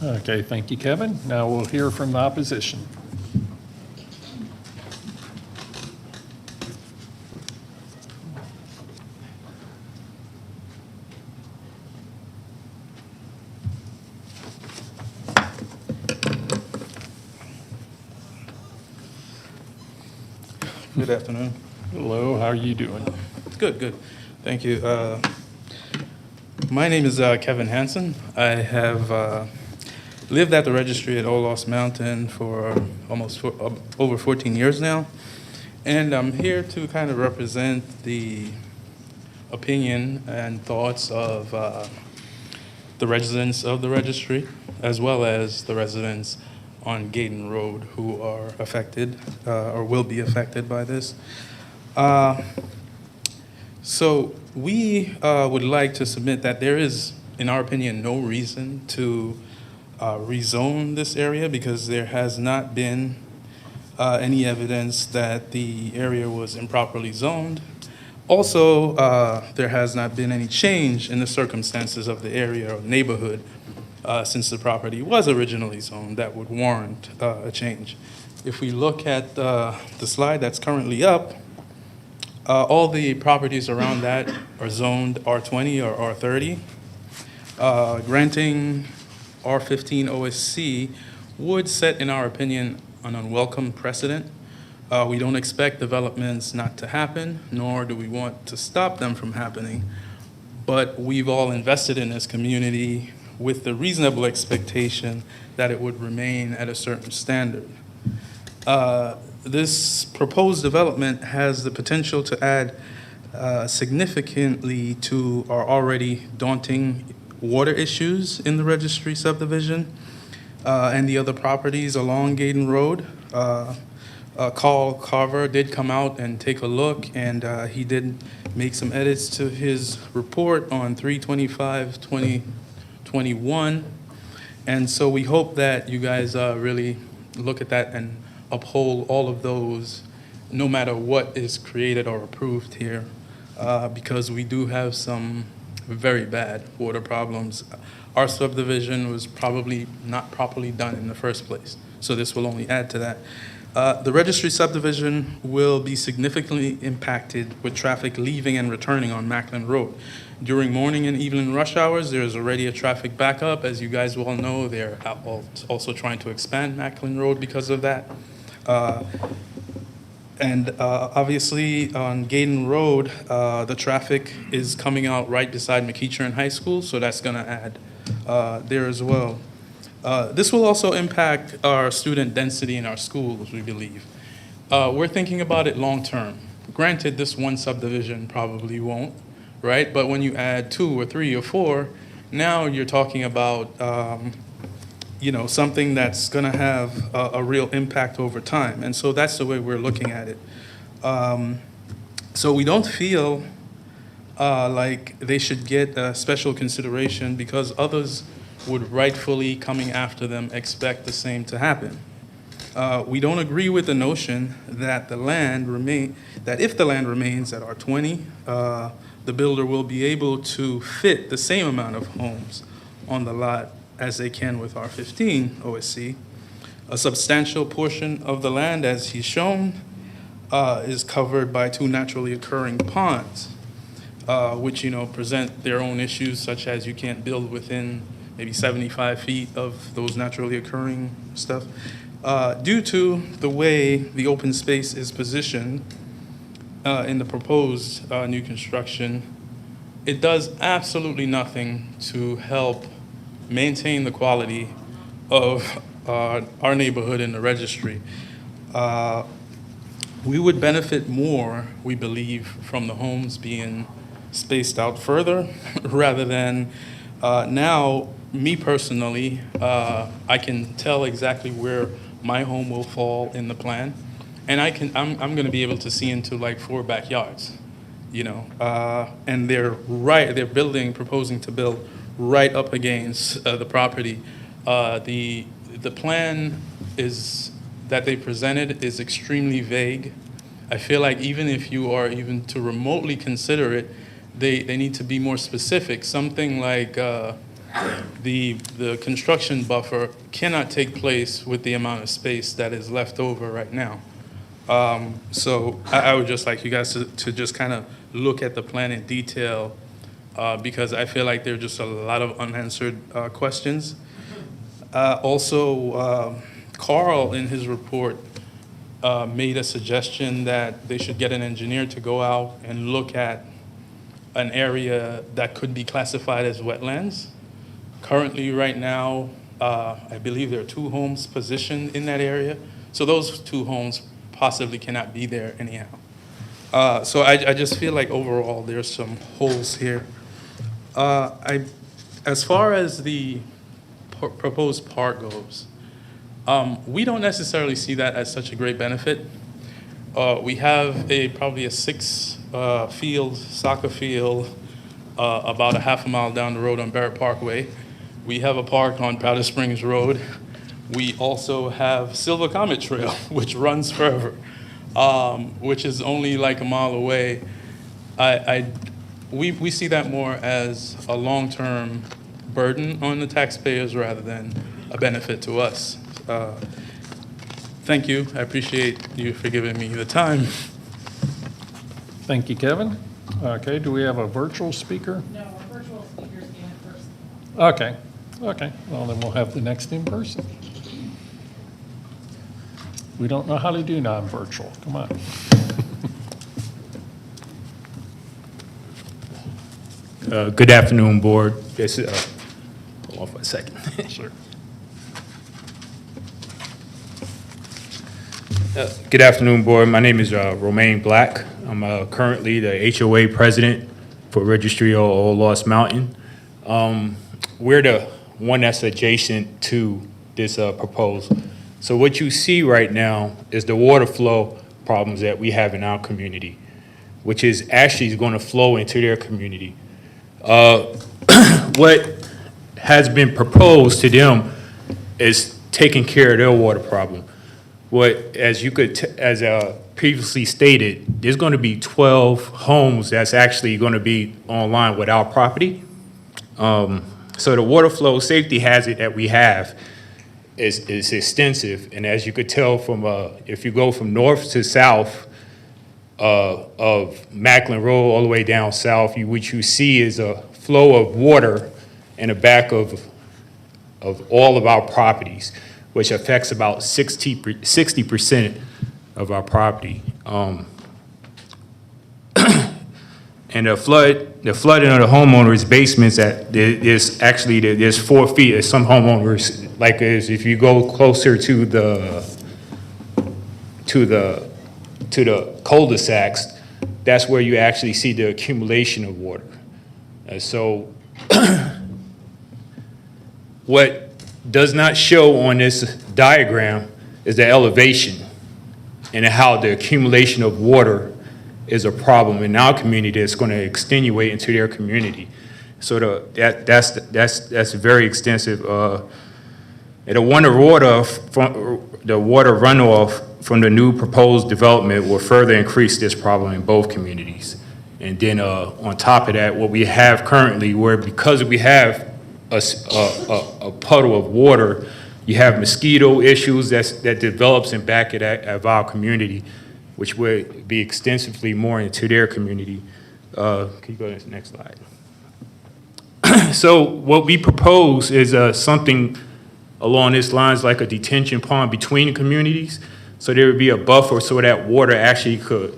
Okay, thank you, Kevin. Now we'll hear from the opposition. Good afternoon. Hello, how are you doing? Good, good. Thank you. My name is Kevin Hansen. I have lived at the registry at Old Lost Mountain for over 14 years now. And I'm here to kind of represent the opinion and thoughts of the residents of the registry, as well as the residents on Gaydon Road who are affected or will be affected by this. So we would like to submit that there is, in our opinion, no reason to rezone this area because there has not been any evidence that the area was improperly zoned. Also, there has not been any change in the circumstances of the area or neighborhood since the property was originally zoned that would warrant a change. If we look at the slide that's currently up, all the properties around that are zoned R20 or R30. Granting R15 OSC would set, in our opinion, an unwelcome precedent. We don't expect developments not to happen, nor do we want to stop them from happening. But we've all invested in this community with the reasonable expectation that it would remain at a certain standard. this proposed development has the potential to add significantly to our already daunting water issues in the registry subdivision and the other properties along Gaydon Road. Carl Carver did come out and take a look, and he did make some edits to his report on 3/25/2021. And so we hope that you guys really look at that and uphold all of those, no matter what is created or approved here, because we do have some very bad water problems. Our subdivision was probably not properly done in the first place, so this will only add to that. The registry subdivision will be significantly impacted with traffic leaving and returning on Macklin Road. During morning and evening rush hours, there is already a traffic backup. As you guys well know, they're also trying to expand Macklin Road because of that. Obviously, on Gaydon Road, the traffic is coming out right beside McEachern High School, so that's going to add there as well. This will also impact our student density in our schools, we believe. We're thinking about it long-term. Granted, this one subdivision probably won't, right? But when you add 2 or 3 or 4, now you're talking about something that's going to have a real impact over time. And so that's the way we're looking at it. So we don't feel like they should get special consideration because others would rightfully, coming after them, expect the same to happen. We don't agree with the notion that that if the land remains at R20, the builder will be able to fit the same amount of homes on the lot as they can with R15 OSC. A substantial portion of the land, as he's shown, is covered by 2 naturally occurring ponds, which present their own issues, such as you can't build within maybe 75 feet of those naturally occurring stuff. Due to the way the open space is positioned in the proposed new construction, it does absolutely nothing to help maintain the quality of our neighborhood in the registry. We would benefit more, we believe, from the homes being spaced out further rather than now. Me personally, I can tell exactly where my home will fall in the plan, and I'm going to be able to see into like 4 backyards, and they're proposing to build right up against the property. The plan that they presented is extremely vague. I feel like even if you are even to remotely consider it, they need to be more specific. Something like the construction buffer cannot take place with the amount of space that is left over right now. So I would just like you guys to just kind of look at the plan in detail because I feel like there are just a lot of unanswered questions. Also, Carl in his report made a suggestion that they should get an engineer to go out and look at an area that could be classified as wetlands. Currently, right now, I believe there are 2 homes positioned in that area. So those 2 homes possibly cannot be there anyhow. So I just feel like overall there's some holes here. As far as the proposed park goes, we don't necessarily see that as such a great benefit. We have probably a 6-field soccer field about a half a mile down the road on Barrett Parkway. We have a park on Powder Springs Road. We also have Silver Comet Trail, which runs forever, which is only like a mile away. We see that more as a long-term burden on the taxpayers rather than a benefit to us. Thank you. I appreciate you for giving me the time. Thank you, Kevin. Okay, do we have a virtual speaker? No, our virtual speakers came in first. Okay, well, then we'll have the next in person. We don't know how to do non-virtual, come on. Good afternoon, Board. Hold on for a second. Sure. Good afternoon, Board. My name is Romaine Black. I'm currently the HOA president for Registry of Old Lost Mountain. We're the one that's adjacent to this proposal. So what you see right now is the water flow problems that we have in our community, which is actually going to flow into their community. What has been proposed to them is taking care of their water problem. What, as previously stated, there's going to be 12 homes that's actually going to be online with our property. So the water flow safety hazard that we have is extensive, and as you could tell from, if you go from north to south of Macklin Road all the way down south, what you see is a flow of water in the back of all of our properties, which affects about 60% of our property. And the flooding of the homeowners' basements, there's 4 feet. Some homeowners, like if you go closer to the cul-de-sacs, that's where you actually see the accumulation of water. So what does not show on this diagram is the elevation and how the accumulation of water is a problem in our community that's going to extenuate into their community. So that's very extensive. And the water runoff from the new proposed development will further increase this problem in both communities. And then on top of that, what we have currently, because we have a puddle of water, you have mosquito issues that develops in back of our community, which would be extensively more into their community. Can you go to the next slide? So what we propose is something along these lines, like a detention pond between the communities. So there would be a buffer so that water actually could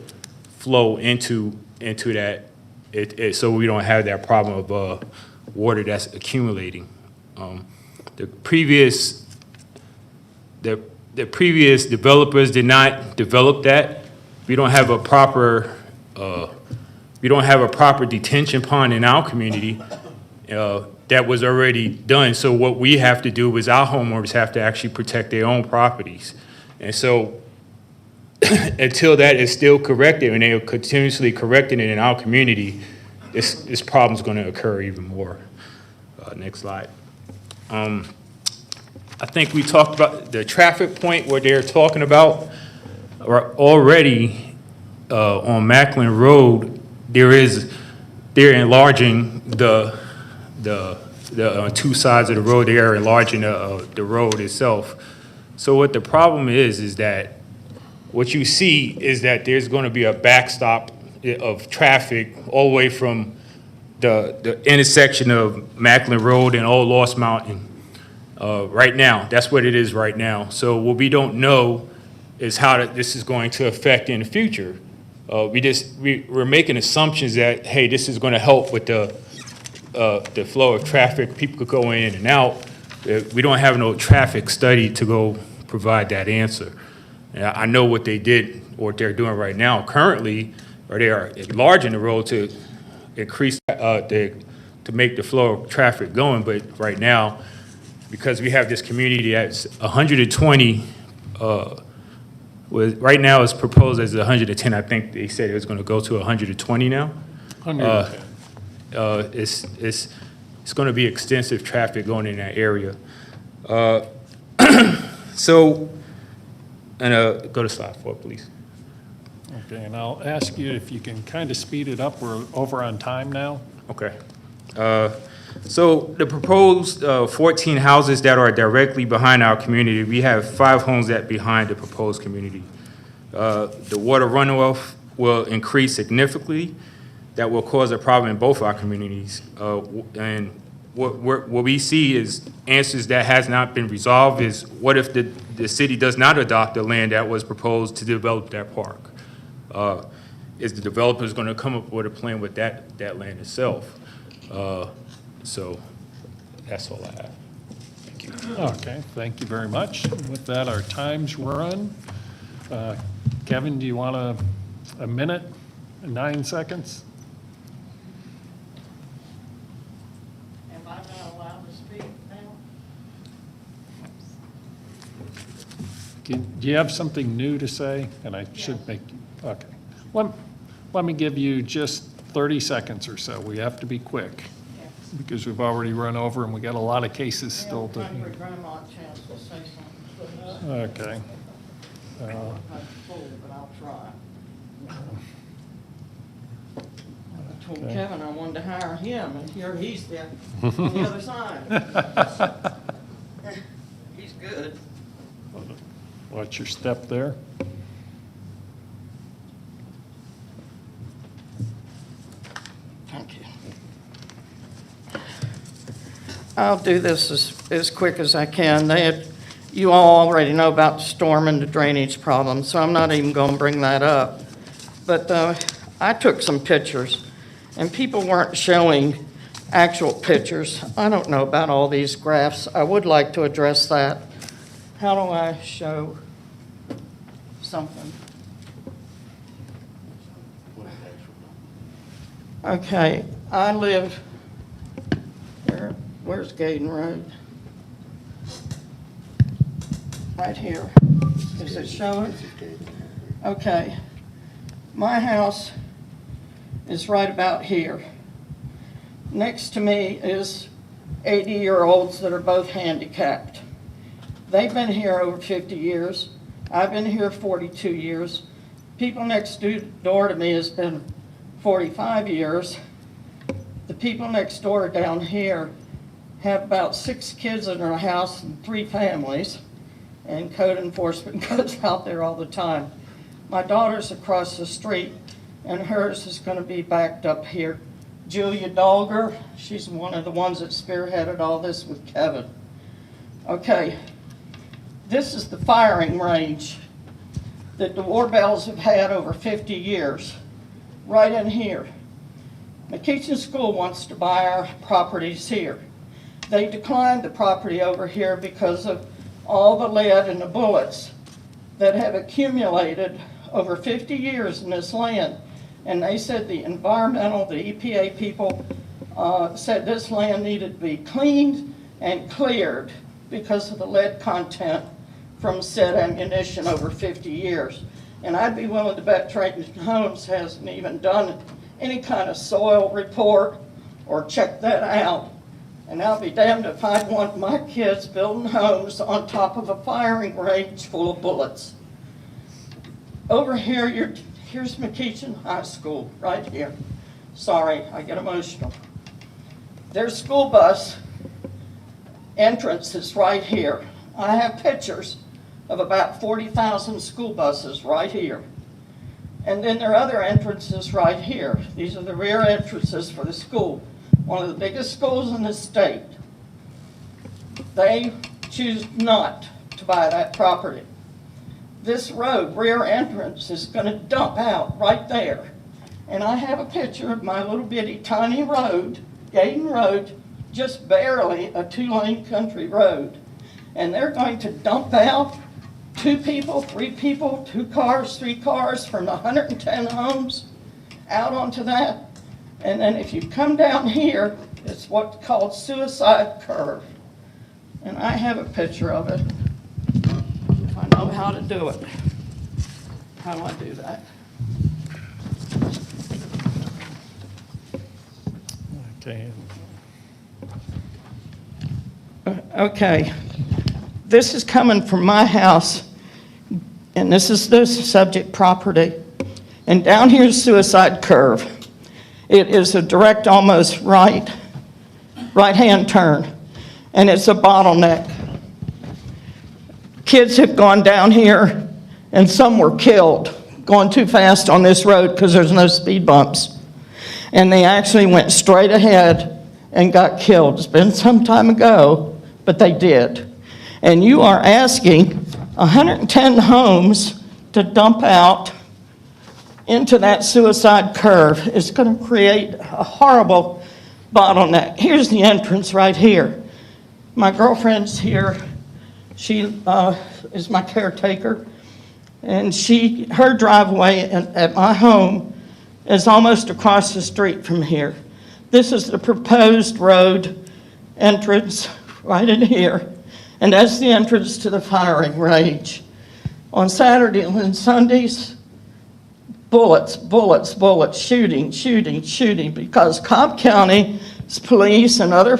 flow into that, so we don't have that problem of water that's accumulating. The previous developers did not develop that. We don't have a proper detention pond in our community that was already done. So what we have to do is our homeowners have to actually protect their own properties. And so until that is still corrected, and they are continuously correcting it in our community, this problem is going to occur even more. Next slide. I think we talked about the traffic point where they're talking about already on Macklin Road. They're enlarging the two sides of the road. They are enlarging the road itself. So what the problem is that what you see is that there's going to be a backstop of traffic all the way from the intersection of Macklin Road and Old Lost Mountain. Right now, that's what it is right now. So what we don't know is how this is going to affect in the future. We're making assumptions that, hey, this is going to help with the flow of traffic. People could go in and out. We don't have no traffic study to go provide that answer. I know what they did, or what they're doing right now currently, or they are enlarging the road to increase, to make the flow of traffic going. But right now, because we have this community that's 120, right now it's proposed as 110. I think they said it was going to go to 120 now. 110. It's going to be extensive traffic going in that area. So, and go to slide 4, please. Okay, and I'll ask you if you can kind of speed it up. We're over on time now. Okay. So the proposed 14 houses that are directly behind our community, we have 5 homes that behind the proposed community. The water runoff will increase significantly. That will cause a problem in both our communities. And what we see is answers that has not been resolved is, what if the city does not adopt the land that was proposed to develop that park? Is the developers going to come up with a plan with that land itself? So that's all I have. Thank you. Okay, thank you very much. With that, our time's run. Kevin, do you want a minute, 9 seconds? Am I not allowed to speak now? Do you have something new to say? And I should make, okay. Let me give you just 30 seconds or so. We have to be quick because we've already run over and we got a lot of cases still to. Give Grandma a chance to say something. Okay. I'm full, but I'll try. I told Okay. Kevin I wanted to hire him, and here he's there on the other side. He's good. Watch your step there. Thank you. I'll do this as quick as I can. You all already know about the storm and the drainage problem, so I'm not even going to bring that up. But I took some pictures, and people weren't showing actual pictures. I don't know about all these graphs. I would like to address that. How do I show something? Okay, I live, where's Gaydon Road? Right here. Is it showing? Okay. My house is right about here. Next to me is 80-year-olds that are both handicapped. They've been here over 50 years. I've been here 42 years. People next door to me has been 45 years. The people next door down here have about 6 kids in their house and 3 families, and code enforcement goes out there all the time. My daughter's across the street, and hers is going to be backed up here. Julia Dolger, she's one of the ones that spearheaded all this with Kevin. Okay, this is the firing range that the Warbells have had over 50 years, right in here. McKeachton School wants to buy our properties here. They declined the property over here because of all the lead and the bullets that have accumulated over 50 years in this land. And they said the EPA people said this land needed to be cleaned and cleared because of the lead content from said ammunition over 50 years. And I'd be willing to bet Trayton Homes hasn't even done any kind of soil report or checked that out. And I'll be damned if I'd want my kids building homes on top of a firing range full of bullets. Over here, here's McKeachton High School, right here. Sorry, I get emotional. Their school bus entrance is right here. I have pictures of about 40,000 school buses right here. And then there are other entrances right here. These are the rear entrances for the school, one of the biggest schools in the state. They choose not to buy that property. This road, rear entrance, is going to dump out right there. And I have a picture of my little bitty tiny road, Gaydon Road, just barely a 2-lane country road. And they're going to dump out 2 people, 3 people, 2 cars, 3 cars from the 110 homes out onto that. And then if you come down here, it's what's called suicide curve. And I have a picture of it, if I know how to do it. How do I do that? Okay. Okay. This is coming from my house, and this is the subject property. And down here is suicide curve. It is a direct, almost right-hand turn, and it's a bottleneck. Kids have gone down here, and some were killed going too fast on this road because there's no speed bumps. And they actually went straight ahead and got killed. It's been some time ago, but they did. And you are asking 110 homes to dump out into that suicide curve. It's going to create a horrible bottleneck. Here's the entrance right here. My girlfriend's here. She is my caretaker. And her driveway at my home is almost across the street from here. This is the proposed road entrance right in here, and that's the entrance to the firing range. On Saturday and Sundays, bullets, bullets, bullets, shooting, shooting, shooting, because Cobb County's police and other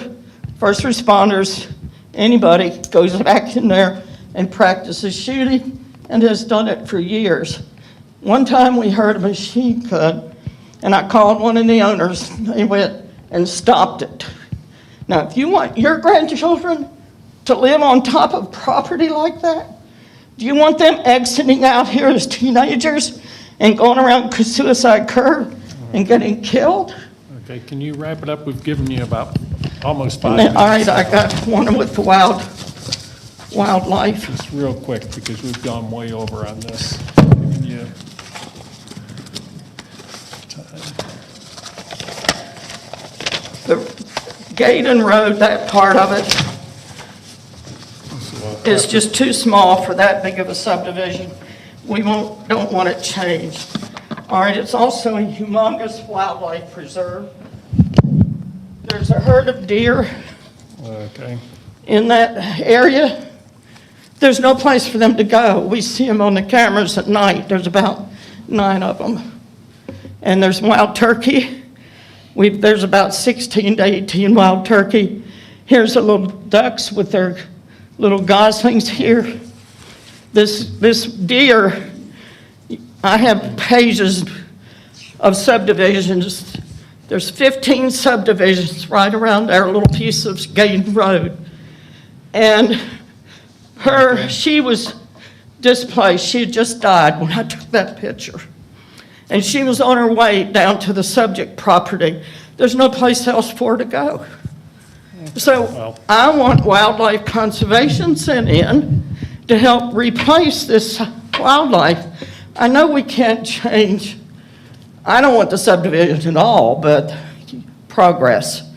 first responders, anybody goes back in there and practices shooting and has done it for years. One time we heard a machine gun, and I called one of the owners. They went and stopped it. Now, if you want your grandchildren to live on top of property like that, do you want them exiting out here as teenagers and going around Suicide Curve and getting killed? Okay, can you wrap it up? We've given you about almost 5 All minutes. right, I got one with the wildlife. Just real quick, because we've gone way over on this. Giving you time. The Gaydon Road, that part of it, is just too small for that big of a subdivision. We don't want it changed. All right, it's also a humongous wildlife preserve. There's a herd of deer Okay. in that area. There's no place for them to go. We see them on the cameras at night. There's about 9 of them. And there's wild turkey. There's about 16 to 18 wild turkey. Here's the little ducks with their little goslings here. This deer, I have pages of subdivisions. There's 15 subdivisions right around our little piece of Gaydon Road. And she was displaced. She had just died when I took that picture. And she was on her way down to the subject property. There's no place else for her to go. So I want wildlife conservation sent in to help replace this wildlife. I know we can't change, I don't want the subdivision at all, but progress.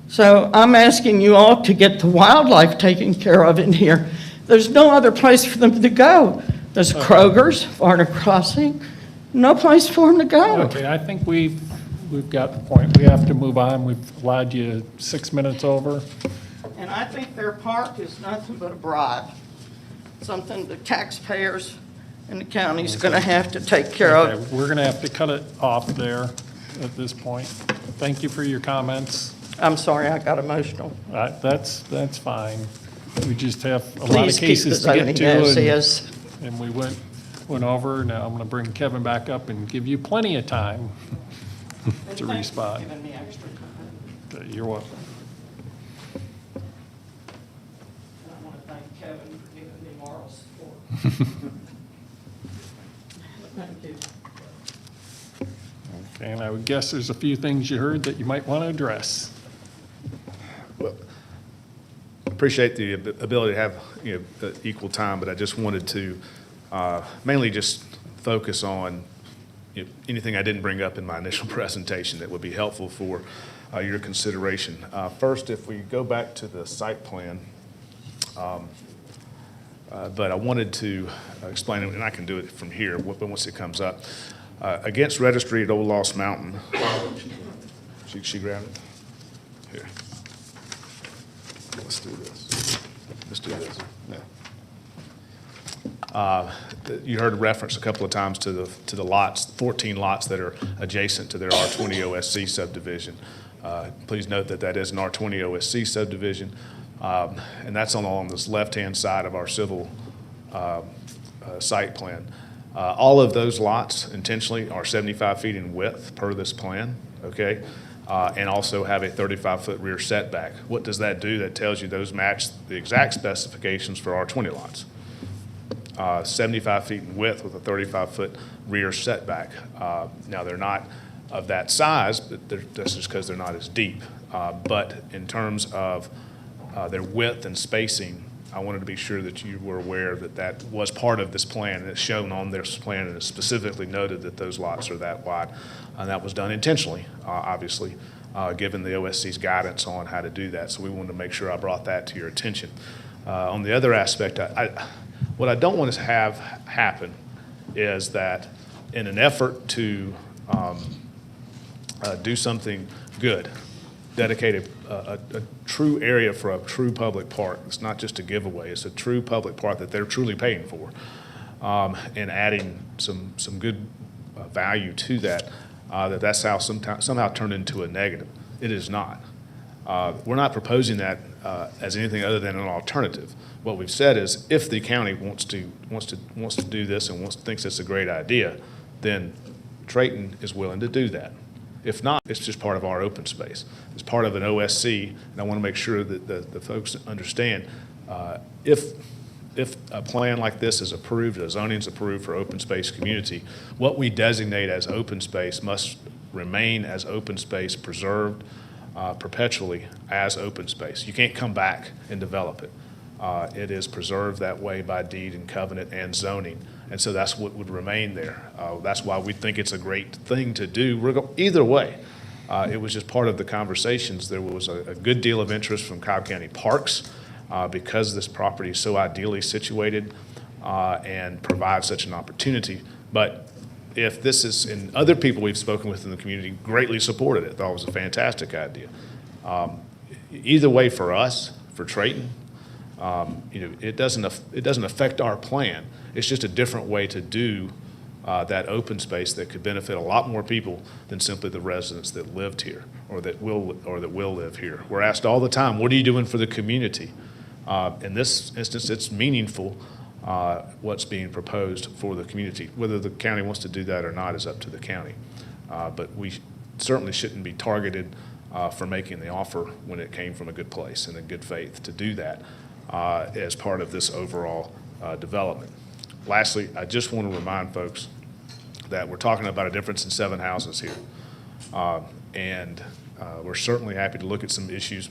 So I'm asking you all to get the wildlife taken care of in here. There's no other place for them to go. There's Kroger's, Varner Crossing, no place for them to go. Okay, I think we've got the point. We have to move on. We've allowed you 6 minutes over. And I think their park is nothing but a bribe, something the taxpayers and the county's going to have to take care of. Okay, we're going to have to cut it off there at this point. Thank you for your comments. I'm sorry, I got emotional. That's fine. We just have a lot of Please keep cases the to get zoning to. as is. And we went over. Now I'm going to bring Kevin back up and give you plenty of time to respond. Giving me extra time. Okay, you're welcome. And I want to thank Kevin for giving me moral support. Thank you. Okay, and I would guess there's a few things you heard that you might want to address. Well, appreciate the ability to have, equal time, but I just wanted to mainly just focus on anything I didn't bring up in my initial presentation that would be helpful for your consideration. First, if we go back to the site plan, but I wanted to explain it, and I can do it from here once it comes up. Against Registry at Old Lost Mountain, she grabbed it? Here. Let's do this. Let's do this. Yeah. You heard a reference a couple of times to the lots, 14 lots that are adjacent to their R20 OSC subdivision. Please note that that is an R20 OSC subdivision, and that's along this left-hand side of our civil site plan. All of those lots intentionally are 75 feet in width per this plan, okay? And also have a 35-foot rear setback. What does that do? That tells you those match the exact specifications for R20 lots. 75 feet in width with a 35-foot rear setback. Now, they're not of that size, but that's just because they're not as deep. But in terms of their width and spacing, I wanted to be sure that you were aware that that was part of this plan, and it's shown on this plan, and it's specifically noted that those lots are that wide. And that was done intentionally, obviously, given the OSC's guidance on how to do that. So we wanted to make sure I brought that to your attention. On the other aspect, what I don't want to have happen is that in an effort to do something good, dedicate a true area for a true public park. It's not just a giveaway, it's a true public park that they're truly paying for, and adding some good value to that, that's how somehow turned into a negative. It is not. We're not proposing that as anything other than an alternative. What we've said is, if the county wants to do this and thinks it's a great idea, then Trayton is willing to do that. If not, it's just part of our open space. It's part of an OSC, and I want to make sure that the folks understand, if a plan like this is approved, a zoning is approved for open space community, what we designate as open space must remain as open space, preserved perpetually as open space. You can't come back and develop it. It is preserved that way by deed and covenant and zoning. And so that's what would remain there. That's why we think it's a great thing to do. Either way, it was just part of the conversations. There was a good deal of interest from Cobb County Parks because this property is so ideally situated and provides such an opportunity. But if this is, and other people we've spoken with in the community greatly supported it, thought it was a fantastic idea. Either way, for us, for Trayton, it doesn't affect our plan. It's just a different way to do that open space that could benefit a lot more people than simply the residents that lived here or that will live here. We're asked all the time, what are you doing for the community? In this instance, it's meaningful what's being proposed for the community. Whether the county wants to do that or not is up to the county. But we certainly shouldn't be targeted for making the offer when it came from a good place and a good faith to do that as part of this overall development. Lastly, I just want to remind folks that we're talking about a difference in 7 houses here. And we're certainly happy to look at some issues.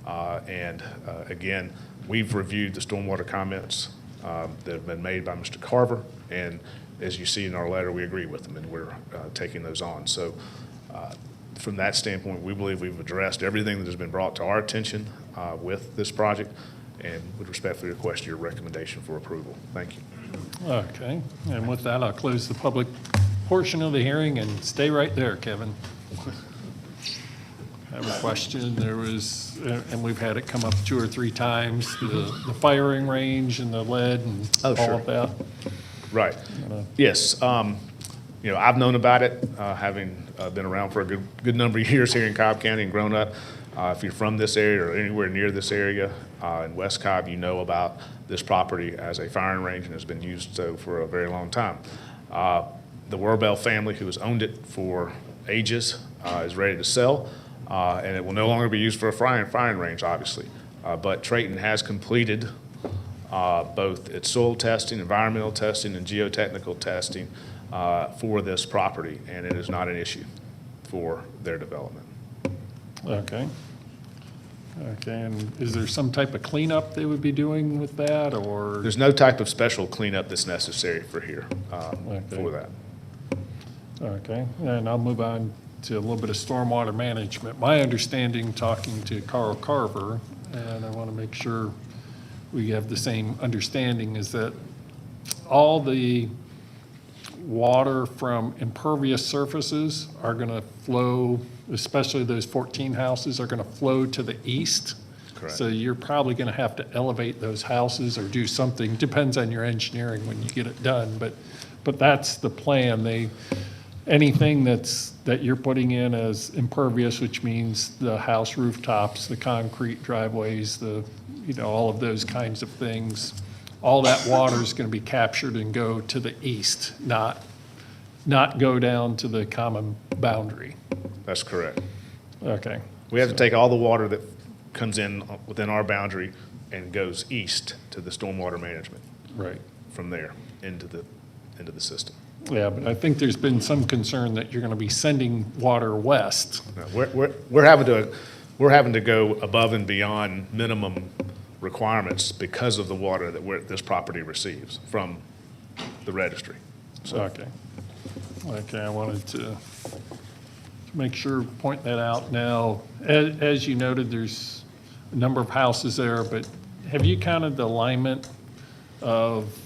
Again, we've reviewed the stormwater comments that have been made by Mr. Carver. And as you see in our letter, we agree with them, and we're taking those on. So from that standpoint, we believe we've addressed everything that has been brought to our attention with this project, and would respectfully request your recommendation for approval. Thank you. Okay, and with that, I'll close the public portion of the hearing, and stay right there, Kevin. I have a question. There was, and we've had it come up 2 or 3 times, the firing range and the lead and all of that. Right. Yes. I've known about it, having been around for a good number of years here in Cobb County and grown up. If you're from this area or anywhere near this area in West Cobb, you know about this property as a firing range and has been used so for a very long time. The Werbell family, who has owned it for ages, is ready to sell, and it will no longer be used for a firing range, obviously. But Trayton has completed both its soil testing, environmental testing, and geotechnical testing for this property, and it is not an issue for their development. Okay. Okay, and is there some type of cleanup they would be doing with that, or? There's no type of special cleanup that's necessary for here, for that. Okay, and I'll move on to a little bit of stormwater management. My understanding, talking to Carl Carver, and I want to make sure we have the same understanding, is that all the water from impervious surfaces are going to flow, especially those 14 houses, are going to flow to the east. Correct. So you're probably going to have to elevate those houses or do something, depends on your engineering when you get it done, but that's the plan. Anything that you're putting in as impervious, which means the house rooftops, the concrete driveways, all of those kinds of things, all that water is going to be captured and go to the east, not go down to the common boundary. That's correct. Okay. We have to take all the water that comes in within our boundary and goes east to the stormwater management. Right. From there into the system. Yeah, but I think there's been some concern that you're going to be sending water west. No, we're having to go above and beyond minimum requirements because of the water that this property receives from the registry. So. Okay, I wanted to make sure, point that out now. As you noted, there's a number of houses there, but have you counted the alignment of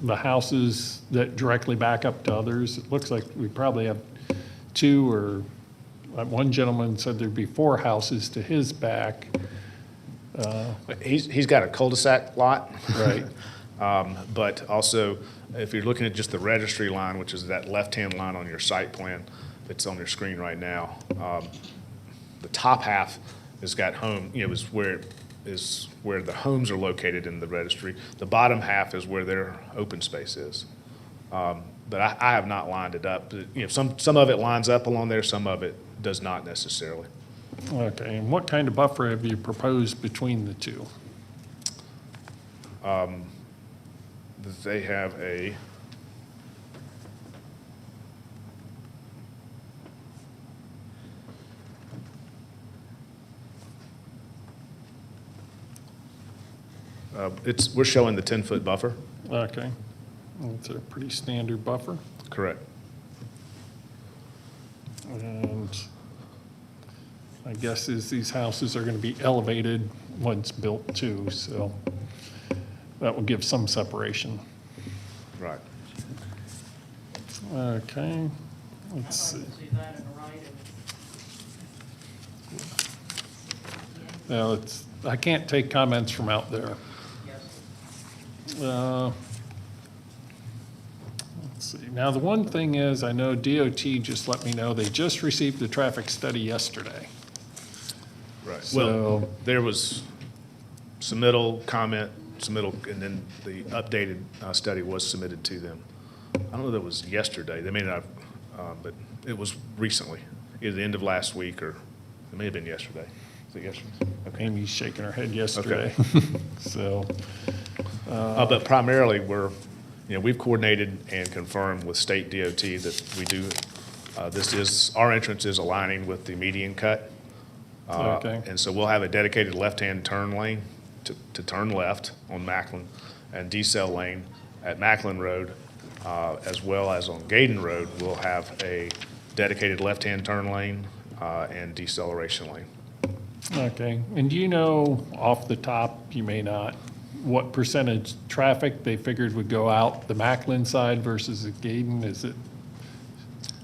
the houses that directly back up to others. It looks like we probably have two, or one gentleman said there'd be 4 houses to his back. He's got a cul-de-sac lot. Right. But also, if you're looking at just the registry line, which is that left-hand line on your site plan that's on your screen right now, the top half has got home, is where the homes are located in the registry. The bottom half is where their open space is. But I have not lined it up. Some of it lines up along there, some of it does not necessarily. Okay, and what kind of buffer have you proposed between the two? They have a, we're showing the 10-foot buffer. Okay, that's a pretty standard buffer. Correct. And I guess these houses are going to be elevated once built too, so that will give some separation. Right. Okay, let's see. Now, I can't take comments from out there. Let's see. Now, the one thing is, I know DOT just let me know they just received the traffic study yesterday. Right. So- Well, there was submittal, comment, submittal, and then the updated study was submitted to them. I don't know that it was yesterday. They may not have, but it was recently, either the end of last week or it may have been yesterday. Is it yesterday? Okay. Amy's shaking her head yesterday. So, But primarily, we've coordinated and confirmed with state DOT that we do, our entrance is aligning with the median cut. Okay. And so we'll have a dedicated left-hand turn lane to turn left on Macklin and decel lane at Macklin Road, as well as on Gaydon Road, we'll have a dedicated left-hand turn lane and deceleration lane. okay, and do you know off the top, you may not, what percentage traffic they figured would go out the Macklin side versus the Gaydon? Is it,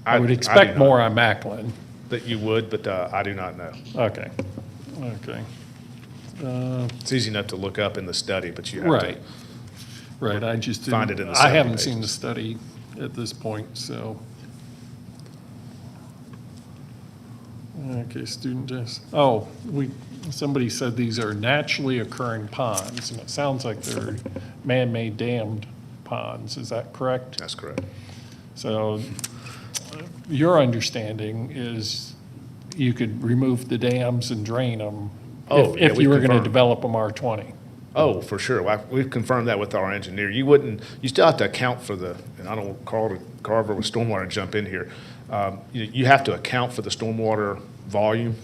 I would do expect not. more on Macklin. That you would, but I do not know. Okay, okay. It's easy enough to look up in the study, but you have Right, right, I just didn't. find it in the I haven't 70 seen the pages. study at this point, so. Okay, student desk. Oh, somebody said these are naturally occurring ponds, and it sounds like they're man-made dammed ponds. Is that correct? That's correct. So your understanding is you could remove the dams and drain them Oh, yeah, if we you were going to confirmed. develop them R20? Oh, for sure. We've confirmed that with our engineer. You still have to account for and I don't want Carver with stormwater to jump in here. You have to account for the stormwater volume.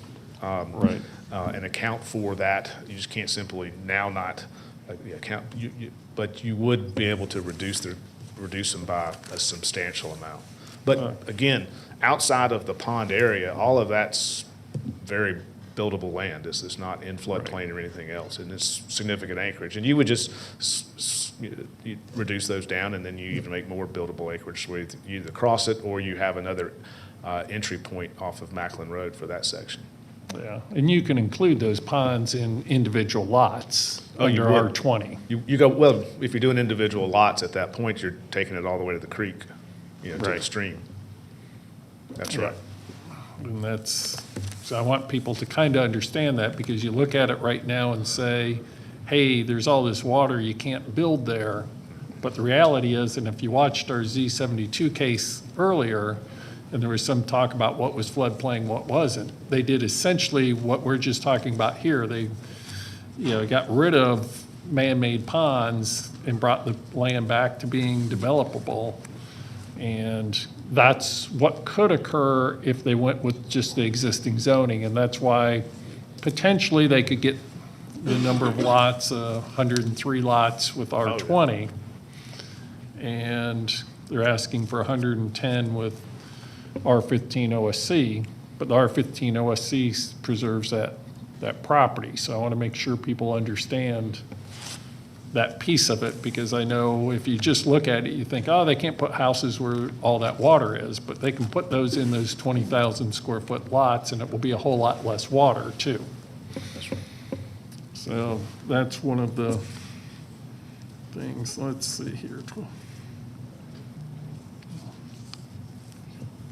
Right. And account for that. You just can't simply now not account, but you would be able to reduce them by a substantial amount. But again, outside of the pond area, all of that's very buildable land. This is not in floodplain or anything else, and it's significant acreage. And you would just you reduce those down, and then you even make more buildable acreage where you either cross it or you have another entry point off of Macklin Road for that section. Yeah, and you can include those ponds in individual lots Oh, you under would. R20. You go, well, if you're doing individual lots, at that point, you're taking it all the way to the creek, to the Right. stream. That's Yeah. right. And so I want people to kind of understand that, because you look at it right now and say, hey, there's all this water, you can't build there. But the reality is, and if you watched our Z72 case earlier, and there was some talk about what was floodplain, what wasn't, they did essentially what we're just talking about here. They, got rid of man-made ponds and brought the land back to being developable. And that's what could occur if they went with just the existing zoning. And that's why potentially they could get the number of lots, 103 lots with R20. And they're asking for 110 with R15 OSC, but the R15 OSC preserves that property. So I want to make sure people understand that piece of it, because I know if you just look at it, you think, oh, they can't put houses where all that water is, but they can put those in those 20,000 square foot lots, and it will be a whole lot less water, too. So that's one of the things. Let's see here.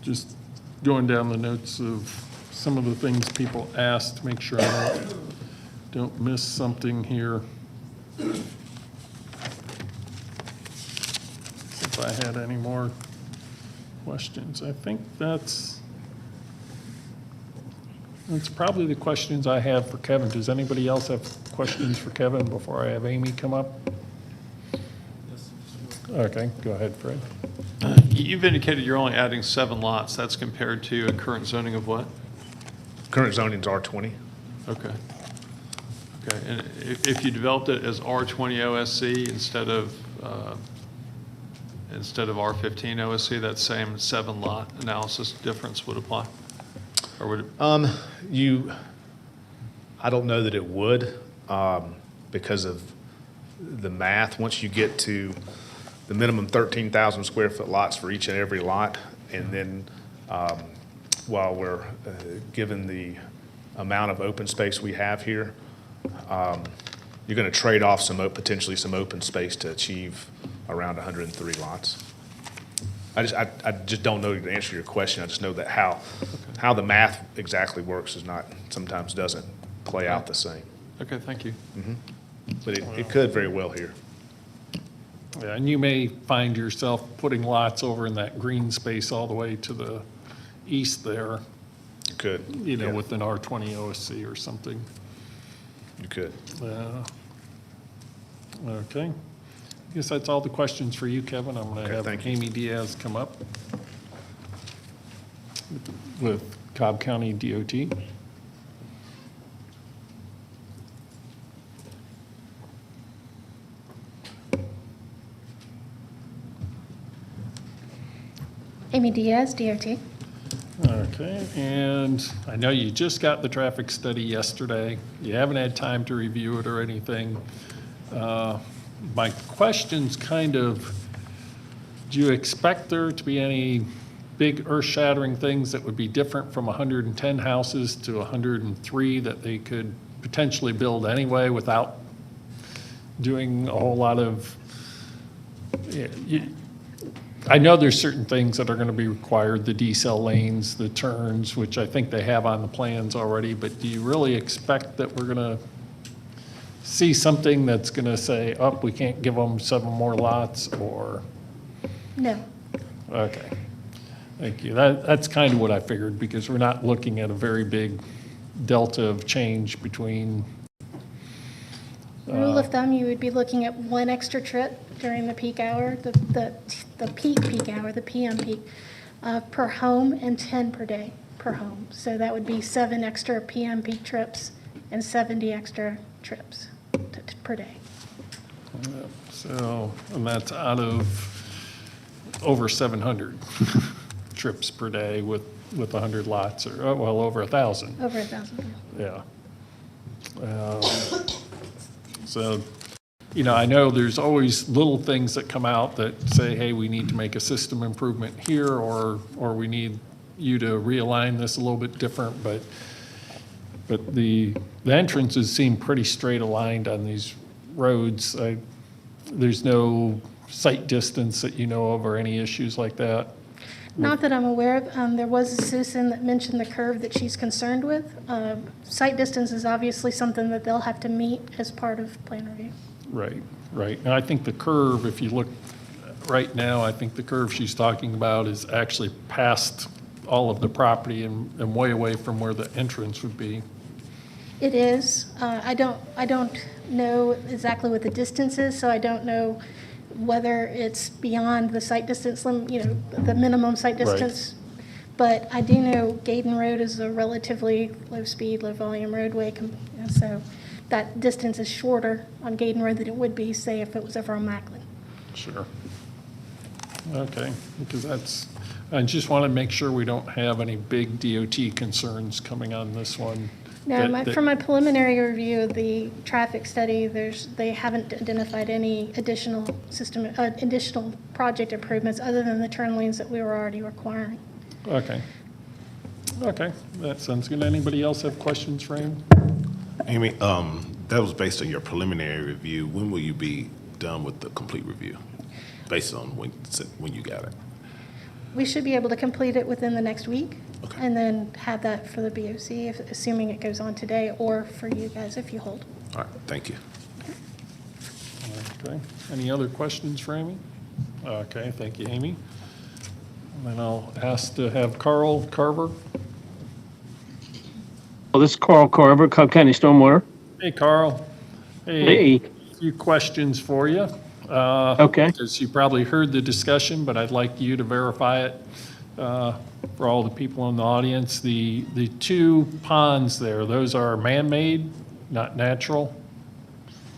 Just going down the notes of some of the things people asked to make sure I don't miss something here. If I had any more questions, I think that's probably the questions I have for Kevin. Does anybody else have questions for Kevin before I have Amy come up? Okay, go ahead, Fred. You've indicated you're only adding 7 lots. That's compared to a current zoning of what? Current zoning's R20. Okay. Okay, and if you developed it as R20 OSC instead of R15 OSC, that same 7 lot analysis difference would apply? Or would it? I don't know that it would, because of the math. Once you get to the minimum 13,000 square foot lots for each and every lot, and then while we're given the amount of open space we have here, you're going to trade off potentially some open space to achieve around 103 lots. I just don't know to answer your question. I just know that how the math exactly works sometimes doesn't play out the same. Okay, thank you. But it could very well here. Yeah, and you may find yourself putting lots over in that green space all the way to the east there. You could. Yeah. With an R20 OSC or something. You could. Okay. I guess that's all the questions for you, Kevin. I'm going to have Amy Diaz come up with Cobb County DOT. Amy Diaz, DOT. Okay, and I know you just got the traffic study yesterday. You haven't had time to review it or anything. My question's kind of, do you expect there to be any big earth-shattering things that would be different from 110 houses to 103 that they could potentially build anyway without doing a whole lot of, I know there's certain things that are going to be required, the decel lanes, the turns, which I think they have on the plans already, but do you really expect that we're going to see something that's going to say, oh, we can't give them 7 more lots, or? No. Okay. Thank you. That's kind of what I figured, because we're not looking at a very big delta of change between. Rule of thumb, you would be looking at 1 extra trip during the peak hour, the peak hour, the PM peak, per home, and 10 per day per home. So that would be 7 extra PM peak trips and 70 extra trips per day. So, and that's out of over 700 trips per day with 100 lots, or, well, over 1,000. Over 1,000. Yeah. So, I know there's always little things that come out that say, hey, we need to make a system improvement here, or we need you to realign this a little bit different, but the entrances seem pretty straight aligned on these roads. There's no sight distance that you know of or any issues like that? Not that I'm aware of. There was a citizen that mentioned the curve that she's concerned with. Sight distance is obviously something that they'll have to meet as part of plan review. Right. And I think the curve, if you look right now, I think the curve she's talking about is actually past all of the property and way away from where the entrance would be. It is. I don't know exactly what the distance is, so I don't know whether it's beyond the sight distance limit, the minimum sight distance. Right. But I do know Gaydon Road is a relatively low-speed, low-volume roadway, so that distance is shorter on Gaydon Road than it would be, say, if it was over on Macklin. Sure. Okay, because I just want to make sure we don't have any big DOT concerns coming on this one. No, that- from my preliminary review of the traffic study, they haven't identified any additional additional project improvements other than the turn lanes that we were already requiring. Okay. Okay, that sounds good. Anybody else have questions for Amy? Amy, that was based on your preliminary review. When will you be done with the complete review? Based on when you got it? We should be able to complete it within the next week, and then have that for the BOC, assuming it goes on today, or for you guys if you hold. All right, thank you. Okay, any other questions for Amy? Okay, thank you, Amy. And then I'll ask to have Carl Carver. Well, this is Carl Carver, Cobb County Stormwater. Hey, Carl. Hey. A few questions for you. Okay. Because you probably heard the discussion, but I'd like you to verify it for all the people in the audience. The two ponds there, those are man-made, not natural?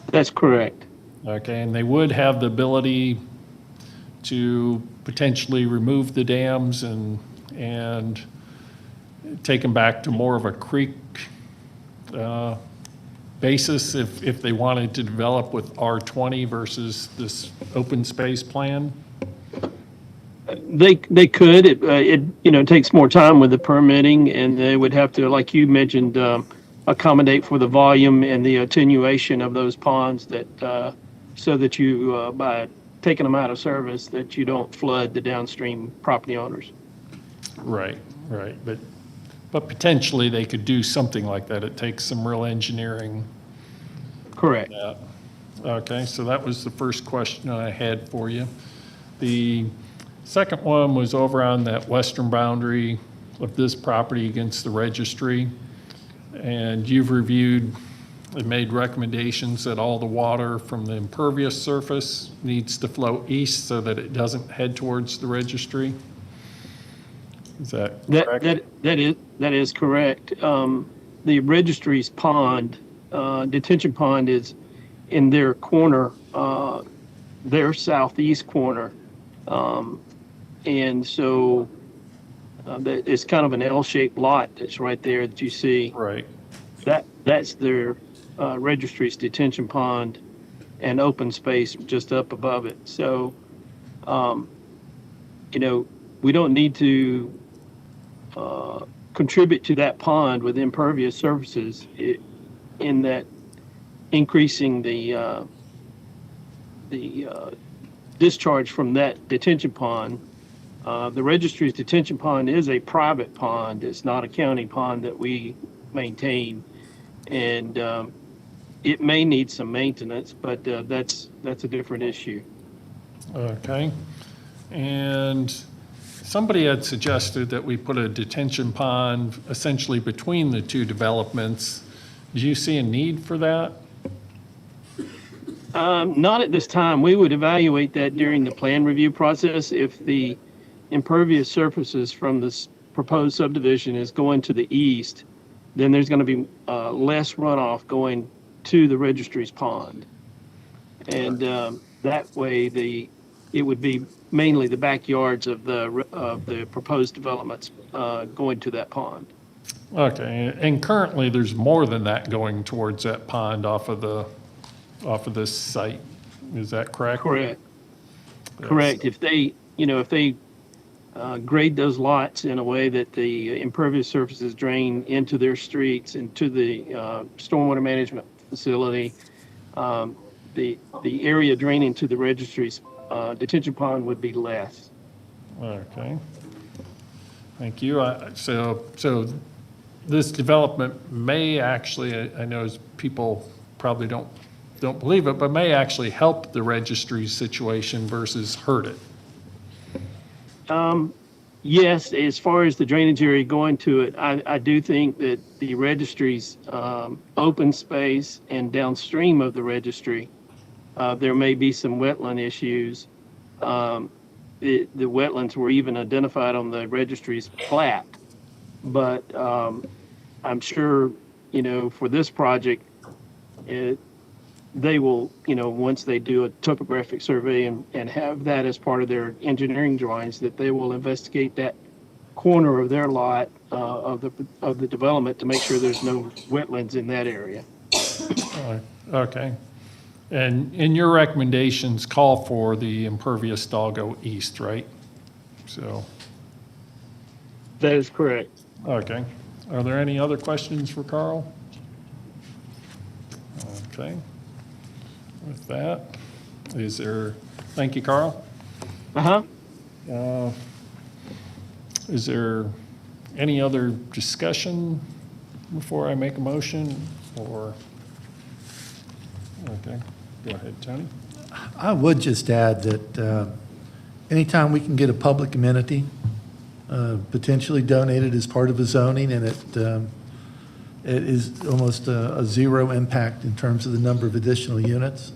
That's correct. Okay, and they would have the ability to potentially remove the dams and take them back to more of a creek basis if they wanted to develop with R20 versus this open space plan? They could. It takes more time with the permitting, and they would have to, like you mentioned, accommodate for the volume and the attenuation of those ponds that so that you by taking them out of service that you don't flood the downstream property owners. Right, right. But potentially they could do something like that. It takes some real engineering. Correct. Yeah. Okay, so that was the first question I had for you. The second one was over on that western boundary of this property against the registry. And you've reviewed and made recommendations that all the water from the impervious surface needs to flow east so that it doesn't head towards the registry. Is that correct? That is correct. The registry's pond, detention pond, is in their corner, their southeast corner. And so it's kind of an L-shaped lot that's right there that you see. Right. That's their registry's detention pond and open space just up above it. So, we don't need to contribute to that pond with impervious surfaces in that increasing the discharge from that detention pond. The registry's detention pond is a private pond. It's not a county pond that we maintain. And it may need some maintenance, but that's a different issue. Okay. And somebody had suggested that we put a detention pond essentially between the two developments. Do you see a need for that? Not at this time. We would evaluate that during the plan review process. If the impervious surfaces from this proposed subdivision is going to the east, then there's going to be less runoff going to the registry's pond. And that way, it would be mainly the backyards of the proposed developments going to that pond. Okay, and currently there's more than that going towards that pond off of this site. Is that correct? Correct. Yes. Correct. If they grade those lots in a way that the impervious surfaces drain into their streets, into the stormwater management facility, the area draining to the registry's detention pond would be less. Okay. Thank you. So this development may actually, I know people probably don't believe it, but may actually help the registry's situation versus hurt it. Yes, as far as the drainage area going to it, I do think that the registry's open space and downstream of the registry, there may be some wetland issues. The wetlands were even identified on the registry's plat. But I'm sure, for this project, they will, once they do a topographic survey and have that as part of their engineering drawings, that they will investigate that corner of their lot of the development to make sure there's no wetlands in that area. Okay. And your recommendations call for the impervious to all go east, right? So, That is correct. okay. Are there any other questions for Carl? Okay. With that, thank you, Carl. Is there any other discussion before I make a motion, or? Okay, go ahead, Tony. I would just add that anytime we can get a public amenity potentially donated as part of a zoning, and it is almost a zero impact in terms of the number of additional units,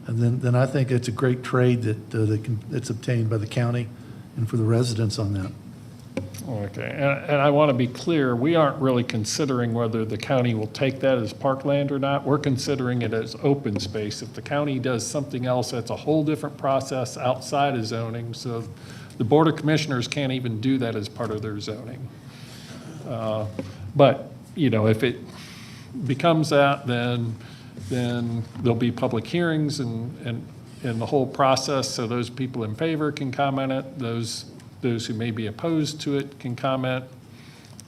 and then I think it's a great trade that's obtained by the county and for the residents on that. Okay, and I want to be clear, we aren't really considering whether the county will take that as parkland or not. We're considering it as open space. If the county does something else, that's a whole different process outside of zoning. So the Board of Commissioners can't even do that as part of their zoning. But, if it becomes that, then there'll be public hearings and the whole process, so those people in favor can comment it, those who may be opposed to it can comment,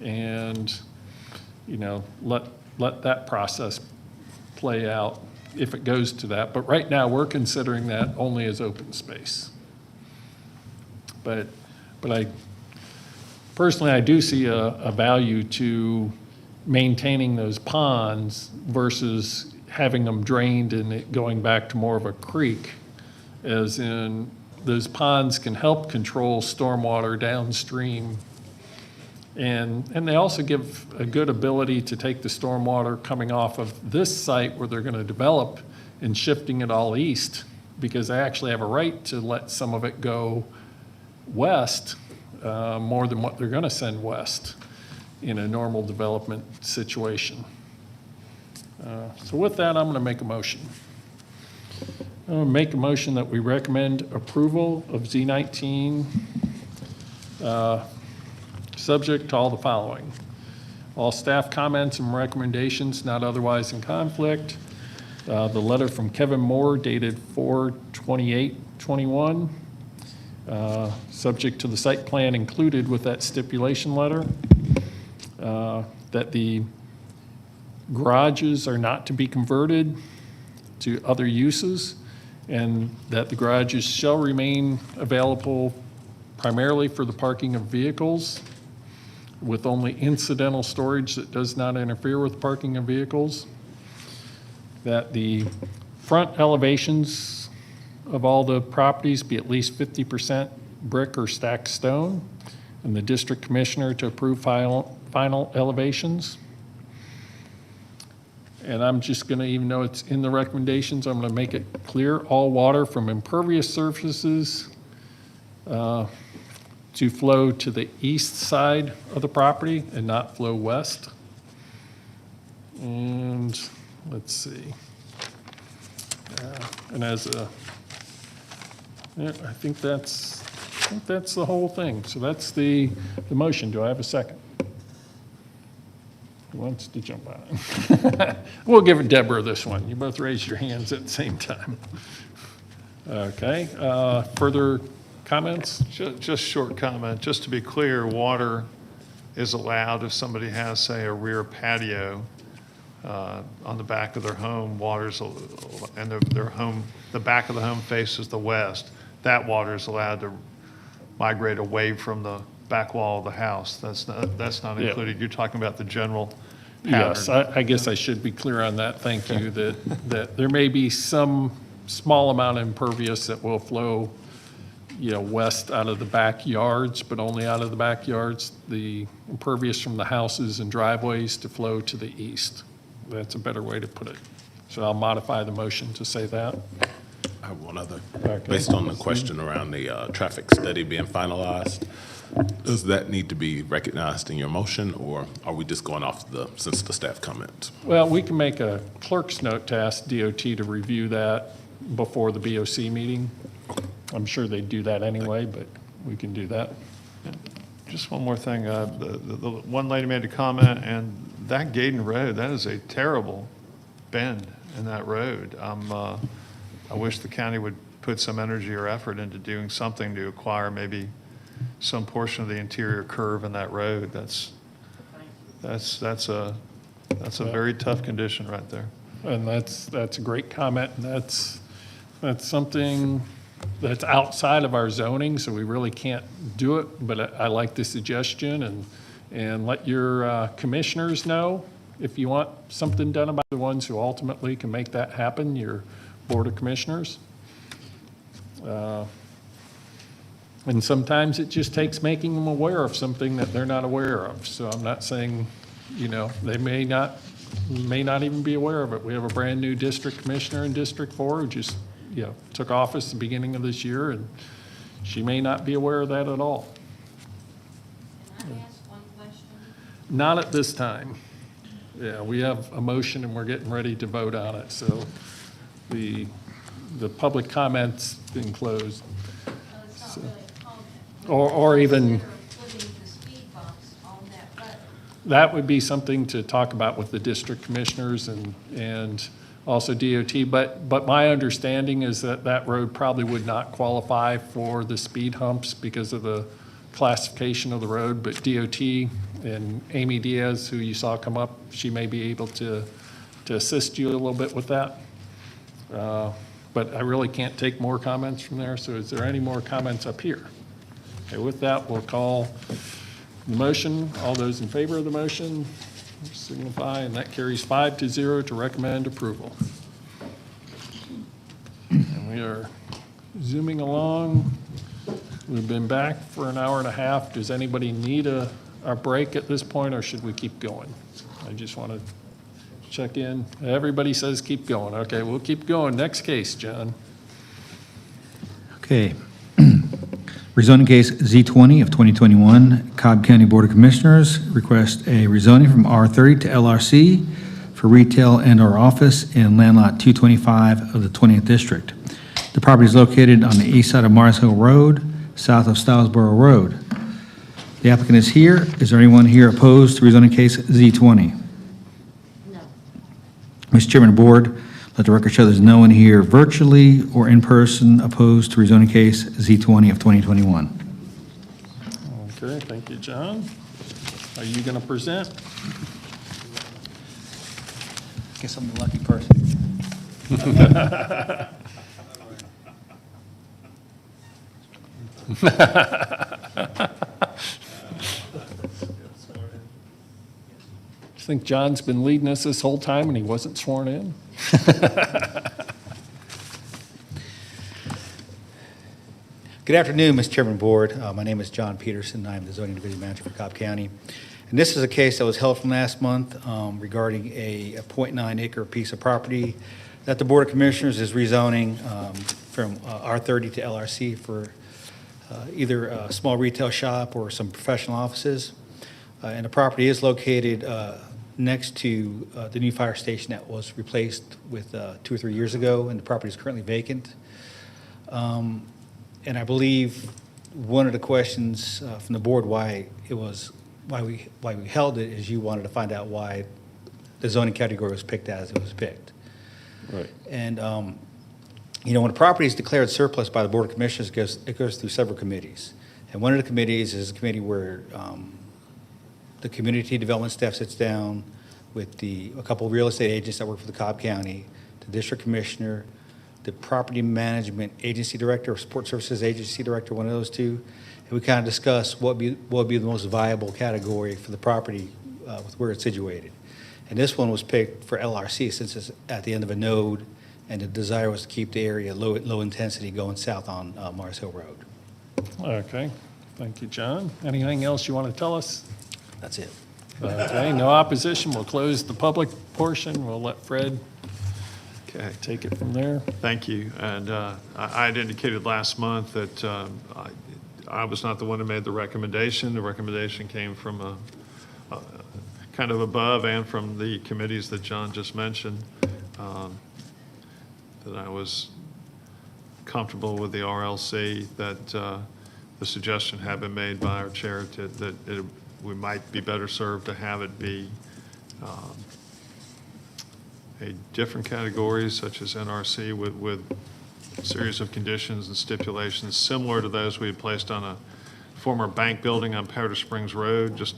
and, let that process play out if it goes to that. But right now, we're considering that only as open space. But personally, I do see a value to maintaining those ponds versus having them drained and it going back to more of a creek, as in those ponds can help control stormwater downstream. And they also give a good ability to take the stormwater coming off of this site where they're going to develop and shifting it all east, because they actually have a right to let some of it go west, more than what they're going to send west in a normal development situation. So with that, I'm going to make a motion. I'm going to make a motion that we recommend approval of Z19, subject to all the following. All staff comments and recommendations not otherwise in conflict. The letter from Kevin Moore dated 4/28/21, subject to the site plan included with that stipulation letter, that the garages are not to be converted to other uses, and that the garages shall remain available primarily for the parking of vehicles, with only incidental storage that does not interfere with parking of vehicles. That the front elevations of all the properties be at least 50% brick or stacked stone, and the district commissioner to approve final elevations. And I'm just going to, even though it's in the recommendations, I'm going to make it clear, all water from impervious surfaces to flow to the east side of the property and not flow west. And let's see. And as a, yeah, I think that's the whole thing. So that's the motion. Do I have a second? Who wants to jump on it? We'll give Deborah this one. You both raised your hands at the same time. Okay. Further comments? Just short comment. Just to be clear, water is allowed if somebody has, say, a rear patio on the back of their home. And the back of the home faces the west. That water is allowed to migrate away from the back wall of the house. That's not included. Yeah. You're talking about the general pattern. Yes, I guess I should be clear on that. Thank you. That there may be some small amount of impervious that will flow, west out of the backyards, but only out of the backyards. The impervious from the houses and driveways to flow to the east. That's a better way to put it. So I'll modify the motion to say that. I have one other. Okay. Based on the question around the traffic study being finalized, does that need to be recognized in your motion, or are we just going off since the staff comments? Well, we can make a clerk's note to ask DOT to review that before the BOC meeting. I'm sure they'd do that anyway, but we can do that. Just one more thing. The one lady made a comment, and that Gaydon Road, that is a terrible bend in that road. I wish the county would put some energy or effort into doing something to acquire maybe some portion of the interior curve in that road. That's a very tough condition right there. And that's a great comment, and that's something that's outside of our zoning, so we really can't do it, but I like the suggestion, and let your commissioners know if you want something done about the ones who ultimately can make that happen, your Board of Commissioners. And sometimes it just takes making them aware of something that they're not aware of. So I'm not saying, they may not even be aware of it. We have a brand-new district commissioner in District 4 who just, took office at the beginning of this year, and she may not be aware of that at all. Can I ask one question? Not at this time. Yeah, we have a motion and we're getting ready to vote on it, so the public comment's been closed. So it's not really a comment. Or even, Consider putting the speed bumps on that road. that would be something to talk about with the district commissioners and also DOT, but my understanding is that road probably would not qualify for the speed humps because of the classification of the road, but DOT and Amy Diaz, who you saw come up, she may be able to assist you a little bit with that. But I really can't take more comments from there, so is there any more comments up here? Okay, with that, we'll call the motion. All those in favor of the motion signify, and that carries 5-0 to recommend approval. And we are zooming along. We've been back for an hour and a half. Does anybody need a break at this point, or should we keep going? I just want to check in. Everybody says keep going. Okay, we'll keep going. Next case, John. Okay. Rezoning case Z20 of 2021, Cobb County Board of Commissioners request a rezoning from R30 to LRC for retail and/or office in land lot 225 of the 20th District. The property is located on the east side of Mars Hill Road, south of Stylesboro Road. The applicant is here. Is there anyone here opposed to rezoning case Z20? No. Mr. Chairman of the Board, let the record show there's no one here virtually or in person opposed to rezoning case Z20 of 2021. Okay, thank you, John. Are you going to present? Guess I'm the lucky person. I think John's been leading us this whole time and he wasn't sworn in. Good afternoon, Mr. Chairman of the Board. My name is John Peterson. I'm the zoning division manager for Cobb County. And this is a case that was held from last month regarding a 0.9 acre piece of property that the Board of Commissioners is rezoning from R30 to LRC for either a small retail shop or some professional offices. And the property is located next to the new fire station that was replaced with 2 or 3 years ago, and the property is currently vacant. And I believe one of the questions from the board why we held it is you wanted to find out why the zoning category was picked as it was picked. Right. And when a property is declared surplus by the Board of Commissioners, it goes through several committees. And one of the committees is a committee where the community development staff sits down with a couple of real estate agents that work for the Cobb County, the district commissioner, the property management agency director or support services agency director, one of those two, and we kind of discuss what would be the most viable category for the property with where it's situated. And this one was picked for LRC since it's at the end of a node, and the desire was to keep the area low intensity going south on Mars Hill Road. Okay, thank you, John. Anything else you want to tell us? That's it. Okay, no opposition. We'll close the public portion. We'll let Fred take it from there. Thank you. And I had indicated last month that I was not the one who made the recommendation. The recommendation came from kind of above and from the committees that John just mentioned, that I was comfortable with the RLC, that the suggestion had been made by our chair we might be better served to have it be a different category such as NRC with a series of conditions and stipulations similar to those we had placed on a former bank building on Powder Springs Road. Just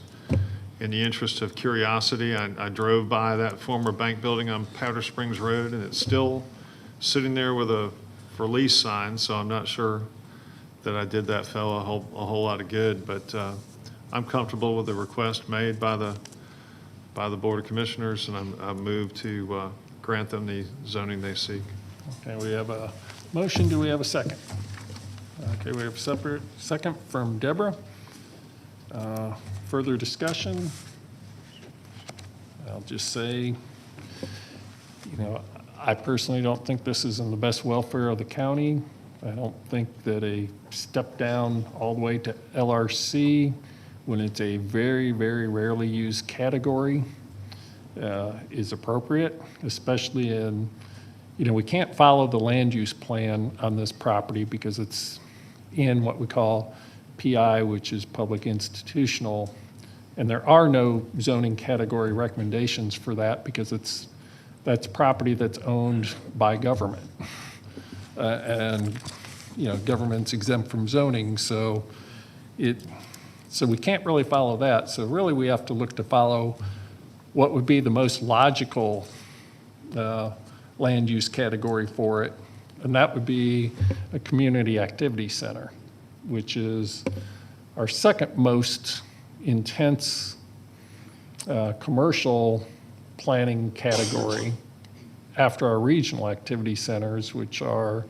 in the interest of curiosity, I drove by that former bank building on Powder Springs Road, and it's still sitting there with a for lease sign, so I'm not sure that I did that fellow a whole lot of good, but I'm comfortable with the request made by the Board of Commissioners, and I move to grant them the zoning they seek. Okay, we have a motion. Do we have a second? Okay, we have a separate second from Deborah. Further discussion? I'll just say, I personally don't think this is in the best welfare of the county. I don't think that a step down all the way to LRC when it's a very, very rarely used category is appropriate, especially in, we can't follow the land use plan on this property because it's in what we call PI, which is public institutional, and there are no zoning category recommendations for that because that's property that's owned by government. And government's exempt from zoning, so we can't really follow that. So really we have to look to follow what would be the most logical land use category for it, and that would be a community activity center, which is our second most intense commercial planning category after our regional activity centers, which are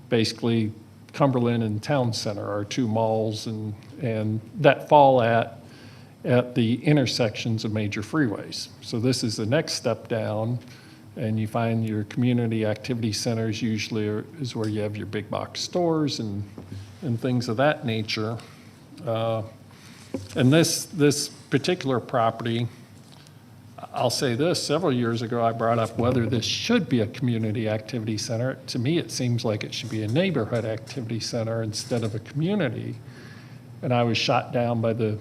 basically Cumberland and Town Center, our two malls, and that fall at the intersections of major freeways. So this is the next step down, and you find your community activity centers usually is where you have your big box stores and things of that nature. And this particular property, I'll say this, several years ago I brought up whether this should be a community activity center. To me, it seems like it should be a neighborhood activity center instead of a community. And I was shot down by the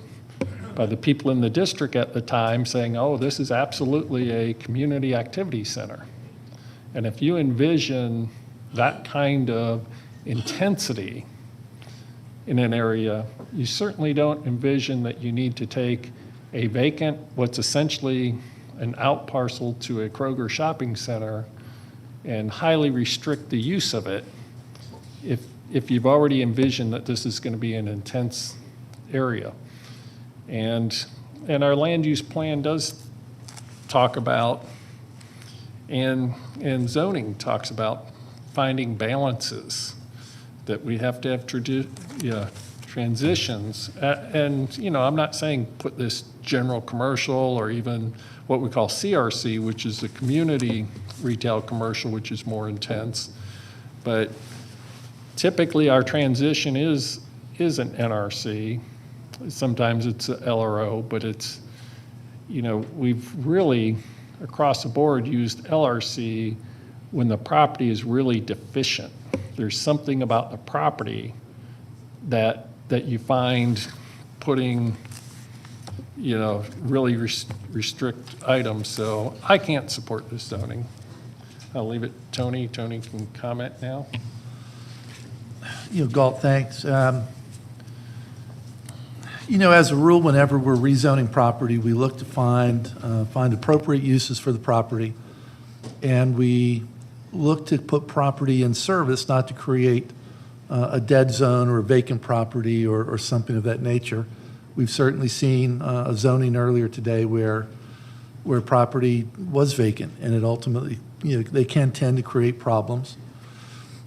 people in the district at the time saying, oh, this is absolutely a community activity center. And if you envision that kind of intensity in an area, you certainly don't envision that you need to take a vacant, what's essentially an out parcel to a Kroger shopping center and highly restrict the use of it if you've already envisioned that this is going to be an intense area. And our land use plan does talk about, and zoning talks about finding balances, that we have to have transitions. And, I'm not saying put this general commercial or even what we call CRC, which is the community retail commercial, which is more intense. But typically our transition is an NRC. Sometimes it's a LRO, but it's, we've really across the board used LRC when the property is really deficient. There's something about the property that you find putting, really restrict items. So I can't support this zoning. I'll leave it, Tony. Tony can comment now. Galt, thanks. As a rule, whenever we're rezoning property, we look to find appropriate uses for the property, and we look to put property in service, not to create a dead zone or a vacant property or something of that nature. We've certainly seen a zoning earlier today where property was vacant, and it ultimately, they can tend to create problems.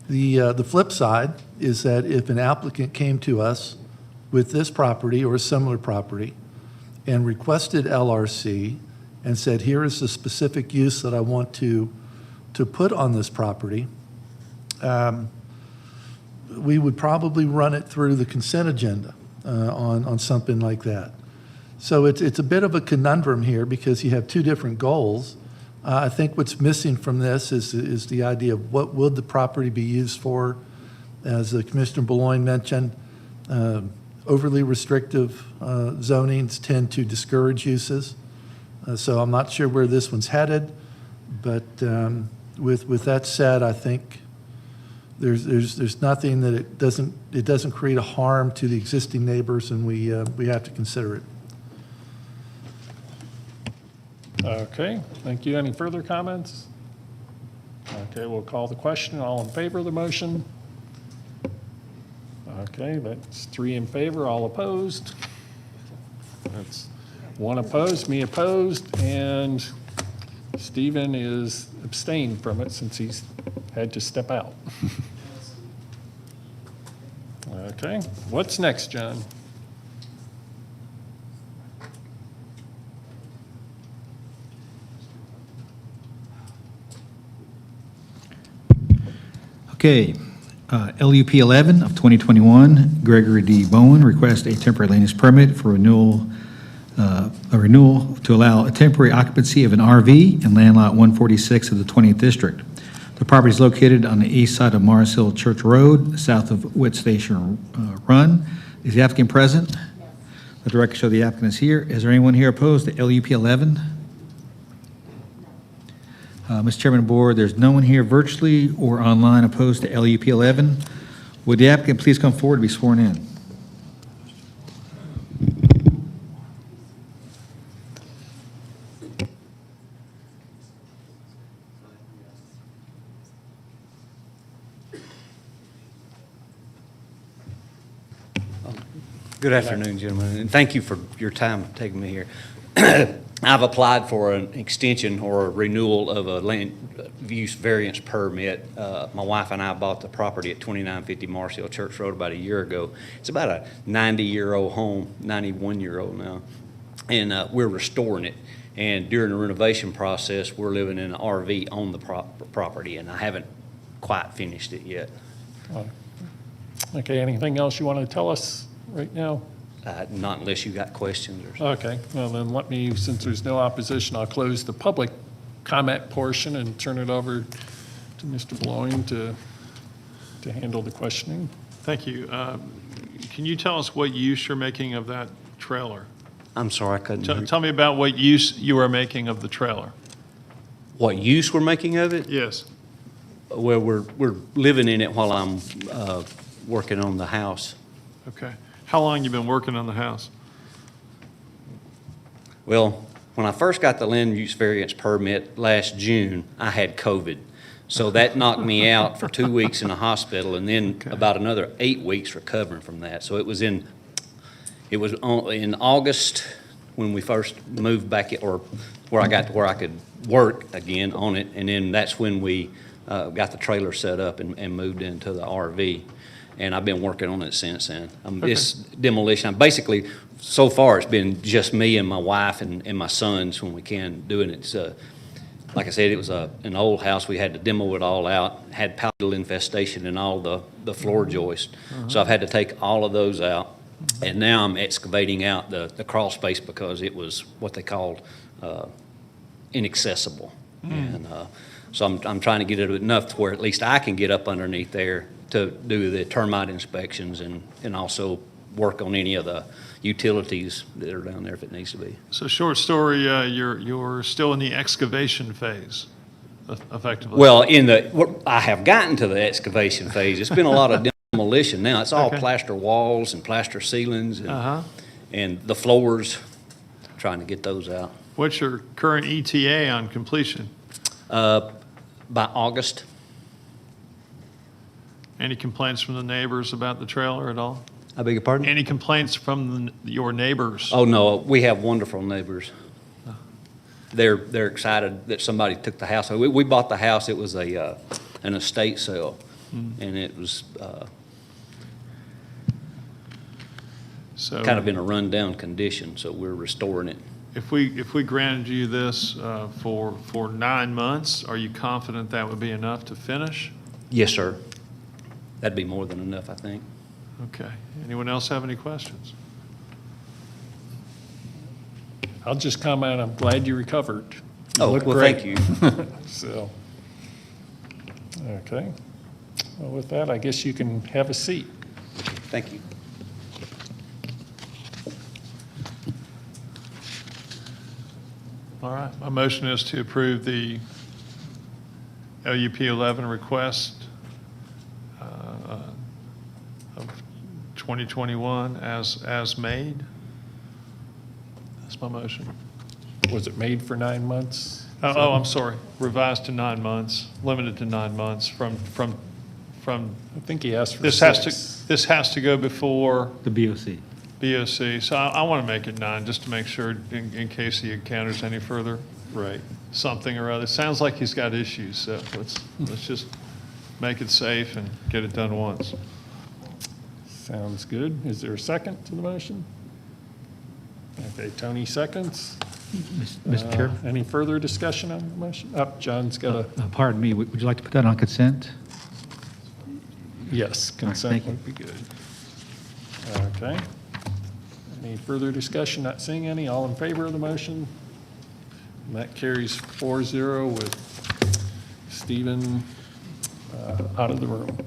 The flip side is that if an applicant came to us with this property or a similar property and requested LRC and said, here is the specific use that I want to put on this property, we would probably run it through the consent agenda on something like that. So it's a bit of a conundrum here because you have two different goals. I think what's missing from this is the idea of what would the property be used for. As Commissioner Boulogne mentioned, Overly restrictive zonings tend to discourage uses. So I'm not sure where this one's headed, but with that said, I think there's nothing that it doesn't create a harm to the existing neighbors, and we have to consider it. Okay, thank you. Any further comments? Okay, we'll call the question. All in favor of the motion? Okay, that's 3 in favor, all opposed. That's 1 opposed, me opposed, and Stephen is abstained from it since he's had to step out. Okay, what's next, John? Okay, LUP 11 of 2021, Gregory D. Bowen requests a temporary land use permit for renewal to allow a temporary occupancy of an RV in land lot 146 of the 20th District. The property is located on the east side of Mars Hill Church Road, south of Witt Station Run. Is the applicant present? Let the record show the applicant is here. Is there anyone here opposed to LUP 11? Mr. Chairman of the Board, there's no one here virtually or online opposed to LUP 11. Would the applicant please come forward to be sworn in? Good afternoon, gentlemen, and thank you for your time taking me here. I've applied for an extension or a renewal of a land use variance permit. My wife and I bought the property at 2950 Mars Hill Church Road about a year ago. It's about a 90-year-old home, 91-year-old now, and we're restoring it. And during the renovation process, we're living in an RV on the property, and I haven't quite finished it yet. Okay, anything else you want to tell us right now? Not unless you got questions or something. Okay, well then let me, since there's no opposition, I'll close the public comment portion and turn it over to Mr. Bloing to handle the questioning. Thank you. Can you tell us what use you're making of that trailer? I'm sorry, I couldn't hear. Tell me about what use you are making of the trailer. What use we're making of it? Yes. Well, we're living in it while I'm working on the house. Okay. How long you been working on the house? Well, when I first got the land use variance permit last June, I had COVID. So that knocked me out for 2 weeks in the hospital, and then about another 8 weeks recovering from that. So it was in August when we first moved back, or where I got to where I could work again on it, and then that's when we got the trailer set up and moved into the RV. And I've been working on it since then. It's demolition. Basically, so far, it's been just me and my wife and my sons when we can doing it. So, like I said, it was an old house. We had to demo it all out. Had powder infestation in all the floor joists. So I've had to take all of those out. And now I'm excavating out the crawl space because it was what they called inaccessible. And so I'm trying to get it enough to where at least I can get up underneath there to do the termite inspections and also work on any of the utilities that are down there if it needs to be. So short story, you're still in the excavation phase, effectively. Well, I have gotten to the excavation phase. It's been a lot of demolition now. It's all plaster walls and plaster ceilings and the floors, trying to get those out. What's your current ETA on completion? By August. Any complaints from the neighbors about the trailer at all? I beg your pardon? Any complaints from your neighbors? Oh, no, we have wonderful neighbors. They're excited that somebody took the house. We bought the house. It was an estate sale, and it was kind of in a rundown condition, so we're restoring it. If we granted you this for 9 months, are you confident that would be enough to finish? Yes, sir. That'd be more than enough, I think. Okay. Anyone else have any questions? I'll just comment, I'm glad you recovered. You Oh, look well, great. thank you. So, okay. Well, with that, I guess you can have a seat. Thank you. All right, my motion is to approve the LUP 11 request of 2021 as made. That's my motion. Was it made for 9 months? I'm sorry, revised to 9 months, limited to 9 months from, I think he asked for this 6. this has to go before The BOC. BOC, so I want to make it 9, just to make sure, in case he encounters any further Right. something or other. Sounds like he's got issues, so let's just make it safe and get it done once. Sounds good. Is there a second to the motion? Okay, Tony seconds. Mr. Chair? Any further discussion on the motion? John's got a, Pardon me, would you like to put that on consent? yes, consent thank you. would be good. Okay. Any further discussion? Not seeing any. All in favor of the motion? And that carries 4-0 with Stephen out of the room.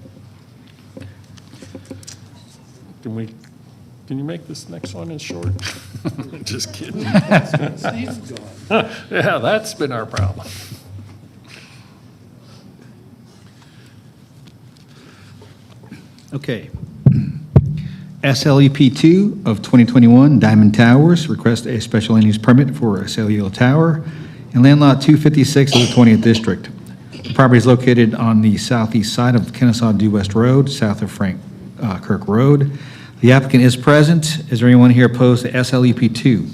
Can you make this next one as short? Just kidding. Steve's gone. Yeah, that's been our problem. Okay. SLEP 2 of 2021, Diamond Towers, request a special land use permit for a cellular tower in land lot 256 of the 20th District. The property is located on the southeast side of Kennesaw Due West Road, south of Frank Kirk Road. The applicant is present. Is there anyone here opposed to SLEP 2?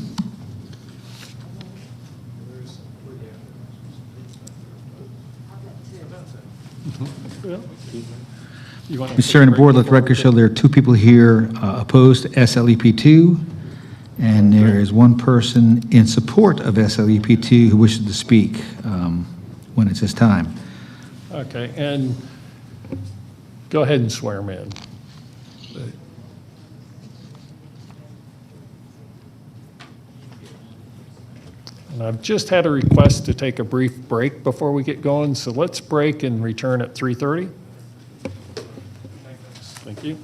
You want to Mr. Chair and the board, let the record show there are 2 people here opposed to SLEP 2, and there is 1 person in support of SLEP 2 who wishes to speak when it's his time. Okay, and go ahead and swear him in. And I've just had a request to take a brief break before we get going, so let's break and return at 3:30. Thank you.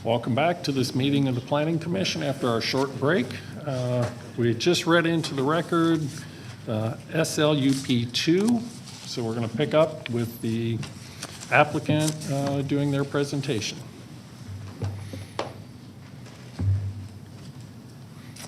Welcome back to this meeting of the Planning Commission after our short break. We just read into the record SLUP 2, so we're going to pick up with the applicant doing their presentation.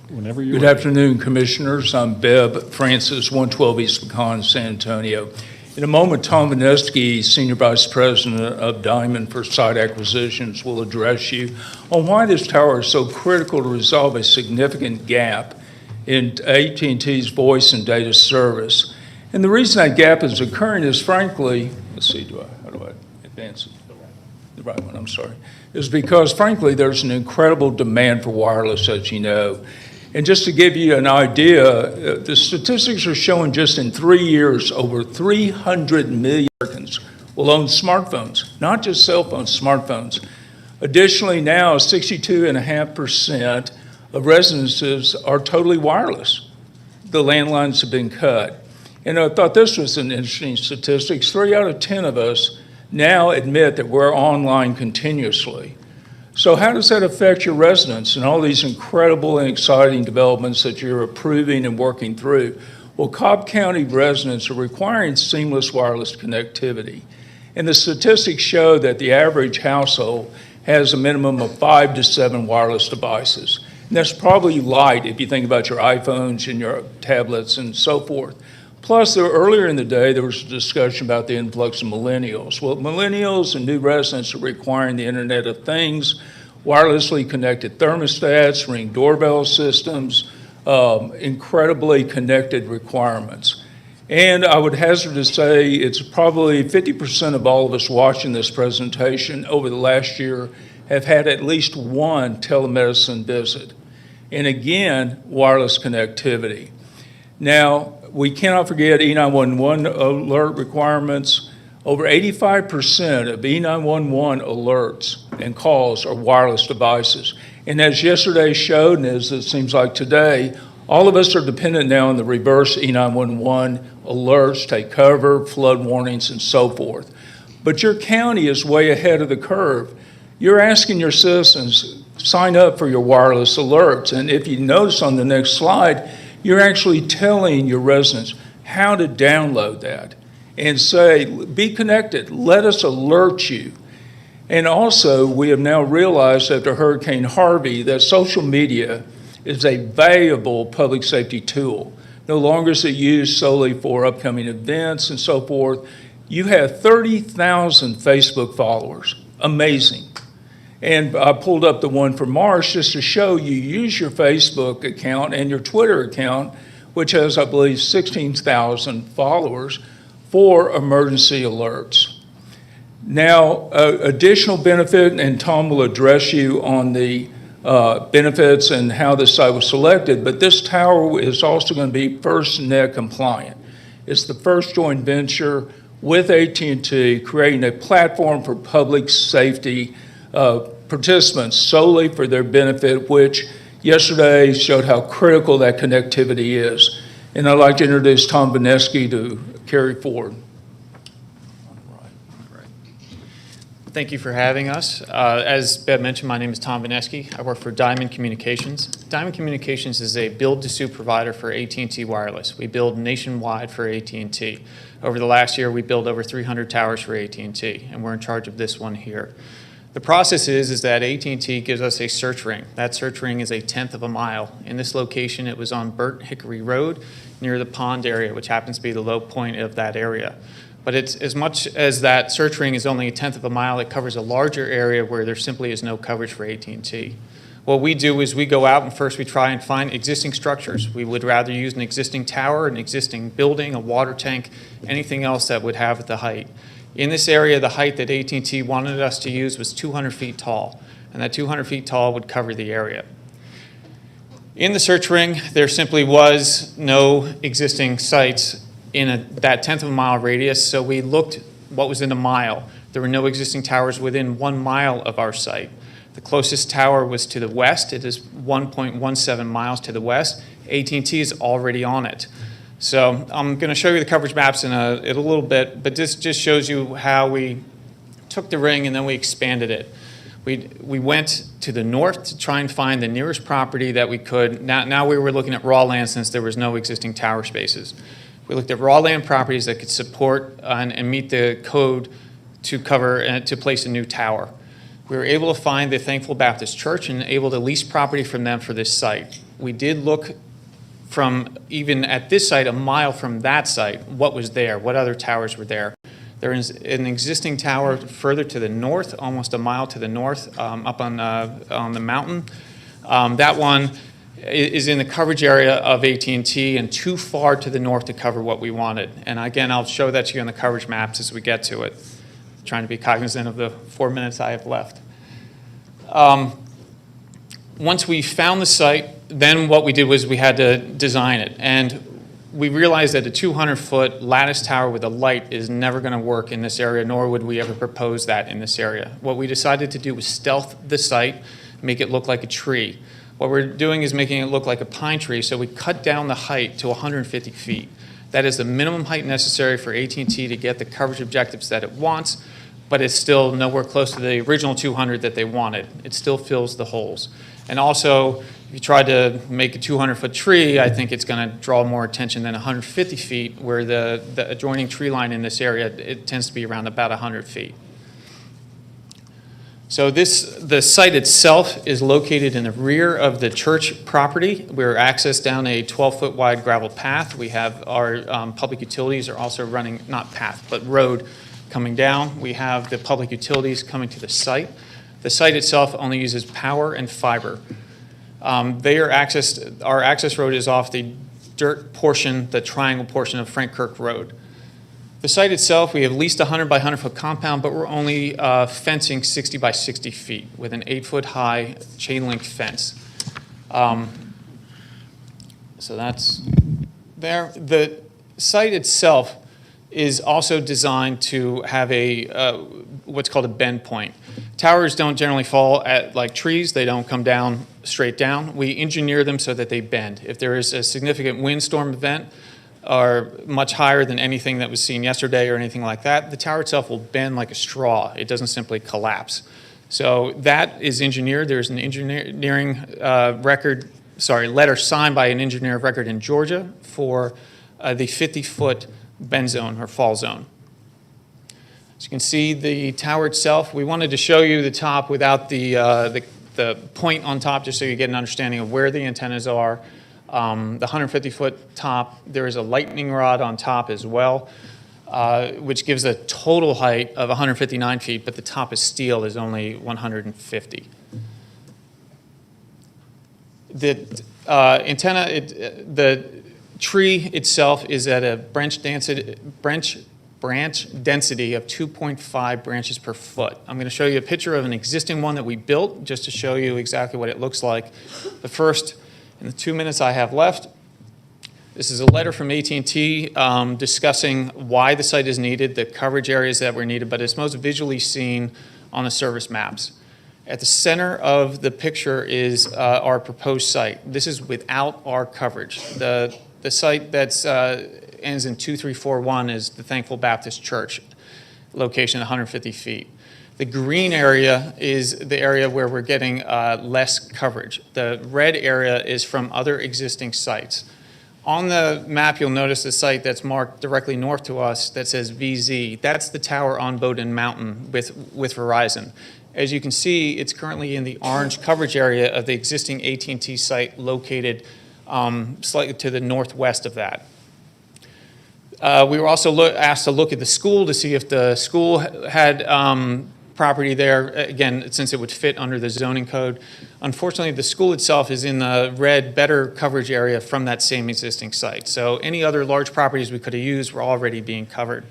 Whenever you're Good afternoon, Commissioners. I'm Bebb Francis, 112 East Pecan, San Antonio. In a moment, Tom Vineski, Senior Vice President of Diamond for Site Acquisitions, will address you on why this tower is so critical to resolve a significant gap in AT&T's voice and data service. And the reason that gap is occurring is, frankly, let's see, how do I advance it? The right one, I'm sorry. Is because, frankly, there's an incredible demand for wireless, as you know. And just to give you an idea, the statistics are showing just in 3 years, over 300 million Americans will own smartphones, not just cell phones, smartphones. Additionally, now 62.5% of residences are totally wireless. The landlines have been cut. And I thought this was an interesting statistic. 3 out of 10 of us now admit that we're online continuously. So how does that affect your residents and all these incredible and exciting developments that you're approving and working through? Well, Cobb County residents are requiring seamless wireless connectivity. And the statistics show that the average household has a minimum of 5 to 7 wireless devices. And that's probably light if you think about your iPhones and your tablets and so forth. Plus, earlier in the day, there was a discussion about the influx of millennials. Well, millennials and new residents are requiring the Internet of Things, wirelessly connected thermostats, Ring doorbell systems, incredibly connected requirements. And I would hazard to say it's probably 50% of all of us watching this presentation over the last year have had at least one telemedicine visit. And again, wireless connectivity. Now, we cannot forget E911 alert requirements. Over 85% of E911 alerts and calls are wireless devices. And as yesterday showed, and as it seems like today, all of us are dependent now on the reverse E911 alerts, take cover, flood warnings, and so forth. But your county is way ahead of the curve. You're asking your citizens, sign up for your wireless alerts. And if you notice on the next slide, you're actually telling your residents how to download that and say, be connected, let us alert you. And also, we have now realized after Hurricane Harvey that social media is a valuable public safety tool. No longer is it used solely for upcoming events and so forth. You have 30,000 Facebook followers. Amazing. And I pulled up the one for Marsh just to show you use your Facebook account and your Twitter account, which has, I believe, 16,000 followers, for emergency alerts. Now, additional benefit, and Tom will address you on the benefits and how this site was selected, but this tower is also going to be FirstNet compliant. It's the first joint venture with AT&T creating a platform for public safety participants solely for their benefit, which yesterday showed how critical that connectivity is. And I'd like to introduce Tom Vineski to carry forward. Thank you for having us. As Bev mentioned, my name is Tom Vineski. I work for Diamond Communications. Diamond Communications is a build-to-suit provider for AT&T Wireless. We build nationwide for AT&T. Over the last year, we built over 300 towers for AT&T, and we're in charge of this one here. The process is that AT&T gives us a search ring. That search ring is 1/10 of a mile. In this location, it was on Burnt Hickory Road near the pond area, which happens to be the low point of that area. But it's as much as that search ring is only 1/10 of a mile, it covers a larger area where there simply is no coverage for AT&T. What we do is we go out and first we try and find existing structures. We would rather use an existing tower, an existing building, a water tank, anything else that would have the height. In this area, the height that AT&T wanted us to use was 200 feet tall, and that 200 feet tall would cover the area. In the search ring, there simply was no existing sites in that 1/10 of a mile radius, so we looked what was in a mile. There were no existing towers within 1 mile of our site. The closest tower was to the west. It is 1.17 miles to the west. AT&T is already on it. So I'm going to show you the coverage maps in a little bit, but this just shows you how we took the ring and then we expanded it. We went to the north to try and find the nearest property that we could. Now we were looking at raw land since there was no existing tower spaces. We looked at raw land properties that could support and meet the code to cover and to place a new tower. We were able to find the Thankful Baptist Church and able to lease property from them for this site. We did look from, even at this site, a mile from that site, what was there, what other towers were there. There is an existing tower further to the north, almost a mile to the north, up on the mountain. That one is in the coverage area of AT&T and too far to the north to cover what we wanted. And again, I'll show that to you on the coverage maps as we get to it. Trying to be cognizant of the 4 minutes I have left. Once we found the site, then what we did was we had to design it. And we realized that a 200-foot lattice tower with a light is never going to work in this area, nor would we ever propose that in this area. What we decided to do was stealth the site, make it look like a tree. What we're doing is making it look like a pine tree, so we cut down the height to 150 feet. That is the minimum height necessary for AT&T to get the coverage objectives that it wants, but it's still nowhere close to the original 200 that they wanted. It still fills the holes. And also, if you try to make a 200-foot tree, I think it's going to draw more attention than 150 feet, where the adjoining tree line in this area, it tends to be around about 100 feet. So the site itself is located in the rear of the church property. We're accessed down a 12-foot wide gravel path. We have our public utilities are also running, not path, but road coming down. We have the public utilities coming to the site. The site itself only uses power and fiber. Our access road is off the dirt portion, the triangle portion of Frank Kirk Road. The site itself, we have leased a 100 by 100 foot compound, but we're only fencing 60 by 60 feet with an 8-foot high chain link fence. So that's there. The site itself is also designed to have a what's called a bend point. Towers don't generally fall at like trees. They don't come down straight down. We engineer them so that they bend. If there is a significant windstorm event or much higher than anything that was seen yesterday or anything like that, the tower itself will bend like a straw. It doesn't simply collapse. So that is engineered. There's an engineering letter signed by an engineer of record in Georgia for the 50-foot bend zone or fall zone. As you can see, the tower itself, we wanted to show you the top without the point on top, just so you get an understanding of where the antennas are. The 150-foot top, there is a lightning rod on top as well, which gives a total height of 159 feet, but the top is steel, is only 150. The antenna, the tree itself is at a branch density of 2.5 branches per foot. I'm going to show you a picture of an existing one that we built just to show you exactly what it looks like. The first, in the 2 minutes I have left, this is a letter from AT&T discussing why the site is needed, the coverage areas that were needed, but it's most visually seen on the service maps. At the center of the picture is our proposed site. This is without our coverage. The site that's ends in 2341 is the Thankful Baptist Church, location 150 feet. The green area is the area where we're getting less coverage. The red area is from other existing sites. On the map, you'll notice a site that's marked directly north to us that says VZ. That's the tower on Bowdoin Mountain with Verizon. As you can see, it's currently in the orange coverage area of the existing AT&T site located slightly to the northwest of that. We were also asked to look at the school to see if the school had property there, again, since it would fit under the zoning code. Unfortunately, the school itself is in the red, better coverage area from that same existing site. So any other large properties we could have used were already being covered.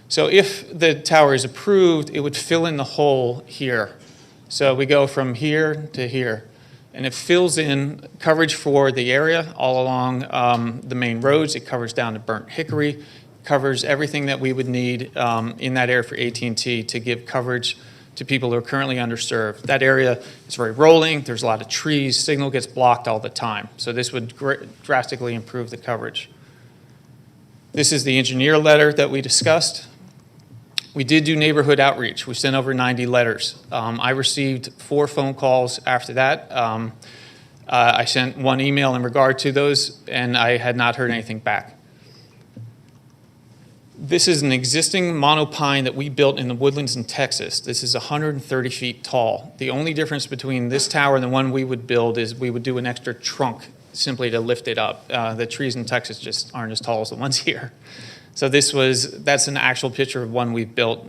So if the tower is approved, it would fill in the hole here. So we go from here to here. And it fills in coverage for the area all along the main roads. It covers down to Burnt Hickory, covers everything that we would need in that area for AT&T to give coverage to people who are currently underserved. That area is very rolling. There's a lot of trees. Signal gets blocked all the time. So this would drastically improve the coverage. This is the engineer letter that we discussed. We did do neighborhood outreach. We sent over 90 letters. I received 4 phone calls after that. I sent 1 email in regard to those, and I had not heard anything back. This is an existing monopine that we built in the woodlands in Texas. This is 130 feet tall. The only difference between this tower and the one we would build is we would do an extra trunk simply to lift it up. The trees in Texas just aren't as tall as the ones here. So that's an actual picture of one we built,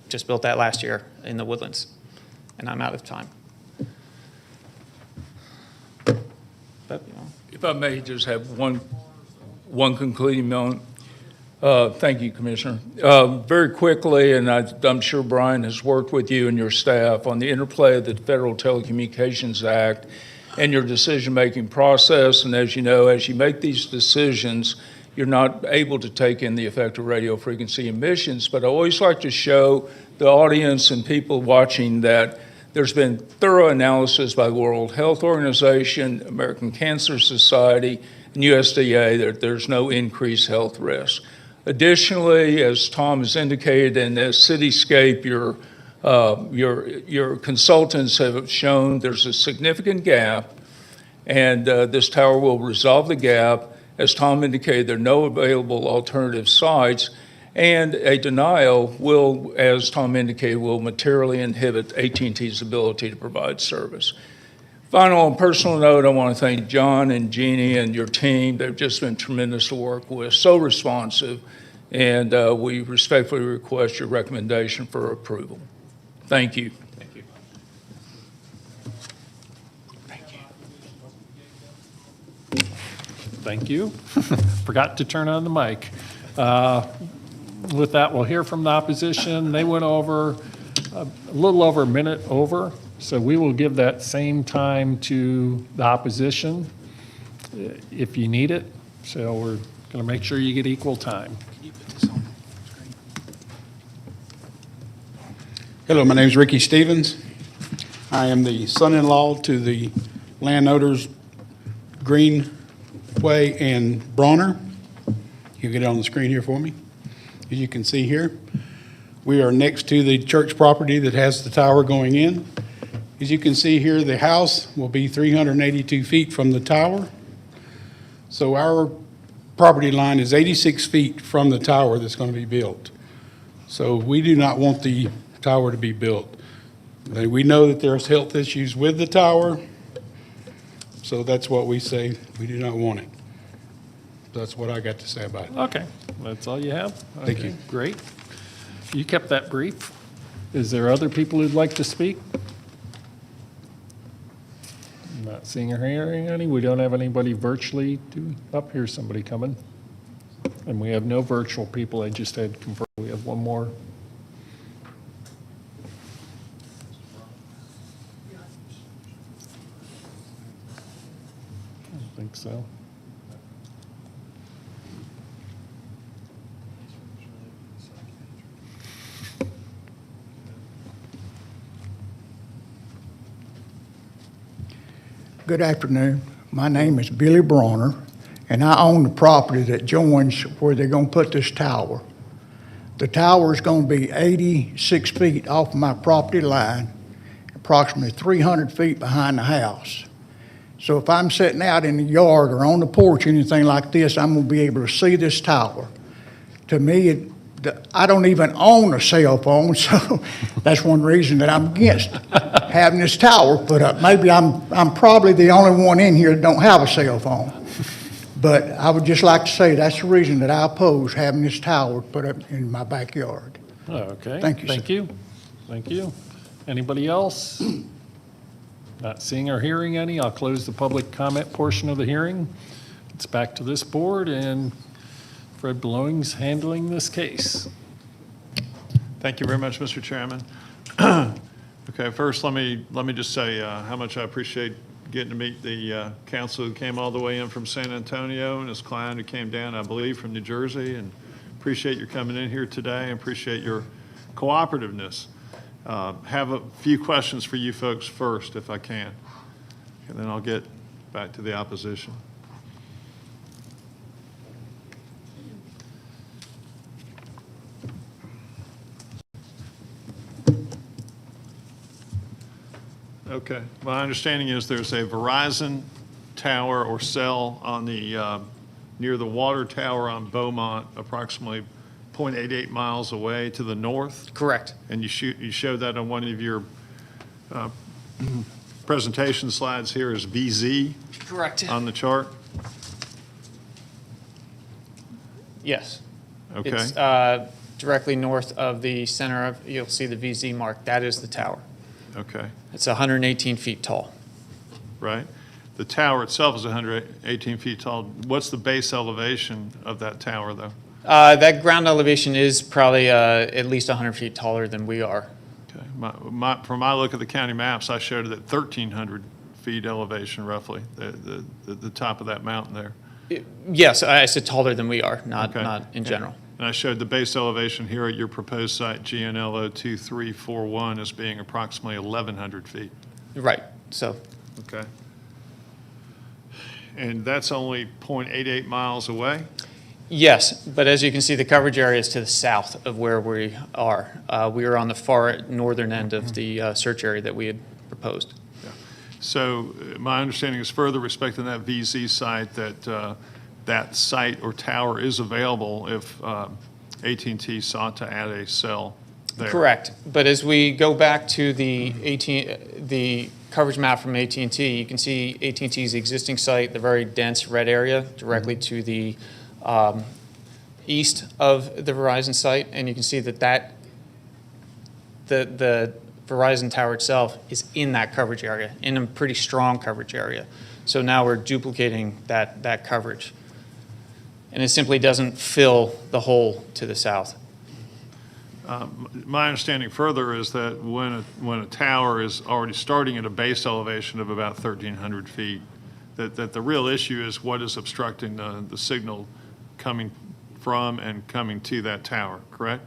just built that last year in the woodlands. And I'm out of time. But, If I may just have one concluding moment. Thank you, Commissioner. Very quickly, and I'm sure Brian has worked with you and your staff on the interplay of the Federal Telecommunications Act and your decision-making process. And as you know, as you make these decisions, you're not able to take in the effect of radio frequency emissions. But I always like to show the audience and people watching that there's been thorough analysis by the World Health Organization, American Cancer Society, and USDA that there's no increased health risk. Additionally, as Tom has indicated, in the cityscape, your consultants have shown there's a significant gap, and this tower will resolve the gap. As Tom indicated, there are no available alternative sites, and a denial will, as Tom indicated, will materially inhibit AT&T's ability to provide service. Final, on a personal note, I want to thank John and Jeannie and your team. They've just been tremendous to work with, so responsive, and we respectfully request your recommendation for approval. Thank you. Thank you. Thank you. Forgot to turn on the mic. With that, we'll hear from the opposition. They went over a little over a minute over, so we will give that same time to the opposition if you need it. So we're going to make sure you get equal time. Hello, my name is Ricky Stevens. I am the son-in-law to the landowners Greenway and Bronner. You get it on the screen here for me. As you can see here, we are next to the church property that has the tower going in. As you can see here, the house will be 382 feet from the tower. So our property line is 86 feet from the tower that's going to be built. So we do not want the tower to be built. We know that there's health issues with the tower, so that's what we say. We do not want it. That's what I got to say about it. Okay, that's all you have? Thank Okay, you. Great. You kept that brief. Is there other people who'd like to speak? Not seeing or hearing any. We don't have anybody virtually. Up here's somebody coming. And we have no virtual people. I just had confirmed. We have one more. I don't think so. Good afternoon. My name is Billy Bronner, and I own the property that joins where they're going to put this tower. The tower is going to be 86 feet off my property line, approximately 300 feet behind the house. So if I'm sitting out in the yard or on the porch, anything like this, I'm going to be able to see this tower. To me, I don't even own a cell phone, so that's one reason that I'm against having this tower put up. Maybe I'm probably the only one in here that don't have a cell phone. But I would just like to say that's the reason that I oppose having this tower put up in my backyard. Okay. Thank you, Thank sir. you. Thank you. Anybody else? Not seeing or hearing any, I'll close the public comment portion of the hearing. It's back to this board, and Fred Blowing's handling this case. Thank you very much, Mr. Chairman. Okay, first, let me just say how much I appreciate getting to meet the council who came all the way in from San Antonio, and his client who came down, I believe, from New Jersey, and appreciate your coming in here today, and appreciate your cooperativeness. Have a few questions for you folks first, if I can, and then I'll get back to the opposition. Okay. My understanding is there's a Verizon tower or cell on the, near the water tower on Beaumont, approximately 0.88 miles away to the north. Correct. And you showed that on one of your presentation slides here as VZ Correct. on the chart. Yes. Okay. It's directly north of the center of, you'll see the VZ mark. That is the tower. Okay. It's 118 feet tall. Right. The tower itself is 118 feet tall. What's the base elevation of that tower, though? That ground elevation is probably at least 100 feet taller than we are. Okay. From my look at the county maps, I showed it at 1,300 feet elevation, roughly, the top of that mountain there. Yes, I said taller than we are, not Okay. not in general. And I showed the base elevation here at your proposed site, GNL 02341, as being approximately 1,100 feet. Right. So Okay. And that's only 0.88 miles away? yes, but as you can see, the coverage area is to the south of where we are. We are on the far northern end of the search area that we had proposed. So my understanding is further respecting that VZ site, that that site or tower is available if AT&T sought to add a cell there. Correct. But as we go back to the coverage map from AT&T, you can see AT&T's existing site, the very dense red area directly to the east of the Verizon site, and you can see that the Verizon tower itself is in that coverage area, in a pretty strong coverage area. So now we're duplicating that coverage. And it simply doesn't fill the hole to the south. My understanding further is that when a tower is already starting at a base elevation of about 1,300 feet, that the real issue is what is obstructing the signal coming from and coming to that tower, correct?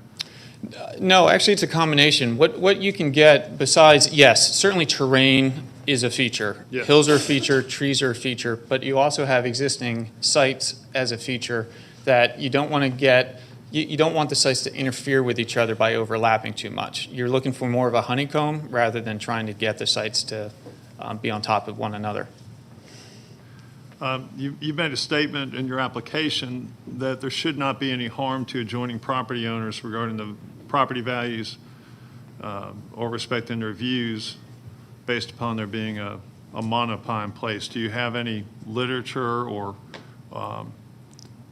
No, actually, it's a combination. What you can get besides, yes, certainly terrain is a feature. Yeah. Hills are a feature, trees are a feature, but you also have existing sites as a feature that you don't want to get. You don't want the sites to interfere with each other by overlapping too much. You're looking for more of a honeycomb rather than trying to get the sites to be on top of one another. You made a statement in your application that there should not be any harm to adjoining property owners regarding the property values or respecting their views based upon there being a monopine place. Do you have any literature or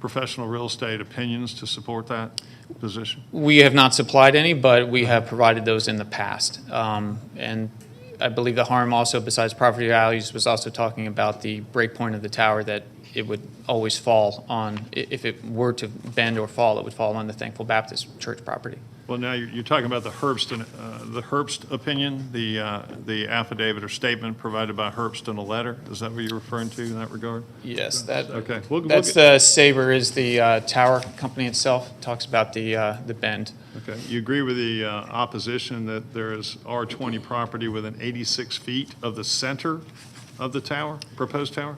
professional real estate opinions to support that position? We have not supplied any, but we have provided those in the past. And I believe the harm also, besides property values, was also talking about the break point of the tower, that it would always fall on, if it were to bend or fall, it would fall on the Thankful Baptist Church property. Well, now you're talking about the Herbst opinion, the affidavit or statement provided by Herbst in a letter. Is that what you're referring to in that regard? Yes, that, Okay. that's the Sabre is the tower company itself, talks about the bend. Okay. You agree with the opposition that there is R20 property within 86 feet of the center of the tower, proposed tower?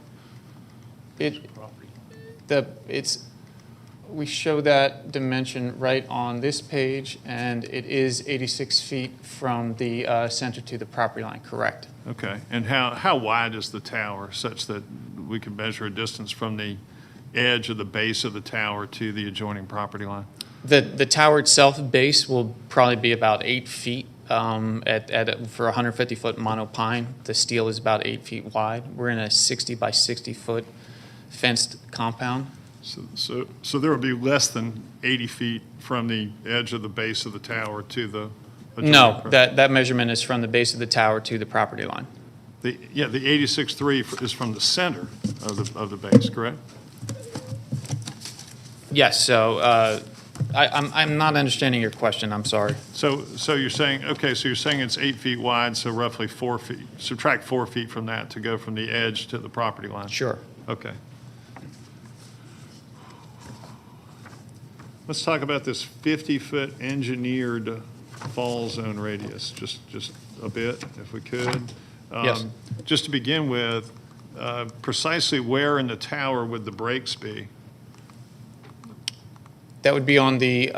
We show that dimension right on this page, and it is 86 feet from the center to the property line, correct? Okay. And how wide is the tower such that we can measure a distance from the edge of the base of the tower to the adjoining property line? The tower itself base will probably be about 8 feet for a 150-foot monopine. The steel is about 8 feet wide. We're in a 60 by 60-foot fenced compound. So there would be less than 80 feet from the edge of the base of the tower to the adjoining No, property? that measurement is from the base of the tower to the property line. The 86.3 is from the center of the base, correct? Yes, so I'm not understanding your question, I'm sorry. So you're saying, okay, so you're saying it's 8 feet wide, so roughly 4 feet. Subtract 4 feet from that to go from the edge to the property line? Sure. Okay. Let's talk about this 50-foot engineered fall zone radius, just a bit, if we could. Yes. Just to begin with, precisely where in the tower would the breaks be? That would be on the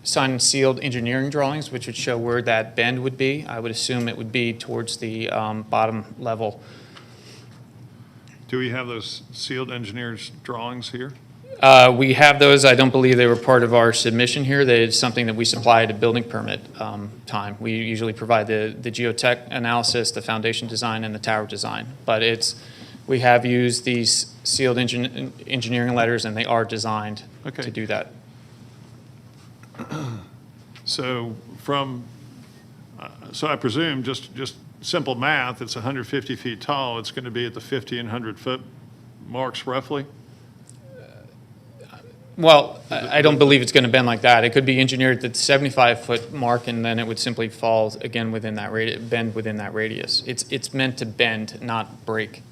signed and sealed engineering drawings, which would show where that bend would be. I would assume it would be towards the bottom level. Do we have those sealed engineers drawings here? We have those. I don't believe they were part of our submission here. That is something that we supply at a building permit time. We usually provide the geotech analysis, the foundation design, and the tower design. But we have used these sealed engineering letters, and they are designed to do that. So so I presume, just simple math, it's 150 feet tall, it's going to be at the 50 and 100 foot marks roughly? Well, I don't believe it's going to bend like that. It could be engineered at the 75-foot mark, and then it would simply fall again within that bend within that radius. It's meant to bend, not break.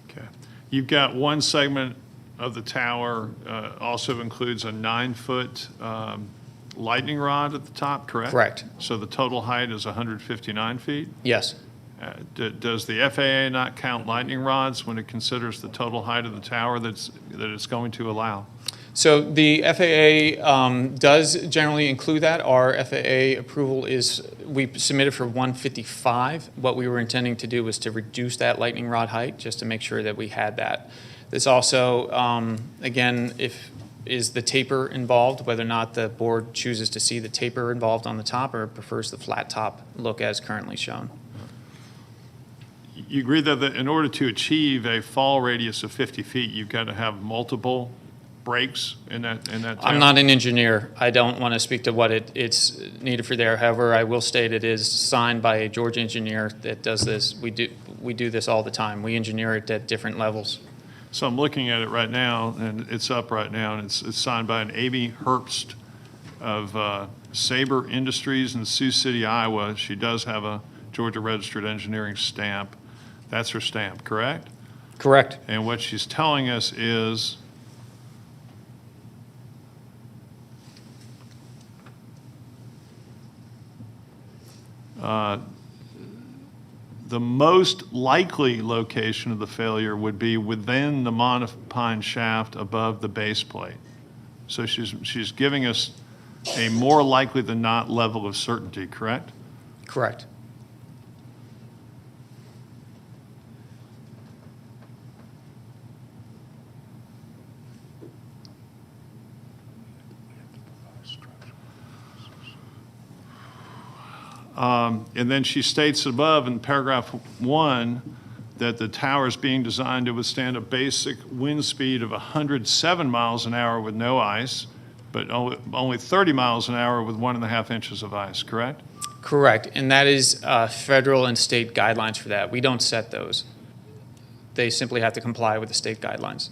Okay. You've got one segment of the tower, also includes a 9-foot lightning rod at the top, correct? Correct. So the total height is 159 feet? Yes. Does the FAA not count lightning rods when it considers the total height of the tower that it's going to allow? So the FAA does generally include that. Our FAA approval we submitted for 155. What we were intending to do was to reduce that lightning rod height just to make sure that we had that. There's also, again, is the taper involved, whether or not the board chooses to see the taper involved on the top or prefers the flat top look as currently shown. You agree that in order to achieve a fall radius of 50 feet, you've got to have multiple breaks in that tower? I'm not an engineer. I don't want to speak to what it's needed for there. However, I will state it is signed by a Georgia engineer that does this. We do this all the time. We engineer it at different levels. So I'm looking at it right now, and it's up right now, and it's signed by an Amy Herbst of Sabre Industries in Sioux City, Iowa. She does have a Georgia Registered Engineering stamp. That's her stamp, correct? Correct. And what she's telling us is the most likely location of the failure would be within the monopine shaft above the base plate. So she's giving us a more likely than not level of certainty, correct? Correct. And then she states above in paragraph 1 that the tower is being designed to withstand a basic wind speed of 107 miles an hour with no ice, but only 30 miles an hour with 1.5 inches of ice, correct? Correct. And that is federal and state guidelines for that. We don't set those. They simply have to comply with the state guidelines.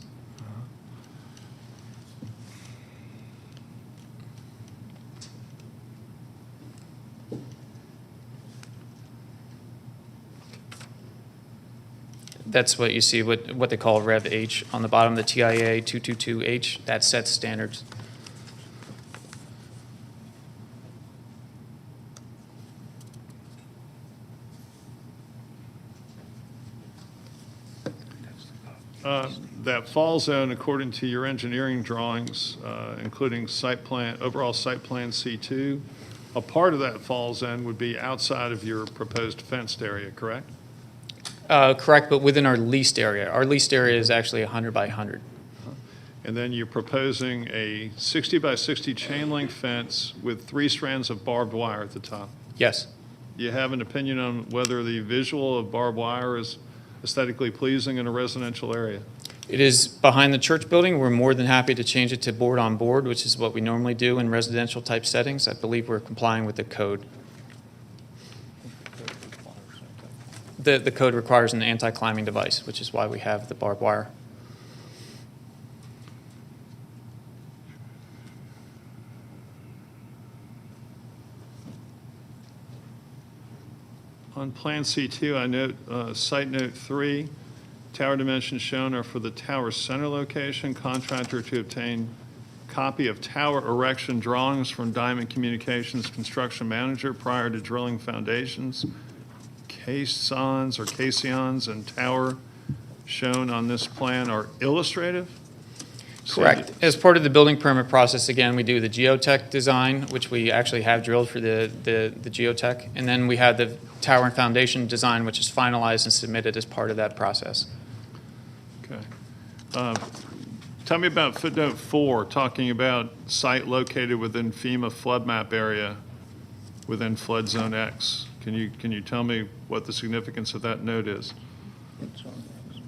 That's what you see, what they call Rev H on the bottom, the TIA 222H, that sets standards. That fall zone, according to your engineering drawings, including overall site plan C2, a part of that fall zone would be outside of your proposed fenced area, correct? Correct, but within our leased area. Our leased area is actually 100 by 100. And then you're proposing a 60 by 60 chain link fence with 3 strands of barbed wire at the top. Yes. Do you have an opinion on whether the visual of barbed wire is aesthetically pleasing in a residential area? It is behind the church building. We're more than happy to change it to board on board, which is what we normally do in residential type settings. I believe we're complying with the code. The code requires an anti-climbing device, which is why we have the barbed wire. On Plan C2, I note, site note 3, tower dimensions shown are for the tower center location. Contractor to obtain copy of tower erection drawings from Diamond Communications construction manager prior to drilling foundations. Caissons or caissons and tower shown on this plan are illustrative. Correct. As part of the building permit process, again, we do the geotech design, which we actually have drilled for the geotech, and then we have the tower and foundation design, which is finalized and submitted as part of that process. Okay. Tell me about footnote 4, talking about site located within FEMA flood map area within flood zone X. Can you tell me what the significance of that note is?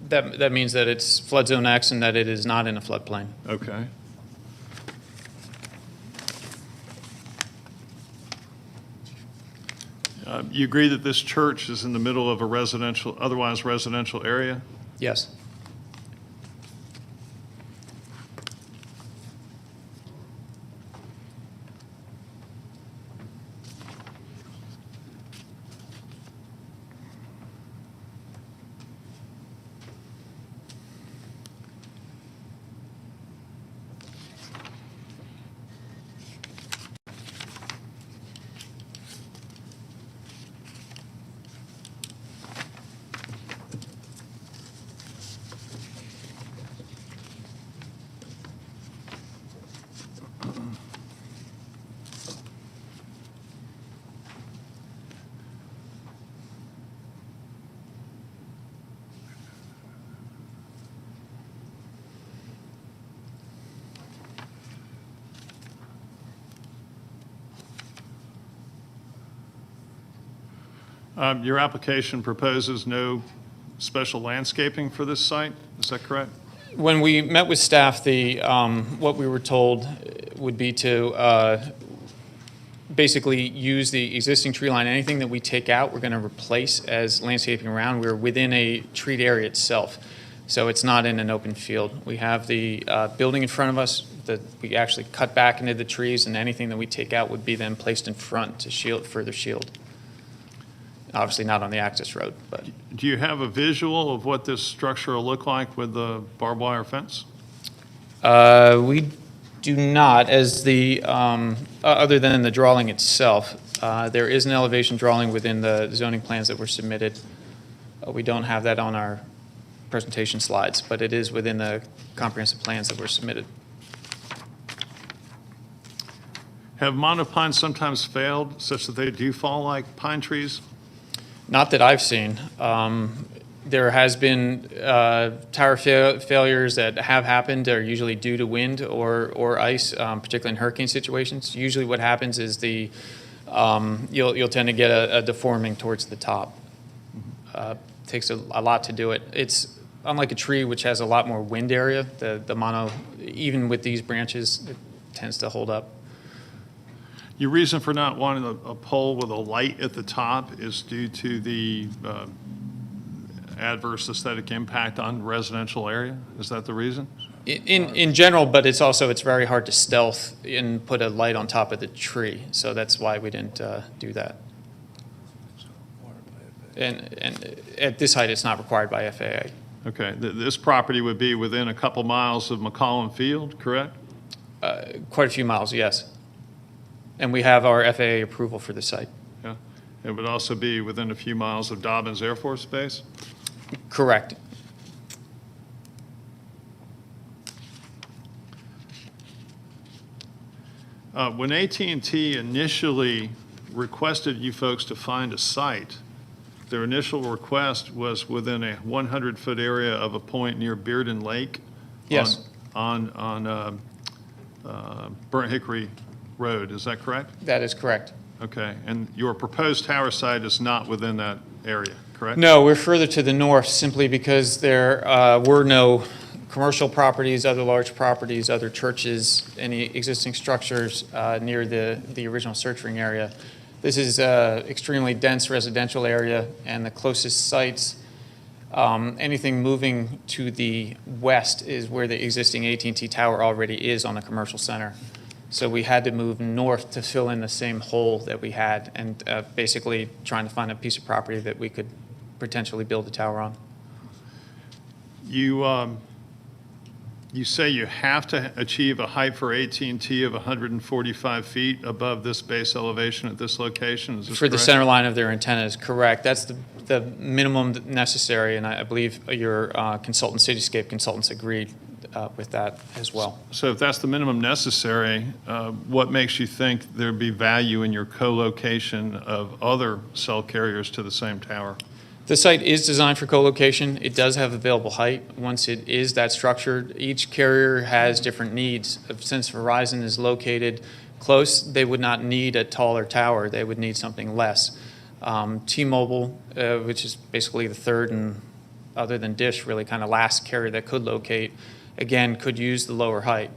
That means that it's flood zone X and that it is not in a floodplain. Okay. You agree that this church is in the middle of a residential, otherwise residential area? Yes. Your application proposes no special landscaping for this site, is that correct? When we met with staff, what we were told would be to basically use the existing tree line. Anything that we take out, we're going to replace as landscaping around. We're within a treed area itself, so it's not in an open field. We have the building in front of us that we actually cut back into the trees, and anything that we take out would be then placed in front to further shield. Obviously not on the access road, but. Do you have a visual of what this structure will look like with the barbed wire fence? We do not, as other than the drawing itself. There is an elevation drawing within the zoning plans that were submitted. We don't have that on our presentation slides, but it is within the comprehensive plans that were submitted. Have monopines sometimes failed such that they do fall like pine trees? Not that I've seen. There has been tower failures that have happened are usually due to wind or ice, particularly in hurricane situations. Usually what happens is you'll tend to get a deforming towards the top. Takes a lot to do it. It's unlike a tree, which has a lot more wind area. The mono, even with these branches, it tends to hold up. Your reason for not wanting a pole with a light at the top is due to the adverse aesthetic impact on residential area? Is that the reason? In general, but it's very hard to stealth and put a light on top of the tree, so that's why we didn't do that. And at this height, it's not required by FAA. Okay, this property would be within a couple miles of McCollum Field, correct? Quite a few miles, yes. And we have our FAA approval for the site. Yeah. It would also be within a few miles of Dobbins Air Force Base? Correct. When AT&T initially requested you folks to find a site, their initial request was within a 100-foot area of a point near Bearden Lake. Yes. On Burnt Hickory Road, is that correct? That is correct. Okay, and your proposed tower site is not within that area, correct? No, we're further to the north simply because there were no commercial properties, other large properties, other churches, any existing structures near the original search ring area. This is an extremely dense residential area, and the closest sites, anything moving to the west is where the existing AT&T tower already is on the commercial center. So we had to move north to fill in the same hole that we had, and basically trying to find a piece of property that we could potentially build a tower on. You say you have to achieve a height for AT&T of 145 feet above this base elevation at this location, is this For the correct? center line of their antenna is correct. That's the minimum necessary, and I believe your consultant, Cityscape consultants, agreed with that as well. So if that's the minimum necessary, what makes you think there'd be value in your co-location of other cell carriers to the same tower? The site is designed for co-location. It does have available height. Once it is that structured, each carrier has different needs. Since Verizon is located close, they would not need a taller tower. They would need something less. T-Mobile, which is basically the third and other than Dish, really kind of last carrier that could locate, again, could use the lower height.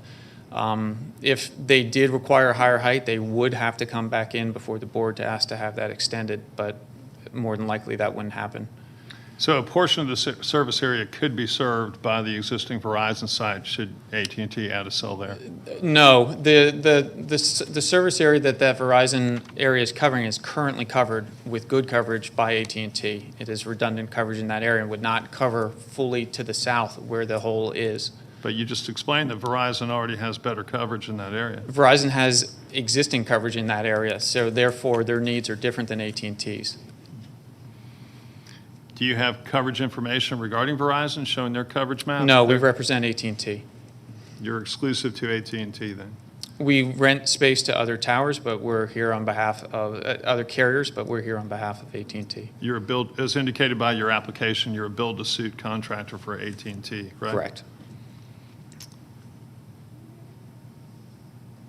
If they did require a higher height, they would have to come back in before the board to ask to have that extended, but more than likely that wouldn't happen. So a portion of the service area could be served by the existing Verizon site should AT&T add a cell there? No, the service area that Verizon area is covering is currently covered with good coverage by AT&T. It is redundant coverage in that area and would not cover fully to the south where the hole is. But you just explained that Verizon already has better coverage in that area. Verizon has existing coverage in that area, so therefore their needs are different than AT&T's. Do you have coverage information regarding Verizon showing their coverage map? No, we represent AT&T. You're exclusive to AT&T then? We rent space to other towers, but we're here on behalf of other carriers, but we're here on behalf of AT&T. You're a build, as indicated by your application, you're a build-to-suit contractor for AT&T, right? Correct.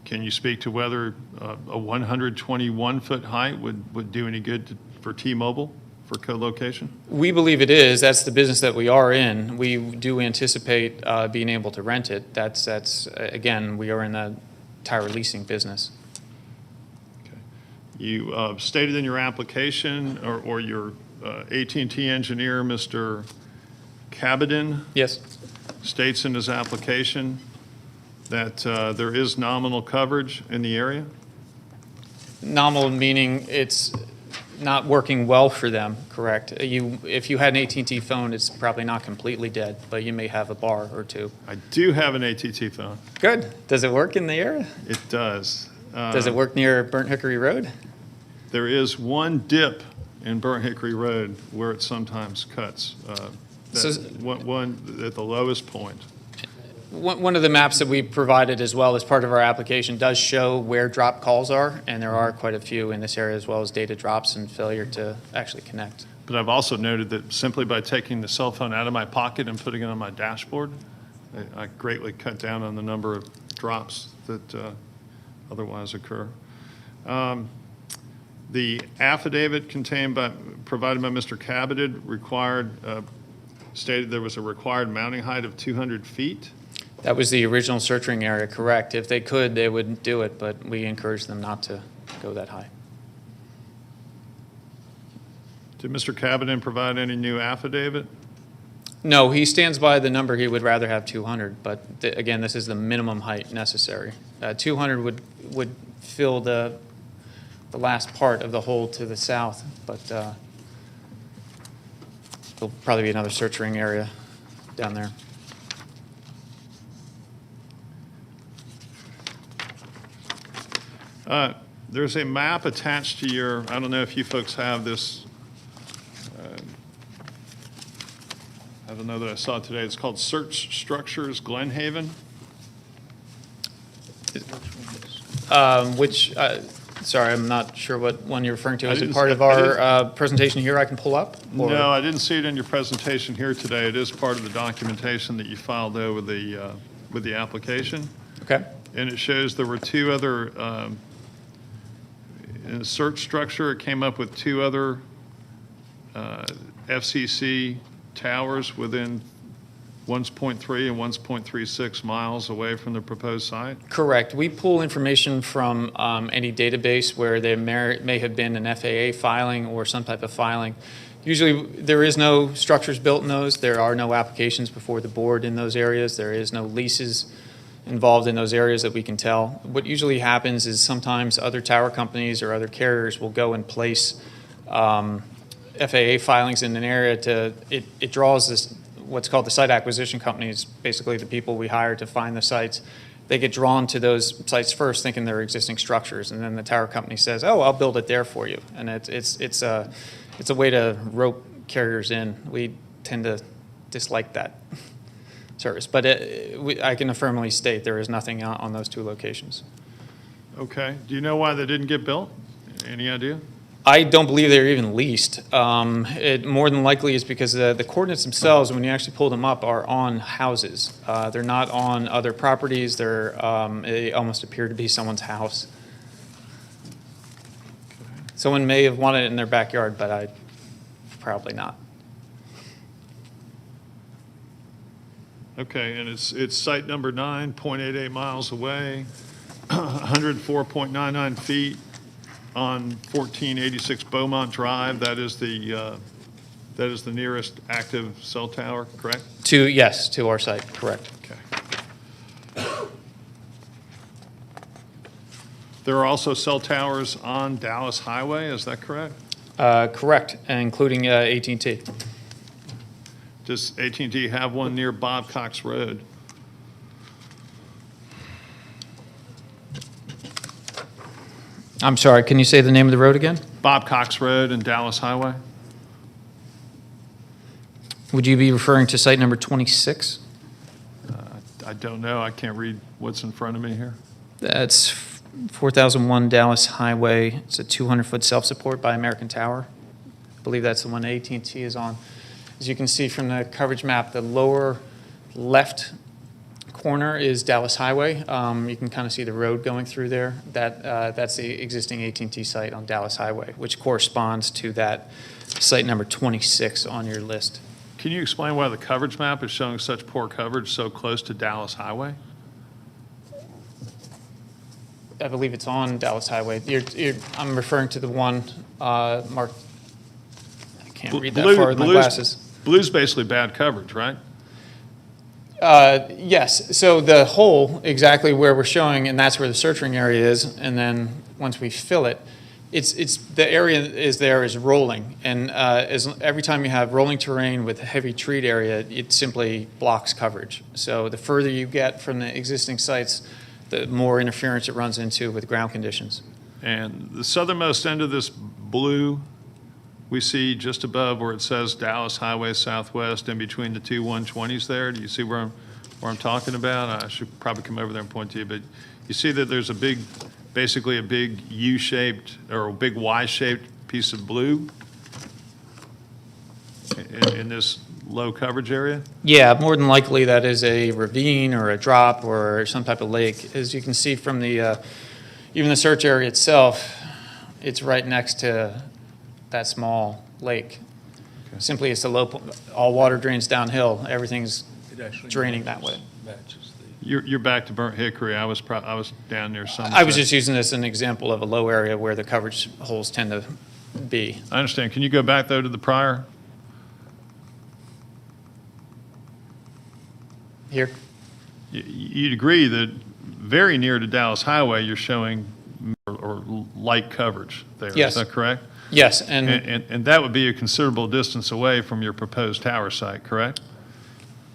Can you speak to whether a 121-foot height would do any good for T-Mobile for co-location? We believe it is. That's the business that we are in. We do anticipate being able to rent it. That's again, we are in the tower leasing business. Okay. You stated in your application, or your AT&T engineer, Mr. Cabadin, Yes. states in his application that there is nominal coverage in the area? Nominal meaning it's not working well for them, correct? If you had an AT&T phone, it's probably not completely dead, but you may have a bar or two. I do have an AT&T phone. Good. Does it work in the area? It does. Does it work near Burnt Hickory Road? There is one dip in Burnt Hickory Road where it sometimes cuts. One at the lowest point. One of the maps that we provided as well as part of our application does show where drop calls are, and there are quite a few in this area, as well as data drops and failure to actually connect. But I've also noted that simply by taking the cell phone out of my pocket and putting it on my dashboard, I greatly cut down on the number of drops that otherwise occur. The affidavit provided by Mr. Cabadid stated there was a required mounting height of 200 feet. That was the original search ring area, correct. If they could, they would do it, but we encourage them not to go that high. Did Mr. Cabadin provide any new affidavit? No, he stands by the number. He would rather have 200, but again, this is the minimum height necessary. 200 would fill the last part of the hole to the south, but there'll probably be another search ring area down there. There's a map attached to your, I don't know if you folks have this. I don't know that I saw it today. It's called Search Structures Glenhaven. Sorry, I'm not sure what one you're referring to. I Is it didn't part see- of I our presentation here I can pull up? Or- No, I didn't see it in your presentation here today. It is part of the documentation that you filed though with the application. Okay. And it shows there were two other, in the search structure, it came up with two other FCC towers within 1.3 and 1.36 miles away from the proposed site? Correct. We pull information from any database where there may have been an FAA filing or some type of filing. Usually, there is no structures built in those. There are no applications before the board in those areas. There is no leases involved in those areas that we can tell. What usually happens is sometimes other tower companies or other carriers will go and place FAA filings in an area it draws this, what's called the site acquisition companies, basically the people we hire to find the sites. They get drawn to those sites first thinking they're existing structures, and then the tower company says, oh, I'll build it there for you. And it's a way to rope carriers in. We tend to dislike that. service. But I can affirmably state there is nothing on those two locations. Okay. Do you know why they didn't get built? Any idea? I don't believe they're even leased. It more than likely is because the coordinates themselves, when you actually pull them up, are on houses. They're not on other properties. They almost appear to be someone's house. Someone may have wanted it in their backyard, but probably not. Okay, and it's site number 9, 0.88 miles away, 104.99 feet on 1486 Beaumont Drive. That is the nearest active cell tower, correct? Yes, to our site, correct. Okay. There are also cell towers on Dallas Highway, is that correct? Correct, including AT&T. Does AT&T have one near Bob Cox Road? I'm sorry, can you say the name of the road again? Bob Cox Road and Dallas Highway? Would you be referring to site number 26? I don't know. I can't read what's in front of me here. That's 4001 Dallas Highway. It's a 200-foot self-support by American Tower. I believe that's the one AT&T is on. As you can see from the coverage map, the lower left corner is Dallas Highway. You can kind of see the road going through there. That's the existing AT&T site on Dallas Highway, which corresponds to that site number 26 on your list. Can you explain why the coverage map is showing such poor coverage so close to Dallas Highway? I believe it's on Dallas Highway. I'm referring to the one marked. I can't read that far with my glasses. Blue's basically bad coverage, right? Yes. So the hole exactly where we're showing, and that's where the searching area is. And then once we fill it, it's the area is rolling, and every time you have rolling terrain with heavy treat area, it simply blocks coverage. So the further you get from the existing sites, the more interference it runs into with ground conditions. And the southernmost end of this blue, we see just above where it says Dallas Highway Southwest, in between the two 120s there. Do you see where I'm talking about? I should probably come over there and point to you, but you see that there's basically a big U-shaped or a big Y-shaped piece of blue in this low coverage area? Yeah, more than likely that is a ravine or a drop or some type of lake. As you can see from the even the search area itself, it's right next to that small lake. Okay. Simply, it's a low point. All water drains downhill. Everything's draining that way. You're back to Burnt Hickory. I was down near Somerset. I was just using this as an example of a low area where the coverage holes tend to be. I understand. Can you go back though to the prior? Here? You'd agree that very near to Dallas Highway, you're showing or light coverage there. Yes. Is that correct? Yes. And that would be a considerable distance away from your proposed tower site, correct?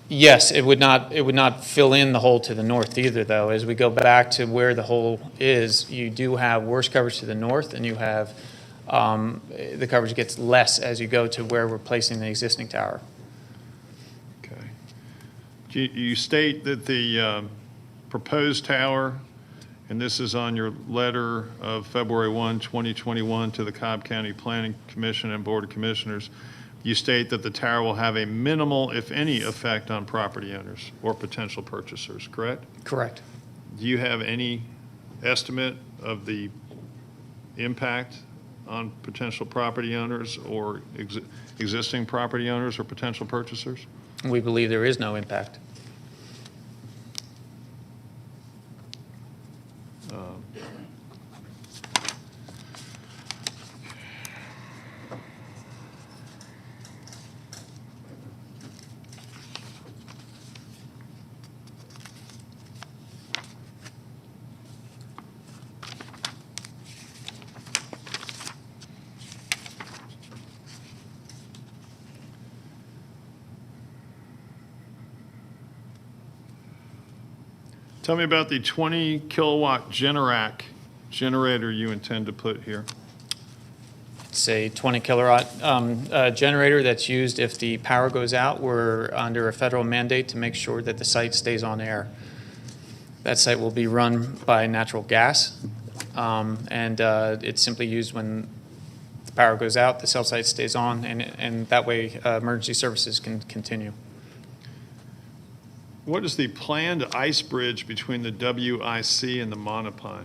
Yes, it would not fill in the hole to the north either, though. As we go back to where the hole is, you do have worse coverage to the north, and you have the coverage gets less as you go to where we're placing the existing tower. Okay. You state that the proposed tower, and this is on your letter of February 1, 2021 to the Cobb County Planning Commission and Board of Commissioners, you state that the tower will have a minimal, if any, effect on property owners or potential purchasers, correct? Correct. Do you have any estimate of the impact on potential property owners or existing property owners or potential purchasers? We believe there is no impact. Tell me about the 20 kilowatt Generac generator you intend to put here. say 20 kilowatt generator that's used if the power goes out. We're under a federal mandate to make sure that the site stays on air. That site will be run by natural gas, and it's simply used when the power goes out, the cell site stays on, and that way emergency services can continue. What is the planned ice bridge between the WIC and the monopine?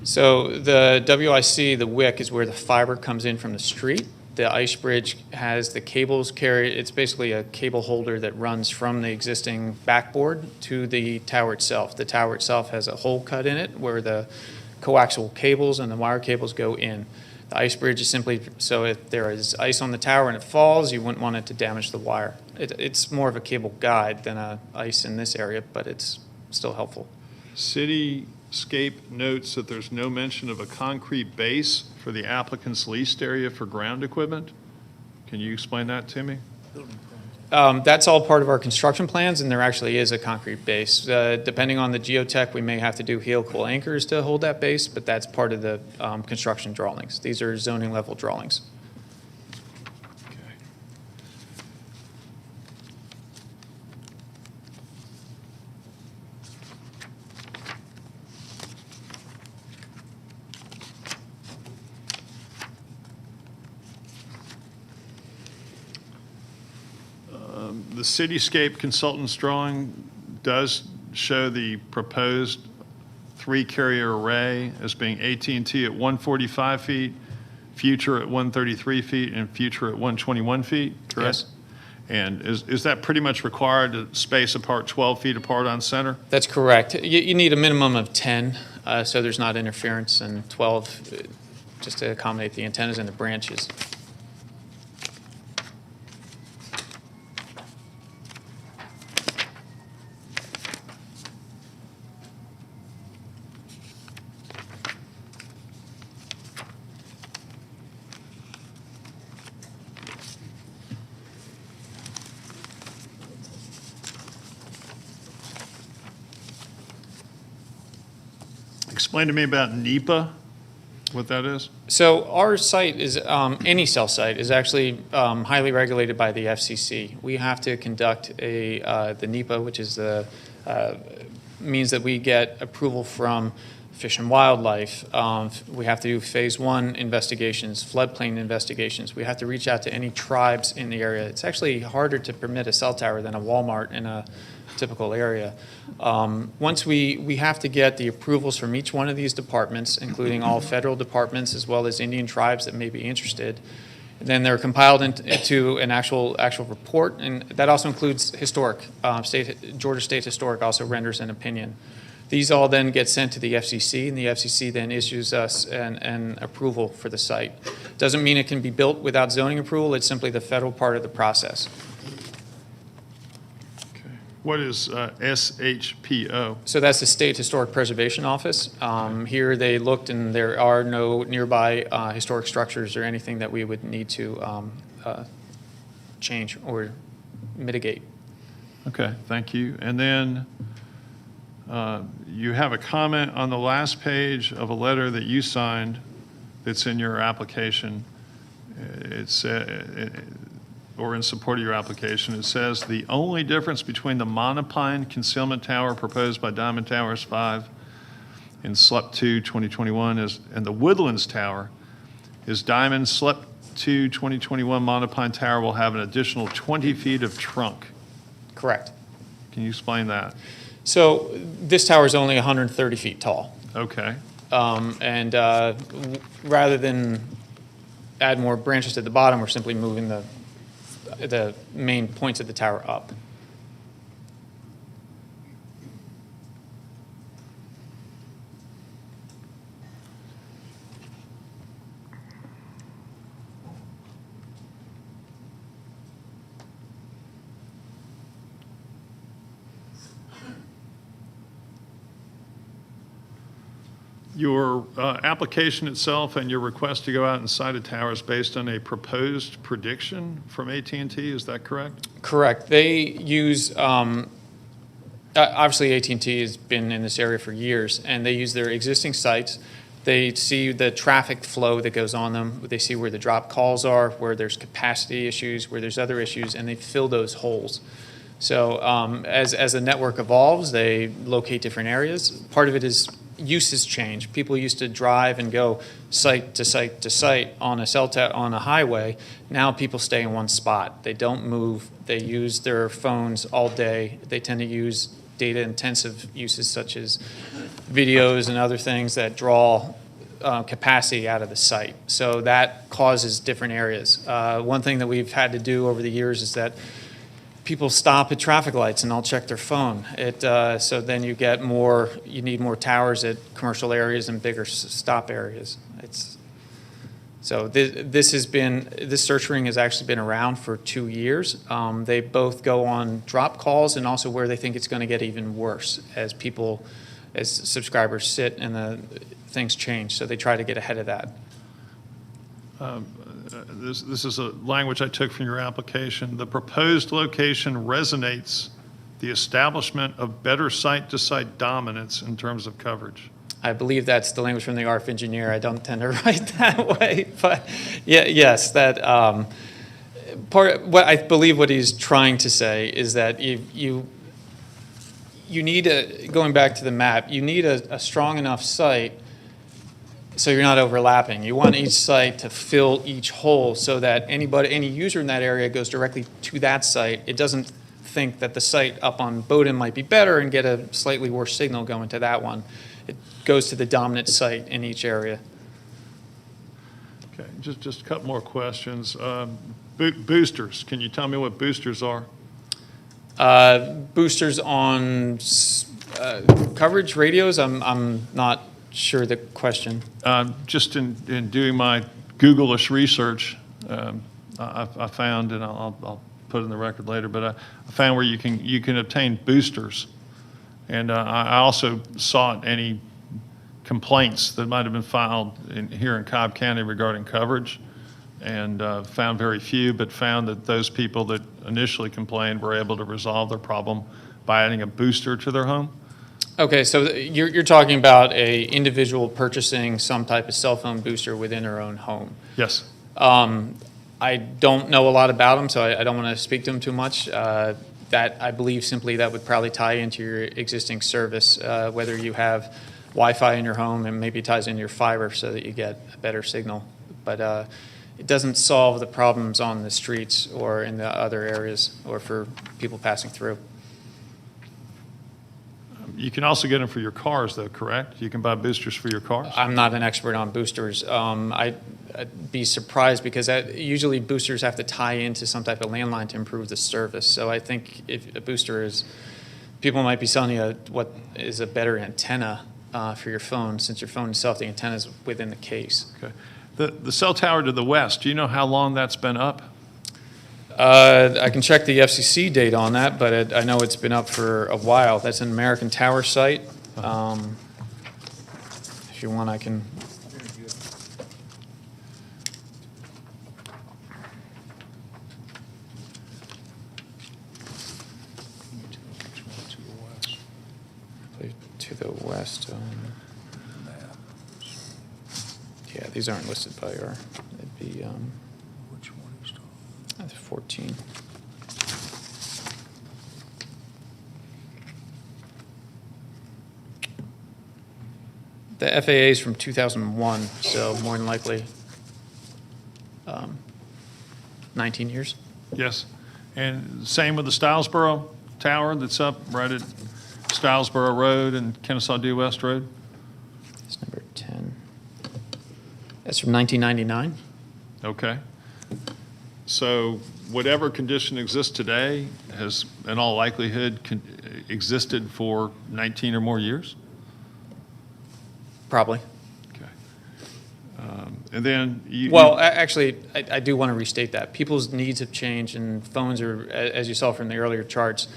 So the WIC, the wick, is where the fiber comes in from the street. The ice bridge has the cables carried. It's basically a cable holder that runs from the existing backboard to the tower itself. The tower itself has a hole cut in it where the coaxial cables and the wire cables go in. The ice bridge is simply so if there is ice on the tower and it falls, you wouldn't want it to damage the wire. It's more of a cable guide than ice in this area, but it's still helpful. Cityscape notes that there's no mention of a concrete base for the applicant's leased area for ground equipment. Can you explain that to me? That's all part of our construction plans, and there actually is a concrete base. Depending on the geotech, we may have to do helical anchors to hold that base, but that's part of the construction drawings. These are zoning level drawings. The Cityscape consultant's drawing does show the proposed 3-carrier array as being AT&T at 145 feet, Future at 133 feet, and Future at 121 feet, correct? Yes. And is that pretty much required to space apart 12 feet apart on center? That's correct. You need a minimum of 10, so there's not interference, and 12 just to accommodate the antennas and the branches. Explain to me about NEPA, what that is. So our site is, any cell site is actually highly regulated by the FCC. We have to conduct the NEPA, which is the means that we get approval from Fish and Wildlife. We have to do phase 1 investigations, floodplain investigations. We have to reach out to any tribes in the area. It's actually harder to permit a cell tower than a Walmart in a typical area. Once we have to get the approvals from each one of these departments, including all federal departments as well as Indian tribes that may be interested. Then they're compiled into an actual report, and that also includes historic. Georgia State Historic also renders an opinion. These all then get sent to the FCC, and the FCC then issues us an approval for the site. Doesn't mean it can be built without zoning approval. It's simply the federal part of the process. What is SHPO? So that's the State Historic Preservation Office. Here they looked, and there are no nearby historic structures or anything that we would need to change or mitigate. Okay, thank you. And then you have a comment on the last page of a letter that you signed that's in your application. It's or in support of your application. It says the only difference between the monopine concealment tower proposed by Diamond Towers 5 in SLEP 2 2021 and the Woodlands Tower is Diamond SLEP 2 2021 monopine tower will have an additional 20 feet of trunk. Correct. Can you explain that? So this tower is only 130 feet tall. Okay. And rather than add more branches to the bottom, we're simply moving the main points of the tower up. Your application itself and your request to go out and site a tower is based on a proposed prediction from AT&T, is that correct? Correct. They use, obviously AT&T has been in this area for years, and they use their existing sites. They see the traffic flow that goes on them. They see where the drop calls are, where there's capacity issues, where there's other issues, and they fill those holes. So as the network evolves, they locate different areas. Part of it is uses change. People used to drive and go site to site to site on on a highway. Now people stay in one spot. They don't move. They use their phones all day. They tend to use data-intensive uses such as videos and other things that draw capacity out of the site. So that causes different areas. One thing that we've had to do over the years is that people stop at traffic lights and all check their phone. So then you need more towers at commercial areas and bigger stop areas. This search ring has actually been around for 2 years. They both go on drop calls and also where they think it's going to get even worse as subscribers sit and things change. So they try to get ahead of that. This is a language I took from your application. The proposed location resonates the establishment of better site-to-site dominance in terms of coverage. I believe that's the language from the ARF engineer. I don't tend to write that way, but yes, that what I believe what he's trying to say is that you need going back to the map, you need a strong enough site so you're not overlapping. You want each site to fill each hole so that any user in that area goes directly to that site. It doesn't think that the site up on Bowdoin might be better and get a slightly worse signal going to that one. It goes to the dominant site in each area. Okay, just a couple more questions. Boosters, can you tell me what boosters are? Boosters on coverage radios, I'm not sure the question. Just in doing my Google-ish research, I found, and I'll put it in the record later, but I found where you can obtain boosters. And I also sought any complaints that might have been filed here in Cobb County regarding coverage, and found very few, but found that those people that initially complained were able to resolve their problem by adding a booster to their home. Okay, so you're talking about a individual purchasing some type of cell phone booster within their own home. Yes. I don't know a lot about them, so I don't want to speak to them too much. That I believe simply that would probably tie into your existing service, whether you have Wi-Fi in your home and maybe ties into your fiber so that you get a better signal. But it doesn't solve the problems on the streets or in the other areas or for people passing through. You can also get them for your cars, though, correct? You can buy boosters for your cars? I'm not an expert on boosters. I'd be surprised because usually boosters have to tie into some type of landline to improve the service. So I think if a booster is, people might be selling you what is a better antenna for your phone, since your phone itself, the antenna is within the case. Okay. The cell tower to the west, do you know how long that's been up? I can check the FCC date on that, but I know it's been up for a while. That's an American Tower site. If you want, I can. To the west. Yeah, these aren't listed by our. It'd be. Which one is 14. The FAA is from 2001, so more than likely 19 years. Yes. And same with the Stylesboro Tower that's up right at Stylesboro Road and Kennesaw Due West Road? It's number 10. That's from 1999. Okay. So whatever condition exists today has, in all likelihood, existed for 19 or more years? Probably. Okay. And then you... Well, actually, I do want to restate that. People's needs have changed, and phones are, as you saw from the earlier charts,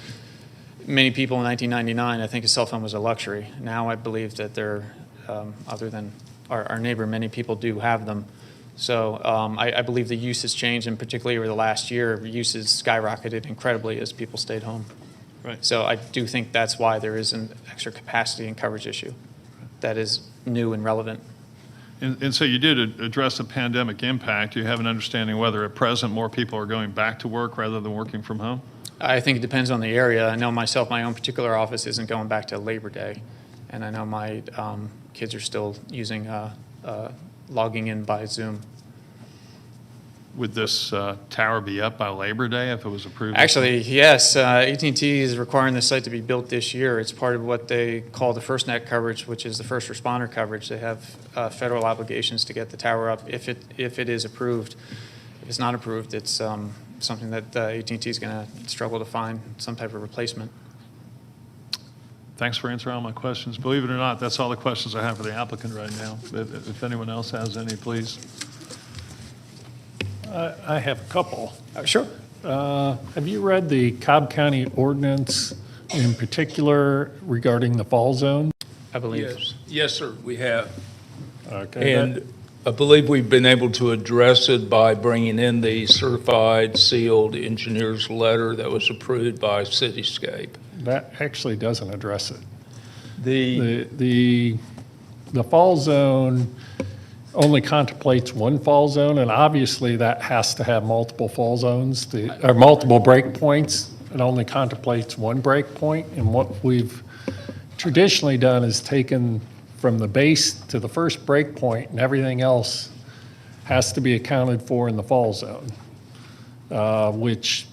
many people in 1999, I think a cell phone was a luxury. Now I believe that they're, other than our neighbor, many people do have them. So I believe the use has changed, and particularly over the last year, use has skyrocketed incredibly as people stayed home. Right. So I do think that's why there is an extra capacity and coverage issue that is new and relevant. And so you did address the pandemic impact. Do you have an understanding whether at present more people are going back to work rather than working from home? I think it depends on the area. I know myself, my own particular office isn't going back to Labor Day, and I know my kids are still using logging in by Zoom. Would this tower be up by Labor Day if it was approved? Actually, yes. AT&T is requiring the site to be built this year. It's part of what they call the FirstNet coverage, which is the first responder coverage. They have federal obligations to get the tower up if it is approved. If it's not approved, it's something that AT&T is going to struggle to find some type of replacement. Thanks for answering all my questions. Believe it or not, that's all the questions I have for the applicant right now. If anyone else has any, please. I have a couple. Sure. Have you read the Cobb County ordinance in particular regarding the fall zone? I believe. Yes, yes, sir, we have. Okay. And I believe we've been able to address it by bringing in the certified sealed engineer's letter that was approved by Cityscape. That actually doesn't address it. The The fall zone only contemplates one fall zone, and obviously that has to have multiple fall zones, or multiple break points. It only contemplates one break point, and what we've traditionally done is taken from the base to the first break point, and everything else has to be accounted for in the fall zone, which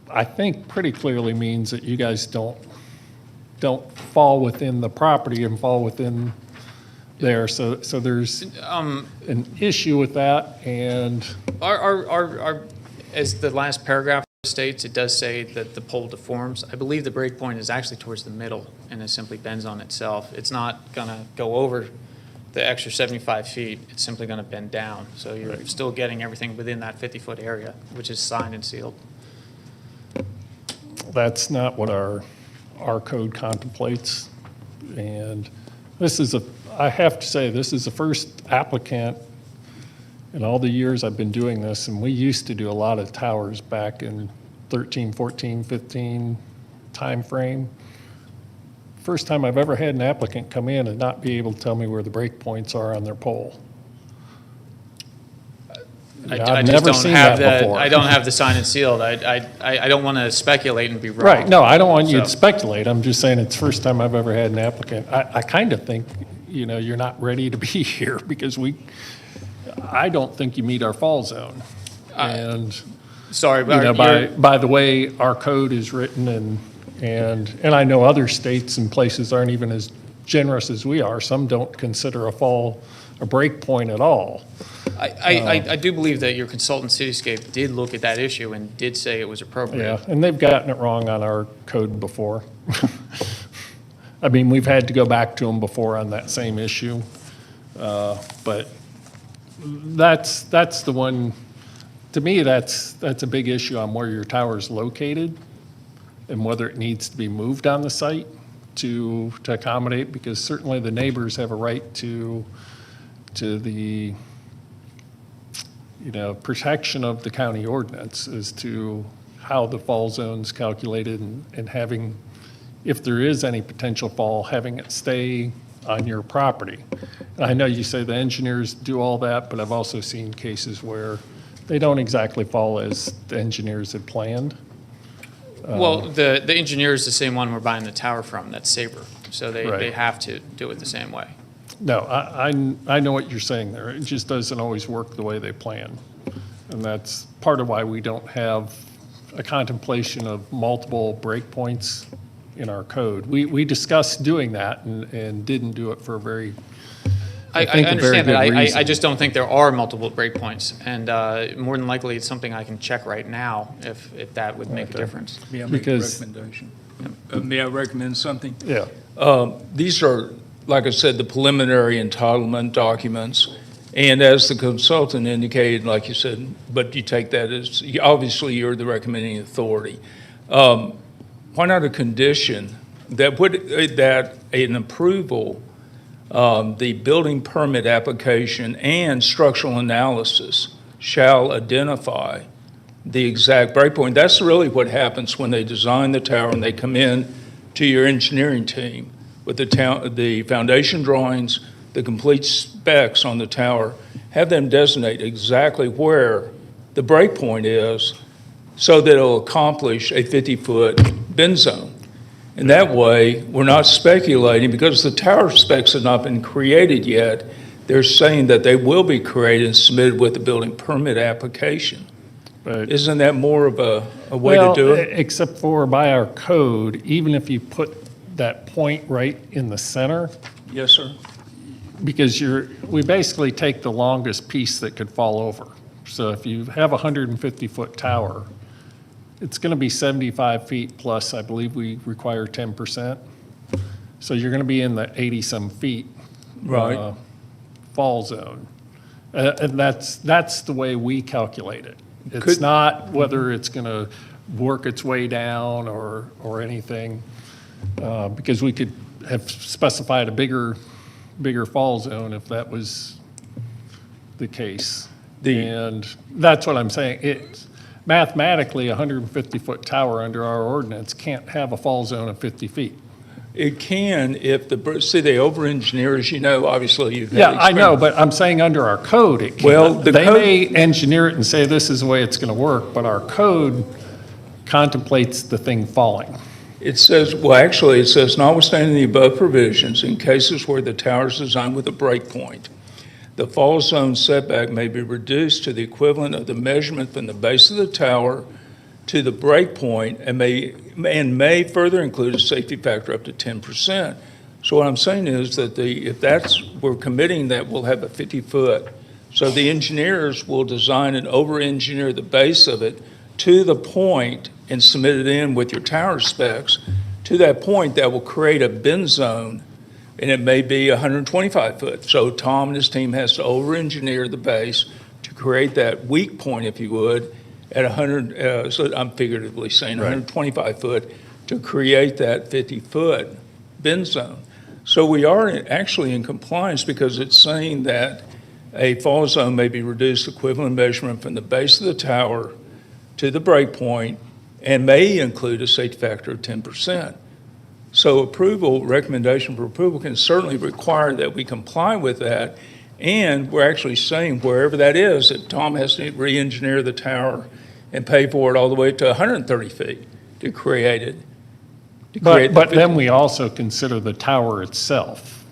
I think pretty clearly means that you guys don't fall within the property and fall within there. So there's an issue with that, and As the last paragraph states, it does say that the pole deforms. I believe the break point is actually towards the middle, and it simply bends on itself. It's not going to go over the extra 75 feet. It's simply going to bend down. So you're still getting everything within that 50-foot area, which is signed and sealed. that's not what our code contemplates. And this is I have to say, this is the first applicant in all the years I've been doing this, and we used to do a lot of towers back in 13, 14, 15 timeframe. First time I've ever had an applicant come in and not be able to tell me where the break points are on their pole. I've never seen that before. I don't have the signed and sealed. I don't want to speculate and be wrong. Right, no, I don't want you to So- speculate. I'm just saying it's the first time I've ever had an applicant. I kind of think, you're not ready to be here because I don't think you meet our fall zone. And, Sorry, but by the way our code is written, and I know other states and places aren't even as generous as we are. Some don't consider a break point at all. I do believe that your consultant, Cityscape, did look at that issue and did say it was appropriate. Yeah, and they've gotten it wrong on our code before. I mean, we've had to go back to them before on that same issue. But that's the one, to me, that's a big issue on where your tower is located and whether it needs to be moved on the site to accommodate, because certainly the neighbors have a right to the protection of the county ordinance as to how the fall zone's calculated and having, if there is any potential fall, having it stay on your property. And I know you say the engineers do all that, but I've also seen cases where they don't exactly fall as the engineers had planned. Well, the engineer is the same one we're buying the tower from, that's Sabre. So they Right. have to do it the same way. No, I know what you're saying there. It just doesn't always work the way they plan. And that's part of why we don't have a contemplation of multiple breakpoints in our code. We discussed doing that and didn't do it for a very, I think, a very understand that. good reason. I just don't think there are multiple breakpoints. And more than likely, it's something I can check right now if that would make a difference. May I make a Because- recommendation? May I recommend something? Yeah. These are, like I said, the preliminary entitlement documents. And as the consultant indicated, like you said, but you take that as, obviously you're the recommending authority. Why not a condition that an approval, the building permit application and structural analysis shall identify the exact breakpoint? That's really what happens when they design the tower and they come in to your engineering team with the foundation drawings, the complete specs on the tower, have them designate exactly where the break point is so that it'll accomplish a 50-foot bend zone. And that way, we're not speculating, because the tower specs have not been created yet. They're saying that they will be created and submitted with the building permit application. But- Isn't that more of a way to do it? Except for by our code, even if you put that point right in the center, Yes, sir. because we basically take the longest piece that could fall over. So if you have a 150-foot tower, it's going to be 75 feet plus, I believe we require 10%. So you're going to be in the 80-some feet. Right. Fall zone. And that's the way we calculate it. It's Could- not whether it's going to work its way down or anything, because we could have specified a bigger fall zone if that was the case. And that's what I'm saying. It's mathematically, a 150-foot tower under our ordinance can't have a fall zone of 50 feet. It can if they over-engineer, as you know, obviously you've had Yeah, I know, experience. but I'm saying under our code, it can't. Well, the They code- may engineer it and say this is the way it's going to work, but our code contemplates the thing falling. It says, well, actually, it says notwithstanding the above provisions, in cases where the tower is designed with a break point, the fall zone setback may be reduced to the equivalent of the measurement from the base of the tower to the break point and may further include a safety factor up to 10%. So what I'm saying is that we're committing that we'll have a 50-foot. So the engineers will design and over-engineer the base of it to the point and submit it in with your tower specs to that point that will create a bend zone, and it may be 125 foot. So Tom and his team has to over-engineer the base to create that weak point, if you would, at 100, so I'm figuratively saying 125 foot to create that 50-foot bend zone. So we are actually in compliance because it's saying that a fall zone may be reduced equivalent measurement from the base of the tower to the break point and may include a safety factor of 10%. So recommendation for approval can certainly require that we comply with that. And we're actually saying wherever that is, that Tom has to re-engineer the tower and pay for it all the way to 130 feet to create it. But then we also consider the tower itself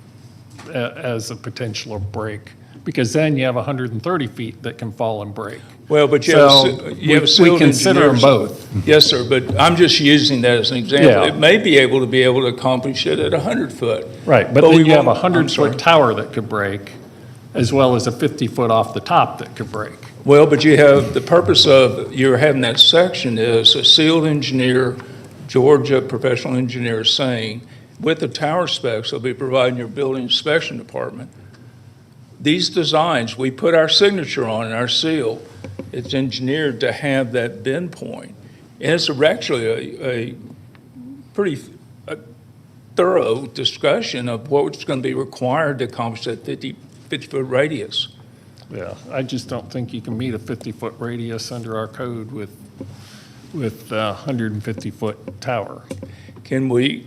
as a potential break, because then you have 130 feet that can fall and break. Well, but you So have we sealed consider them engineers. both. Yes, sir, but I'm just using that as an example. Yeah. It may be able to accomplish it at 100 foot. Right, but we then you have a won't- I'm sorry. 100-foot tower that could break, as well as a 50-foot off the top that could break. Well, but you have, the purpose of you're having that section is a sealed engineer, Georgia professional engineer saying, with the tower specs, they'll be providing your building inspection department. These designs, we put our signature on and our seal. It's engineered to have that bend point. And it's actually a pretty thorough discussion of what's going to be required to accomplish that 50-foot radius. Yeah, I just don't think you can meet a 50-foot radius under our code with a 150-foot tower. Can we,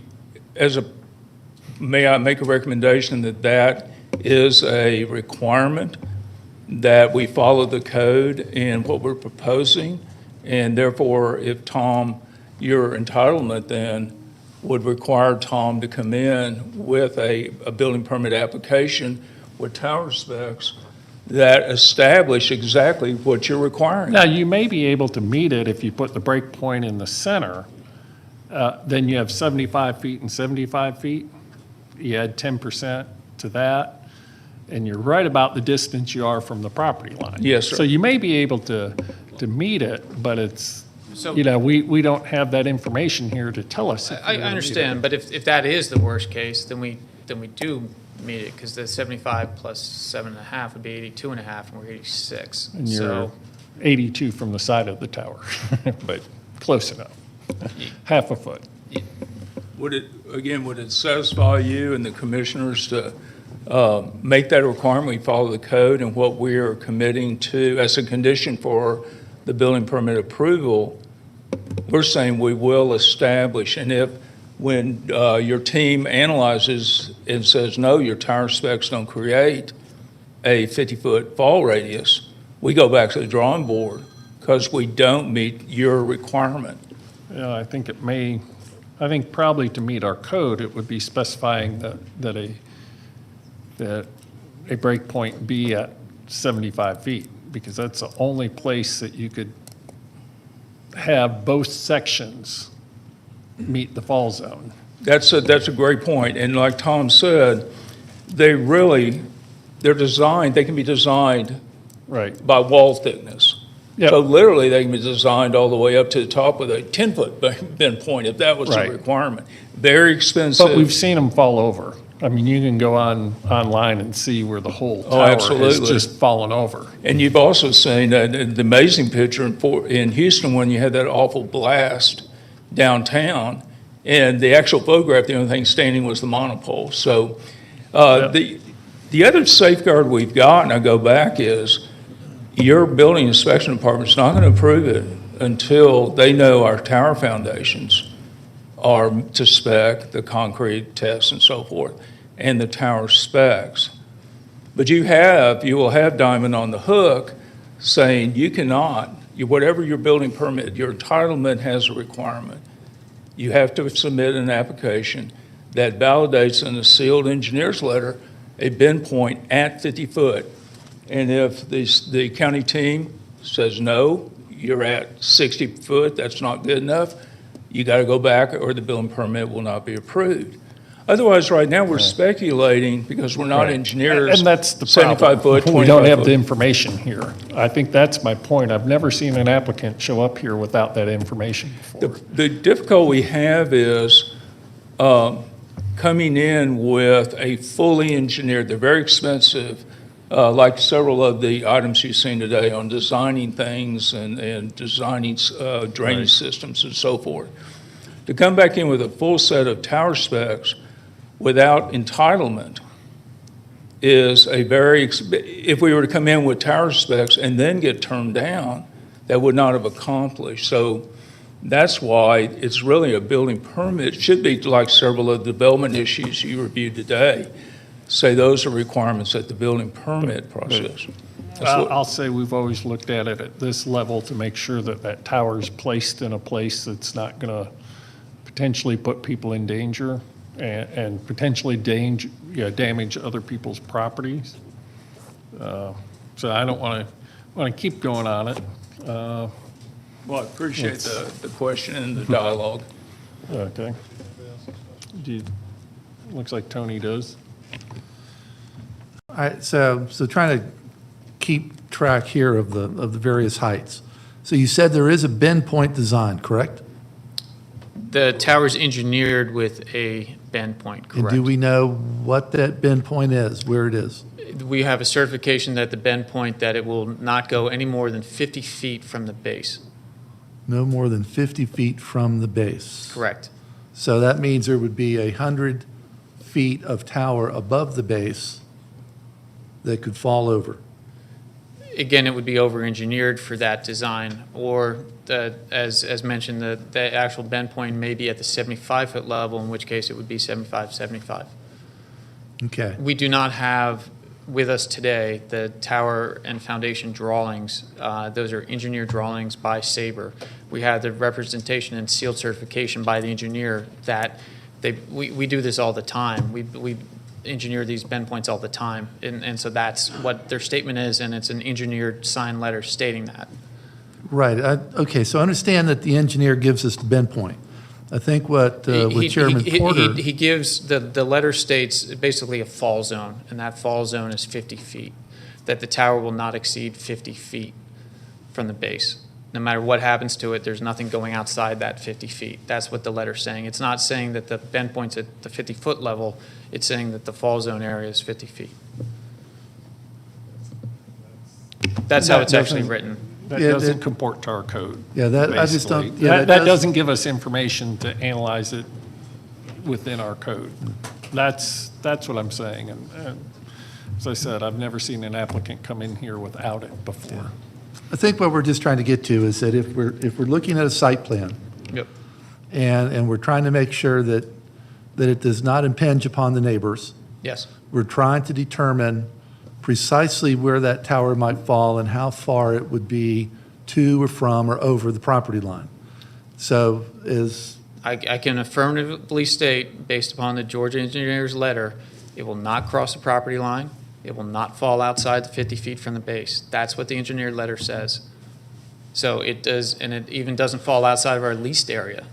may I make a recommendation that is a requirement, that we follow the code in what we're proposing? And therefore, if Tom, your entitlement then would require Tom to come in with a building permit application with tower specs that establish exactly what you're requiring. Now, you may be able to meet it if you put the break point in the center. Then you have 75 feet and 75 feet. You add 10% to that, and you're right about the distance you are from the property line. Yes, sir. So you may be able to meet it, but it's, So- we don't have that information here to tell us. if I you're gonna meet understand, it. but if that is the worst case, then we do meet it, because the 75 plus 7.5 would be 82.5, and we're 86. And you're So, 82 from the side of the tower, but close enough. Half a foot. Would it satisfy you and the commissioners to make that a requirement? We follow the code and what we are committing to as a condition for the building permit approval. We're saying we will establish, and if when your team analyzes and says, no, your tower specs don't create a 50-foot fall radius, we go back to the drawing board because we don't meet your requirement. Yeah, I think probably to meet our code, it would be specifying that a break point be at 75 feet, because that's the only place that you could have both sections meet the fall zone. That's a great point. And like Tom said, they're designed, they can be designed Right. by wall thickness. Yep. So literally, they can be designed all the way up to the top with a 10-foot bend point, if that was Right. a requirement. Very expensive. But we've seen them fall over. I mean, you can go online and see where the whole Oh, tower has absolutely. just fallen over. And you've also seen the amazing picture in Houston when you had that awful blast downtown, and the actual photograph, the only thing standing was the monopole. So the other safeguard we've got, and I go back, is your building inspection department's not going to approve it until they know our tower foundations are to spec, the concrete tests and so forth, and the tower specs. But you will have Diamond on the hook saying you cannot, whatever your building permit, your entitlement has a requirement. You have to submit an application that validates in a sealed engineer's letter a bend point at 50 foot. And if the county team says, no, you're at 60 foot, that's not good enough, you got to go back or the building permit will not be approved. Otherwise, right now, we're speculating because we're not Right. engineers. And that's the 75 problem. foot, 25 We don't have foot. the information here. I think that's my point. I've never seen an applicant show up here without that information before. The difficulty we have is coming in with a fully engineered, they're very expensive, like several of the items you've seen today on designing things and designing drainage systems and so forth. To come back in with a full set of tower specs without entitlement is if we were to come in with tower specs and then get turned down, that would not have accomplished. So that's why it's really a building permit. It should be like several of the development issues you reviewed today. Say those are requirements at the building permit process. I'll say we've always looked at it at this level to make sure that that tower's placed in a place that's not going to potentially put people in danger and potentially damage other people's properties. So I don't want to keep going on it. Well, I appreciate the question and the dialogue. Okay. Looks like Tony does. All right, so trying to keep track here of the various heights. So you said there is a bend point design, correct? The tower's engineered with a bend point, And correct? do we know what that bend point is, where it is? We have a certification that the bend point, that it will not go any more than 50 feet from the base. No more than 50 feet from the base. Correct. So that means there would be 100 feet of tower above the base that could fall over. Again, it would be over-engineered for that design, or as mentioned, the actual bend point may be at the 75-foot level, in which case it would be 75. Okay. We do not have with us today the tower and foundation drawings. Those are engineered drawings by Sabre. We have the representation and sealed certification by the engineer that we do this all the time. We engineer these bend points all the time, and so that's what their statement is, and it's an engineered signed letter stating that. Right. Okay, so I understand that the engineer gives us the bend point. I think with Chairman Porter. He gives, the letter states basically a fall zone, and that fall zone is 50 feet, that the tower will not exceed 50 feet from the base. No matter what happens to it, there's nothing going outside that 50 feet. That's what the letter's saying. It's not saying that the bend point's at the 50-foot level. It's saying that the fall zone area is 50 feet. That's how it's actually written. That doesn't comport to our code. Yeah, that, I just don't, yeah, That doesn't give us information to analyze it within our code. That's what I'm saying. And as I said, I've never seen an applicant come in here without it before. I think what we're just trying to get to is that if we're looking at a site plan. Yep. and we're trying to make sure that it does not impinge upon the neighbors. Yes. We're trying to determine precisely where that tower might fall and how far it would be to or from or over the property line. So I can affirmatively state, based upon the Georgia engineer's letter, it will not cross the property line. It will not fall outside the 50 feet from the base. That's what the engineered letter says. So it does, and it even doesn't fall outside of our leased area.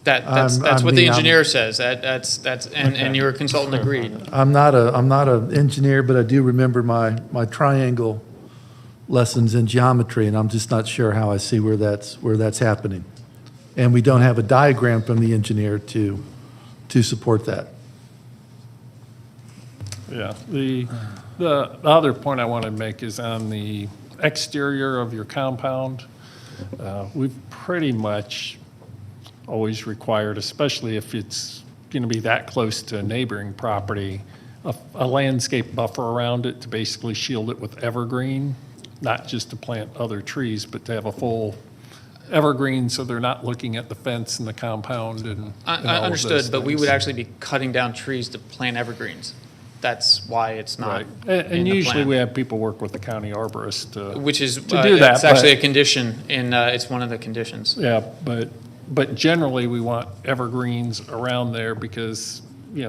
That's what the engineer says. And your consultant agreed. I'm not an engineer, but I do remember my triangle lessons in geometry, and I'm just not sure how I see where that's happening. And we don't have a diagram from the engineer to support that. Yeah, the other point I want to make is on the exterior of your compound. We've pretty much always required, especially if it's going to be that close to a neighboring property, a landscape buffer around it to basically shield it with evergreen, not just to plant other trees, but to have a full evergreen so they're not looking at the fence and the compound and I all of those understood, but we things. would actually be cutting down trees to plant evergreens. That's why it's not Right. in And the usually plan. we have people work with the county arborist to It's do that. actually a but- condition, and it's one of the conditions. Yeah, but generally, we want evergreens around there because,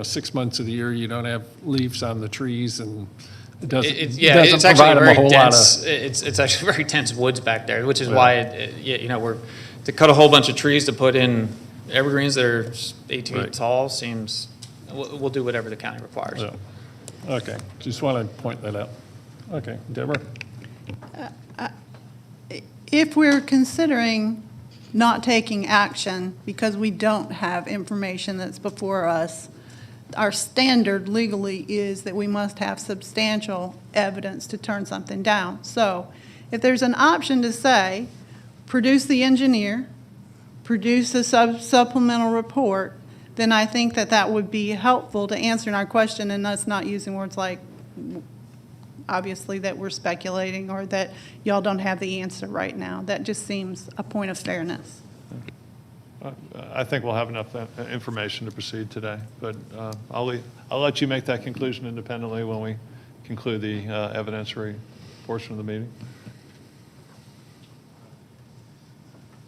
6 months of the year, you don't have leaves on the trees and it doesn't It's doesn't actually provide them a very whole lot dense. of. It's actually very dense woods back there, which is Yeah. why we're to cut a whole bunch of trees to put in evergreens that are 8 feet Right. tall seems. We'll do whatever the county requires. Yeah. Okay, just want to point that out. Okay, Deborah? If we're considering not taking action because we don't have information that's before us, our standard legally is that we must have substantial evidence to turn something down. So if there's an option to say, produce the engineer, produce a supplemental report, then I think that would be helpful to answering our question and us not using words like, obviously, that we're speculating or that y'all don't have the answer right now. That just seems a point of fairness. I think we'll have enough information to proceed today, but I'll let you make that conclusion independently when we conclude the evidentiary portion of the meeting.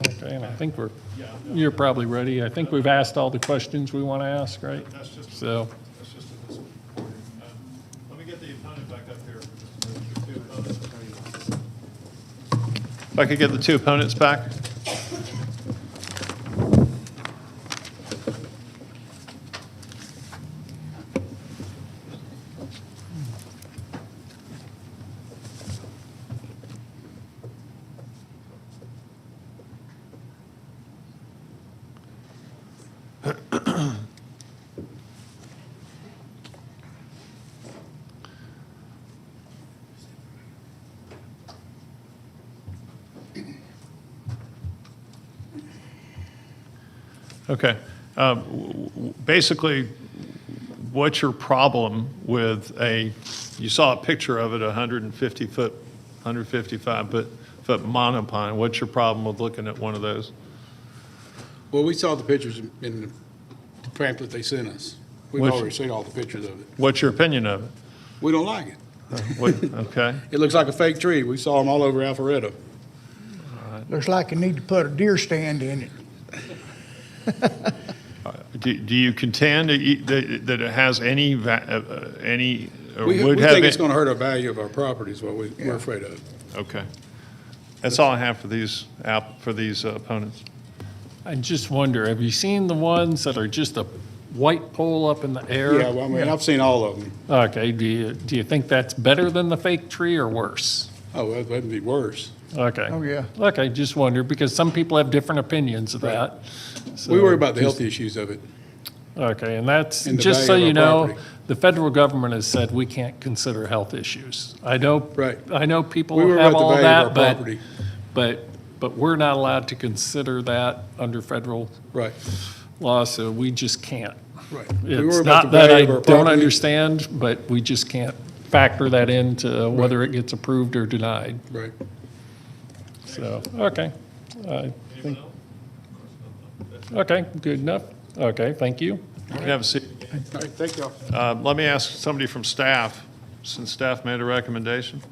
Okay, and I think you're probably ready. I think we've asked all the questions we want to ask, right? That's just So, this recording. Let me get the opponent back up here. If I could get the two opponents back. Okay. Basically, what's your problem with you saw a picture of it, 150-foot, 155-foot monopine. What's your problem with looking at one of those? Well, we saw the pictures in the pamphlet they sent us. We've Which- already seen all the pictures of it. What's your opinion of it? We don't like it. Okay. It looks like a fake tree. We saw them all over Alpharetta. Looks like you need to put a deer stand in it. Do you contend that it has any, or We would think have? it's going to hurt our value of our property is what we're afraid of. Okay. That's all I have for these opponents. I just wonder, have you seen the ones that are just a white pole up in the air? Yeah, well, I mean, I've seen all of them. Okay, do you think that's better than the fake tree or worse? Oh, that'd be worse. Okay. Oh, yeah. Okay, just wonder, because some people have different opinions of that. So We worry about the just- health issues of it. Okay, and that's, And the just so value of you our know, property. the federal government has said we can't consider health issues. I know people We worry have about the all value of that, our but, property. but we're not allowed to consider that under federal law, so we just can't. Right. We It's worry about not the that I value of our don't property. understand, but we just can't factor that into whether it gets approved or denied. Right. So, okay. I think- Okay, good enough. Okay, thank you. You can have a seat. All right, thank y'all. Let me ask somebody from staff, since staff made a recommendation.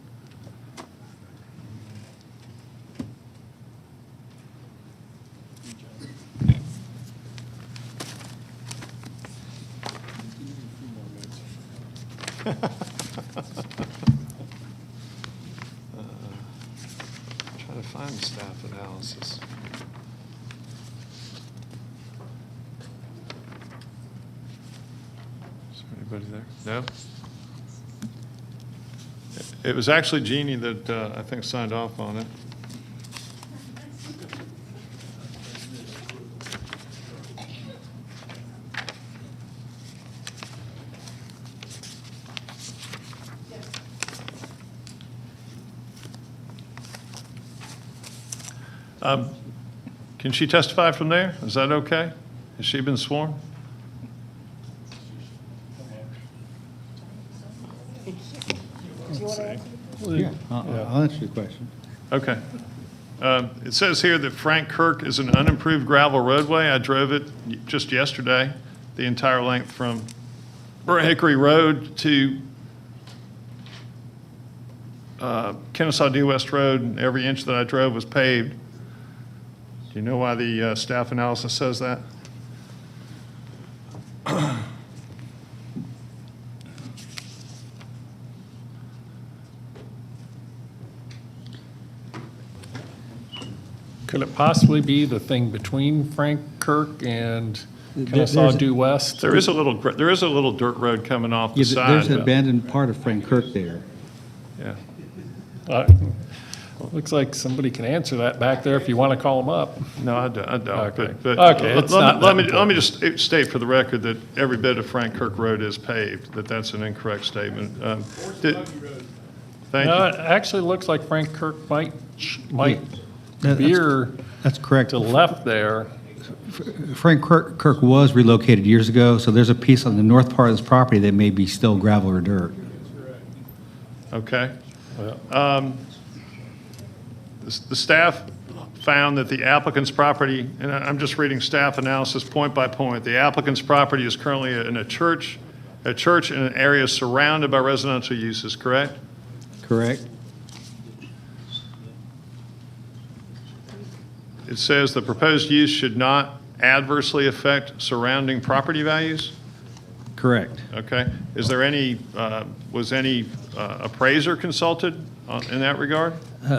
Trying to find the staff analysis. Is there anybody there? No? It was actually Jeannie that I think signed off on it. Can she testify from there? Is that okay? Has she been sworn? Yeah, I'll answer your question. Okay. It says here that Frank Kirk is an unimproved gravel roadway. I drove it just yesterday, the entire length from Burnt Hickory Road to Kennesaw Due West Road, and every inch that I drove was paved. Do you know why the staff analysis says that? Could it possibly be the thing between Frank Kirk and Kennesaw Due West? There is a little dirt road coming off the Yeah, side. there's an but- abandoned part of Frank Kirk there. Yeah. Looks like somebody can answer that back there if you want to call them up. No, I don't. Okay. But Okay, it's not let that me important. just state for the record that every bit of Frank Kirk Road is paved, that's an incorrect statement. Thank No, you. it actually looks like Frank Kirk might That's- veer That's correct. to the left there. Frank Kirk was relocated years ago, so there's a piece on the north part of this property that may be still gravel or dirt. Okay. The staff found that the applicant's property, and I'm just reading staff analysis point by point, the applicant's property is currently in a church in an area surrounded by residential uses, correct? Correct? It says the proposed use should not adversely affect surrounding property values? Correct. Okay. Is there any, was any appraiser consulted in that regard?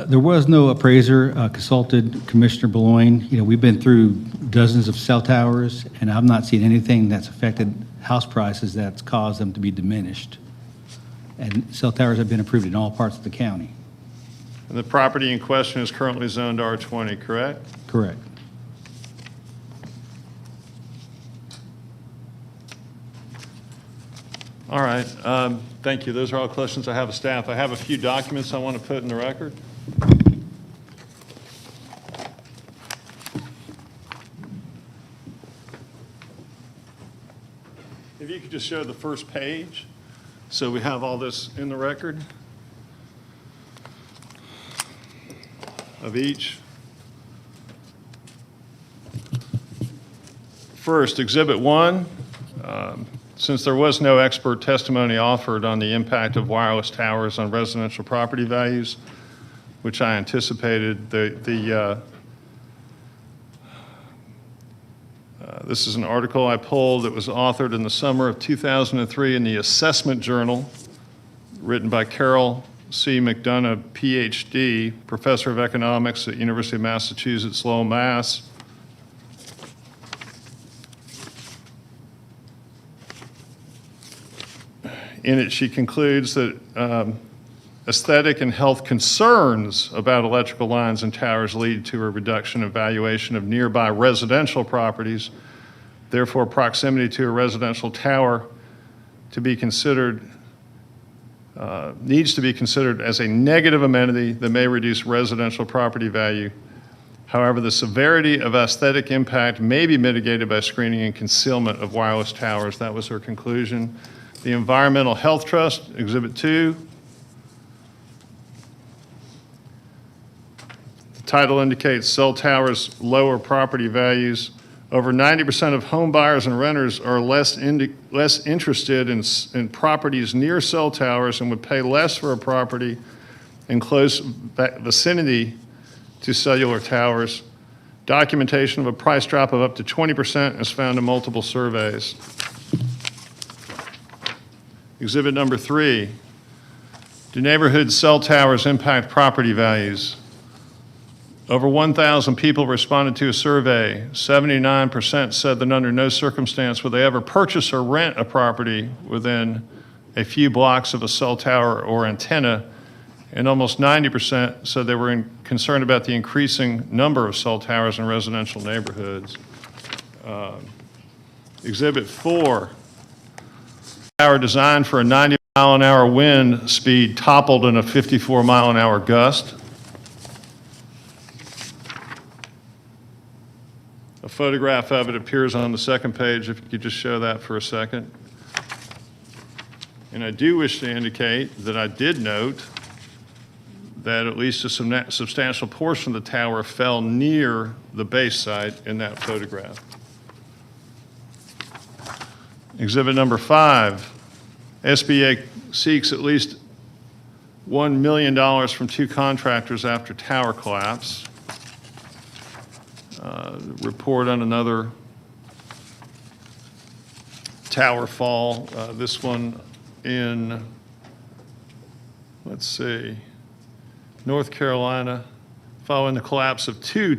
There was no appraiser consulted, Commissioner Beloin. You know, we've been through dozens of cell towers, and I've not seen anything that's affected house prices that's caused them to be diminished. And cell towers have been approved in all parts of the county. And the property in question is currently zoned R20, correct? Correct. All right. Thank you. Those are all questions I have of staff. I have a few documents I want to put in the record. If you could just show the first page, so we have all this in the record of each. First, Exhibit 1. Since there was no expert testimony offered on the impact of wireless towers on residential property values, which I anticipated, this is an article I pulled that was authored in the summer of 2003 in the Assessment Journal, written by Carol C. McDonough, PhD, professor of economics at University of Massachusetts, Lowell, Mass. In it, she concludes that aesthetic and health concerns about electrical lines and towers lead to a reduction in valuation of nearby residential properties. Therefore, proximity to a residential tower to be considered, needs to be considered as a negative amenity that may reduce residential property value. However, the severity of aesthetic impact may be mitigated by screening and concealment of wireless towers. That was her conclusion. The Environmental Health Trust, Exhibit 2. The title indicates cell towers lower property values. Over 90% of home buyers and renters are less interested in properties near cell towers and would pay less for a property in close vicinity to cellular towers. Documentation of a price drop of up to 20% is found in multiple surveys. Exhibit number 3. Do neighborhood cell towers impact property values? Over 1,000 people responded to a survey. 79% said that under no circumstance would they ever purchase or rent a property within a few blocks of a cell tower or antenna, and almost 90% said they were concerned about the increasing number of cell towers in residential neighborhoods. Exhibit 4, tower designed for a 90-mile-an-hour wind speed toppled in a 54-mile-an-hour gust. A photograph of it appears on the second page, if you could just show that for a second. And I do wish to indicate that I did note that at least a substantial portion of the tower fell near the base site in that photograph. Exhibit number 5, SBA seeks at least $1 million from 2 contractors after tower collapse. Report on another tower fall, this one in, let's see, North Carolina, following the collapse of two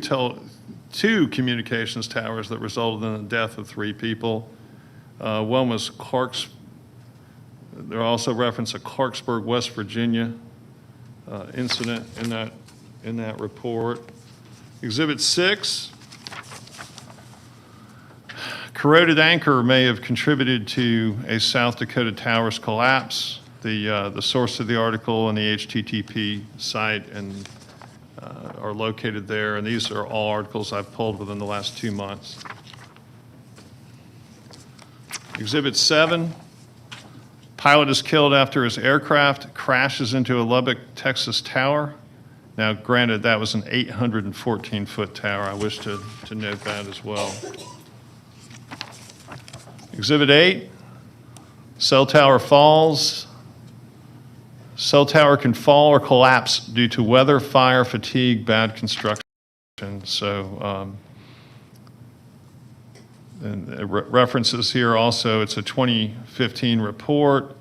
communications towers that resulted in the death of 3 people. One was there also reference a Clarksburg, West Virginia incident in that report. Exhibit 6, corroded anchor may have contributed to a South Dakota tower's collapse. The source of the article and the HTTP site are located there, and these are all articles I've pulled within the last 2 months. Exhibit 7, pilot is killed after his aircraft crashes into a Lubbock, Texas tower. Now, granted, that was an 814-foot tower. I wish to note that as well. Exhibit 8, cell tower falls. Cell tower can fall or collapse due to weather, fire, fatigue, bad construction. So, and references here also, it's a 2015 report.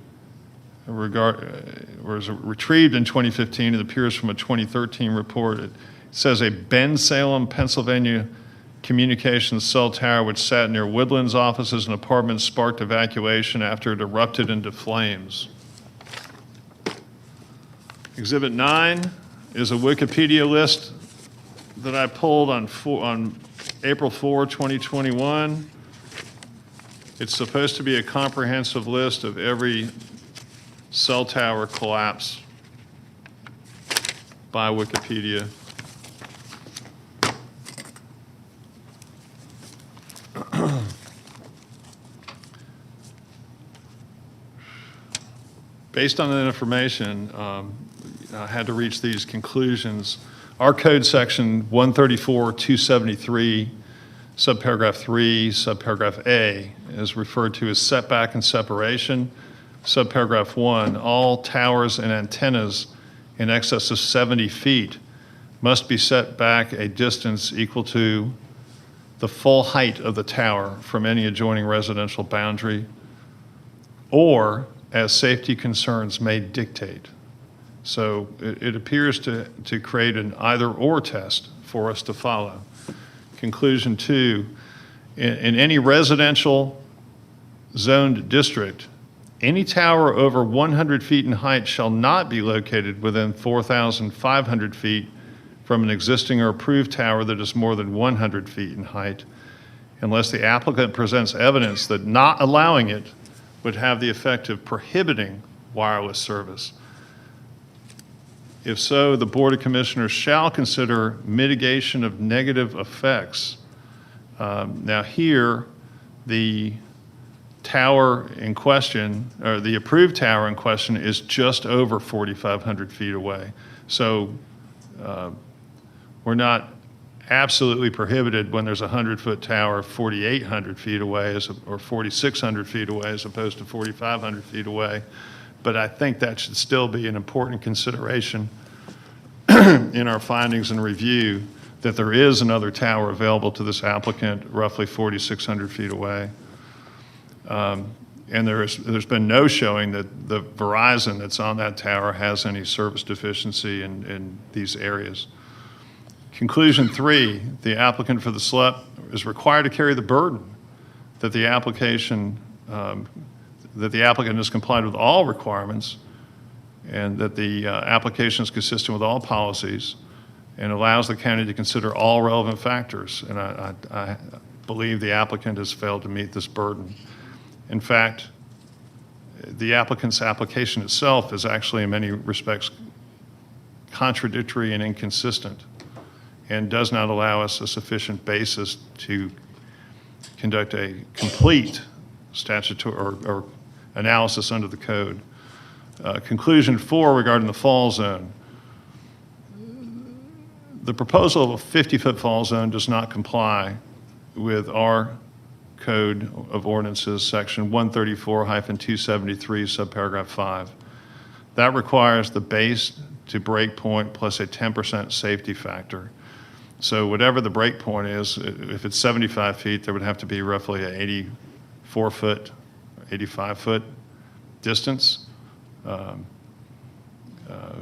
Was retrieved in 2015. It appears from a 2013 report. It says a Bensalem, Pennsylvania communications cell tower which sat near Woodlands offices and apartments sparked evacuation after it erupted into flames. Exhibit 9 is a Wikipedia list that I pulled on April 4, 2021. It's supposed to be a comprehensive list of every cell tower collapse by Wikipedia. Based on that information, I had to reach these conclusions. Our code section 134-273, subparagraph 3, subparagraph A, is referred to as setback and separation. Subparagraph 1, all towers and antennas in excess of 70 feet must be set back a distance equal to the full height of the tower from any adjoining residential boundary, or as safety concerns may dictate. So it appears to create an either-or test for us to follow. Conclusion 2, in any residential zoned district, any tower over 100 feet in height shall not be located within 4,500 feet from an existing or approved tower that is more than 100 feet in height, unless the applicant presents evidence that not allowing it would have the effect of prohibiting wireless service. If so, the Board of Commissioners shall consider mitigation of negative effects. Now here, the tower in question, or the approved tower in question, is just over 4,500 feet away. So we're not absolutely prohibited when there's a 100-foot tower 4,800 feet away or 4,600 feet away as opposed to 4,500 feet away. But I think that should still be an important consideration in our findings and review, that there is another tower available to this applicant roughly 4,600 feet away. And there's been no showing that the Verizon that's on that tower has any service deficiency in these areas. Conclusion 3, the applicant for the SLEP is required to carry the burden that the applicant has complied with all requirements and that the application is consistent with all policies and allows the county to consider all relevant factors. And I believe the applicant has failed to meet this burden. In fact, the applicant's application itself is actually in many respects contradictory and inconsistent and does not allow us a sufficient basis to conduct a complete statutory or analysis under the code. Conclusion 4 regarding the fall zone. The proposal of a 50-foot fall zone does not comply with our Code of Ordinances, Section 134-273, subparagraph 5. That requires the base to break point plus a 10% safety factor. So whatever the break point is, if it's 75 feet, there would have to be roughly an 84-foot, 85-foot distance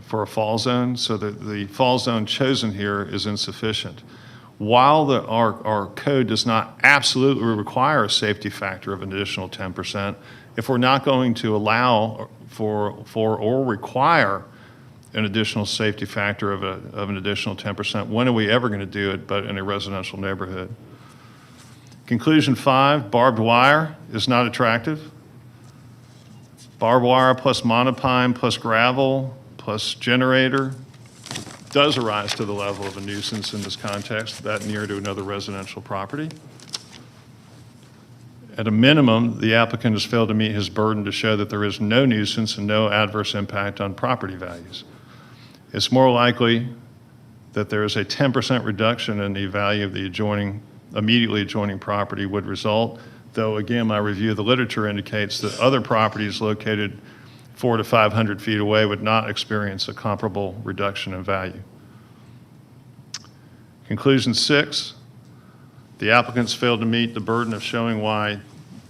for a fall zone. So the fall zone chosen here is insufficient. While our code does not absolutely require a safety factor of an additional 10%, if we're not going to allow for or require an additional safety factor of an additional 10%, when are we ever going to do it but in a residential neighborhood? Conclusion 5, barbed wire is not attractive. Barbed wire plus monopine plus gravel plus generator does arise to the level of a nuisance in this context, that near to another residential property. At a minimum, the applicant has failed to meet his burden to show that there is no nuisance and no adverse impact on property values. It's more likely that there is a 10% reduction in the value of the immediately adjoining property would result, though again, my review of the literature indicates that other properties located 400 to 500 feet away would not experience a comparable reduction in value. Conclusion 6, the applicants failed to meet the burden of showing why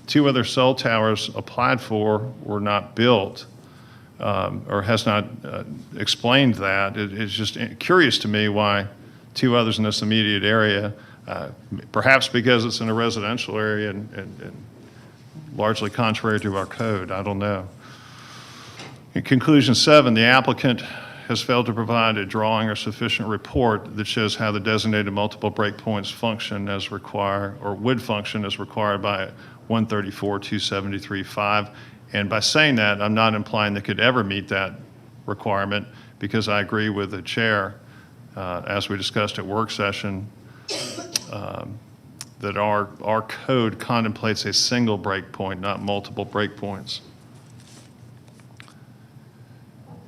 2 other cell towers applied for were not built, or has not explained that. It's just curious to me why 2 others in this immediate area, perhaps because it's in a residential area and largely contrary to our code, I don't know. In conclusion 7, the applicant has failed to provide a drawing or sufficient report that shows how the designated multiple breakpoints function as required, or would function as required by 134-273-5. And by saying that, I'm not implying they could ever meet that requirement, because I agree with the chair, as we discussed at work session, that our code contemplates a single breakpoint, not multiple breakpoints.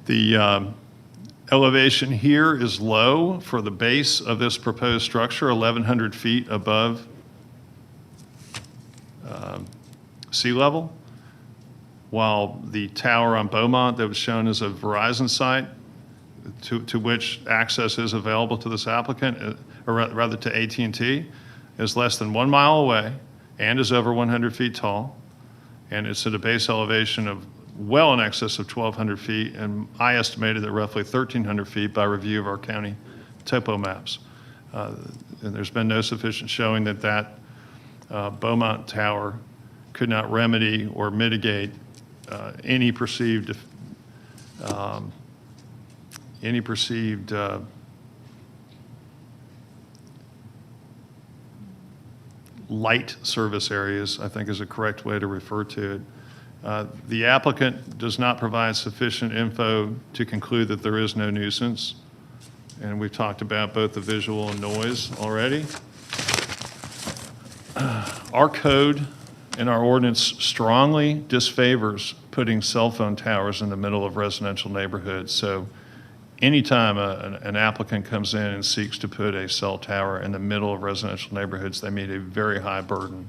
The elevation here is low for the base of this proposed structure, 1,100 feet above sea level, while the tower on Beaumont that was shown as a Verizon site, to which access is available to this applicant, or rather to AT&T, is less than 1 mile away and is over 100 feet tall, and it's at a base elevation of well in excess of 1,200 feet, and I estimated at roughly 1,300 feet by review of our county topo maps. And there's been no sufficient showing that Beaumont tower could not remedy or mitigate any perceived light service areas, I think is a correct way to refer to it. The applicant does not provide sufficient info to conclude that there is no nuisance, and we've talked about both the visual and noise already. Our code in our ordinance strongly disfavors putting cell phone towers in the middle of residential neighborhoods. So anytime an applicant comes in and seeks to put a cell tower in the middle of residential neighborhoods, they meet a very high burden.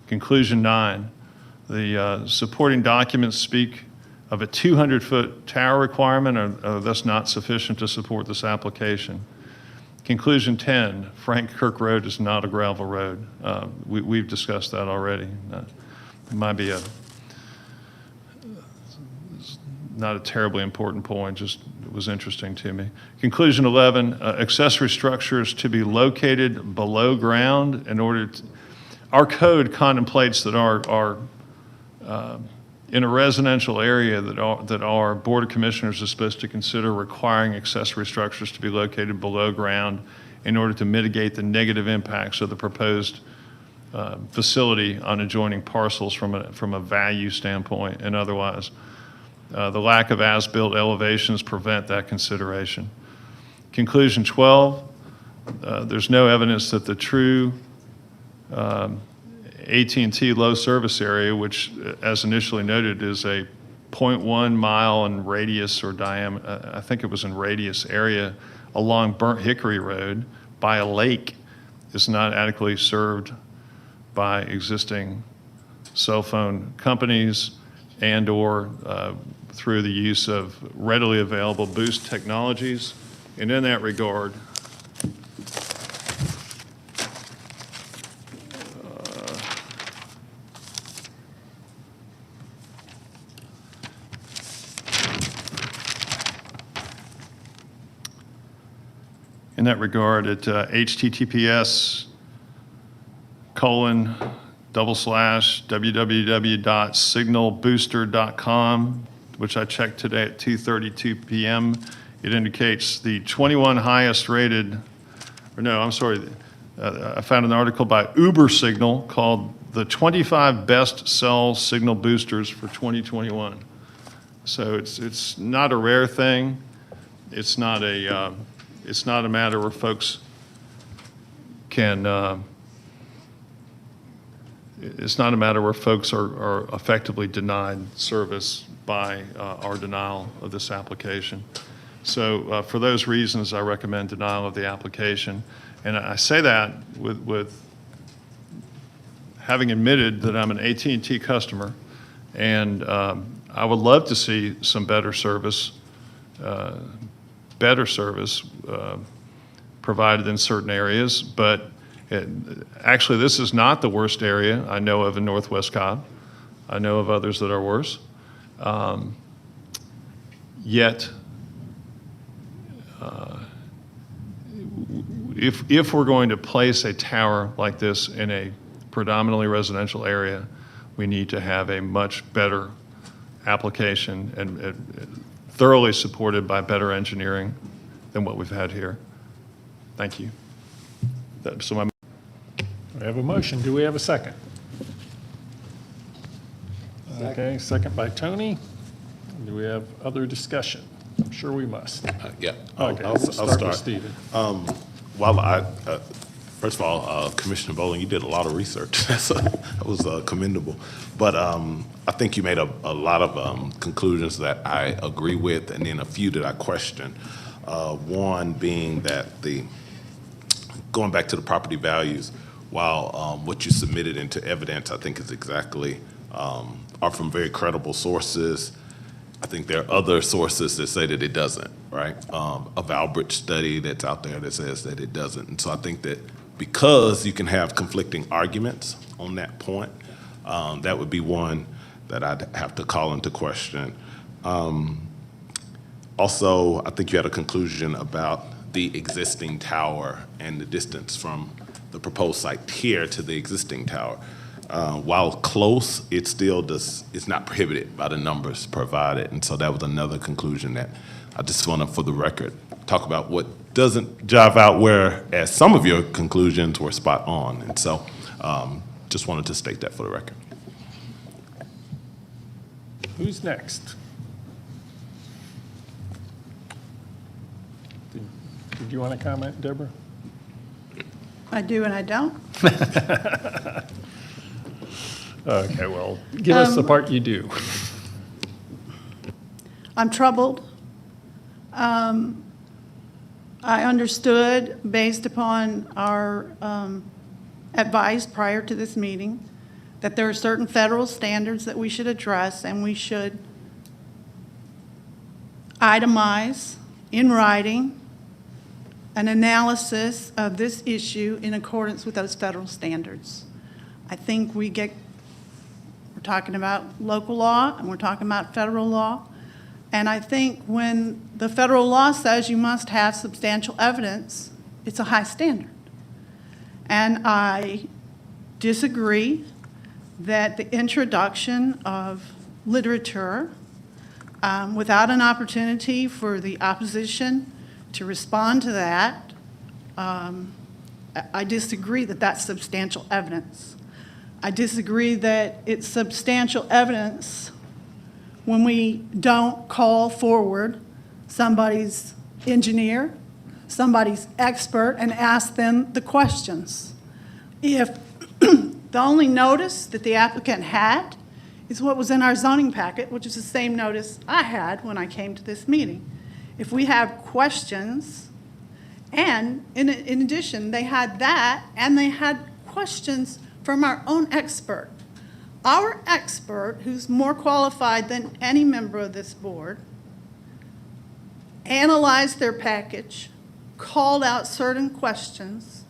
Conclusion 9, the supporting documents speak of a 200-foot tower requirement are thus not sufficient to support this application. Conclusion 10, Frank Kirk Road is not a gravel road. We've discussed that already. It might be not a terribly important point, just it was interesting to me. Conclusion 11, accessory structures to be located below ground in order to, our code contemplates that our in a residential area that our Board of Commissioners is supposed to consider requiring accessory structures to be located below ground in order to mitigate the negative impacts of the proposed facility on adjoining parcels from a value standpoint and otherwise. The lack of as-built elevations prevent that consideration. Conclusion 12, there's no evidence that the true AT&T low service area, which as initially noted is a 0.1 mile in radius or diameter, I think it was in radius area along Burnt Hickory Road by a lake, is not adequately served by existing cell phone companies and or through the use of readily available boost technologies. And in that regard, at https://www.signalbooster.com, which I checked today at 2:32 p.m. It indicates the 21 highest rated, or no, I'm sorry, I found an article by Uber Signal called the 25 best cell signal boosters for 2021. So it's not a rare thing. It's not a matter where folks can, it's not a matter where folks are effectively denied service by our denial of this application. So for those reasons, I recommend denial of the application. And I say that with having admitted that I'm an AT&T customer, and I would love to see some better service provided in certain areas, but actually this is not the worst area I know of in Northwest Cobb. I know of others that are worse. Yet, if we're going to place a tower like this in a predominantly residential area, we need to have a much better application and thoroughly supported by better engineering than what we've had here. Thank you. We have a motion. Do we have a second? Okay, second by Tony. Do we have other discussion? I'm sure we must. Yeah, Okay, I'll we'll start with start. Stephen. First of all, Commissioner Bowling, you did a lot of research. That was commendable. But I think you made a lot of conclusions that I agree with, and then a few that I question. One being that going back to the property values, while what you submitted into evidence, I think is exactly, are from very credible sources. I think there are other sources that say that it doesn't, right? A Valbridge study that's out there that says that it doesn't. And so I think that because you can have conflicting arguments on that point, that would be one that I'd have to call into question. Also, I think you had a conclusion about the existing tower and the distance from the proposed site here to the existing tower. While close, it still it's not prohibited by the numbers provided. And so that was another conclusion that I just want to, for the record, talk about what doesn't jive out, whereas some of your conclusions were spot on. And so just wanted to state that for the record. Who's next? Did you want to comment, Deborah? I do and I don't. Okay, well, give us the part you do. I'm troubled. I understood, based upon our advice prior to this meeting, that there are certain federal standards that we should address, and we should itemize in writing an analysis of this issue in accordance with those federal standards. I think we're talking about local law and we're talking about federal law. And I think when the federal law says you must have substantial evidence, it's a high standard. And I disagree that the introduction of literature without an opportunity for the opposition to respond to that, I disagree that that's substantial evidence. I disagree that it's substantial evidence when we don't call forward somebody's engineer, somebody's expert, and ask them the questions. If the only notice that the applicant had is what was in our zoning packet, which is the same notice I had when I came to this meeting. If we have questions, and in addition, they had that, and they had questions from our own expert. Our expert, who's more qualified than any member of this board, analyzed their package, called out certain questions,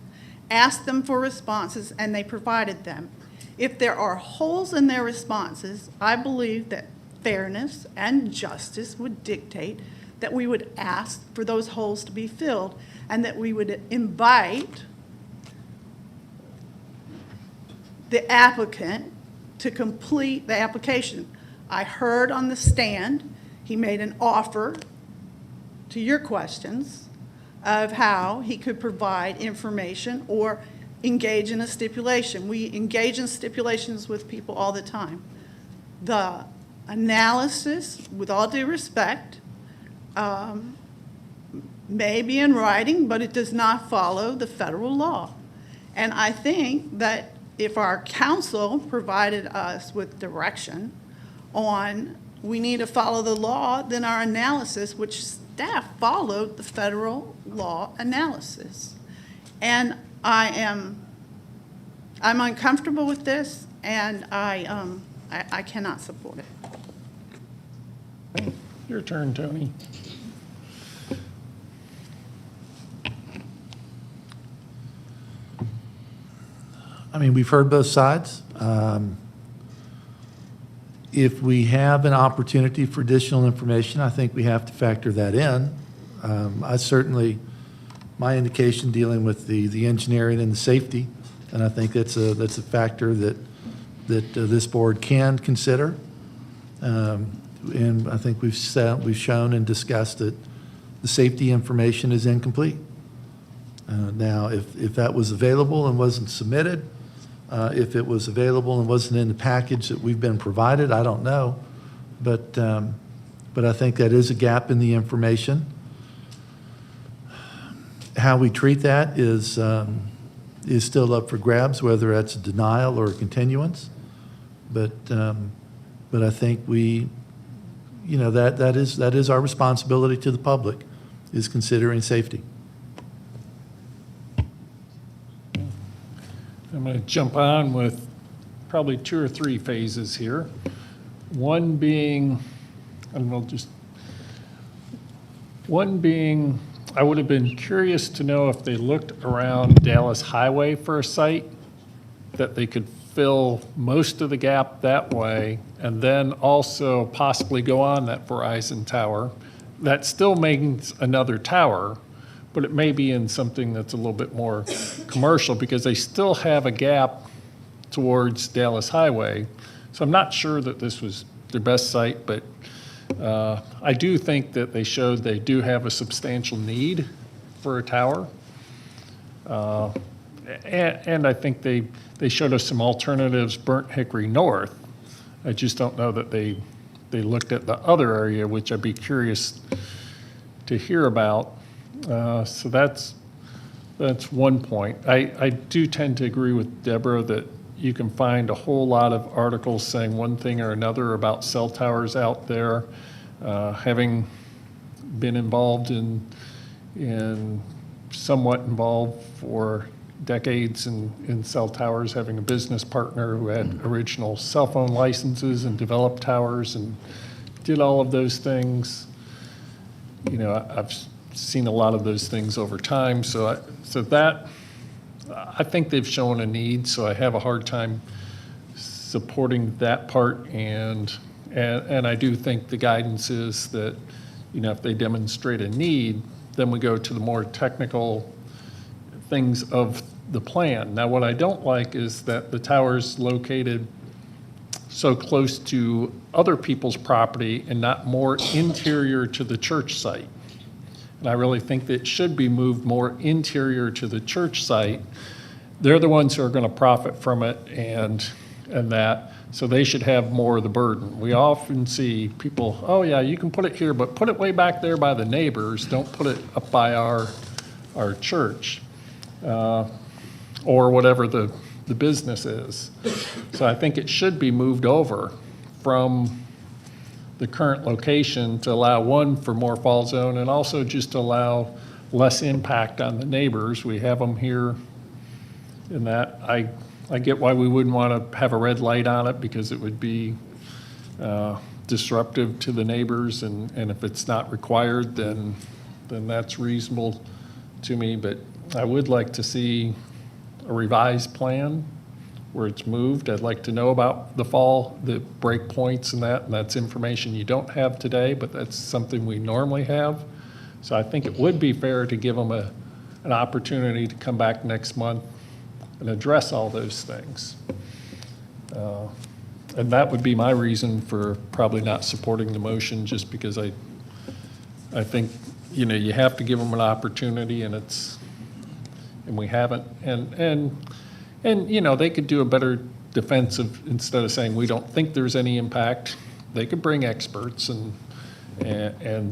asked them for responses, and they provided them. If there are holes in their responses, I believe that fairness and justice would dictate that we would ask for those holes to be filled, and that we would invite the applicant to complete the application. I heard on the stand, he made an offer to your questions of how he could provide information or engage in a stipulation. We engage in stipulations with people all the time. The analysis, with all due respect, may be in writing, but it does not follow the federal law. And I think that if our council provided us with direction on we need to follow the law, then our analysis, which staff followed the federal law analysis. And I'm uncomfortable with this, and I cannot support it. Your turn, Tony. I mean, we've heard both sides. If we have an opportunity for additional information, I think we have to factor that in. I certainly, my indication dealing with the engineering and the safety, and I think that's a factor that this board can consider. And I think we've shown and discussed that the safety information is incomplete. Now, if that was available and wasn't submitted, if it was available and wasn't in the package that we've been provided, I don't know. But I think that is a gap in the information. How we treat that is still up for grabs, whether that's a denial or a continuance. But I think that is our responsibility to the public, is considering safety. I'm going to jump on with probably 2 or 3 phases here. One being, I would have been curious to know if they looked around Dallas Highway for a site that they could fill most of the gap that way, and then also possibly go on that Verizon tower. That still means another tower, but it may be in something that's a little bit more commercial, because they still have a gap towards Dallas Highway. So I'm not sure that this was their best site, but I do think that they showed they do have a substantial need for a tower. And I think they showed us some alternatives, Burnt Hickory North. I just don't know that they looked at the other area, which I'd be curious to hear about. So that's one point. I do tend to agree with Deborah that you can find a whole lot of articles saying one thing or another about cell towers out there. Having been involved in somewhat involved for decades in cell towers, having a business partner who had original cell phone licenses and developed towers and did all of those things. You know, I've seen a lot of those things over time. So I think they've shown a need, so I have a hard time supporting that part. And I do think the guidance is that, you know, if they demonstrate a need, then we go to the more technical things of the plan. Now, what I don't like is that the tower's located so close to other people's property and not more interior to the church site. And I really think that it should be moved more interior to the church site. They're the ones who are going to profit from it and that, so they should have more of the burden. We often see people, oh yeah, you can put it here, but put it way back there by the neighbors. Don't put it up by our church. Or whatever the business is. So I think it should be moved over from the current location to allow, one, for more fall zone, and also just to allow less impact on the neighbors. We have them here in that. I get why we wouldn't want to have a red light on it, because it would be disruptive to the neighbors, and if it's not required, then that's reasonable to me. But I would like to see a revised plan where it's moved. I'd like to know about the break points and that's information you don't have today, but that's something we normally have. So I think it would be fair to give them an opportunity to come back next month and address all those things. And that would be my reason for probably not supporting the motion, just because I think, you know, you have to give them an opportunity, and we haven't, and you know, they could do a better defense of, instead of saying we don't think there's any impact, they could bring experts and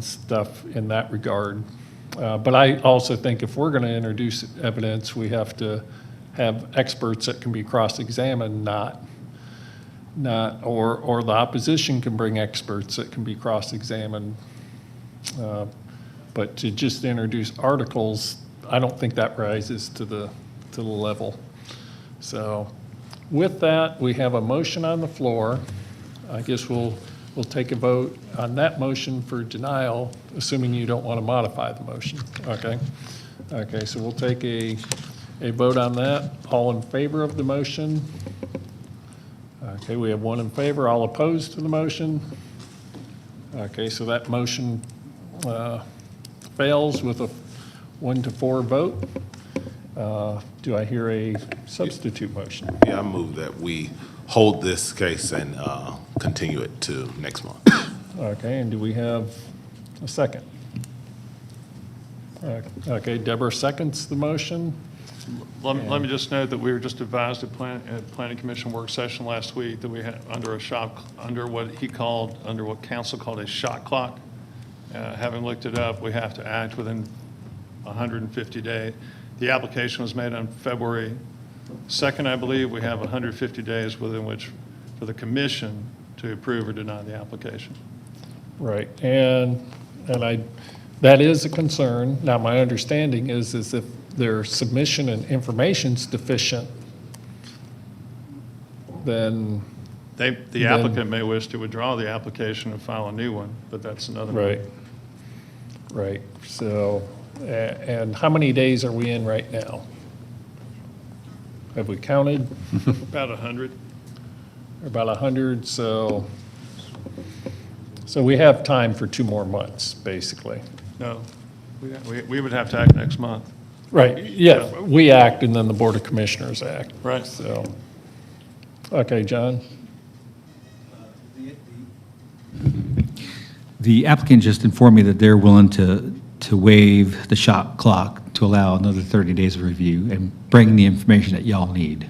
stuff in that regard. But I also think if we're going to introduce evidence, we have to have experts that can be cross-examined, or the opposition can bring experts that can be cross-examined. But to just introduce articles, I don't think that rises to the level. So with that, we have a motion on the floor. I guess we'll take a vote on that motion for denial, assuming you don't want to modify the motion. Okay. Okay, so we'll take a vote on that. All in favor of the motion? Okay, we have one in favor. All opposed to the motion? Okay, so that motion fails with a 1-4 vote. Do I hear a substitute motion? Yeah, I move that we hold this case and continue it to next month. Okay, and do we have a second? Okay, Deborah seconds the motion. Let me just note that we were just advised at Planning Commission work session last week that we had under what council called a shot clock. Having looked it up, we have to act within 150 days. The application was made on February 2nd, I believe. We have 150 days within which for the commission to approve or deny the application. Right, and that is a concern. Now, my understanding is if their submission and information's deficient, then The applicant may wish to withdraw the application and file a new one, but that's another right. matter. Right, so, and how many days are we in right now? Have we counted? About 100. About 100, so we have time for 2 more months, basically. No, we would have to act next month. Right, yeah, we act and then the Board of Commissioners act. Right. So, okay, John? The applicant just informed me that they're willing to waive the shot clock to allow another 30 days of review and bring the information that y'all need.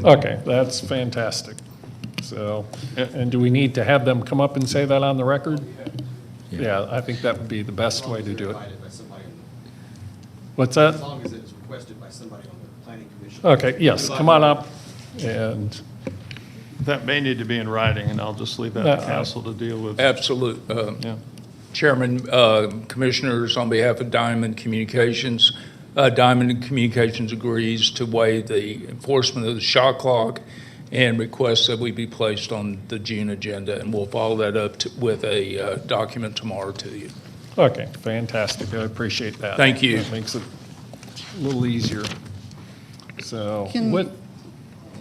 Okay, that's fantastic. So, and do we need to have them come up and say that on the record? Yeah, I think that would be the best way to do it. What's that? As long as it's requested by somebody on the planning commission. Okay, yes, come on up. And That may need to be in writing, and I'll just leave that to council to deal with. Absolute. Yeah. Chairman, Commissioners, on behalf of Diamond Communications agrees to waive the enforcement of the shot clock and requests that we be placed on the June agenda, and we'll follow that up with a document tomorrow to you. Okay, fantastic. I appreciate that. Thank you. That makes it a little easier. So, Can-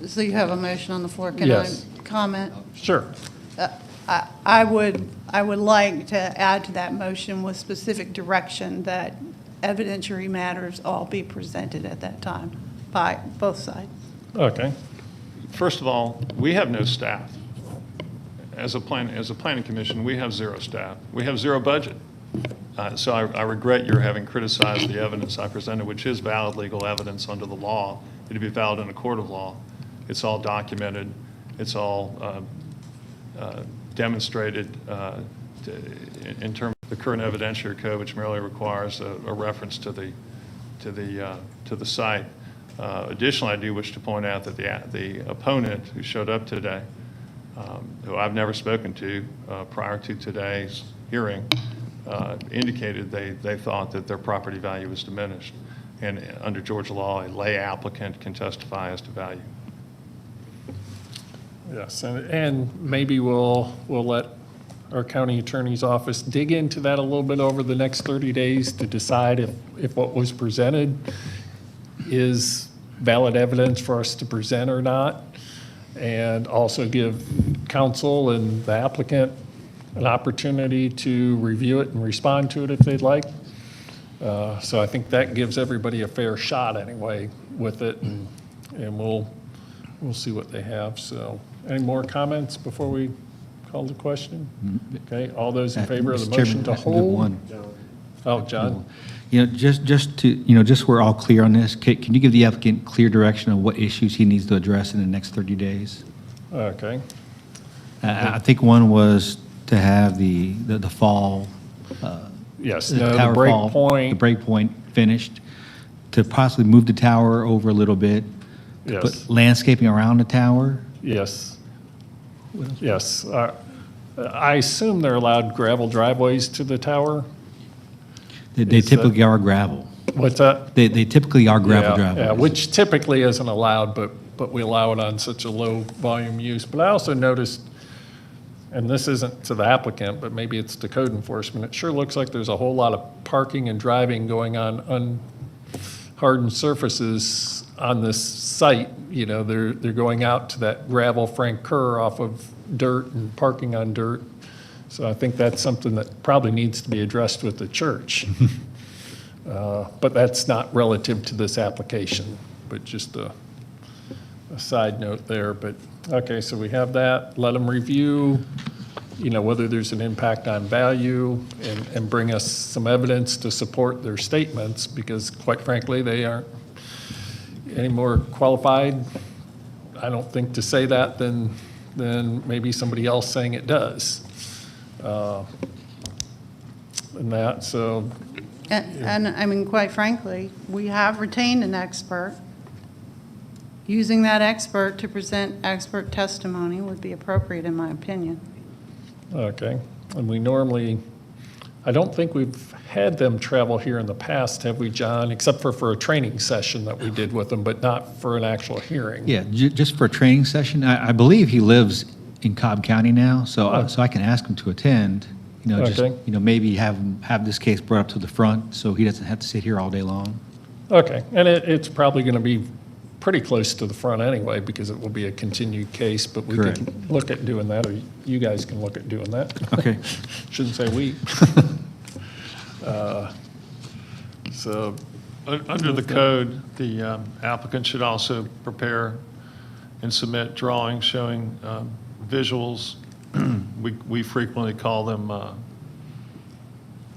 So you have a motion on the floor. Can I Yes. comment? Sure. I would like to add to that motion with specific direction that evidentiary matters all be presented at that time by both sides. Okay. First of all, we have no staff. As a planning commission, we have zero staff. We have zero budget. So I regret your having criticized the evidence I presented, which is valid legal evidence under the law. It'd be valid in a court of law. It's all documented. It's all demonstrated in terms of the current evidentiary code, which merely requires a reference to the site. Additionally, I do wish to point out that the opponent who showed up today, who I've never spoken to prior to today's hearing, indicated they thought that their property value was diminished. And under Georgia law, a lay applicant can testify as to value. Yes, and maybe we'll let our county attorney's office dig into that a little bit over the next 30 days to decide if what was presented is valid evidence for us to present or not, and also give counsel and the applicant an opportunity to review it and respond to it if they'd like. So I think that gives everybody a fair shot anyway with it, and we'll see what they have. So any more comments before we call the question? Okay, all those in favor of the Mr. Chairman, motion to I can give hold? one. Oh, John? Just we're all clear on this, can you give the applicant clear direction of what issues he needs to address in the next 30 days? Okay. I think one was to have the fall. Yes, the no, the tower break fall, point. The break point finished, to possibly move the tower over a little bit. to Yes. Put landscaping around the tower. Yes. Yes. I assume they're allowed gravel driveways to the tower? They Is that- typically are gravel. What's that? They typically are gravel Yeah, driveways. yeah, which typically isn't allowed, but we allow it on such a low volume use. But I also noticed, and this isn't to the applicant, but maybe it's to code enforcement, it sure looks like there's a whole lot of parking and driving going on unhardened surfaces on this site. You know, they're going out to that gravel Frank Kerr off of dirt and parking on dirt. So I think that's something that probably needs to be addressed with the church. But that's not relative to this application, but just a side note there. But, okay, so we have that. Let them review, you know, whether there's an impact on value and bring us some evidence to support their statements, because quite frankly, they aren't any more qualified, I don't think, to say that than maybe somebody else saying it does. And that, so. And I mean, quite frankly, we have retained an expert. Using that expert to present expert testimony would be appropriate, in my opinion. Okay, and we normally, I don't think we've had them travel here in the past, have we, John? Except for a training session that we did with them, but not for an actual hearing. Yeah, just for a training session. I believe he lives in Cobb County now, so I can ask him to attend. Okay. Maybe have this case brought up to the front so he doesn't have to sit here all day long. Okay, and it's probably going to be pretty close to the front anyway, because it will be a continued case, but we Correct. can look at doing that, or you guys can look at doing that. Okay. Shouldn't say we. So. Under the code, the applicant should also prepare and submit drawings showing visuals. We frequently call them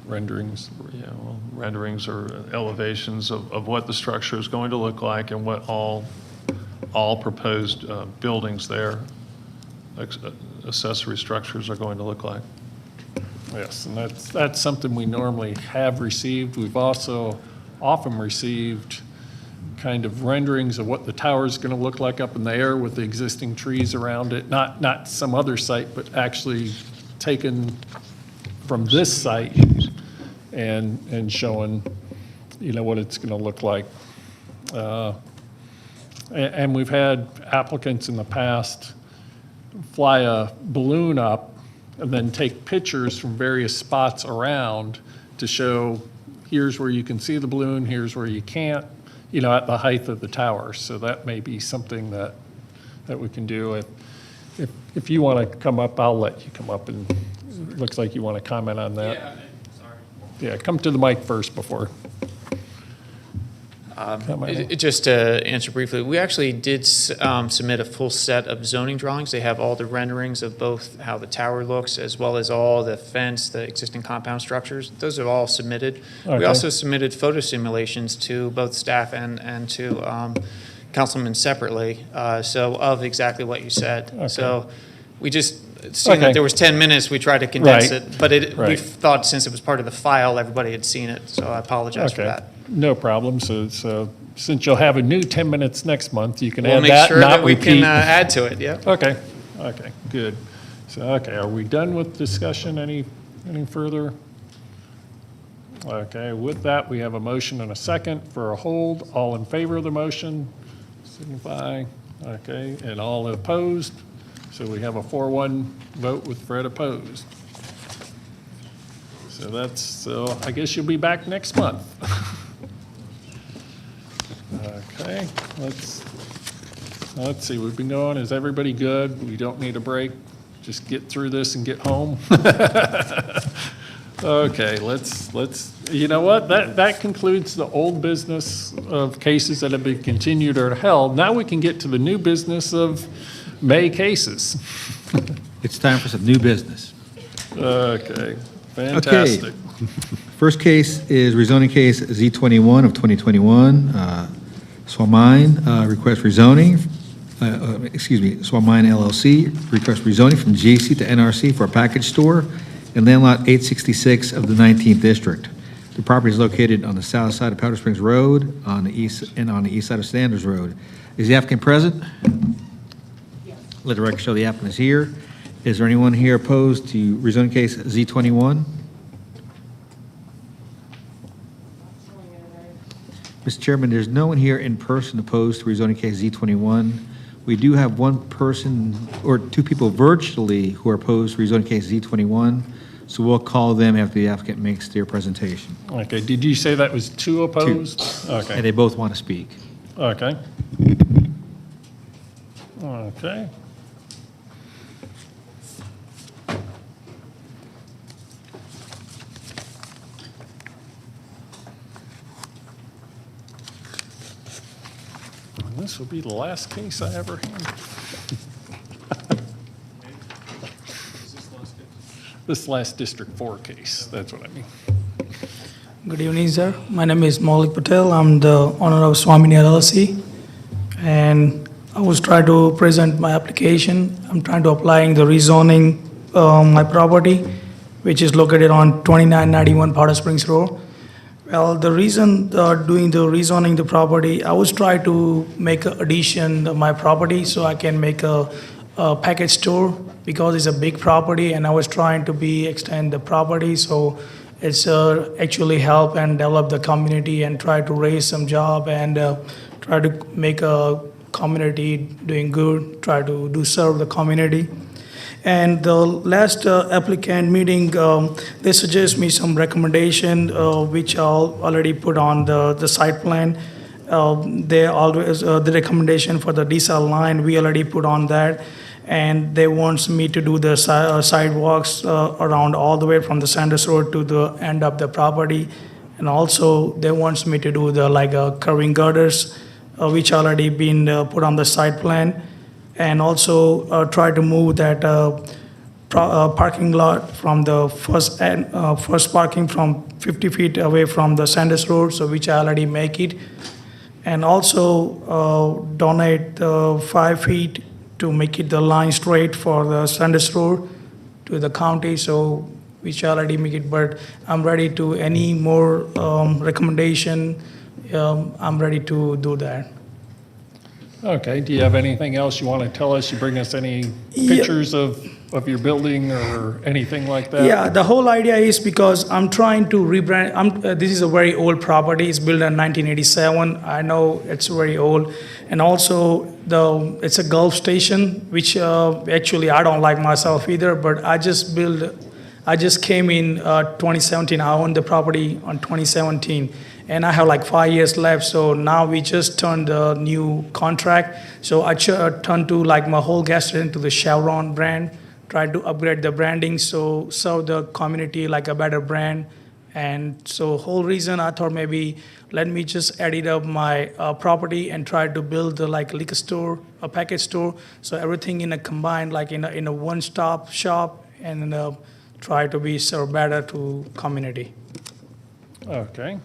renderings. Yeah, well, renderings or elevations of what the structure is going to look like and what all proposed buildings there, accessory structures, are going to look like. Yes, and that's something we normally have received. We've also often received kind of renderings of what the tower is going to look like up in the air with the existing trees around it, not some other site, but actually taken from this site and showing, what it's going to look like. And we've had applicants in the past fly a balloon up and then take pictures from various spots around to show, here's where you can see the balloon, here's where you can't, at the height of the tower. So that may be something that we can do. If you want to come up, I'll let you come up, and it looks like you want to comment on that. Yeah, sorry. Yeah, come to the mic first before. Just to answer briefly, we actually did submit a full set of zoning drawings. They have all the renderings of both how the tower looks as well as all the fence, the existing compound structures. Those are all submitted. Okay. We also submitted photo simulations to both staff and to councilmen separately, so of exactly what you said. Okay. So we just, seeing Okay. that there was 10 minutes, we tried to condense Right. it. But we Right. thought since it was part of the file, everybody had seen it, so I apologize for Okay. that. No problem. So since you'll have a new 10 minutes next month, you can We'll add make that, sure not that we repeat. can add to it, yeah. Okay, good. So, are we done with discussion? Any further? Okay, with that, we have a motion and a second for a hold. All in favor of the motion, signify. Okay, and all opposed? So we have a 4-1 vote with Fred opposed. So I guess you'll be back next month. Okay, let's see, we've been going, is everybody good? We don't need a break? Just get through this and get home? Okay, you know what? That concludes the old business of cases that have been continued or held. Now we can get to the new business of May cases. It's time for some new business. Okay, fantastic. First case is rezoning case Z21 of 2021, Swamine, request rezoning, Swamine LLC, request rezoning from GC to NRC for a package store in land lot 866 of the 19th District. The property is located on the south side of Powder Springs Road on the east side of Sanders Road. Is the applicant present? Yes. Let the record show the applicant is here. Is there anyone here opposed to rezoning case Z21? Mr. Chairman, there's no one here in person opposed to rezoning case Z21. We do have one person or two people virtually who are opposed to rezoning case Z21, so we'll call them after the applicant makes their presentation. Okay, did you say that was two opposed? Okay. And they both want to speak. Okay. Okay. And this will be the last case I ever handled. This last District 4 case, that's what I mean. Good evening, sir. My name is Maulik Patel. I'm the owner of Swamini LLC. And I was trying to present my application. I'm trying to apply the rezoning my property, which is located on 2991 Powder Springs Road. Well, the reason doing the rezoning the property, I was trying to make an addition of my property so I can make a package store because it's a big property and I was trying to extend the property so it's actually help and develop the community and try to raise some job and try to make a community doing good, try to serve the community. And the last applicant meeting, they suggest me some recommendation, which I'll already put on the site plan. They always, the recommendation for the desal line, we already put on that. And they want me to do the sidewalks around all the way from the Sanders Road to the end of the property. And also they want me to do the curving girders, which already been put on the site plan. And also try to move that parking lot from the first parking from 50 feet away from the Sanders Road, so which I already make it. And also donate 5 feet to make it the line straight for the Sanders Road to the county, so which I already make it, but I'm ready to any more recommendation I'm ready to do that. Okay, do you have anything else you want to tell us? You bring us any Yeah. pictures of your building or anything like that? Yeah, the whole idea is because I'm trying to rebrand. This is a very old property. It's built in 1987. I know it's very old, and also it's a Gulf station, which actually I don't like myself either. But I just came in 2017. I owned the property on 2017, and I have like 5 years left. So now we just turned a new contract. So I turned to like my whole gas station to the Chevron brand. Tried to upgrade the branding, so serve the community like a better brand. And so whole reason I thought maybe let me just edit up my property and try to build the like liquor store, a package store. So everything in a combined, like in a one-stop shop, and try to be serve better to community. Okay.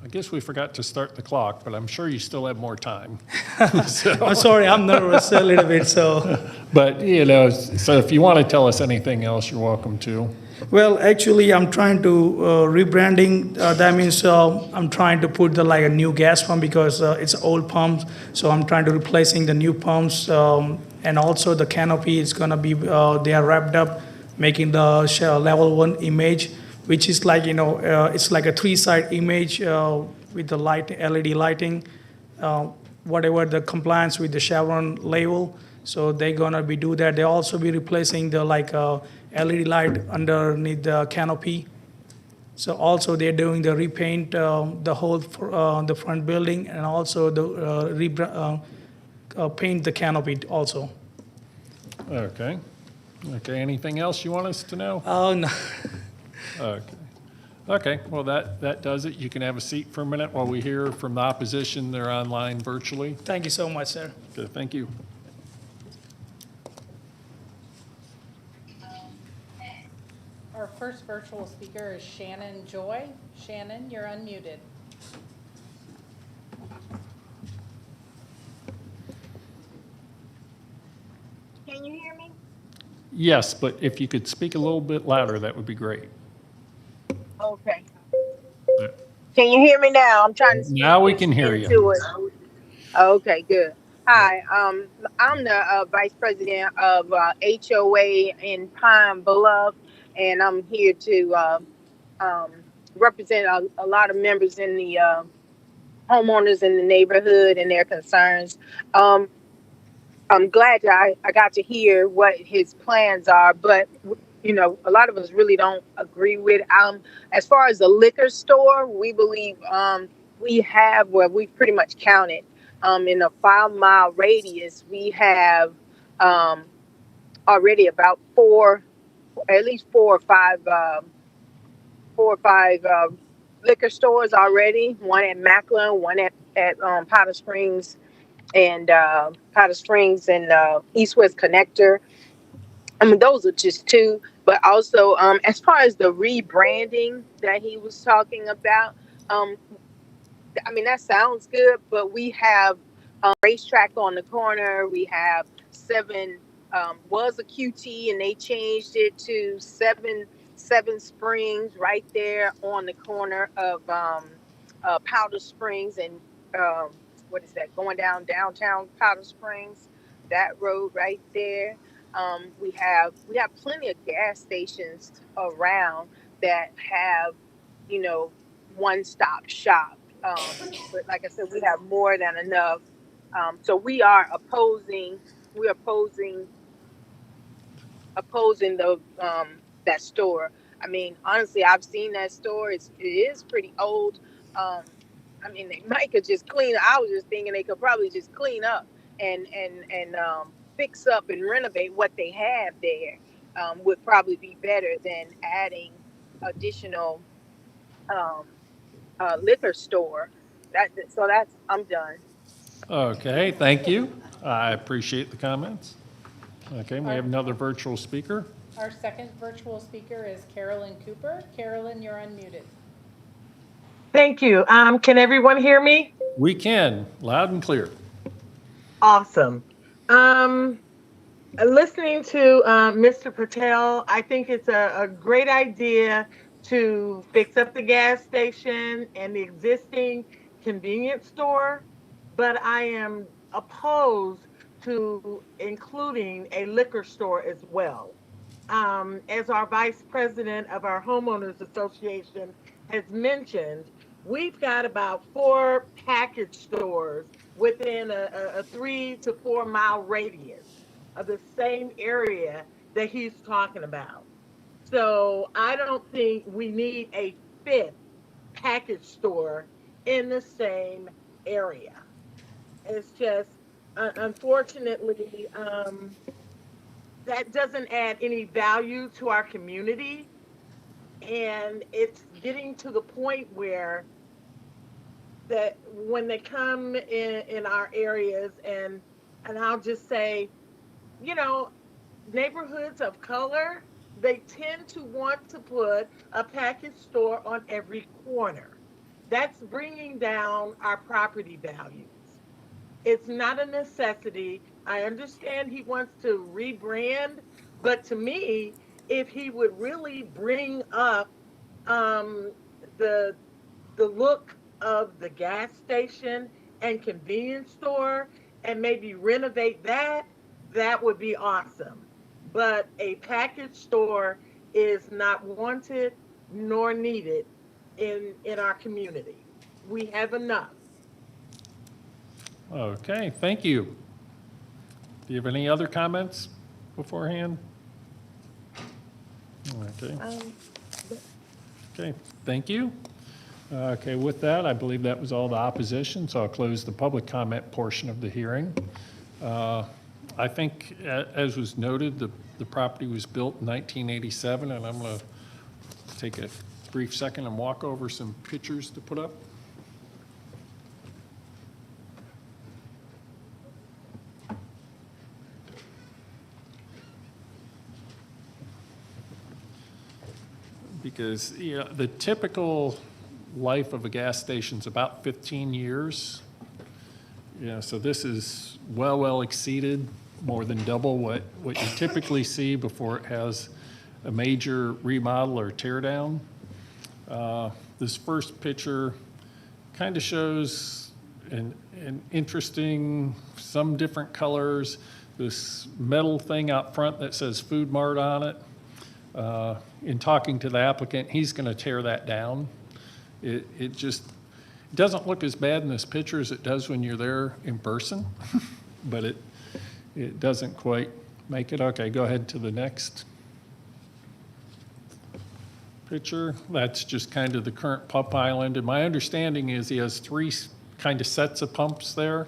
I guess we forgot to start the clock, but I'm sure you still have more time. I'm sorry, I'm nervous a little bit, so. But, you know, so if you want to tell us anything else, you're welcome to. Well, actually, I'm trying to rebranding. That means I'm trying to put like a new gas pump because it's old pumps. So I'm trying to replacing the new pumps, and also the canopy is gonna be they are wrapped up, making the level 1 image, which is like it's like a 3-side image with the LED lighting, whatever the compliance with the Chevron label. So they're gonna be do that. They also be replacing the like LED light underneath the canopy. So also they're doing the repaint the whole the front building, and also the paint the canopy also. Okay. Okay, anything else you want us to know? Oh, no. Okay. Okay, well, that does it. You can have a seat for a minute while we hear from the opposition. They're online virtually. Thank you so much, sir. Good, thank you. Our first virtual speaker is Shannon Joy. Shannon, you're unmuted. Can you hear me? Yes, but if you could speak a little bit louder, that would be great. Okay. Can you hear me now? I'm trying to speak Now we can hear you. into it. Okay, good. Hi, I'm the vice president of HOA in Pine Bluff, and I'm here to represent a lot of members in the homeowners in the neighborhood and their concerns. I'm glad that I got to hear what his plans are, but you know, a lot of us really don't agree with. As far as the liquor store, we believe we have, well, we've pretty much counted in a 5-mile radius. We have already about at least four or five liquor stores already. One at Macklin, one at Powder Springs and East West Connector. I mean, those are just two. But also, as far as the rebranding that he was talking about, I mean, that sounds good, but we have a racetrack on the corner. We have was a QT, and they changed it to Seven Springs right there on the corner of Powder Springs and what is that, going downtown Powder Springs, that road right there. We have plenty of gas stations around that have, you know, one-stop shop. But like I said, we have more than enough. So we are opposing the that store. I mean, honestly, I've seen that store. It is pretty old. I mean, they might could just clean. I was just thinking they could probably just clean up and fix up and renovate what they have there. Would probably be better than adding additional liquor store. I'm done. Okay, thank you. I appreciate the comments. Okay, we have another virtual speaker. Our second virtual speaker is Carolyn Cooper. Carolyn, you're unmuted. Thank you. Can everyone hear me? We can, loud and clear. Awesome. Listening to Mr. Patel, I think it's a great idea to fix up the gas station and the existing convenience store, but I am opposed to including a liquor store as well. As our vice president of our homeowners association has mentioned, we've got about 4 package stores within a 3 to 4 mile radius of the same area that he's talking about. So I don't think we need a 5th package store in the same area. It's just, unfortunately, that doesn't add any value to our community. And it's getting to the point where that when they come in our areas, and I'll just say, you know, neighborhoods of color, they tend to want to put a package store on every corner. That's bringing down our property values. It's not a necessity. I understand he wants to rebrand, but to me, if he would really bring up um, the the look of the gas station and convenience store and maybe renovate that, that would be awesome. But a package store is not wanted nor needed in our community. We have enough. Okay, thank you. Do you have any other comments beforehand? Okay. Okay, thank you. Okay, with that, I believe that was all the opposition, so I'll close the public comment portion of the hearing. I think, as was noted, the property was built in 1987, and I'm going to take a brief second and walk over some pictures to put up. Because, you know, the typical life of a gas station is about 15 years. You know, so this is well exceeded, more than double what you typically see before it has a major remodel or tear down. This first picture kind of shows an interesting, some different colors, this metal thing out front that says Food Mart on it. In talking to the applicant, he's going to tear that down. It just doesn't look as bad in this picture as it does when you're there in person, but it doesn't quite make it. Okay, go ahead to the next picture. That's just kind of the current pump island, and my understanding is he has 3 kind of sets of pumps there,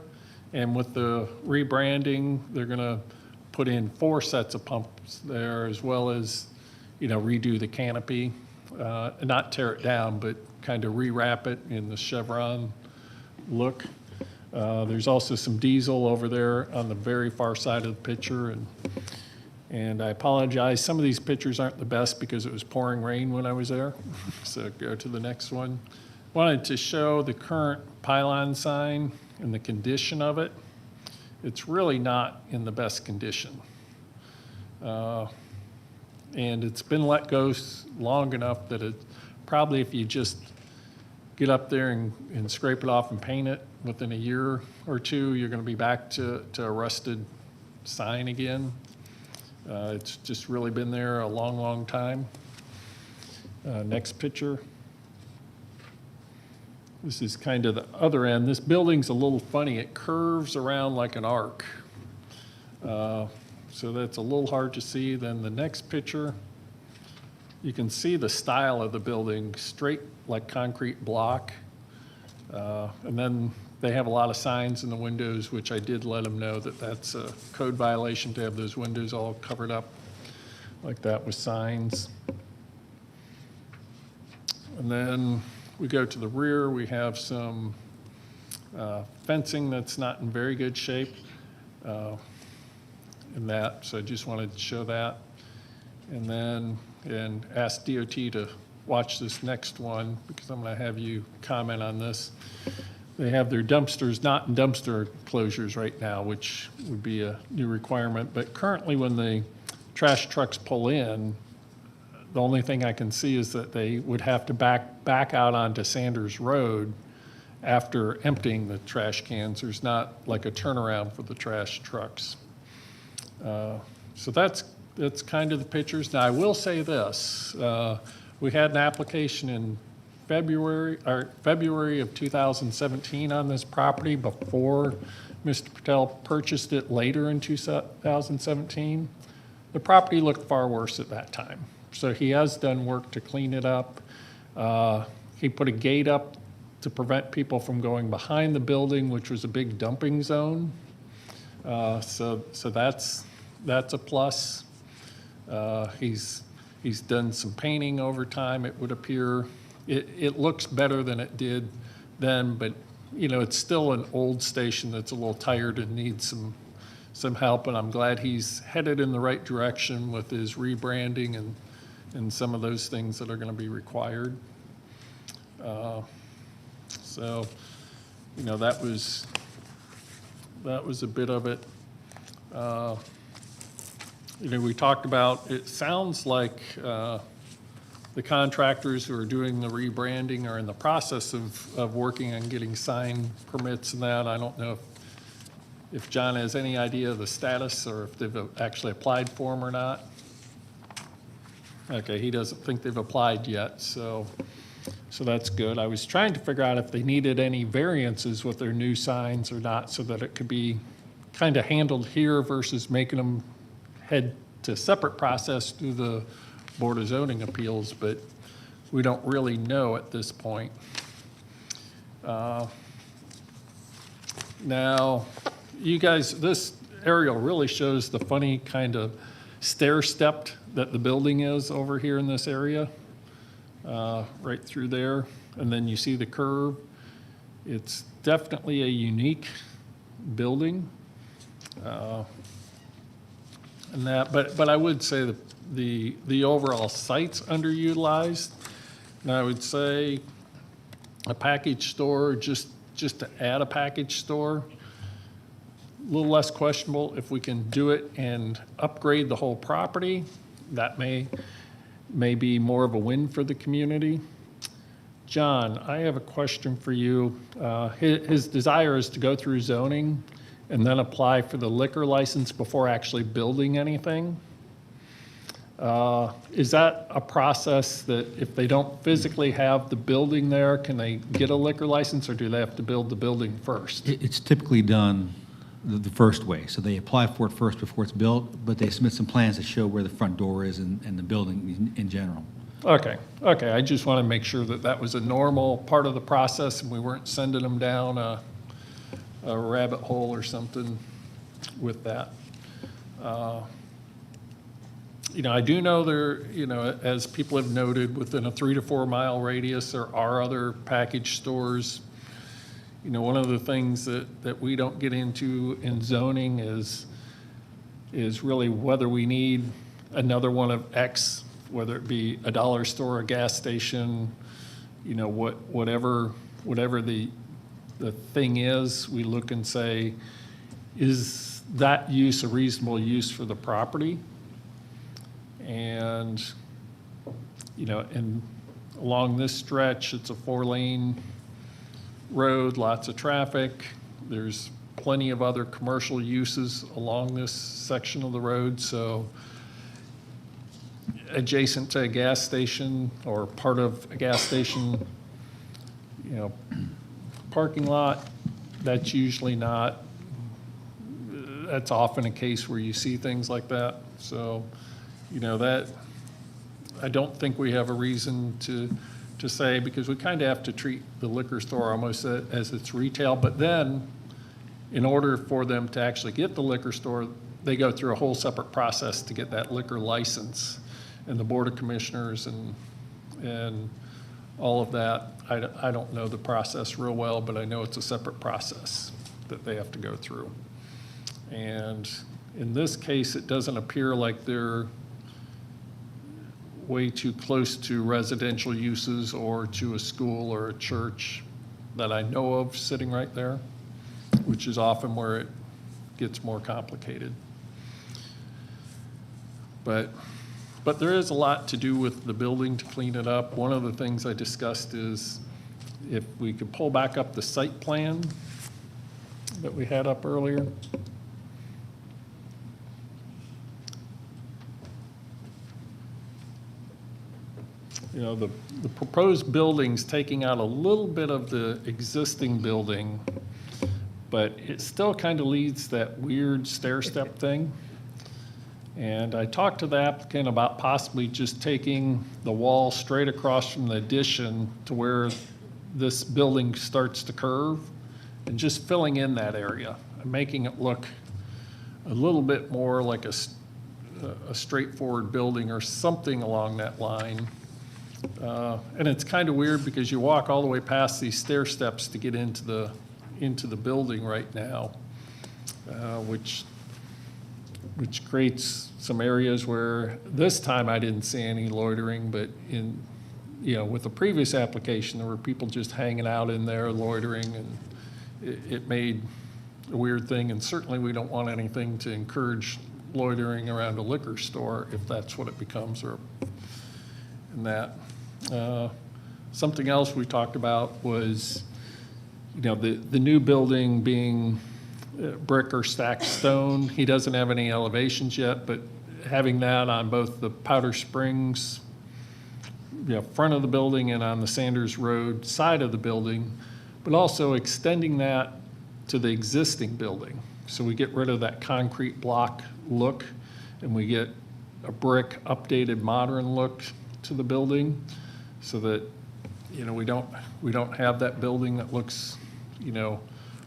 and with the rebranding, they're going to put in 4 sets of pumps there, as well as, you know, redo the canopy, not tear it down, but kind of rewrap it in the chevron look. There's also some diesel over there on the very far side of the picture, and I apologize, some of these pictures aren't the best because it was pouring rain when I was there. So go to the next one. Wanted to show the current pylon sign and the condition of it. It's really not in the best condition. And it's been let go long enough that it probably, if you just get up there and scrape it off and paint it, within a year or 2, you're going to be back to a rusted sign again. It's just really been there a long time. Next picture. This is kind of the other end. This building's a little funny. It curves around like an arc. So that's a little hard to see. Then the next picture, you can see the style of the building, straight like concrete block. And then they have a lot of signs in the windows, which I did let them know that that's a code violation to have those windows all covered up like that with signs. And then we go to the rear, we have some fencing that's not in very good shape. In that, so I just wanted to show that. And ask DOT to watch this next one, because I'm going to have you comment on this. They have their dumpsters not in dumpster closures right now, which would be a new requirement. But currently, when the trash trucks pull in, the only thing I can see is that they would have to back out onto Sanders Road after emptying the trash cans. There's not like a turnaround for the trash trucks. So that's kind of the pictures. Now, I will say this. We had an application in February of 2017 on this property before Mr. Patel purchased it later in 2017. The property looked far worse at that time. So he has done work to clean it up. He put a gate up to prevent people from going behind the building, which was a big dumping zone. So that's a plus. He's done some painting over time, it would appear. It looks better than it did then, but you know, it's still an old station that's a little tired and needs some help, and I'm glad he's headed in the right direction with his rebranding and some of those things that are going to be required. So, you know, that was a bit of it. You know, we talked about, it sounds like the contractors who are doing the rebranding are in the process of working on getting sign permits and that. I don't know if John has any idea of the status or if they've actually applied for them or not. Okay, he doesn't think they've applied yet, so that's good. I was trying to figure out if they needed any variances with their new signs or not, so that it could be kind of handled here versus making them head to a separate process through the Board of Zoning Appeals, but we don't really know at this point. Now, you guys, this aerial really shows the funny kind of stair-stepped that the building is over here in this area, right through there, and then you see the curve. It's definitely a unique building. And that, but I would say that the overall site's underutilized. And I would say a package store, just to add a package store, a little less questionable. If we can do it and upgrade the whole property, that may be more of a win for the community. John, I have a question for you. His desire is to go through zoning and then apply for the liquor license before actually building anything. Is that a process that if they don't physically have the building there, can they get a liquor license, or do they have to build the building first? It's typically done the first way. So they apply for it first before it's built, but they submit some plans that show where the front door is and the building in general. Okay, I just want to make sure that that was a normal part of the process and we weren't sending them down a rabbit hole or something with that. You know, I do know there, you know, as people have noted, within a 3 to 4 mile radius, there are other package stores. You know, one of the things that we don't get into in zoning is really whether we need another one of X, whether it be a dollar store, a gas station, you know, whatever the thing is, we look and say, is that use a reasonable use for the property? And, you know, and along this stretch, it's a 4-lane road, lots of traffic. There's plenty of other commercial uses along this section of the road. So adjacent to a gas station or part of a gas station, you know, parking lot, that's usually not, that's often a case where you see things like that. So, you know, that, I don't think we have a reason to say, because we kind of have to treat the liquor store almost as it's retail. But then, in order for them to actually get the liquor store, they go through a whole separate process to get that liquor license. And the Board of Commissioners and all of that, I don't know the process real well, but I know it's a separate process that they have to go through. And in this case, it doesn't appear like they're way too close to residential uses or to a school or a church that I know of sitting right there, which is often where it gets more complicated. But But there is a lot to do with the building to clean it up. One of the things I discussed is if we could pull back up the site plan that we had up earlier. You know, the proposed building's taking out a little bit of the existing building, but it still kind of leads that weird stair-step thing. And I talked to the applicant about possibly just taking the wall straight across from the addition to where this building starts to curve and just filling in that area and making it look a little bit more like a straightforward building or something along that line. And it's kind of weird because you walk all the way past these stair steps to get into the building right now, which creates some areas where this time I didn't see any loitering, but with the previous application, there were people just hanging out in there loitering, and it made a weird thing. And certainly we don't want anything to encourage loitering around a liquor store if that's what it becomes, or in that. Something else we talked about was, the new building being brick or stacked stone. He doesn't have any elevations yet, but having that on both the Powder Springs, front of the building and on the Sanders Road side of the building, but also extending that to the existing building. So we get rid of that concrete block look and we get a brick, updated, modern look to the building, so that, we don't have that building that looks,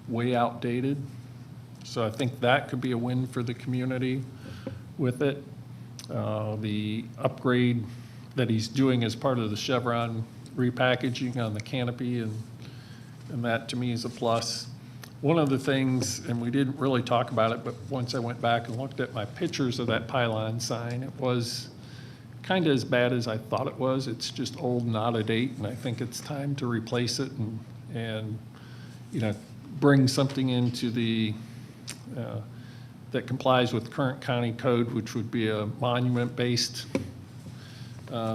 way outdated. So I think that could be a win for the community with it. The upgrade that he's doing as part of the Chevron repackaging on the canopy, and that to me is a plus. One of the things, and we didn't really talk about it, but once I went back and looked at my pictures of that pylon sign, it was kind of as bad as I thought it was. It's just old and out of date, and I think it's time to replace it and bring something into the that complies with current county code, which would be a monument-based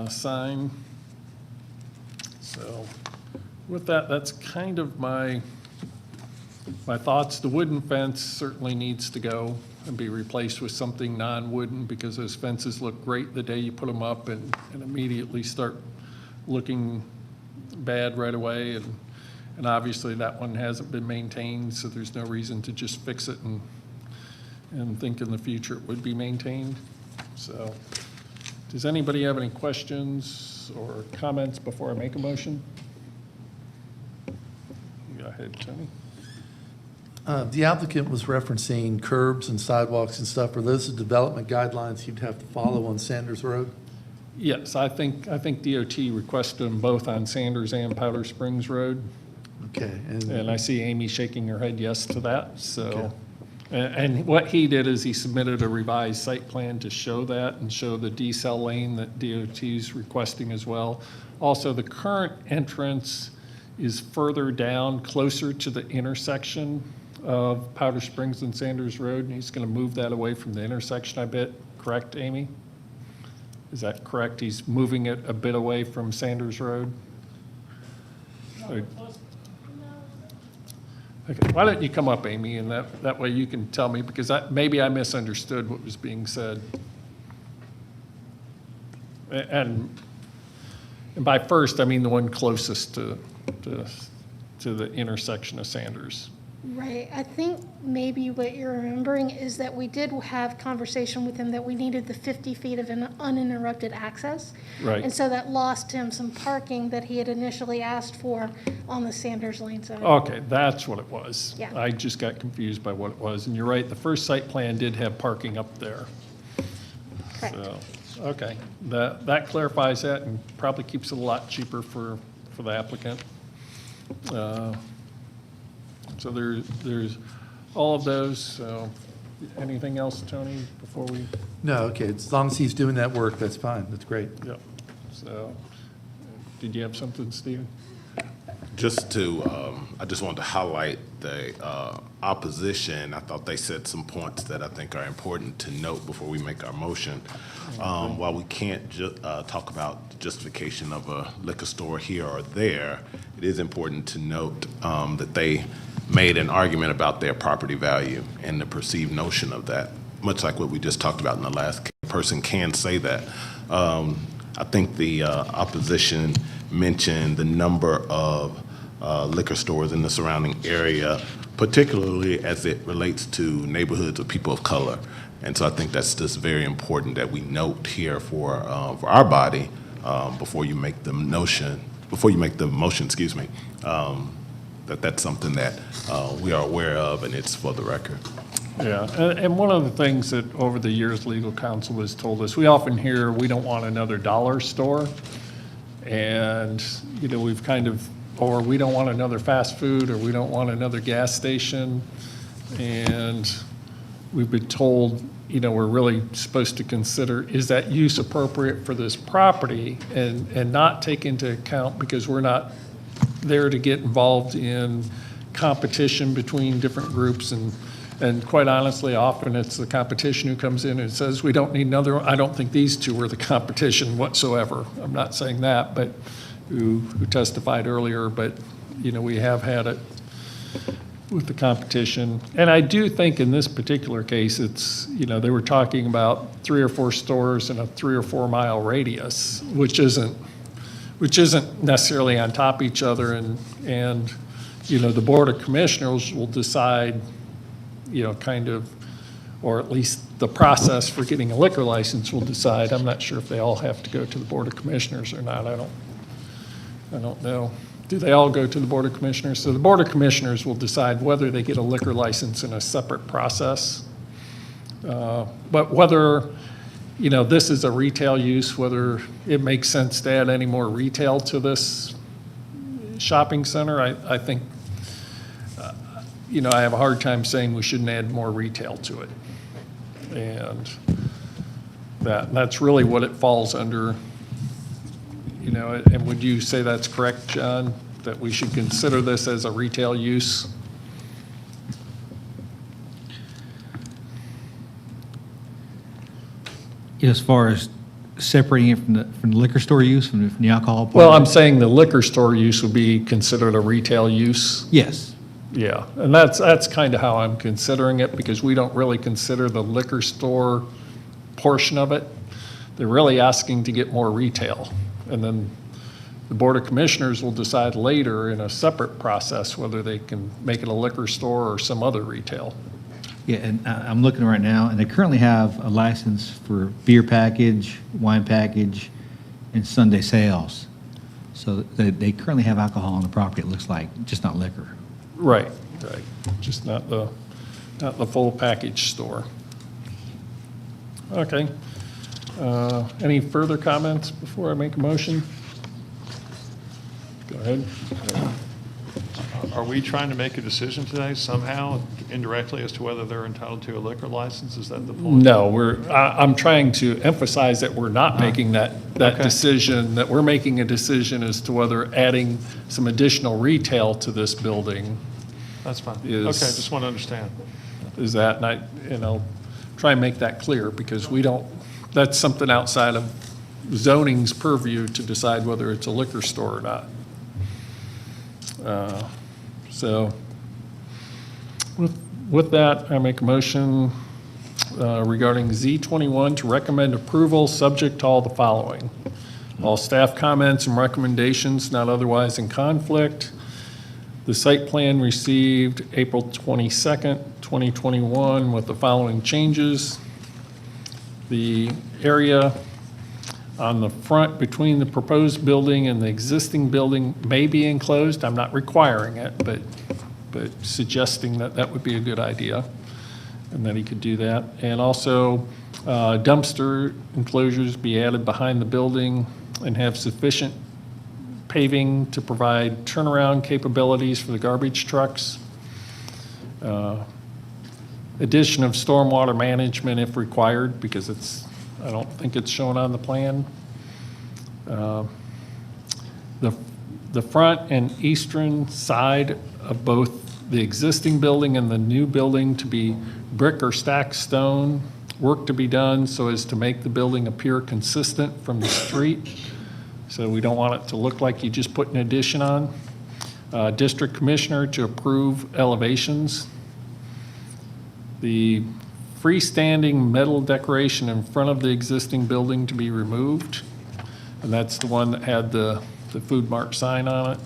sign. So with that, that's kind of my thoughts. The wooden fence certainly needs to go and be replaced with something non-wooden, because those fences look great the day you put them up and immediately start looking bad right away. And obviously that one hasn't been maintained, so there's no reason to just fix it and think in the future it would be maintained. So does anybody have any questions or comments before I make a motion? Go ahead, Tony. The applicant was referencing curbs and sidewalks and stuff. Are those the development guidelines you'd have to follow on Sanders Road? Yes, I think DOT requested them both on Sanders and Powder Springs Road. Okay. And I see Amy shaking her head yes to that, so. Okay. And what he did is he submitted a revised site plan to show that and show the decel lane that DOT is requesting as well. Also, the current entrance is further down, closer to the intersection of Powder Springs and Sanders Road, and he's going to move that away from the intersection, I bet. Correct, Amy? Is that correct? He's moving it a bit away from Sanders Road? Okay, why don't you come up, Amy, and that way you can tell me, because maybe I misunderstood what was being said. And by first, I mean the one closest to the intersection of Sanders. Right. I think maybe what you're remembering is that we did have conversation with him that we needed the 50 feet of an uninterrupted access. Right. And so that lost him some parking that he had initially asked for on the Sanders lane side. Okay, that's what it was. Yeah. I just got confused by what it was. And you're right, the first site plan did have parking up there. Correct. So, okay, that clarifies that and probably keeps it a lot cheaper for the applicant. So there's all of those. So anything else, Tony, before we? No, okay. As long as he's doing that work, that's fine. That's great. Yep. So did you have something, Stephen? I just wanted to highlight the opposition. I thought they said some points that I think are important to note before we make our motion. While we can't talk about the justification of a liquor store here or there, it is important to note that they made an argument about their property value and the perceived notion of that, much like what we just talked about in the last case. A person can say that. I think the opposition mentioned the number of liquor stores in the surrounding area, particularly as it relates to neighborhoods of people of color. And so I think that's just very important that we note here for our body before you make the motion, excuse me, that's something that we are aware of and it's for the record. Yeah, and one of the things that over the years legal counsel has told us, we often hear we don't want another dollar store. And, we've kind of, or we don't want another fast food, or we don't want another gas station. And we've been told, we're really supposed to consider, is that use appropriate for this property, and not take into account, because we're not there to get involved in competition between different groups. And quite honestly, often it's the competition who comes in and says, we don't need another. I don't think these two are the competition whatsoever. I'm not saying that, but who testified earlier, but, we have had it with the competition. And I do think in this particular case, it's, they were talking about 3 or 4 stores in a 3 or 4 mile radius, which isn't necessarily on top of each other. And the Board of Commissioners will decide, or at least the process for getting a liquor license will decide. I'm not sure if they all have to go to the Board of Commissioners or not. I don't know. Do they all go to the Board of Commissioners? So the Board of Commissioners will decide whether they get a liquor license in a separate process. But whether, this is a retail use, whether it makes sense to add any more retail to this shopping center, I think, I have a hard time saying we shouldn't add more retail to it. And that's really what it falls under, and would you say that's correct, John, that we should consider this as a retail use? As far as separating it from the liquor store use, from the alcohol part? Well, I'm saying the liquor store use would be considered a retail use. Yes. Yeah, and that's kind of how I'm considering it, because we don't really consider the liquor store portion of it. They're really asking to get more retail. And then the Board of Commissioners will decide later in a separate process whether they can make it a liquor store or some other retail. Yeah, and I'm looking right now, and they currently have a license for beer package, wine package, and Sunday sales. So they currently have alcohol on the property, it looks like, just not liquor. Right, just not the full package store. Okay. Any further comments before I make a motion? Go ahead. Are we trying to make a decision today somehow indirectly as to whether they're entitled to a liquor license? Is that the point? No, I'm trying to emphasize that we're not making that Okay. decision, that we're making a decision as to whether adding some additional retail to this building. That's fine. Is- Okay, just want to understand. Is that, and I, try and make that clear, because that's something outside of zoning's purview to decide whether it's a liquor store or not. So with that, I make a motion regarding Z21 to recommend approval subject to all the following. All staff comments and recommendations not otherwise in conflict. The site plan received April 22nd, 2021 with the following changes. The area on the front between the proposed building and the existing building may be enclosed. I'm not requiring it, but suggesting that would be a good idea, and that he could do that. And also dumpster enclosures be added behind the building and have sufficient paving to provide turnaround capabilities for the garbage trucks. Addition of stormwater management if required, because I don't think it's shown on the plan. the front and eastern side of both the existing building and the new building to be brick or stacked stone. Work to be done so as to make the building appear consistent from the street. So we don't want it to look like you just put an addition on. District Commissioner to approve elevations. The freestanding metal decoration in front of the existing building to be removed. And that's the one that had the Food Mart sign on it.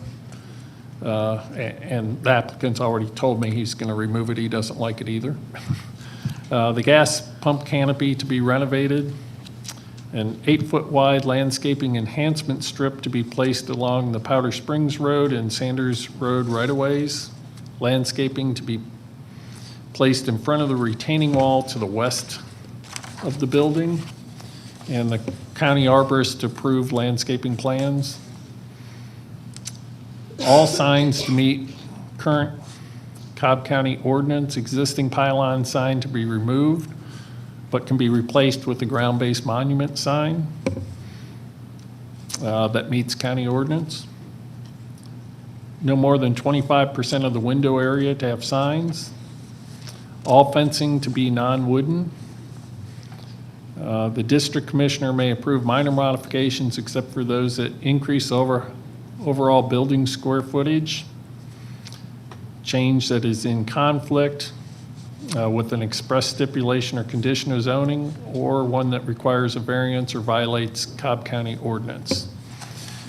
And the applicant's already told me he's going to remove it. He doesn't like it either. The gas pump canopy to be renovated. An 8-foot wide landscaping enhancement strip to be placed along the Powder Springs Road and Sanders Road right-of-ways. Landscaping to be placed in front of the retaining wall to the west of the building. And the county arborist to approve landscaping plans. All signs to meet current Cobb County ordinance. Existing pylon sign to be removed, but can be replaced with a ground-based monument sign that meets county ordinance. No more than 25% of the window area to have signs. All fencing to be non-wooden. The district commissioner may approve minor modifications except for those that increase overall building square footage. Change that is in conflict with an express stipulation or condition of zoning, or one that requires a variance or violates Cobb County ordinance.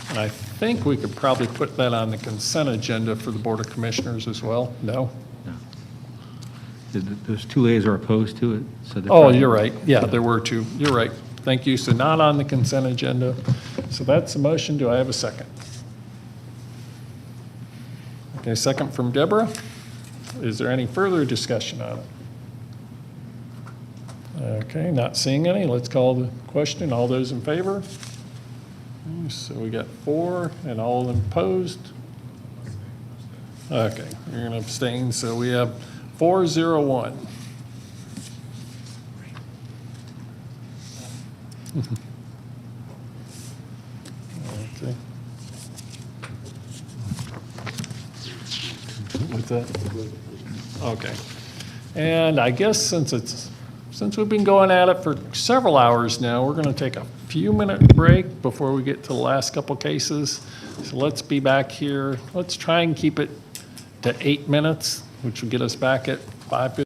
And I think we could probably put that on the consent agenda for the Board of Commissioners as well. No? Those two ladies are opposed to it, so they're Oh, probably- you're right. Yeah, there were two. You're right. Thank you. So not on the consent agenda. So that's the motion. Do I have a second? Okay, second from Deborah. Is there any further discussion on it? Okay, not seeing any. Let's call the question. All those in favor? So we got 4, and all opposed? Okay, you're going to abstain. So we have 401. Okay. What's that? Okay. And I guess since we've been going at it for several hours now, we're going to take a few-minute break before we get to the last couple cases. So let's be back here. Let's try and keep it to 8 minutes, which will get us back at 5:50.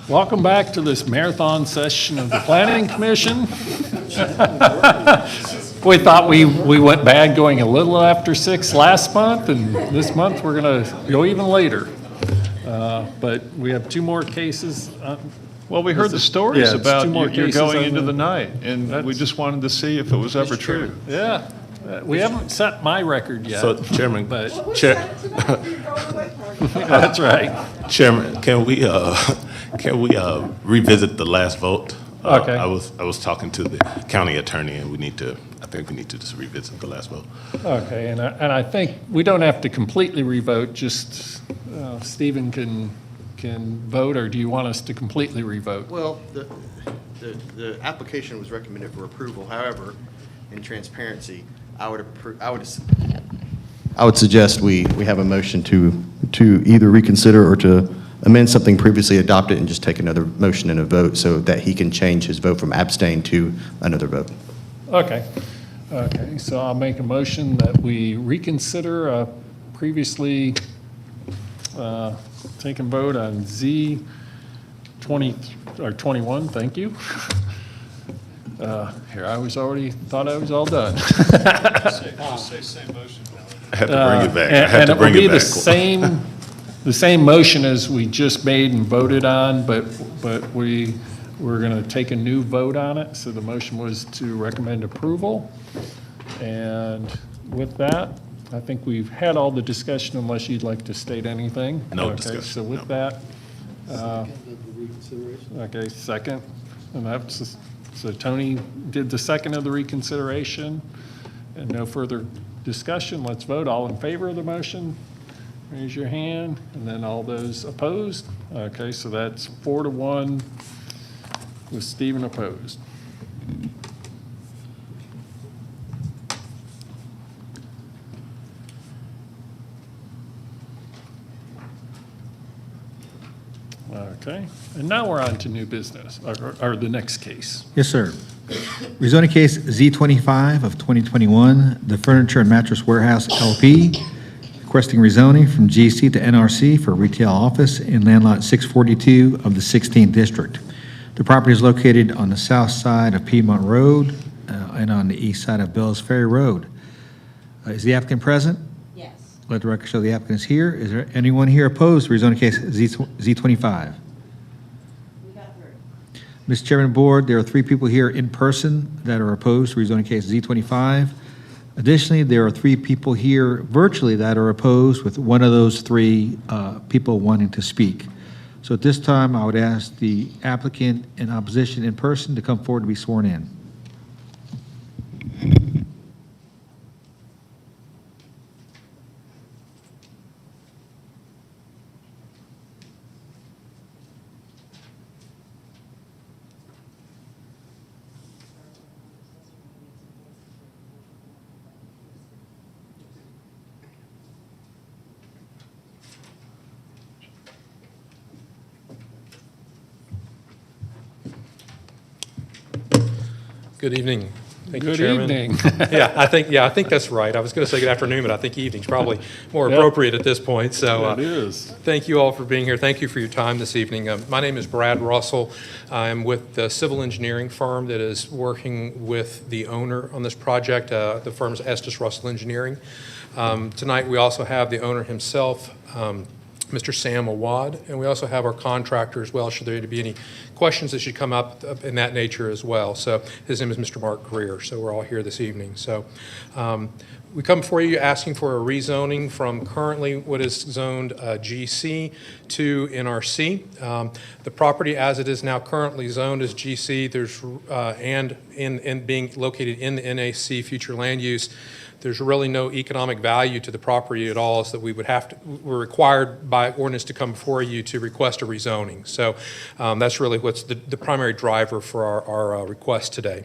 Welcome back to this marathon session of the Planning Commission. We thought we went bad going a little after 6 last month, and this month we're going to go even later. But we have 2 more cases. Well, we heard the stories Yeah, it's about 2 more you're cases going on into the night, and we That's- just wanted to see if it was ever true. Yeah, we haven't set my record yet. So, Chairman, but That's right. Chairman, can we revisit the last vote? Okay. I was talking to the county attorney, and I think we need to just revisit the last vote. Okay, and I think we don't have to completely revote, just Stephen can vote, or do you want us to completely revote? Well, the application was recommended for approval. However, in transparency, I would suggest we have a motion to either reconsider or to amend something previously adopted and just take another motion and a vote so that he can change his vote from abstain to another vote. Okay, so I'll make a motion that we reconsider a previously taken vote on Z 21, thank you. Here, I thought I was all done. Say same motion. I have to bring it back. I have And to it will bring be it back. the same motion as we just made and voted on, but we're going to take a new vote on it. So the motion was to recommend approval. And with that, I think we've had all the discussion unless you'd like to state anything. No Okay, discussion, so with no. that. Okay, second. And that's, so Tony did the second of the reconsideration. And no further discussion. Let's vote. All in favor of the motion? Raise your hand. And then all those opposed? Okay, so that's 4-1 with Stephen opposed. Okay, and now we're on to new business, or the next case. Yes, sir. Rezoning case Z25 of 2021, the Furniture and Mattress Warehouse LP, requesting rezoning from GC to NRC for retail office in land lot 642 of the 16th district. The property is located on the south side of Piedmont Road and on the east side of Bells Ferry Road. Is the applicant present? Yes. Let the record show the applicant is here. Is there anyone here opposed to rezoning case Z25? Mr. Chairman of the Board, there are 3 people here in person that are opposed to rezoning case Z25. Additionally, there are 3 people here virtually that are opposed, with one of those 3 people wanting to speak. So at this time, I would ask the applicant in opposition in person to come forward to be sworn in. Good evening. Thank you, Good Chairman. evening. Yeah, I think that's right. I was going to say good afternoon, but I think evening's probably more Yep. appropriate at this point. So It is. thank you all for being here. Thank you for your time this evening. My name is Brad Russell. I'm with the civil engineering firm that is working with the owner on this project. The firm's Estes Russell Engineering. Tonight, we also have the owner himself, Mr. Sam Awad, and we also have our contractor as well, should there be any questions that should come up in that nature as well. So his name is Mr. Mark Greer, so we're all here this evening. So we come before you asking for a rezoning from currently what is zoned GC to NRC. The property as it is now currently zoned as GC, there's and in being located in the NAC future land use, there's really no economic value to the property at all, so that we would we're required by ordinance to come before you to request a rezoning. So that's really what's the primary driver for our request today.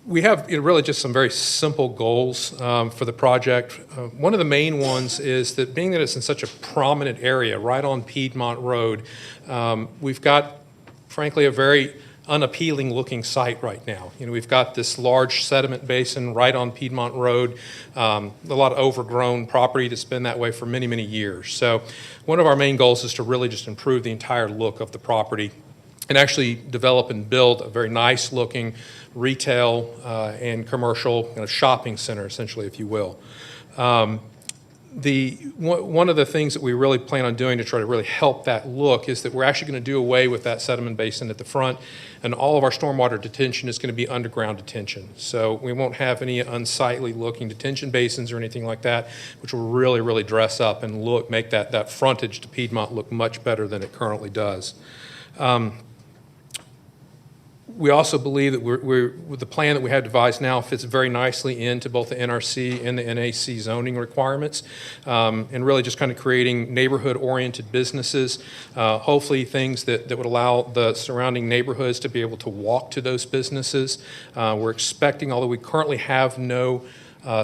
We have really just some very simple goals for the project. One of the main ones is that being that it's in such a prominent area, right on Piedmont Road, we've got, frankly, a very unappealing looking site right now. You know, we've got this large sediment basin right on Piedmont Road, a lot of overgrown property that's been that way for many, many years. So one of our main goals is to really just improve the entire look of the property and actually develop and build a very nice looking retail and commercial shopping center, essentially, if you will. One of the things that we really plan on doing to try to really help that look is that we're actually going to do away with that sediment basin at the front, and all of our stormwater detention is going to be underground detention. So we won't have any unsightly looking detention basins or anything like that, which will really, really dress up and make that frontage to Piedmont look much better than it currently does. We also believe that with the plan that we have devised now fits very nicely into both the NRC and the NAC zoning requirements, and really just kind of creating neighborhood-oriented businesses, hopefully things that would allow the surrounding neighborhoods to be able to walk to those businesses. We're expecting, although we currently have no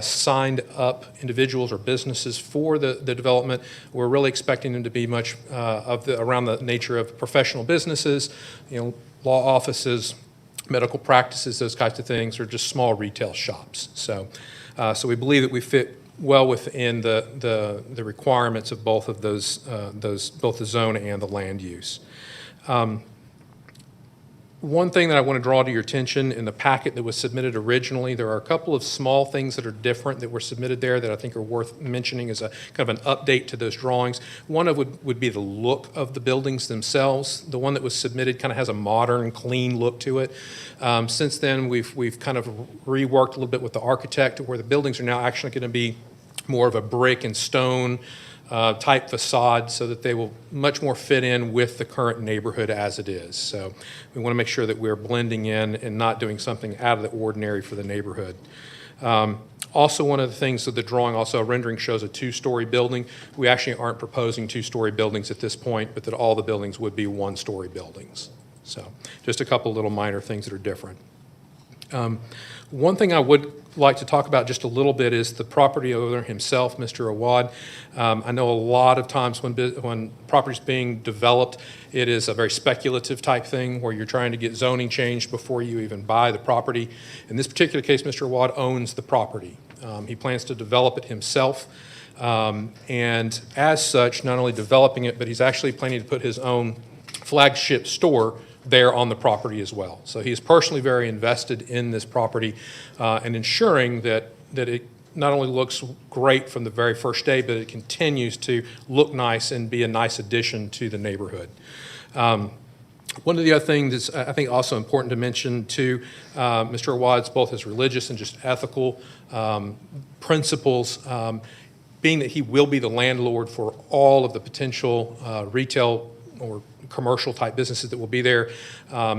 signed up individuals or businesses for the development, we're really expecting them to be much around the nature of professional businesses, law offices, medical practices, those kinds of things, or just small retail shops. So we believe that we fit well within the requirements of both of those, both the zone and the land use. One thing that I want to draw to your attention in the packet that was submitted originally, there are a couple of small things that are different that were submitted there that I think are worth mentioning as a kind of an update to those drawings. One of would be the look of the buildings themselves. The one that was submitted kind of has a modern, clean look to it. Since then, we've kind of reworked a little bit with the architect to where the buildings are now actually going to be more of a brick and stone type facade, so that they will much more fit in with the current neighborhood as it is. So we want to make sure that we're blending in and not doing something out of the ordinary for the neighborhood. Also, one of the things that the drawing, also a rendering, shows a two-story building. We actually aren't proposing two-story buildings at this point, but that all the buildings would be one-story buildings. So just a couple little minor things that are different. One thing I would like to talk about just a little bit is the property owner himself, Mr. Awad. I know a lot of times when property is being developed, it is a very speculative type thing where you're trying to get zoning changed before you even buy the property. In this particular case, Mr. Awad owns the property. He plans to develop it himself. And as such, not only developing it, but he's actually planning to put his own flagship store there on the property as well. So he is personally very invested in this property and ensuring that it not only looks great from the very first day, but it continues to look nice and be a nice addition to the neighborhood. One of the other things that's I think also important to mention to Mr. Awad's both his religious and just ethical principles, being that he will be the landlord for all of the potential retail or commercial type businesses that will be there,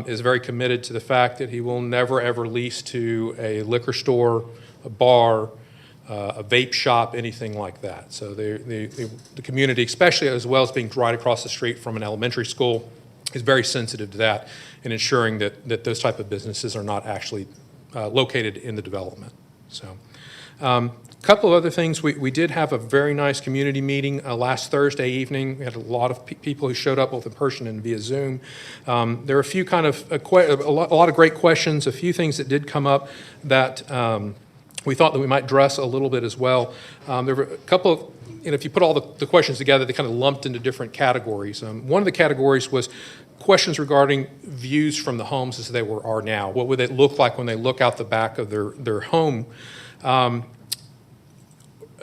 is very committed to the fact that he will never ever lease to a liquor store, a bar, a vape shop, anything like that. So the community, especially as well as being right across the street from an elementary school, is very sensitive to that and ensuring that those type of businesses are not actually located in the development. So. A couple of other things. We did have a very nice community meeting last Thursday evening. We had a lot of people who showed up both in person and via Zoom. There are a few kind of, a lot of great questions, a few things that did come up that we thought that we might address a little bit as well. There were a couple of, if you put all the questions together, they kind of lumped into different categories. One of the categories was questions regarding views from the homes as they are now. What would it look like when they look out the back of their home?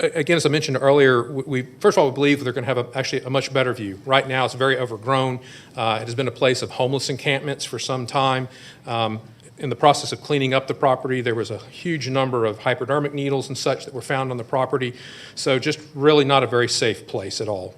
Again, as I mentioned earlier, first of all, we believe they're going to have actually a much better view. Right now, it's very overgrown. It has been a place of homeless encampments for some time. In the process of cleaning up the property, there was a huge number of hypodermic needles and such that were found on the property. So just really not a very safe place at all.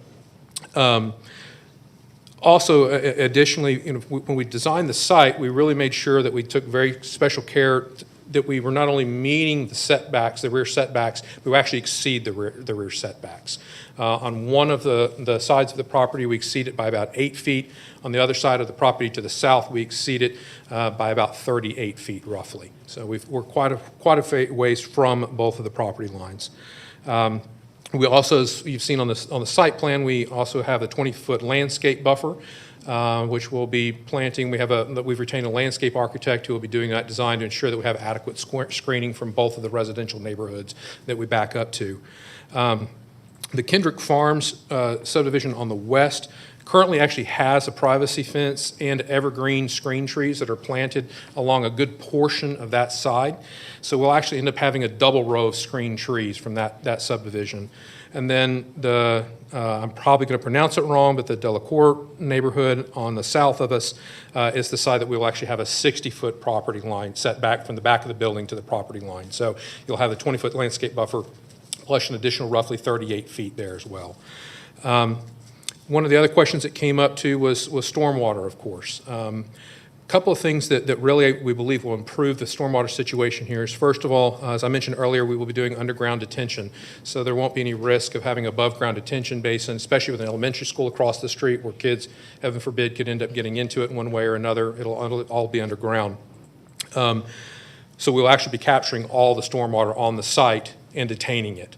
Also, additionally, when we designed the site, we really made sure that we took very special care that we were not only meeting the setbacks, the rear setbacks, we actually exceed the rear setbacks. On one of the sides of the property, we exceed it by about 8 feet. On the other side of the property to the south, we exceed it by about 38 feet roughly. So we're quite a ways from both of the property lines. We also, as you've seen on the site plan, we also have a 20-foot landscape buffer which we'll be planting. We've retained a landscape architect who will be doing that design to ensure that we have adequate screening from both of the residential neighborhoods that we back up to. The Kendrick Farms subdivision on the west currently actually has a privacy fence and evergreen screen trees that are planted along a good portion of that side. So we'll actually end up having a double row of screen trees from that subdivision. And then I'm probably going to pronounce it wrong, but the Delacour neighborhood on the south of us is the side that we will actually have a 60-foot property line set back from the back of the building to the property line. So you'll have the 20-foot landscape buffer plus an additional roughly 38 feet there as well. One of the other questions that came up too was stormwater, of course. A couple of things that really we believe will improve the stormwater situation here is, first of all, as I mentioned earlier, we will be doing underground detention. So there won't be any risk of having above ground detention basin, especially with an elementary school across the street where kids, heaven forbid, could end up getting into it in one way or another. It'll all be underground. So we'll actually be capturing all the stormwater on the site and detaining it.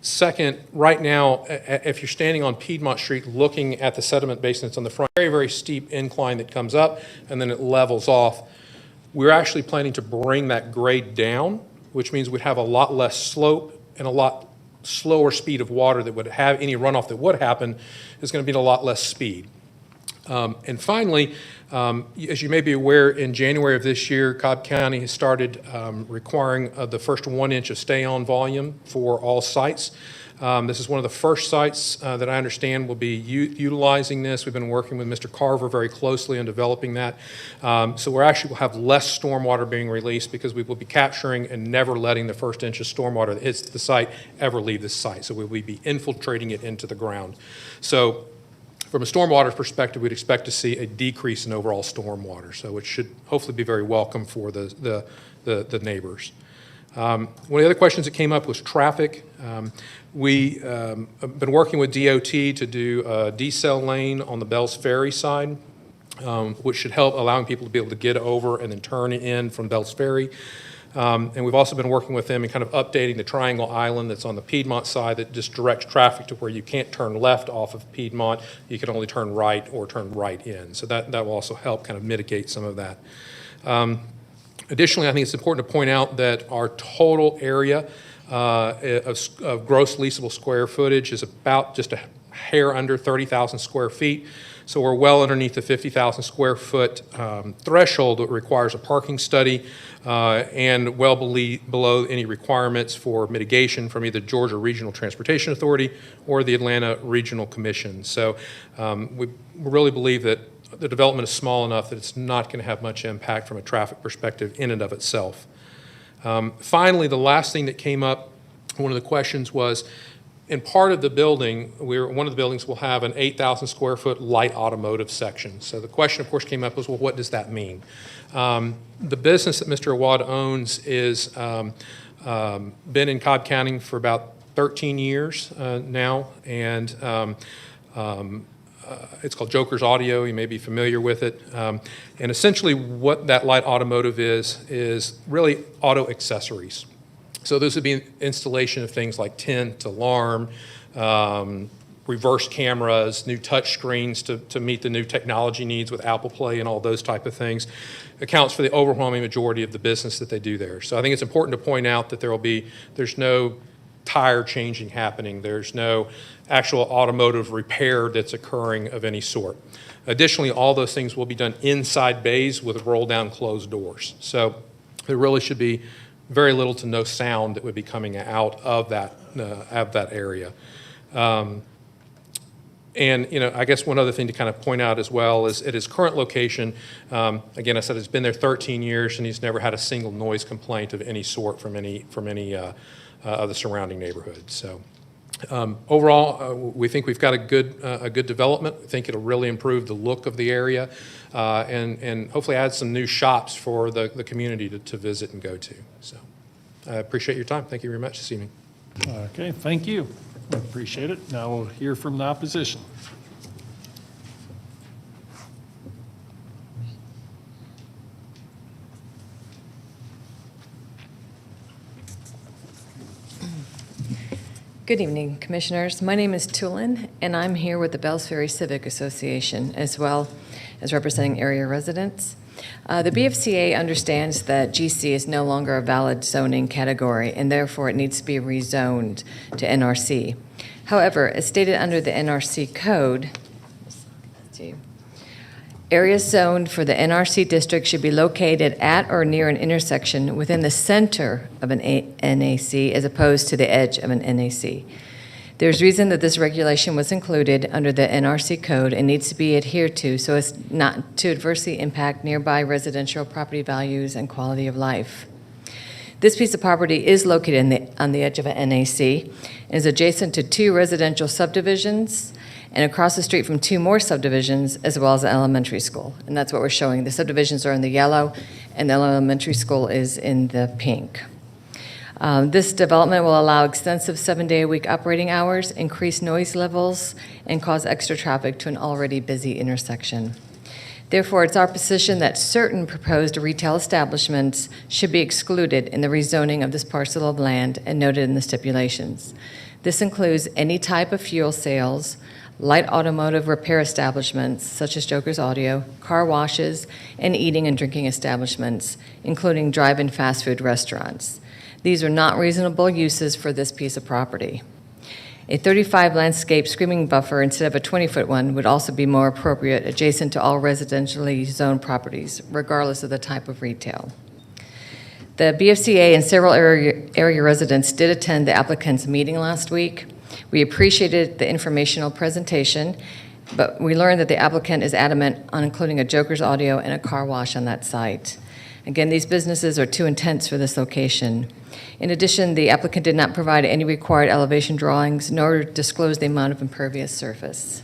Second, right now, if you're standing on Piedmont Street looking at the sediment basin that's on the front, very, very steep incline that comes up and then it levels off. We're actually planning to bring that grade down, which means we'd have a lot less slope and a lot slower speed of water that would have any runoff that would happen is going to be at a lot less speed. And finally, as you may be aware, in January of this year, Cobb County has started requiring the first 1 inch of stay-on volume for all sites. This is one of the first sites that I understand will be utilizing this. We've been working with Mr. Carver very closely on developing that. So we're actually will have less stormwater being released because we will be capturing and never letting the first inch of stormwater that hits the site ever leave the site. So we will be infiltrating it into the ground. So from a stormwater perspective, we'd expect to see a decrease in overall stormwater, so it should hopefully be very welcome for the neighbors. One of the other questions that came up was traffic. We have been working with DOT to do a decel lane on the Bells Ferry side, which should help allowing people to be able to get over and then turn in from Bells Ferry. And we've also been working with them in kind of updating the Triangle Island that's on the Piedmont side that just directs traffic to where you can't turn left off of Piedmont. You can only turn right or turn right in. So that will also help kind of mitigate some of that. Additionally, I think it's important to point out that our total area of gross leasable square footage is about just a hair under 30,000 square feet. So we're well underneath the 50,000 square foot threshold that requires a parking study and well below any requirements for mitigation from either Georgia Regional Transportation Authority or the Atlanta Regional Commission. So we really believe that the development is small enough that it's not going to have much impact from a traffic perspective in and of itself. Finally, the last thing that came up, one of the questions was, in part of the building, one of the buildings will have an 8,000 square foot light automotive section. So the question, of course, came up was, well, what does that mean? The business that Mr. Awad owns is been in Cobb County for about 13 years now, and it's called Joker's Audio. You may be familiar with it. And essentially what that light automotive is really auto accessories. So this would be installation of things like tint, alarm, reverse cameras, new touch screens to meet the new technology needs with Apple Play and all those type of things. Accounts for the overwhelming majority of the business that they do there. So I think it's important to point out that there's no tire changing happening. There's no actual automotive repair that's occurring of any sort. Additionally, all those things will be done inside bays with roll down closed doors. So there really should be very little to no sound that would be coming out of that area. And I guess one other thing to kind of point out as well is at his current location, again, I said it's been there 13 years and he's never had a single noise complaint of any sort from any of the surrounding neighborhoods. So overall, we think we've got a good development. We think it'll really improve the look of the area and hopefully add some new shops for the community to visit and go to. So I appreciate your time. Thank you very much this evening. Okay, thank you. I appreciate it. Now we'll hear from the opposition. Good evening, Commissioners. My name is Tulin, and I'm here with the Bells Ferry Civic Association, as well as representing area residents. The BFCA understands that GC is no longer a valid zoning category, and therefore it needs to be rezoned to NRC. However, as stated under the NRC code, areas zoned for the NRC district should be located at or near an intersection within the center of an NAC as opposed to the edge of an NAC. There's reason that this regulation was included under the NRC code and needs to be adhered to so as not to adversely impact nearby residential property values and quality of life. This piece of property is located on the edge of an NAC and is adjacent to 2 residential subdivisions and across the street from 2 more subdivisions, as well as an elementary school. And that's what we're showing. The subdivisions are in the yellow, and the elementary school is in the pink. This development will allow extensive 7-day-a-week operating hours, increase noise levels, and cause extra traffic to an already busy intersection. Therefore, it's our position that certain proposed retail establishments should be excluded in the rezoning of this parcel of land and noted in the stipulations. This includes any type of fuel sales, light automotive repair establishments, such as Joker's Audio, car washes, and eating and drinking establishments, including drive-in fast food restaurants. These are not reasonable uses for this piece of property. A 35 landscape screening buffer instead of a 20-foot one would also be more appropriate adjacent to all residentially zoned properties, regardless of the type of retail. The BFCA and several area residents did attend the applicant's meeting last week. We appreciated the informational presentation, but we learned that the applicant is adamant on including a Joker's Audio and a car wash on that site. Again, these businesses are too intense for this location. In addition, the applicant did not provide any required elevation drawings nor disclose the amount of impervious surface.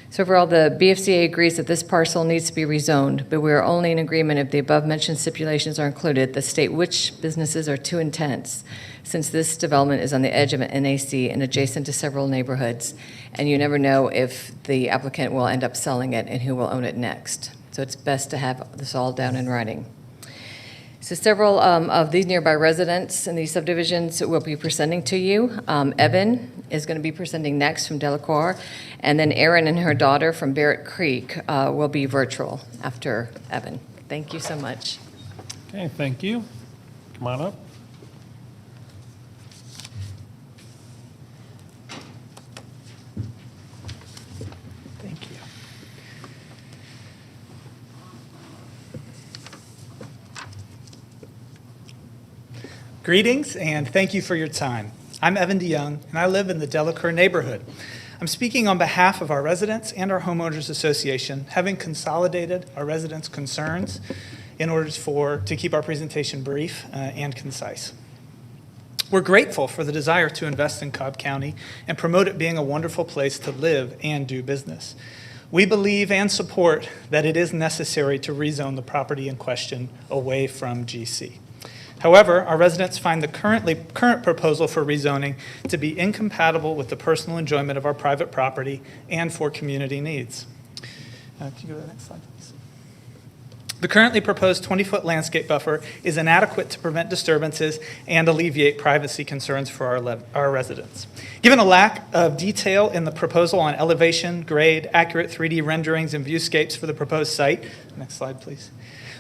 So overall, the BFCA agrees that this parcel needs to be rezoned, but we are only in agreement if the above-mentioned stipulations are included that state which businesses are too intense, since this development is on the edge of an NAC and adjacent to several neighborhoods, and you never know if the applicant will end up selling it and who will own it next. So it's best to have this all down in writing. So several of these nearby residents in these subdivisions will be presenting to you. Evan is going to be presenting next from Delacroix, and then Erin and her daughter from Barrett Creek will be virtual after Evan. Thank you so much. Okay, thank you. Come on up. Thank you. Greetings, and thank you for your time. I'm Evan DeYoung, and I live in the Delacroix neighborhood. I'm speaking on behalf of our residents and our homeowners association, having consolidated our residents' concerns in order to keep our presentation brief and concise. We're grateful for the desire to invest in Cobb County and promote it being a wonderful place to live and do business. We believe and support that it is necessary to rezone the property in question away from GC. However, our residents find the current proposal for rezoning to be incompatible with the personal enjoyment of our private property and for community needs. Can you go to the next slide, please? The currently proposed 20-foot landscape buffer is inadequate to prevent disturbances and alleviate privacy concerns for our residents. Given a lack of detail in the proposal on elevation, grade, accurate 3D renderings, and viewscapes for the proposed site, next slide, please.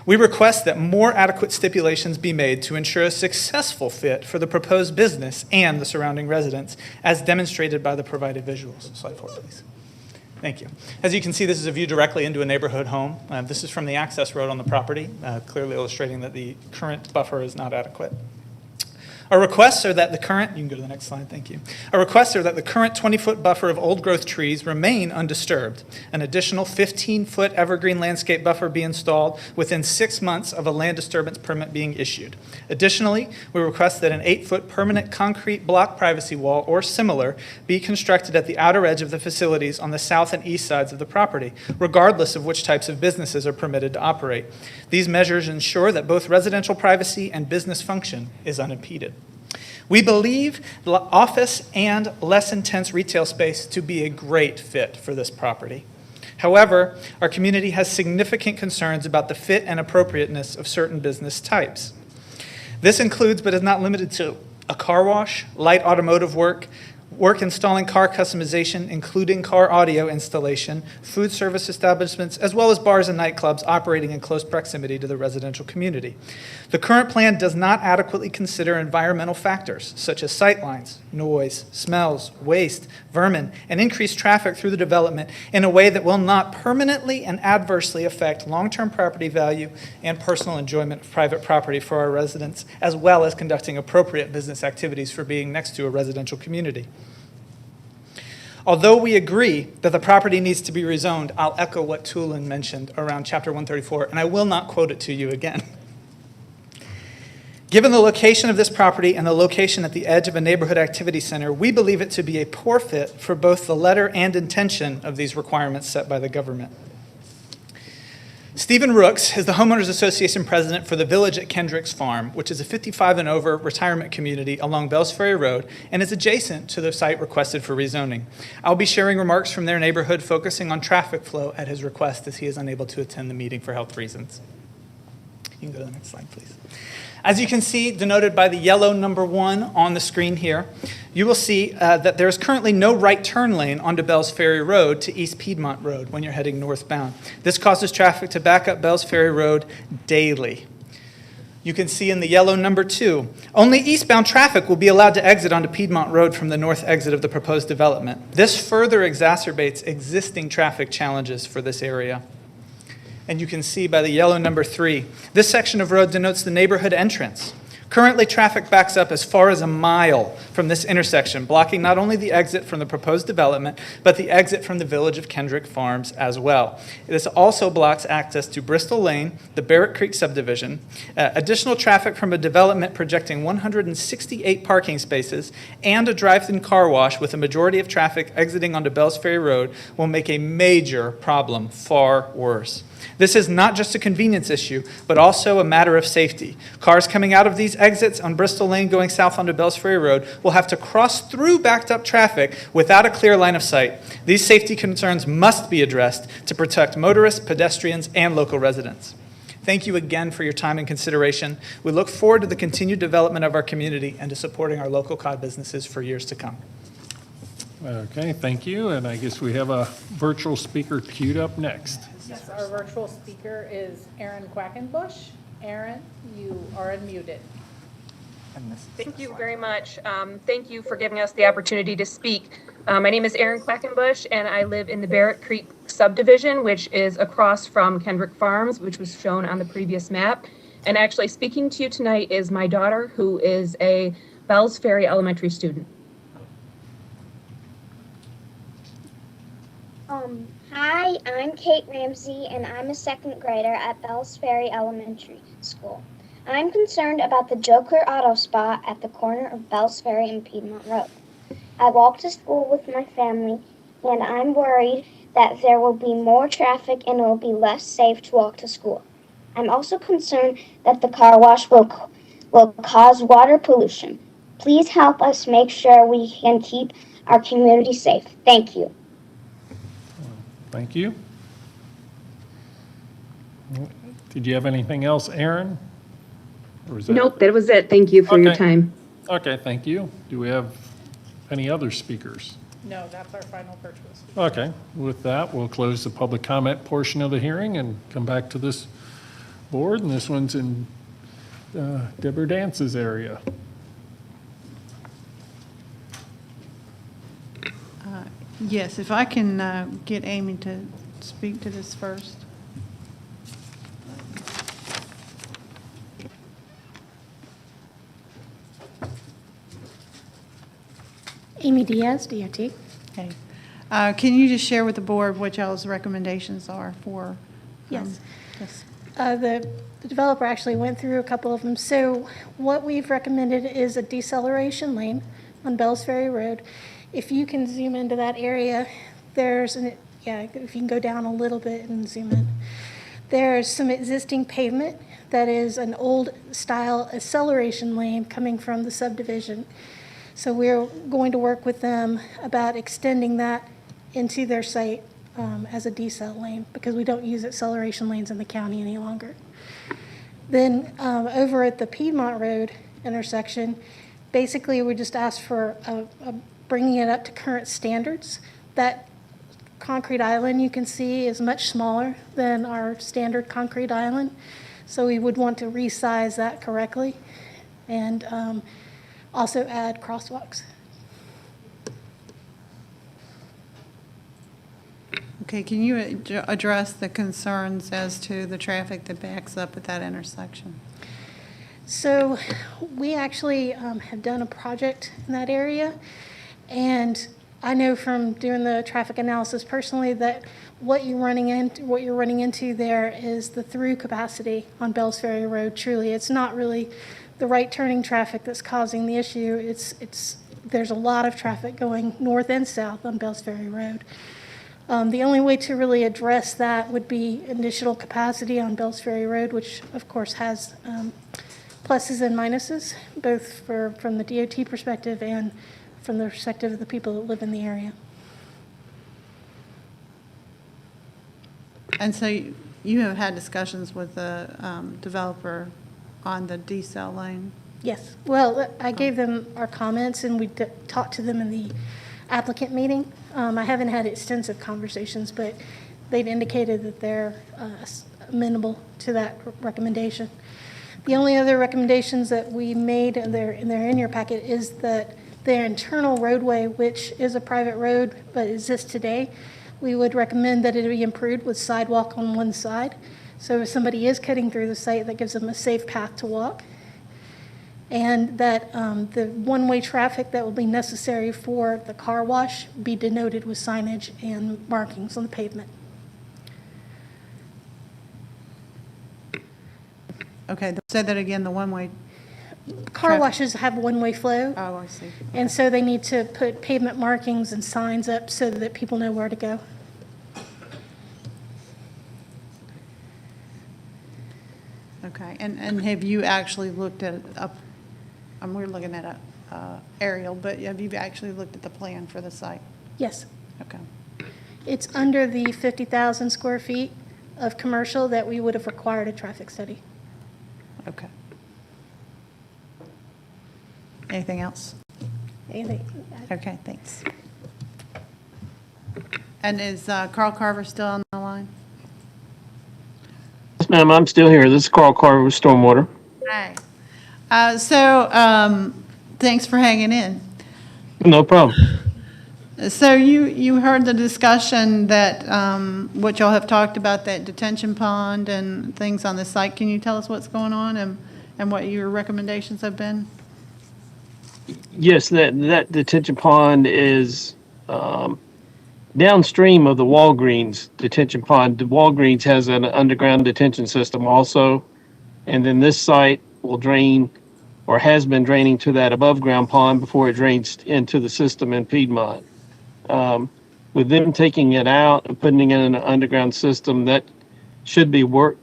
We request that more adequate stipulations be made to ensure a successful fit for the proposed business and the surrounding residents, as demonstrated by the provided visuals. Slide 4, please. Thank you. As you can see, this is a view directly into a neighborhood home. This is from the access road on the property, clearly illustrating that the current buffer is not adequate. Our requests are that the current, you can go to the next slide, thank you. Our requests are that the current 20-foot buffer of old-growth trees remain undisturbed. An additional 15-foot evergreen landscape buffer be installed within 6 months of a land disturbance permit being issued. Additionally, we request that an 8-foot permanent concrete block privacy wall or similar be constructed at the outer edge of the facilities on the south and east sides of the property, regardless of which types of businesses are permitted to operate. These measures ensure that both residential privacy and business function is unimpeded. We believe office and less intense retail space to be a great fit for this property. However, our community has significant concerns about the fit and appropriateness of certain business types. This includes, but is not limited to, a car wash, light automotive work, work installing car customization, including car audio installation, food service establishments, as well as bars and nightclubs operating in close proximity to the residential community. The current plan does not adequately consider environmental factors such as sightlines, noise, smells, waste, vermin, and increased traffic through the development in a way that will not permanently and adversely affect long-term property value and personal enjoyment of private property for our residents, as well as conducting appropriate business activities for being next to a residential community. Although we agree that the property needs to be rezoned, I'll echo what Tulin mentioned around Chapter 134, and I will not quote it to you again. Given the location of this property and the location at the edge of a neighborhood activity center, we believe it to be a poor fit for both the letter and intention of these requirements set by the government. Stephen Rooks is the Homeowners Association president for the Village at Kendrick's Farm, which is a 55 and over retirement community along Bells Ferry Road and is adjacent to the site requested for rezoning. I'll be sharing remarks from their neighborhood focusing on traffic flow at his request as he is unable to attend the meeting for health reasons. You can go to the next slide, please. As you can see, denoted by the yellow number 1 on the screen here, you will see that there is currently no right turn lane onto Bells Ferry Road to East Piedmont Road when you're heading northbound. This causes traffic to back up Bells Ferry Road daily. You can see in the yellow number 2, only eastbound traffic will be allowed to exit onto Piedmont Road from the north exit of the proposed development. This further exacerbates existing traffic challenges for this area. And you can see by the yellow number 3, this section of road denotes the neighborhood entrance. Currently, traffic backs up as far as a mile from this intersection, blocking not only the exit from the proposed development, but the exit from the Village of Kendrick Farms as well. This also blocks access to Bristol Lane, the Barrett Creek subdivision. Additional traffic from a development projecting 168 parking spaces and a drive-through car wash with a majority of traffic exiting onto Bells Ferry Road will make a major problem far worse. This is not just a convenience issue, but also a matter of safety. Cars coming out of these exits on Bristol Lane going south onto Bells Ferry Road will have to cross through backed up traffic without a clear line of sight. These safety concerns must be addressed to protect motorists, pedestrians, and local residents. Thank you again for your time and consideration. We look forward to the continued development of our community and to supporting our local Cobb businesses for years to come. Okay, thank you. And I guess we have a virtual speaker queued up next. Yes, our virtual speaker is Aaron Quackenbush. Aaron, you are unmuted. Thank you very much. Thank you for giving us the opportunity to speak. My name is Erin Quackenbush, and I live in the Barrett Creek subdivision, which is across from Kendrick Farms, which was shown on the previous map. And actually speaking to you tonight is my daughter, who is a Bells Ferry Elementary student. Hi, I'm Kate Ramsey, and I'm a second grader at Bells Ferry Elementary School. I'm concerned about the Joker Auto Spot at the corner of Bells Ferry and Piedmont Road. I walk to school with my family, and I'm worried that there will be more traffic and it will be less safe to walk to school. I'm also concerned that the car wash will cause water pollution. Please help us make sure we can keep our community safe. Thank you. Thank you. Did you have anything else, Aaron? Or was that... Nope, that was it. Thank you for your time. Okay, thank you. Do we have any other speakers? No, that's our final virtual speaker. Okay, with that, we'll close the public comment portion of the hearing and come back to this board, and this one's in Deborah Dance's area. Yes, if I can get Amy to speak to this first. Amy Diaz, DOT. Okay. Can you just share with the board what y'all's recommendations are for? Yes. Yes. The developer actually went through a couple of them. So what we've recommended is a deceleration lane on Bells Ferry Road. If you can zoom into that area, if you can go down a little bit and zoom in. There's some existing pavement that is an old style acceleration lane coming from the subdivision. So we're going to work with them about extending that into their site as a decel lane because we don't use acceleration lanes in the county any longer. Then over at the Piedmont Road intersection, basically we just asked for bringing it up to current standards. That concrete island you can see is much smaller than our standard concrete island. So we would want to resize that correctly and also add crosswalks. Okay, can you address the concerns as to the traffic that backs up at that intersection? So we actually have done a project in that area, and I know from doing the traffic analysis personally that what you're running into there is the through capacity on Bells Ferry Road. Truly, it's not really the right turning traffic that's causing the issue. There's a lot of traffic going north and south on Bells Ferry Road. The only way to really address that would be additional capacity on Bells Ferry Road, which of course has pluses and minuses, both from the DOT perspective and from the perspective of the people that live in the area. And so you have had discussions with the developer on the decel lane? Yes. Well, I gave them our comments, and we talked to them in the applicant meeting. I haven't had extensive conversations, but they've indicated that they're amenable to that recommendation. The only other recommendations that we made, and they're in your packet, is that their internal roadway, which is a private road but exists today, we would recommend that it be improved with sidewalk on one side. So if somebody is cutting through the site, that gives them a safe path to walk. And that the one-way traffic that will be necessary for the car wash be denoted with signage and markings on the pavement. Okay, say that again, the one-way. Car washes have one-way flow. Oh, I see. And so they need to put pavement markings and signs up so that people know where to go. Okay, and have you actually looked at, we're looking at a aerial, but have you actually looked at the plan for the site? Yes. Okay. It's under the 50,000 square feet of commercial that we would have required a traffic study. Okay. Anything else? Anything? Okay, thanks. And is Carl Carver still on the line? Yes, ma'am, I'm still here. This is Carl Carver with Stormwater. Hi. Thanks for hanging in. No problem. So you heard the discussion that, what y'all have talked about, that detention pond and things on the site. Can you tell us what's going on and what your recommendations have been? Yes, that detention pond is downstream of the Walgreens detention pond. The Walgreens has an underground detention system also, and then this site will drain or has been draining to that above ground pond before it drains into the system in Piedmont. With them taking it out and putting it in an underground system, that should work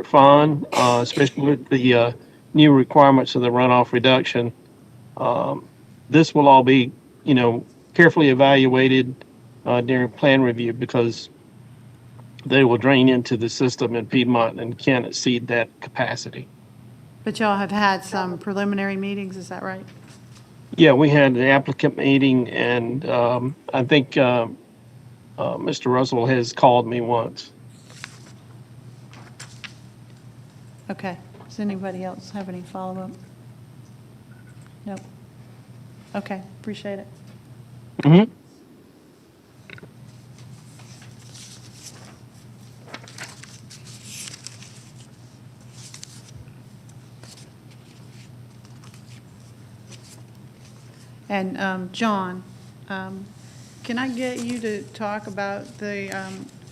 fine, especially with the new requirements of the runoff reduction. This will all be, carefully evaluated during plan review because they will drain into the system in Piedmont and can't exceed that capacity. But y'all have had some preliminary meetings, is that right? Yeah, we had the applicant meeting, and I think Mr. Russell has called me once. Okay. Does anybody else have any follow-up? Nope. Okay, appreciate it. Mm-hmm. And John, can I get you to talk about the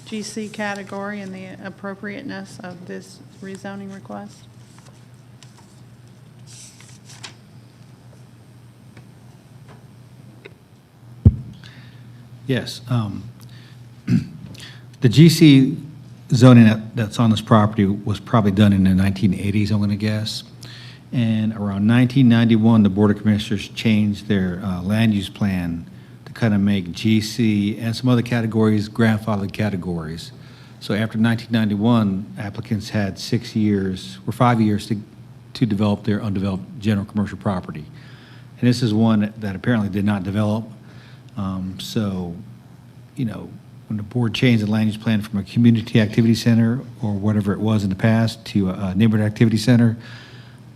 GC category and the appropriateness of this rezoning request? Yes. The GC zoning that's on this property was probably done in the 1980s, I'm going to guess. And around 1991, the Board of Commissioners changed their land use plan to kind of make GC and some other categories grandfathered categories. So after 1991, applicants had 5 years to develop their undeveloped general commercial property. And this is one that apparently did not develop. So, you know, when the board changed the land use plan from a community activity center or whatever it was in the past to a neighborhood activity center,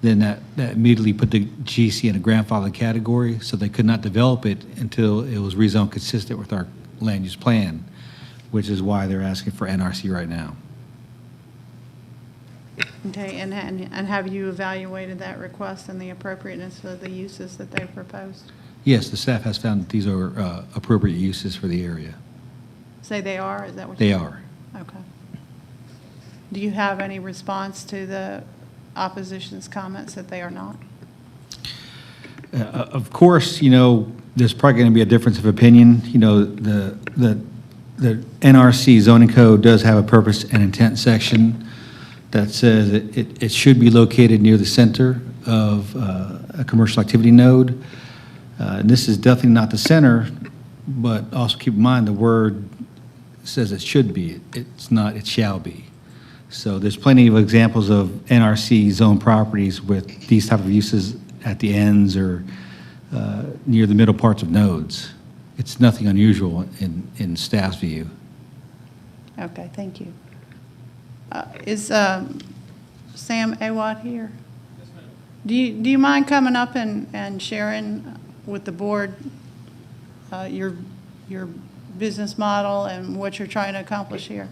then that immediately put the GC in a grandfather category, so they could not develop it until it was rezoned consistent with our land use plan, which is why they're asking for NRC right now. Okay, and have you evaluated that request and the appropriateness of the uses that they've proposed? Yes, the staff has found that these are appropriate uses for the area. Say they are, is that what They you are. Okay. Do you have any response to the opposition's comments that they are not? Of course, you know, there's probably going to be a difference of opinion. You know, the NRC zoning code does have a purpose and intent section that says it should be located near the center of a commercial activity node. And this is definitely not the center, but also keep in mind the word says it should be. It's not, it shall be. So there's plenty of examples of NRC zone properties with these type of uses at the ends or near the middle parts of nodes. It's nothing unusual in staff's view. Okay, thank you. Is Sam Awad here? Yes, ma'am. Do you mind coming up and sharing with the board your business model and what you're trying to accomplish here?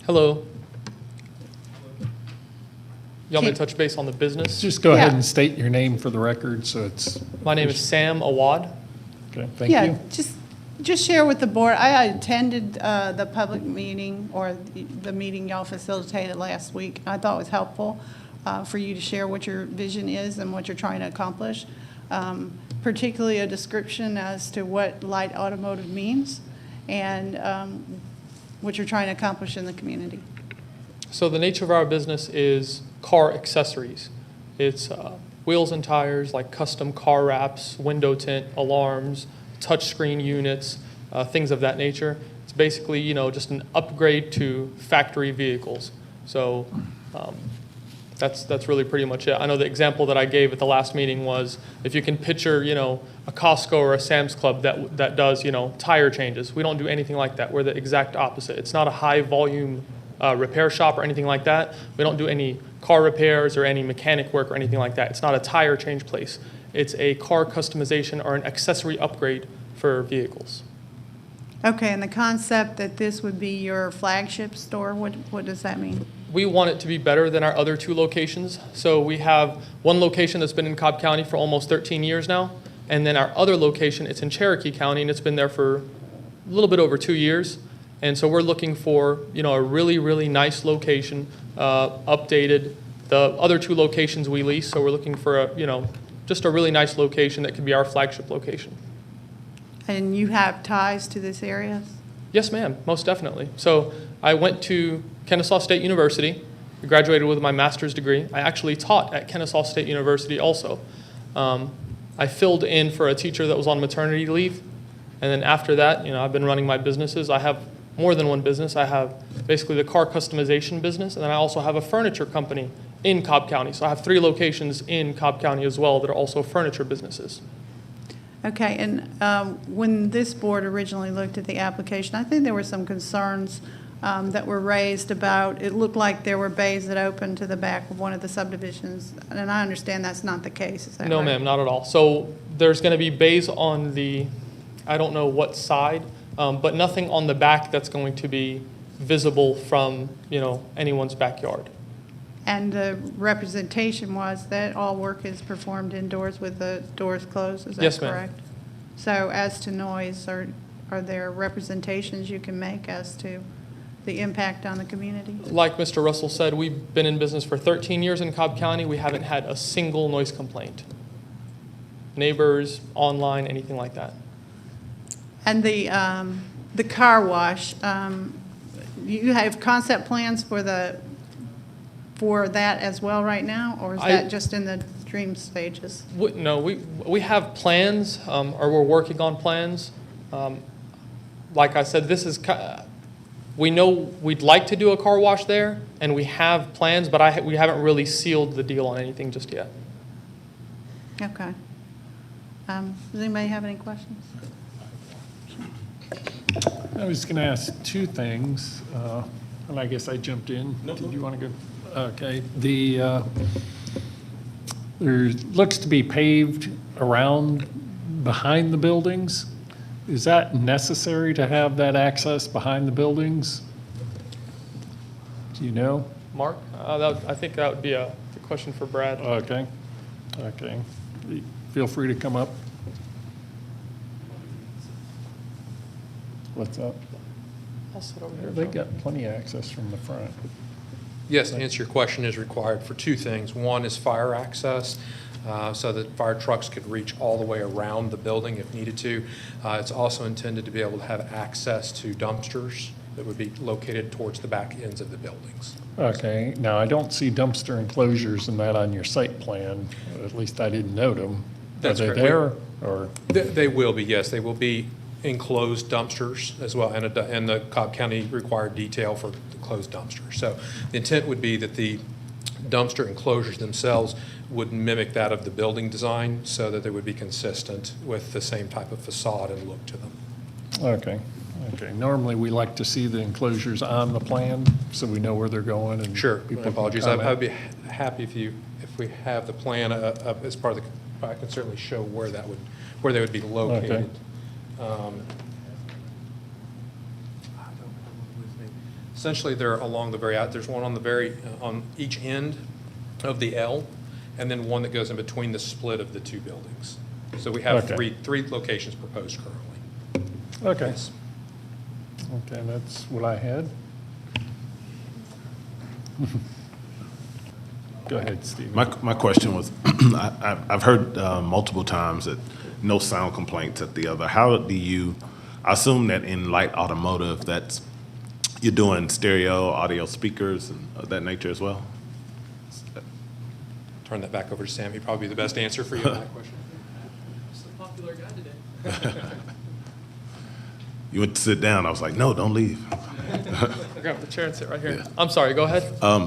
Hello. You want me to touch base on the business? Just go ahead Yeah. and state your name for the record, so it's. My name is Sam Awad. Okay, thank Yeah, you. just share with the board. I attended the public meeting or the meeting y'all facilitated last week. I thought it was helpful for you to share what your vision is and what you're trying to accomplish, particularly a description as to what light automotive means and what you're trying to accomplish in the community. So the nature of our business is car accessories. It's wheels and tires, like custom car wraps, window tint, alarms, touchscreen units, things of that nature. It's basically, you know, just an upgrade to factory vehicles. So that's really pretty much it. I know the example that I gave at the last meeting was if you can picture, you know, a Costco or a Sam's Club that does, you know, tire changes. We don't do anything like that. We're the exact opposite. It's not a high volume repair shop or anything like that. We don't do any car repairs or any mechanic work or anything like that. It's not a tire change place. It's a car customization or an accessory upgrade for vehicles. Okay, and the concept that this would be your flagship store, what does that mean? We want it to be better than our other two locations. So we have one location that's been in Cobb County for almost 13 years now. And then our other location, it's in Cherokee County, and it's been there for a little bit over 2 years. And so we're looking for, you know, a really, really nice location, updated. The other two locations we lease, so we're looking for a, you know, just a really nice location that could be our flagship location. And you have ties to this area? Yes, ma'am, most definitely. So I went to Kennesaw State University. I graduated with my master's degree. I actually taught at Kennesaw State University also. I filled in for a teacher that was on maternity leave. And then after that, you know, I've been running my businesses. I have more than one business. I have basically the car customization business, and then I also have a furniture company in Cobb County. So I have 3 locations in Cobb County as well that are also furniture businesses. Okay, and when this board originally looked at the application, I think there were some concerns that were raised about, it looked like there were bays that opened to the back of one of the subdivisions, and I understand that's not the case, is that right? No, ma'am, not at all. So there's going to be bays on the, I don't know what side, but nothing on the back that's going to be visible from, you know, anyone's backyard. And the representation was that all work is performed indoors with the doors closed, is that Yes, ma'am. correct? So as to noise, are there representations you can make as to the impact on the community? Like Mr. Russell said, we've been in business for 13 years in Cobb County. We haven't had a single noise complaint. Neighbors, online, anything like that. And the car wash, you have concept plans for that as well right now, or is that just in the dream stages? No, we have plans, or we're working on plans. Like I said, this is We know we'd like to do a car wash there, and we have plans, but we haven't really sealed the deal on anything just yet. Okay. Does anybody have any questions? I was going to ask two things, and I guess I jumped in. Did you want to go? Okay. There looks to be paved around behind the buildings. Is that necessary to have that access behind the buildings? Do you know? Mark, I think that would be a question for Brad. Okay. Okay. Feel free to come up. What's up? I'll sit over here. They got plenty of access from the front. Yes, to answer your question, is required for two things. One is fire access, so that fire trucks could reach all the way around the building if needed to. It's also intended to be able to have access to dumpsters that would be located towards the back ends of the buildings. Okay, now I don't see dumpster enclosures and that on your site plan, at least I didn't note them. That's Are they correct. there, or? They will be, yes, they will be enclosed dumpsters as well, and the Cobb County required detail for closed dumpsters. So the intent would be that the dumpster enclosures themselves would mimic that of the building design so that they would be consistent with the same type of facade and look to them. Okay, okay. Normally, we like to see the enclosures on the plan, so we know where they're going and. Sure, people my can apologies. comment. I'd be happy if we have the plan as part of the, I can certainly show where they would be located. Essentially, they're along the there's one on on each end of the L, and then one that goes in between the split of the two buildings. So we have Okay. three locations proposed currently. Okay. Yes. Okay, that's what I had. Go ahead, Steve. My question was, I've heard multiple times that no sound complaints at the other. How do you, I assume that in light automotive, you're doing stereo, audio speakers and of that nature as well? Turn that back over to Sam. He'd probably be the best answer for you on that question. It's the popular guy today. You went to sit down. I was like, no, don't leave. Grab the chair and sit right here. I'm sorry, go ahead.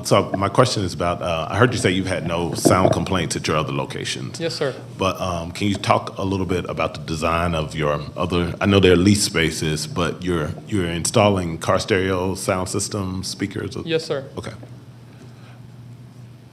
So my question is about, I heard you say you've had no sound complaints at your other locations. Yes, sir. But can you talk a little bit about the design of your other, I know they're leased spaces, but you're installing car stereo sound systems, speakers? Yes, sir. Okay.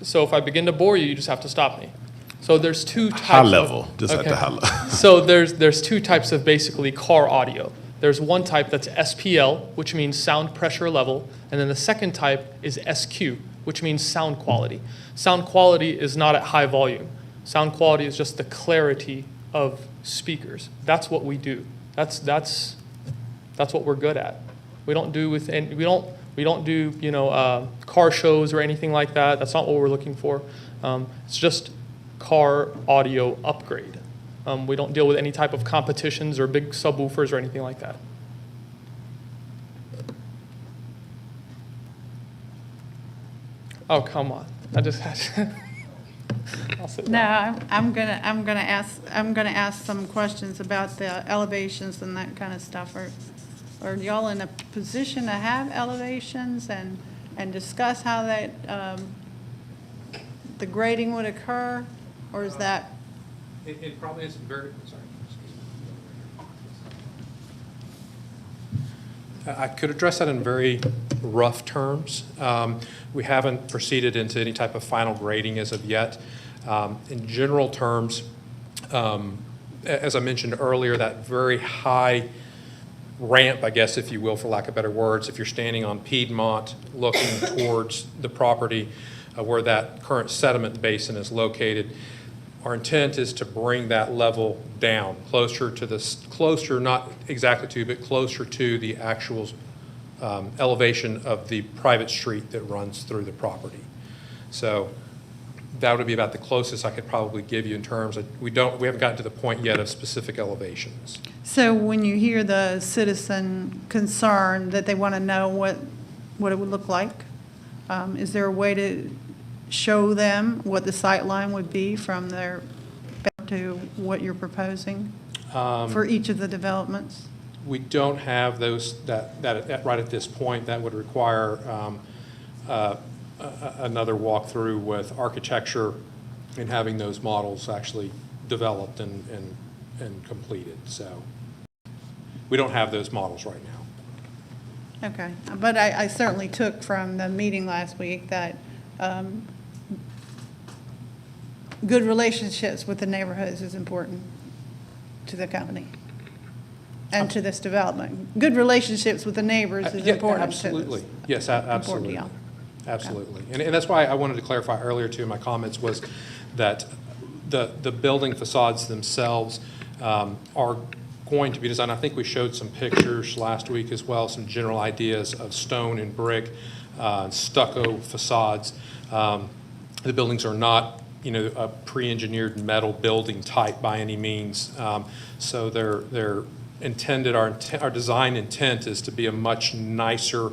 So if I begin to bore you, you just have to stop me. So there's two types High of- level, just at okay. the high level. So there's two types of basically car audio. There's one type that's SPL, which means sound pressure level, and then the second type is SQ, which means sound quality. Sound quality is not at high volume. Sound quality is just the clarity of speakers. That's what we do. That's what we're good at. We don't do we don't do car shows or anything like that. That's not what we're looking for. It's just car audio upgrade. We don't deal with any type of competitions or big subwoofers or anything like that. Oh, come on. I just had to. I'll sit down. No, I'm gonna ask some questions about the elevations and that kind of stuff. Are y'all in a position to have elevations and discuss how that, the grading would occur? Or is that? It probably is very, sorry. I could address that in very rough terms. We haven't proceeded into any type of final grading as of yet. In general terms, as I mentioned earlier, that very high ramp, I guess, if you will, for lack of better words, if you're standing on Piedmont looking towards the property where that current sediment basin is located, our intent is to bring that level down, closer, not exactly to, but closer to the actual elevation of the private street that runs through the property. So that would be about the closest I could probably give you in terms of, we haven't gotten to the point yet of specific elevations. So when you hear the citizen concern that they want to know what it would look like, is there a way to show them what the sight line would be from their to what you're proposing for each of the developments? We don't have those, right at this point. That would require another walkthrough with architecture and having those models actually developed and completed. So we don't have those models right now. Okay, but I certainly took from the meeting last week that good relationships with the neighborhoods is important to the company and to this development. Good relationships with the neighbors is Yeah, important to this. absolutely. Yes, absolutely. deal. Absolutely. And that's why I wanted to clarify earlier too in my comments was that the building facades themselves are going to be designed. I think we showed some pictures last week as well, some general ideas of stone and brick, stucco facades. The buildings are not, a pre-engineered metal building type by any means. So they're intended, our design intent is to be a much nicer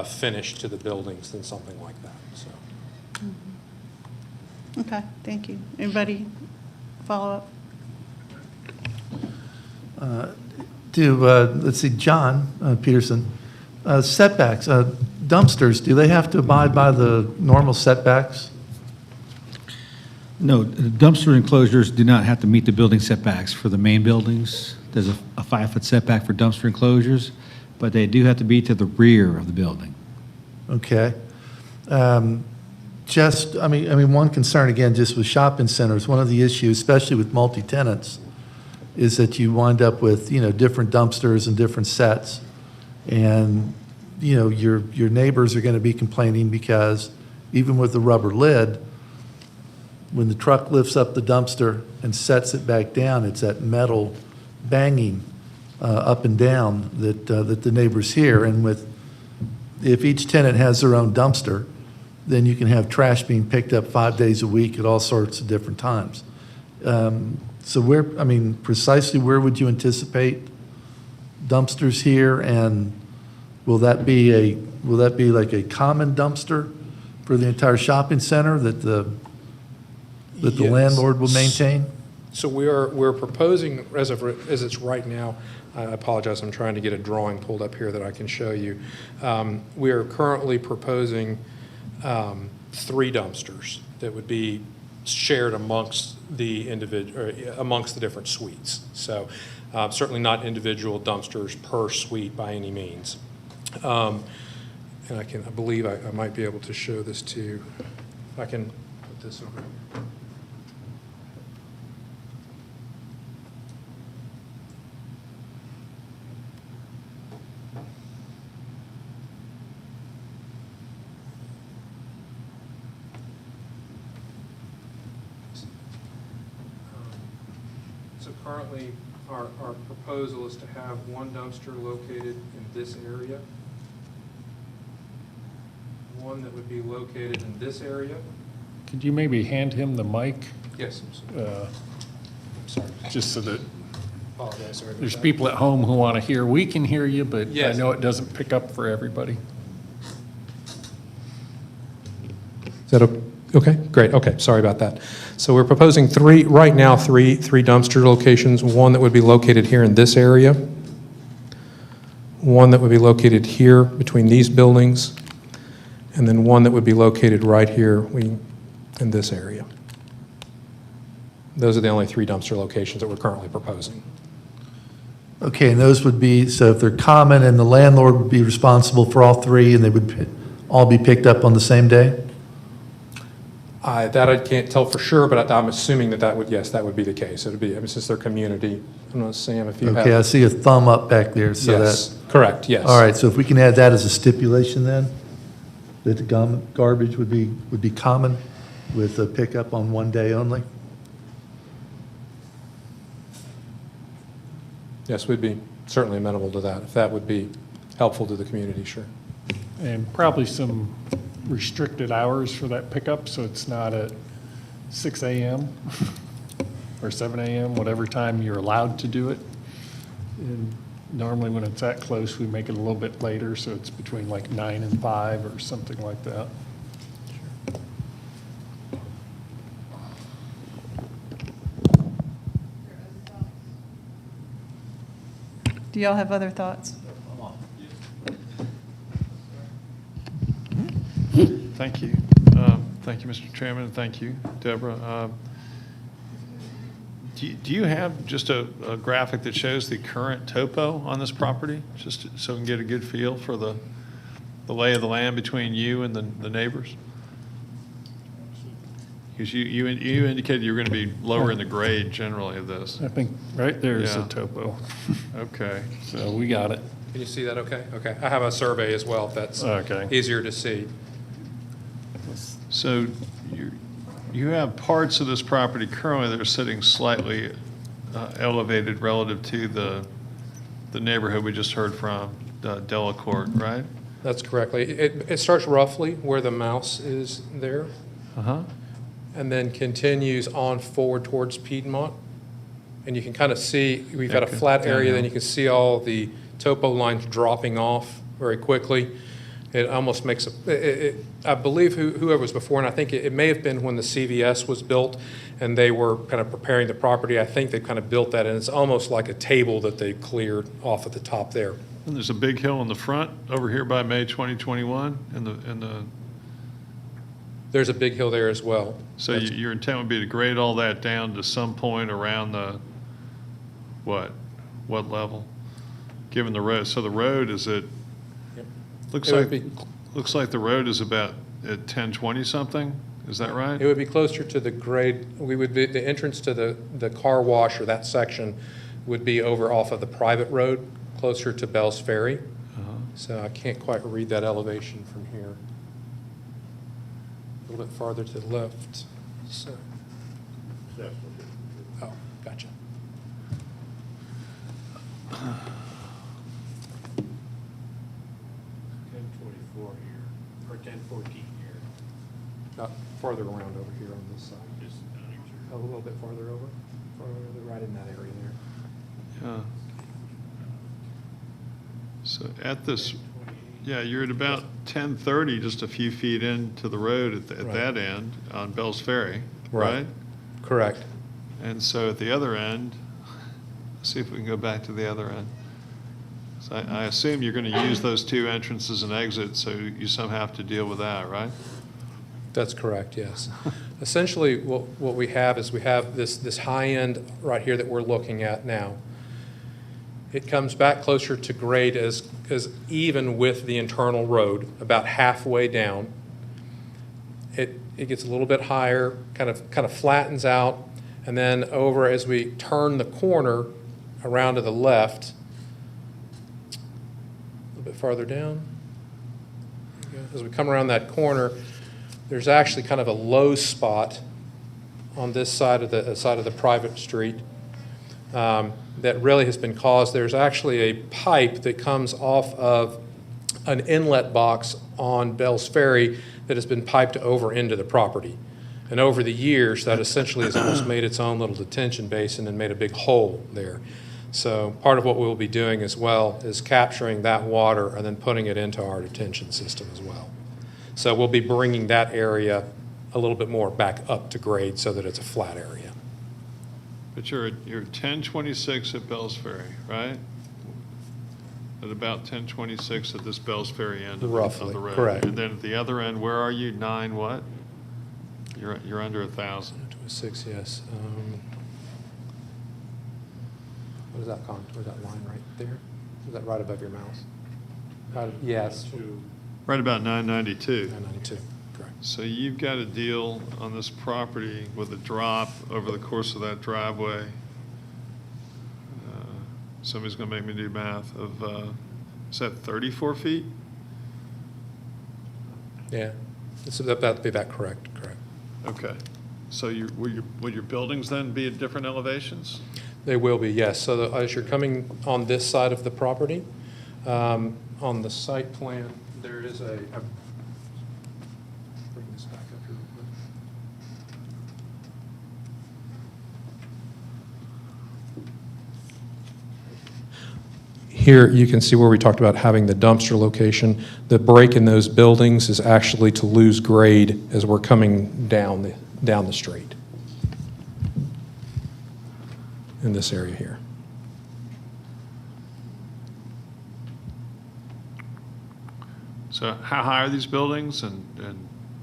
finish to the buildings than something like that. So. Okay, thank you. Anybody follow up? Let's see, John Peterson, setbacks, dumpsters, do they have to abide by the normal setbacks? No, dumpster enclosures do not have to meet the building setbacks for the main buildings. There's a 5-foot setback for dumpster enclosures, but they do have to be to the rear of the building. Okay. One concern, again, just with shopping centers, one of the issues, especially with multi-tenants, is that you wind up with, different dumpsters and different sets. And, your neighbors are going to be complaining because even with the rubber lid, when the truck lifts up the dumpster and sets it back down, it's that metal banging up and down that the neighbors hear. And if each tenant has their own dumpster, then you can have trash being picked up 5 days a week at all sorts of different times. So precisely where would you anticipate dumpsters here? And will that be like a common dumpster for the entire shopping center that the Yes. landlord will maintain? So we're proposing, as it's right now, I apologize, I'm trying to get a drawing pulled up here that I can show you. We are currently proposing 3 dumpsters that would be shared amongst the different suites. So certainly not individual dumpsters per suite by any means. And I believe I might be able to show this to you. If I can put this over. So currently, our proposal is to have one dumpster located in this area, one that would be located in this area. Could you maybe hand him the mic? Yes, I'm sorry. Just so that Apologize, sorry about there's that. people at home who want to hear. We can hear you, but I Yes. know it doesn't pick up for everybody. Is that okay? Great. Okay. Sorry about that. So we're proposing three dumpster locations. One that would be located here in this area. One that would be located here between these buildings. And then one that would be located right here in this area. Those are the only 3 dumpster locations that we're currently proposing. Okay, and those would be, so if they're common and the landlord would be responsible for all 3 and they would all be picked up on the same day? That I can't tell for sure, but I'm assuming that would be the case. It would be, since they're community. I don't know, Sam, if you have. Okay, I see a thumb up back there, so Yes, that. correct, yes. All right, so if we can add that as a stipulation then, that the garbage would be common with a pickup on one day only? Yes, we'd be certainly amenable to that, if that would be helpful to the community, sure. And probably some restricted hours for that pickup, so it's not at 6 a.m. or 7 a.m., whatever time you're allowed to do it. And normally when it's that close, we make it a little bit later, so it's between like 9 and 5 or something like that. Do y'all have other thoughts? Thank you. Thank you, Mr. Chairman. Thank you, Deborah. Do you have just a graphic that shows the current topo on this property? Just so we can get a good feel for the lay of the land between you and the neighbors? Because you indicated you were going to be lower in the grade generally of this. I think right there is the Yeah. topo. Okay. So we got it. Can you see that okay? Okay. I have a survey as well, if that's Okay. easier to see. So you have parts of this property currently that are sitting slightly elevated relative to the neighborhood we just heard from, Delacourt, right? That's correctly. It starts roughly where the mouse is there, Uh-huh. and then continues on forward towards Piedmont. And you can kind of see, we've got a Okay. flat area, Downhill. then you can see all the topo lines dropping off very quickly. It almost makes I believe whoever was before, and I think it may have been when the CVS was built and they were kind of preparing the property. I think they kind of built that, and it's almost like a table that they cleared off at the top there. And there's a big hill in the front over here by May 2021 There's a big hill there as well. So your intent would be to grade all that down to some point around the, what level? Given the road, so the road is at, looks It would like the road is about at 1020 something, is that right? It would be closer to the grade, the entrance to the car wash or that section would be over off of the private road, closer to Bell's Ferry. So I can't quite read that elevation from here. A little bit farther to the left, so. Oh, gotcha. 1024 here, or 1014 here. Farther around over here on this side. Just down here. A little bit farther over, right in that area there. Yeah. So at this, yeah, you're at about 1030, just a few feet into the road at Right. that end on Bell's Ferry, Right. right? Correct. And so at the other end, let's see if we can go back to the other end. So I assume you're going to use those two entrances and exits, so you somehow have to deal with that, right? That's correct, yes. Essentially, what we have is we have this high end right here that we're looking at now. It comes back closer to grade as even with the internal road, about halfway down. It gets a little bit higher, kind of flattens out, and then over as we turn the corner around to the left, a little bit farther down. As we come around that corner, there's actually kind of a low spot on this side of the private street that really has been caused. There's actually a pipe that comes off of an inlet box on Bell's Ferry that has been piped over into the property. And over the years, that essentially has almost made its own little detention basin and made a big hole there. So part of what we'll be doing as well is capturing that water and then putting it into our detention system as well. So we'll be bringing that area a little bit more back up to grade so that it's a flat area. But you're at 1026 at Bell's Ferry, right? At about 1026 at this Bell's Ferry end of Roughly, the road. correct. And then at the other end, where are you? 9 what? You're under 1,000. 26, yes. What is that contour, that line right there? Is that right above your mouse? Yes. Right about 992. 992, correct. So you've got a deal on this property with a drop over the course of that driveway. Somebody's going to make me do math of, is that 34 feet? Yeah, it's about to be that correct. Okay. So will your buildings then be at different elevations? They will be, yes. So as you're coming on this side of the property, on the site plan, there is a bring this back up here real quick. Here, you can see where we talked about having the dumpster location. The break in those buildings is actually to lose grade as we're coming down the street in this area here. So how high are these buildings, and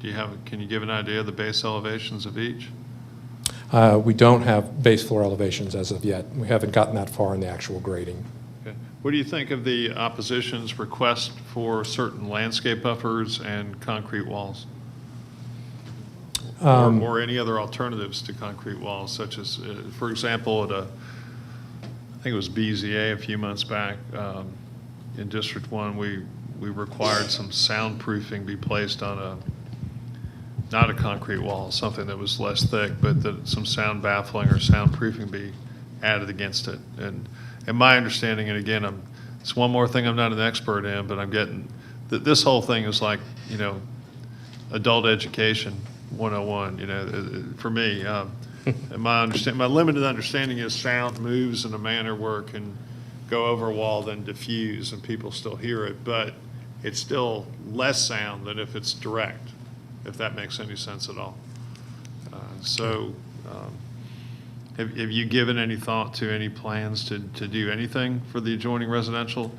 can you give an idea of the base elevations of each? We don't have base floor elevations as of yet. We haven't gotten that far in the actual grading. Okay. What do you think of the opposition's request for certain landscape buffers and concrete walls? Or any other alternatives to concrete walls, such as, for example, I think it was BZA a few months back, in District 1, we required some soundproofing be placed on not a concrete wall, something that was less thick, but that some sound baffling or soundproofing be added against it. And my understanding, and again, it's one more thing I'm not an expert in, but I'm getting that this whole thing is like, adult education 101, for me. And my limited understanding is sound moves in a manner where it can go over a wall, then diffuse, and people still hear it, but it's still less sound than if it's direct, if that makes any sense at all. Have you given any thought to any plans to do anything for the adjoining residential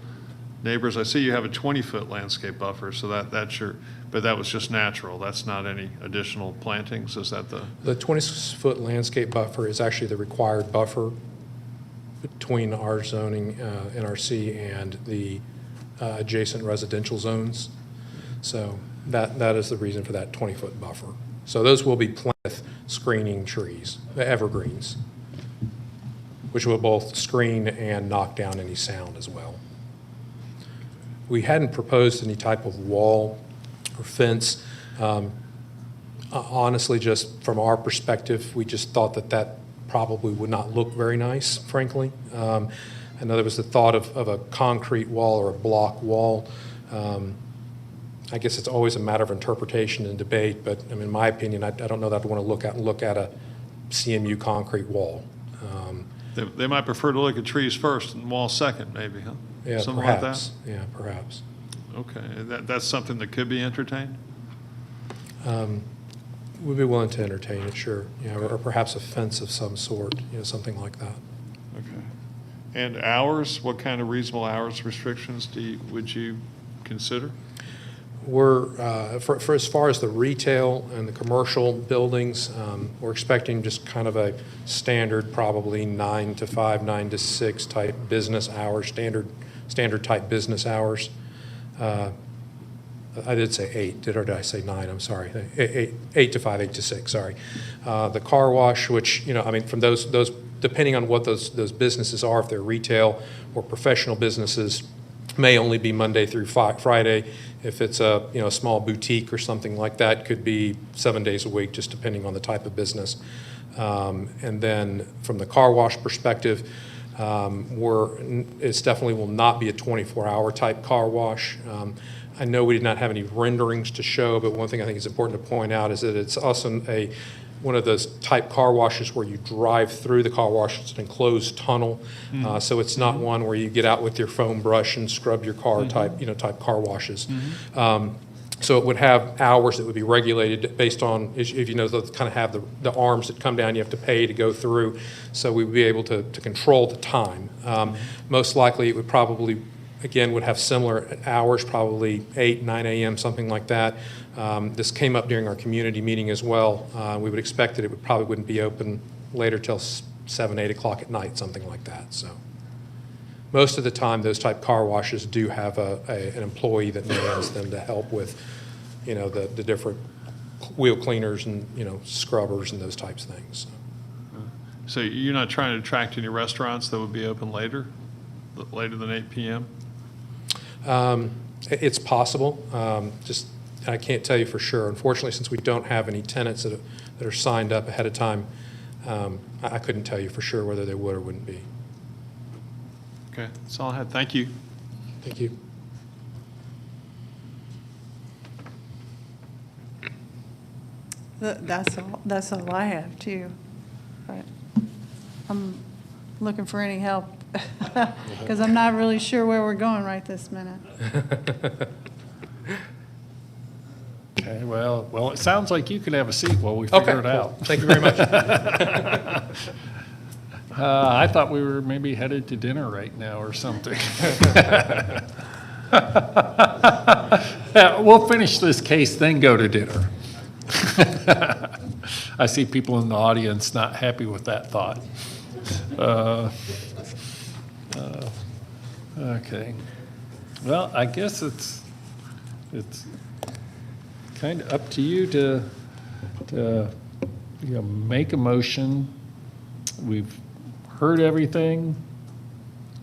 neighbors? I see you have a 20-foot landscape buffer, so that's your, but that was just natural. That's not any additional plantings. Is that the 20-foot landscape buffer is actually the required buffer between our zoning, NRC, and the adjacent residential zones. So that is the reason for that 20-foot buffer. So those will be planted with screening trees, the evergreens, which will both screen and knock down any sound as well. We hadn't proposed any type of wall or fence. Honestly, just from our perspective, we just thought that probably would not look very nice, frankly. I know there was the thought of a concrete wall or a block wall. I guess it's always a matter of interpretation and debate, but I mean, in my opinion, I don't know that I'd want to look at a CMU concrete wall. They might prefer to look at trees first and walls second, maybe, huh? Yeah, Something perhaps. like that? Yeah, perhaps. Okay, that's something that could be entertained? We'd be willing to entertain it, sure. Yeah, or perhaps a fence of some sort, something like that. Okay. And hours, what kind of reasonable hours restrictions would you consider? We're, for as far as the retail and the commercial buildings, we're expecting just kind of a standard, probably 9 to 5, 9 to 6 type business hours, standard type business hours. I did say 8, or did I say 9? I'm sorry. 8 to 5, 8 to 6, sorry. The car wash, which, I mean, from those, depending on what those businesses are, if they're retail or professional businesses, may only be Monday through Friday. If it's a small boutique or something like that, could be 7 days a week, just depending on the type of business. And then from the car wash perspective, it definitely will not be a 24-hour type car wash. I know we did not have any renderings to show, but one thing I think is important to point out is that it's also one of those type car washes where you drive through the car wash. It's an enclosed tunnel, so it's not one where you get out with your foam brush and scrub your car type car washes. So it would have hours that would be regulated based on, if those kind of have the arms that come down, you have to pay to go through. So we would be able to control the time. Most likely it would probably, again, would have similar hours, probably 8, 9 a.m., something like that. This came up during our community meeting as well. We would expect that it probably wouldn't be open later till 7, 8 o'clock at night, something like that. So most of the time, those type car washes do have an employee that mans them to help with, the different wheel cleaners and, scrubbers and those types of things. So you're not trying to attract any restaurants that would be open later than 8 p.m.? It's possible. Just I can't tell you for sure. Unfortunately, since we don't have any tenants that are signed up ahead of time, I couldn't tell you for sure whether they would or wouldn't be. Okay, that's all I had. Thank you. Thank you. That's all I have too. But I'm looking for any help because I'm not really sure where we're going right this minute. Okay, well, it sounds like you can have a seat while we figure it out. Thank you very much. I thought we were maybe headed to dinner right now or something. We'll finish this case, then go to dinner. I see people in the audience not happy with that thought. Okay. Well, I guess it's kind of up to you to make a motion. We've heard everything.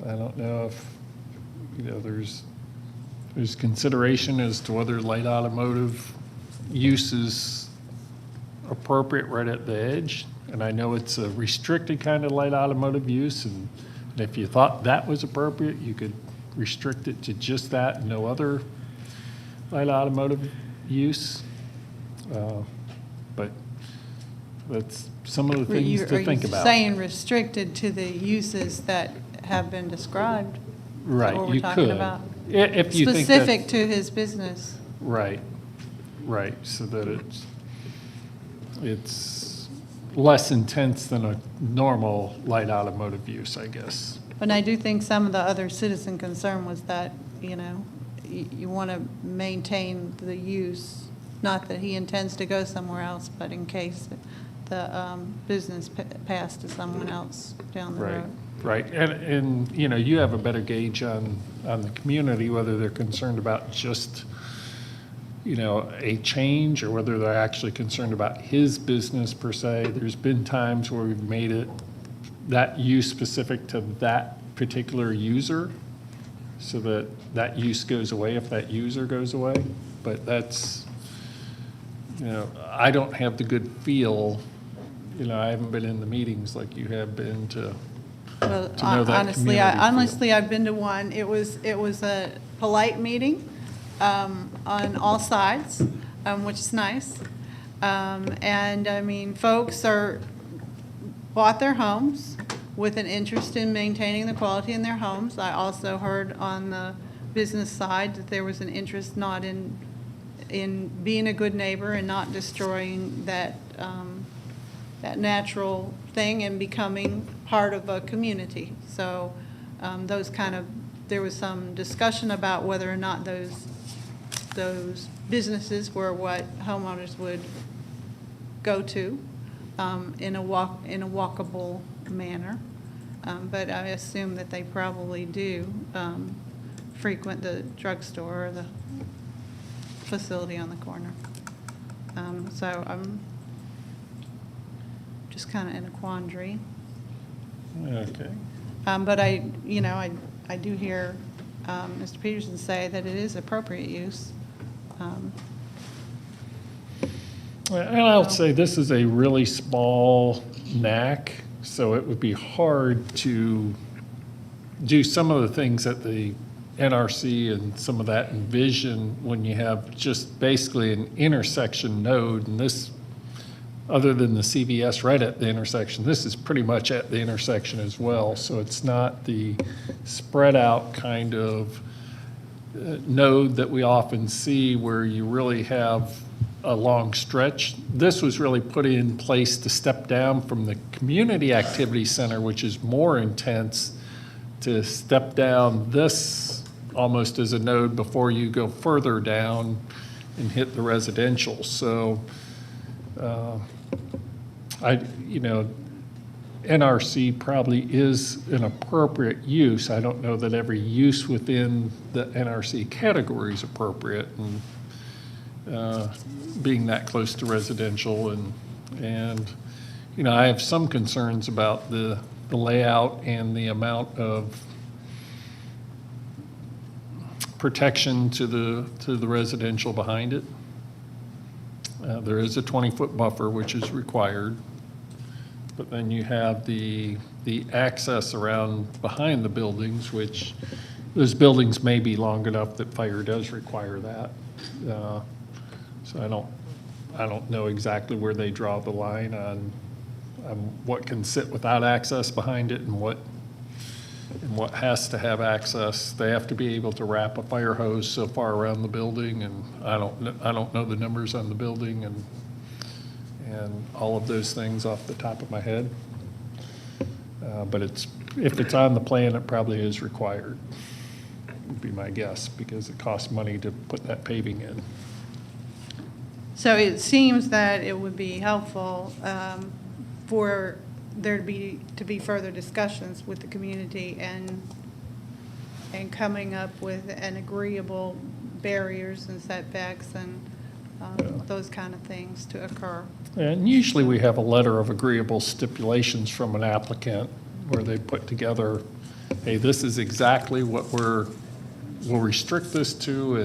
I don't know if, there's consideration as to whether light automotive use is appropriate right at the edge. And I know it's a restricted kind of light automotive use, and if you thought that was appropriate, you could restrict it to just that and no other light automotive use. But that's some of the things to think about. Are you saying restricted to the uses that have been described? Right, what we're you talking could. about? If you think that. Specific to his business. Right, so that it's less intense than a normal light automotive use, I guess. But I do think some of the other citizen concern was that, you want to maintain the use, not that he intends to go somewhere else, but in case the business passed to someone else down the road. Right, and you have a better gauge on the community, whether they're concerned about just, a change or whether they're actually concerned about his business per se. There's been times where we've made it that use specific to that particular user so that that use goes away if that user goes away. But that's, I don't have the good feel, I haven't been in the meetings like you have been to Well, know that honestly, I've been to one. It was a polite meeting on all sides, which is nice. And I mean, folks bought their homes with an interest in maintaining the quality in their homes. I also heard on the business side that there was an interest not in being a good neighbor and not destroying that natural thing and becoming part of a community. So there was some discussion about whether or not those businesses were what homeowners would go to in a walkable manner. But I assume that they probably do frequent the drugstore or the facility on the corner. So I'm just kind of in a quandary. Okay. But I do hear Mr. Peterson say that it is appropriate use. And I'll say this is a really small NAC, so it would be hard to do some of the things that the NRC and some of that envision when you have just basically an intersection node. And this, other than the CVS right at the intersection, this is pretty much at the intersection as well. So it's not the spread out kind of node that we often see where you really have a long stretch. This was really put in place to step down from the community activity center, which is more intense, to step down this almost as a node before you go further down and hit the residential. So NRC probably is an appropriate use. I don't know that every use within the NRC category is appropriate, and being that close to residential, and I have some concerns about the layout and the amount of protection to the residential behind it. There is a 20-foot buffer, which is required. But then you have the access around behind the buildings, which those buildings may be long enough that fire does require that. So I don't know exactly where they draw the line on what can sit without access behind it and what has to have access. They have to be able to wrap a fire hose so far around the building, and I don't know the numbers on the building and all of those things off the top of my head. But if it's on the plan, it probably is required. would be my guess, because it costs money to put that paving in. So it seems that it would be helpful for there to be further discussions with the community and coming up with an agreeable barriers and setbacks and those kind of things to occur. And usually we have a letter of agreeable stipulations from an applicant where they put together, hey, this is exactly what we'll restrict this to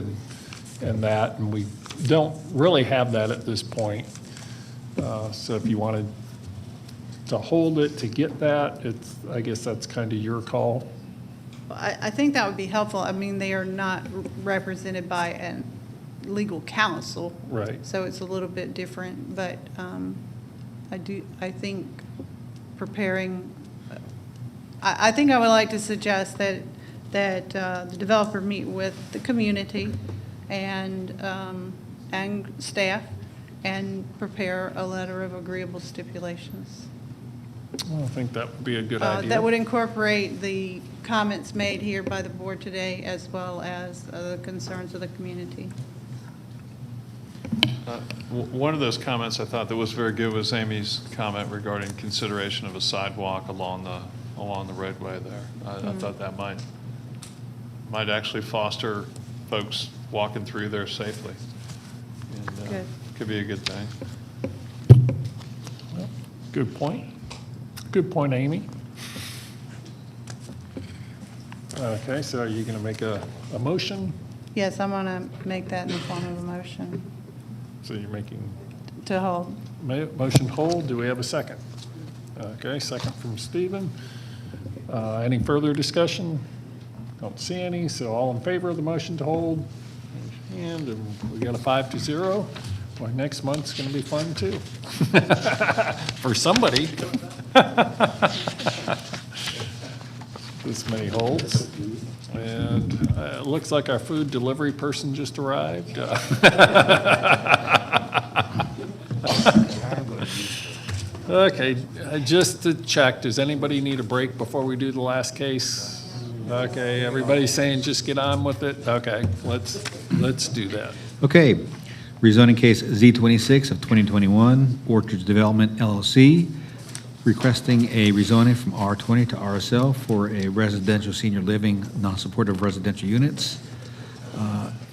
and that, and we don't really have that at this point. So if you wanted to hold it to get that, I guess that's kind of your call. I think that would be helpful. I mean, they are not represented by a legal counsel. Right. So it's a little bit different, but I think preparing, I think I would like to suggest that the developer meet with the community and staff and prepare a letter of agreeable stipulations. Well, I think that would be a good idea. That would incorporate the comments made here by the board today, as well as the concerns of the community. One of those comments I thought that was very good was Amy's comment regarding consideration of a sidewalk along the roadway there. I thought that might actually foster folks walking through there safely. And, Good. could be a good thing. Well, good point. Good point, Amy. Okay, so are you going to make a motion? Yes, I'm going to make that in the form of a motion So you're making to hold. motion hold. Do we have a second? Okay, second from Stephen. Any further discussion? Don't see any, so all in favor of the motion to hold? And we got a 5-0. Well, next month's going to be fun too. For somebody. This many holds. And it looks like our food delivery person just arrived. Okay, just to check, does anybody need a break before we do the last case? Okay, everybody's saying just get on with it? Okay, let's do that. Okay, rezoning case Z26 of 2021, Orchards Development LLC, requesting a rezoning from R20 to RSL for a residential senior living non-supportive residential units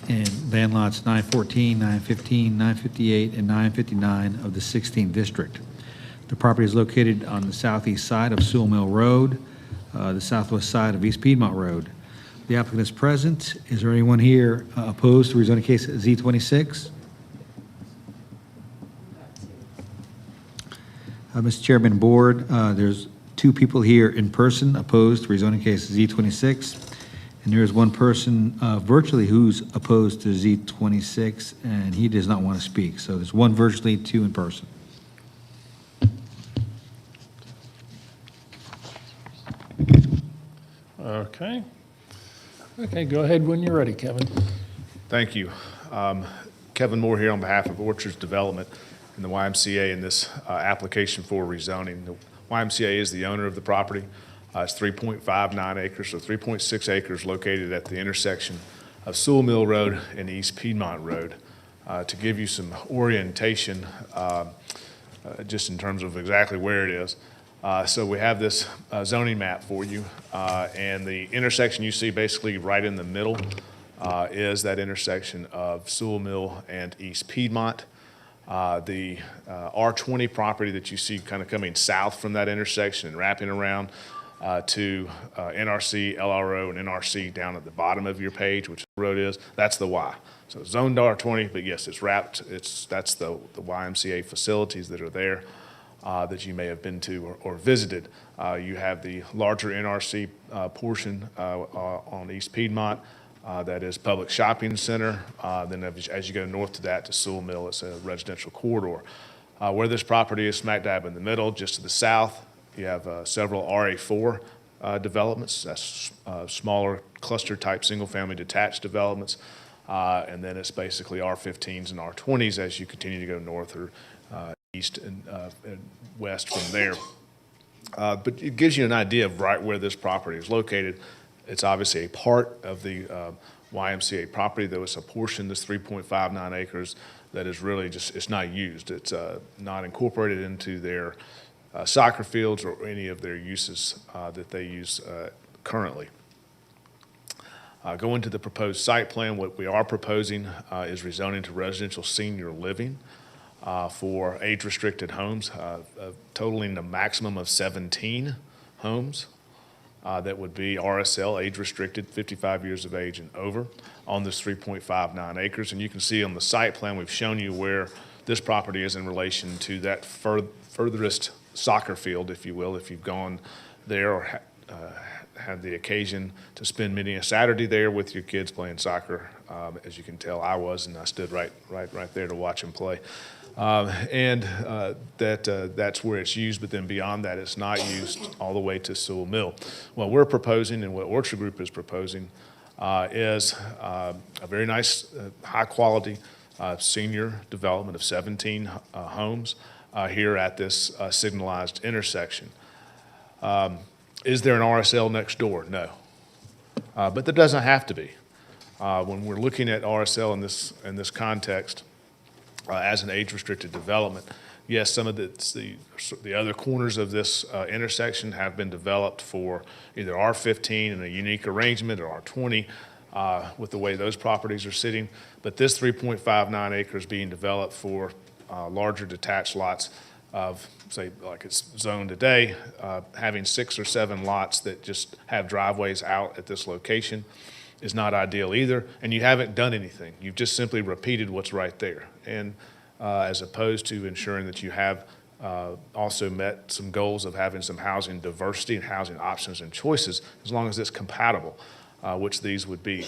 in land lots 914, 915, 958, and 959 of the 16th district. The property is located on the southeast side of Sewell Mill Road, the southwest side of East Piedmont Road. The applicant is present. Is there anyone here opposed to rezoning case Z26? Mr. Chairman, Board, there's 2 people here in person opposed to rezoning case Z26, and there is 1 person virtually who's opposed to Z26, and he does not want to speak. So there's 1 virtually, 2 in person. Okay. Okay, go ahead when you're ready, Kevin. Thank you. Kevin Moore here on behalf of Orchards Development and the YMCA in this application for rezoning. The YMCA is the owner of the property. It's 3.59 acres, so 3.6 acres located at the intersection of Sewell Mill Road and East Piedmont Road. To give you some orientation, just in terms of exactly where it is. So we have this zoning map for you, and the intersection you see basically right in the middle is that intersection of Sewell Mill and East Piedmont. The R20 property that you see kind of coming south from that intersection and wrapping around to NRC, LRO, and NRC down at the bottom of your page, which the road is, that's the Y. So zoned R20, but yes, it's wrapped. That's the YMCA facilities that are there that you may have been to or visited. You have the larger NRC portion on East Piedmont. That is public shopping center. Then as you go north to that to Sewell Mill, it's a residential corridor. Where this property is smack dab in the middle, just to the south, you have several RA4 developments. That's smaller cluster type single family detached developments. And then it's basically R15s and R20s as you continue to go north or east and west from there. But it gives you an idea of right where this property is located. It's obviously a part of the YMCA property, though it's a portion, this 3.59 acres, that is really just, it's not used. It's not incorporated into their soccer fields or any of their uses that they use currently. Going to the proposed site plan, what we are proposing is rezoning to residential senior living for age-restricted homes, totaling a maximum of 17 homes. That would be RSL, age-restricted, 55 years of age and over, on this 3.59 acres. And you can see on the site plan, we've shown you where this property is in relation to that furthest soccer field, if you will, if you've gone there or had the occasion to spend many a Saturday there with your kids playing soccer. As you can tell, I was, and I stood right there to watch them play. That's where it's used, but then beyond that, it's not used all the way to Sewell Mill. What we're proposing and what Orchard Group is proposing is a very nice, high-quality senior development of 17 homes here at this signalized intersection. Is there an RSL next door? No. But there doesn't have to be. When we're looking at RSL in this context, as an age-restricted development, yes, some of the other corners of this intersection have been developed for either R15 in a unique arrangement or R20 with the way those properties are sitting. But this 3.59 acres being developed for larger detached lots of, say, like it's zoned today, having 6 or 7 lots that just have driveways out at this location is not ideal either, and you haven't done anything. You've just simply repeated what's right there. And as opposed to ensuring that you have also met some goals of having some housing diversity and housing options and choices, as long as it's compatible, which these would be.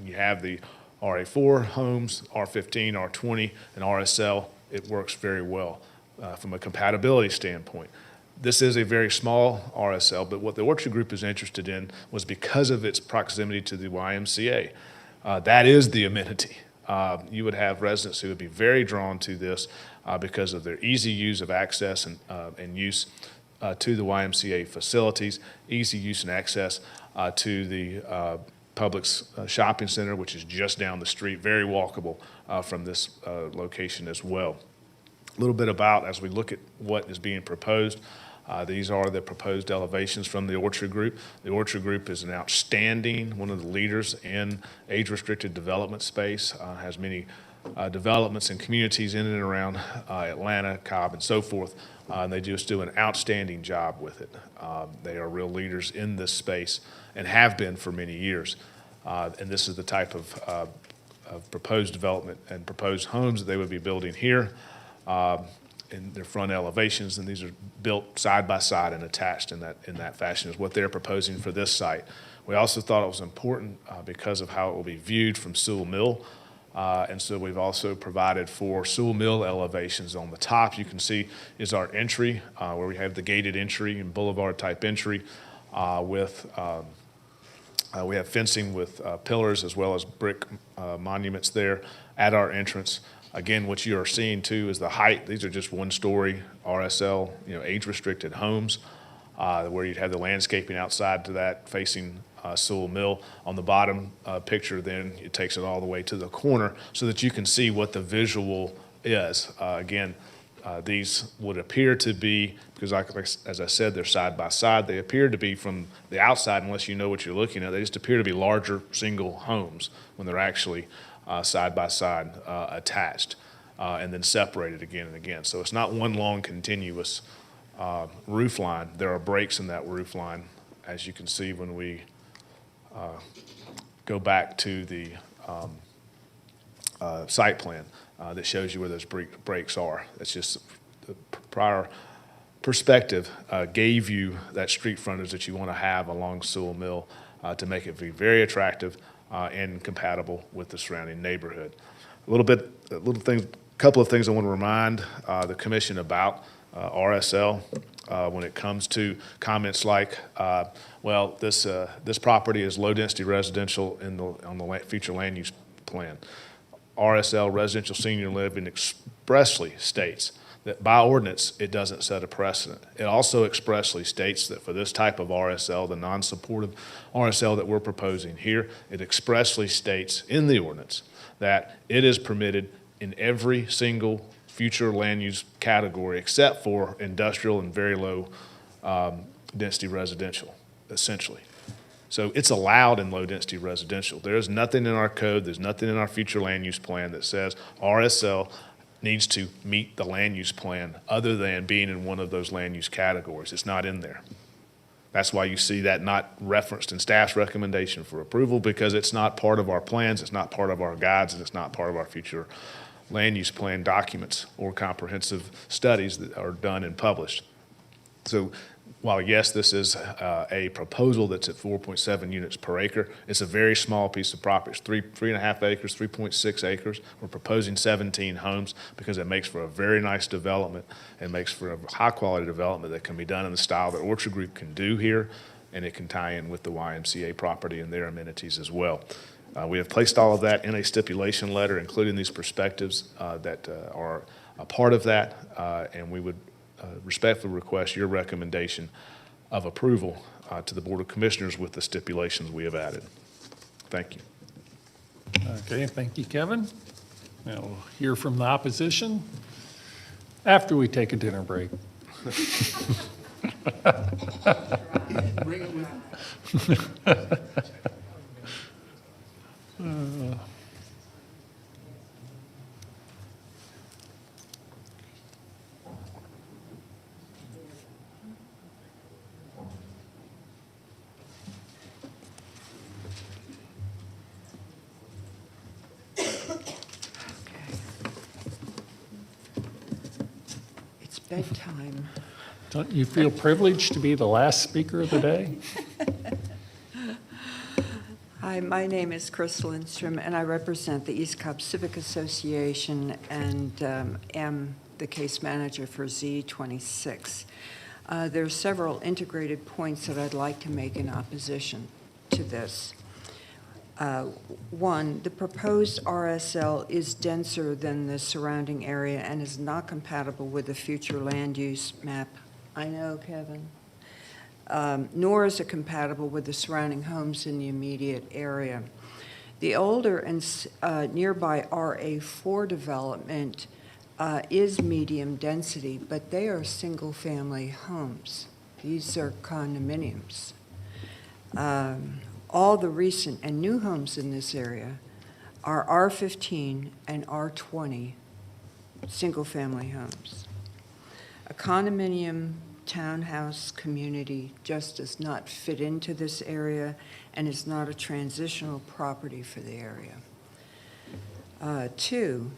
You have the RA4 homes, R15, R20, and RSL. It works very well from a compatibility standpoint. This is a very small RSL, but what the Orchard Group is interested in was because of its proximity to the YMCA. That is the amenity. You would have residents who would be very drawn to this because of their easy use of access and use to the YMCA facilities, easy use and access to the Publix shopping center, which is just down the street, very walkable from this location as well. A little bit about, as we look at what is being proposed, these are the proposed elevations from the Orchard Group. The Orchard Group is an outstanding, one of the leaders in age-restricted development space, has many developments and communities in and around Atlanta, Cobb, and so forth. And they just do an outstanding job with it. They are real leaders in this space and have been for many years. And this is the type of proposed development and proposed homes that they would be building here. In their front elevations, and these are built side by side and attached in that fashion is what they're proposing for this site. We also thought it was important because of how it will be viewed from Sewell Mill, and so we've also provided for Sewell Mill elevations. On the top, you can see is our entry, where we have the gated entry and boulevard type entry with we have fencing with pillars as well as brick monuments there at our entrance. Again, what you are seeing too is the height. These are just one-story RSL, age-restricted homes, where you'd have the landscaping outside to that facing Sewell Mill. On the bottom picture, then it takes it all the way to the corner so that you can see what the visual is. Again, these would appear to be, because as I said, they're side by side. They appear to be from the outside, unless you know what you're looking at. They just appear to be larger single homes when they're actually side by side attached and then separated again and again. So it's not one long continuous roof line. There are breaks in that roof line, as you can see when we go back to the site plan that shows you where those breaks are. It's just the prior perspective gave you that street frontage that you want to have along Sewell Mill to make it be very attractive and compatible with the surrounding neighborhood. Couple of things I want to remind the commission about RSL when it comes to comments like, well, this property is low-density residential on the future land use plan. RSL, residential senior living, expressly states that by ordinance, it doesn't set a precedent. It also expressly states that for this type of RSL, the non-supportive RSL that we're proposing here, it expressly states in the ordinance that it is permitted in every single future land use category except for industrial and very low density residential, essentially. So it's allowed in low-density residential. There is nothing in our code, there's nothing in our future land use plan that says RSL needs to meet the land use plan other than being in one of those land use categories. It's not in there. That's why you see that not referenced in staff's recommendation for approval, because it's not part of our plans, it's not part of our guides, and it's not part of our future land use plan documents or comprehensive studies that are done and published. So while yes, this is a proposal that's at 4.7 units per acre, it's a very small piece of property. It's 3.5 acres, 3.6 acres. We're proposing 17 homes because it makes for a very nice development. It makes for a high-quality development that can be done in the style that Orchard Group can do here, and it can tie in with the YMCA property and their amenities as well. We have placed all of that in a stipulation letter, including these perspectives that are a part of that, and we would respectfully request your recommendation of approval to the Board of Commissioners with the stipulations we have added. Thank you. Okay, thank you, Kevin. Now we'll hear from the opposition after we take a dinner break. Bring it with It's bedtime. Don't you feel privileged to be the last speaker of the day? Hi, my name is Crystal Lindstrom, and I represent the East Cobb Civic Association and am the case manager for Z26. There are several integrated points that I'd like to make in opposition to this. One, the proposed RSL is denser than the surrounding area and is not compatible with the future land use map. I know, Kevin. Nor is it compatible with the surrounding homes in the immediate area. The older and nearby RA4 development is medium density, but they are single-family homes. These are condominiums. All the recent and new homes in this area are R15 and R20 single-family homes. A condominium townhouse community just does not fit into this area and is not a transitional property for the area. Two,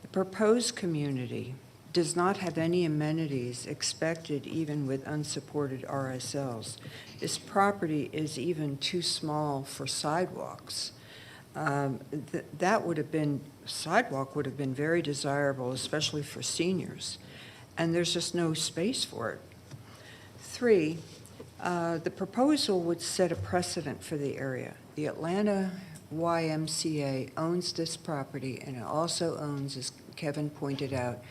the proposed community does not have any amenities expected even with unsupported RSLs. This property is even too small for sidewalks. Sidewalk would have been very desirable, especially for seniors, and there's just no space for it. Three, the proposal would set a precedent for the area. The Atlanta YMCA owns this property, and it also owns, as Kevin pointed out,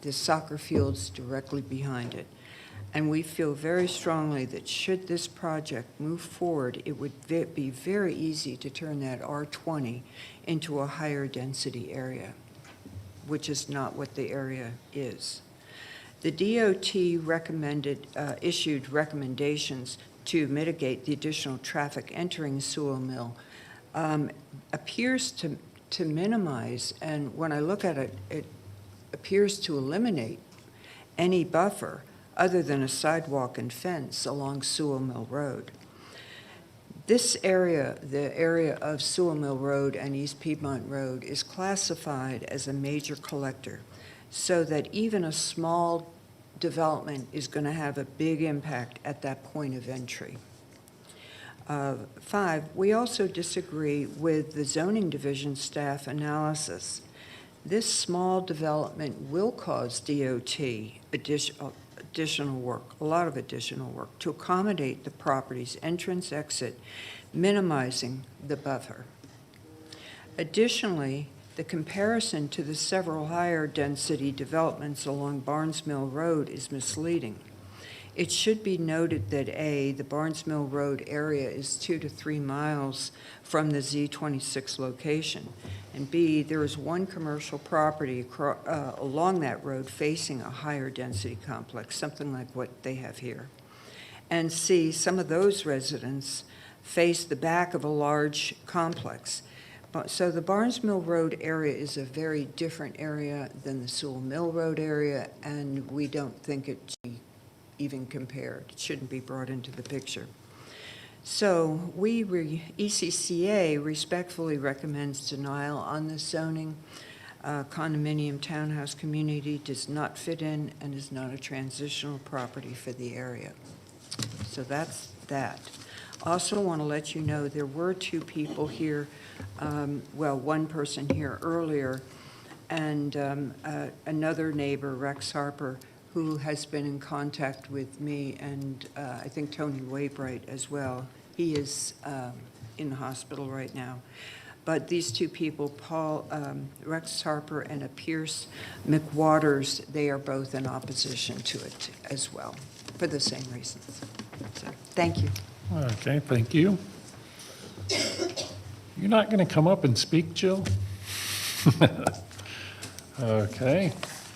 the soccer fields directly behind it. And we feel very strongly that should this project move forward, it would be very easy to turn that R20 into a higher density area, which is not what the area is. The DOT issued recommendations to mitigate the additional traffic entering Sewell Mill, appears to minimize, and when I look at it, it appears to eliminate any buffer other than a sidewalk and fence along Sewell Mill Road. This area, the area of Sewell Mill Road and East Piedmont Road, is classified as a major collector, so that even a small development is going to have a big impact at that point of entry. Five, we also disagree with the zoning division staff analysis. This small development will cause DOT additional work, a lot of additional work, to accommodate the property's entrance-exit, minimizing the buffer. Additionally, The comparison to the several higher density developments along Barnes Mill Road is misleading. It should be noted that A, the Barnes Mill Road area is 2 to 3 miles from the Z26 location, and B, there is one commercial property along that road facing a higher density complex, something like what they have here. And C, some of those residents face the back of a large complex. So the Barnes Mill Road area is a very different area than the Sewell Mill Road area, and we don't think it should be even compared. It shouldn't be brought into the picture. So ECCA respectfully recommends denial on this zoning. Condominium townhouse community does not fit in and is not a transitional property for the area. So that's that. Also want to let you know there were 2 people here, one person here earlier, and another neighbor, Rex Harper, who has been in contact with me, and I think Tony Waybright as well. He is in the hospital right now. But these 2 people, Rex Harper and a Pierce McWaters, they are both in opposition to it as well, for the same reasons. So, thank you. Okay, thank you. You're not going to come up and speak, Jill? Okay.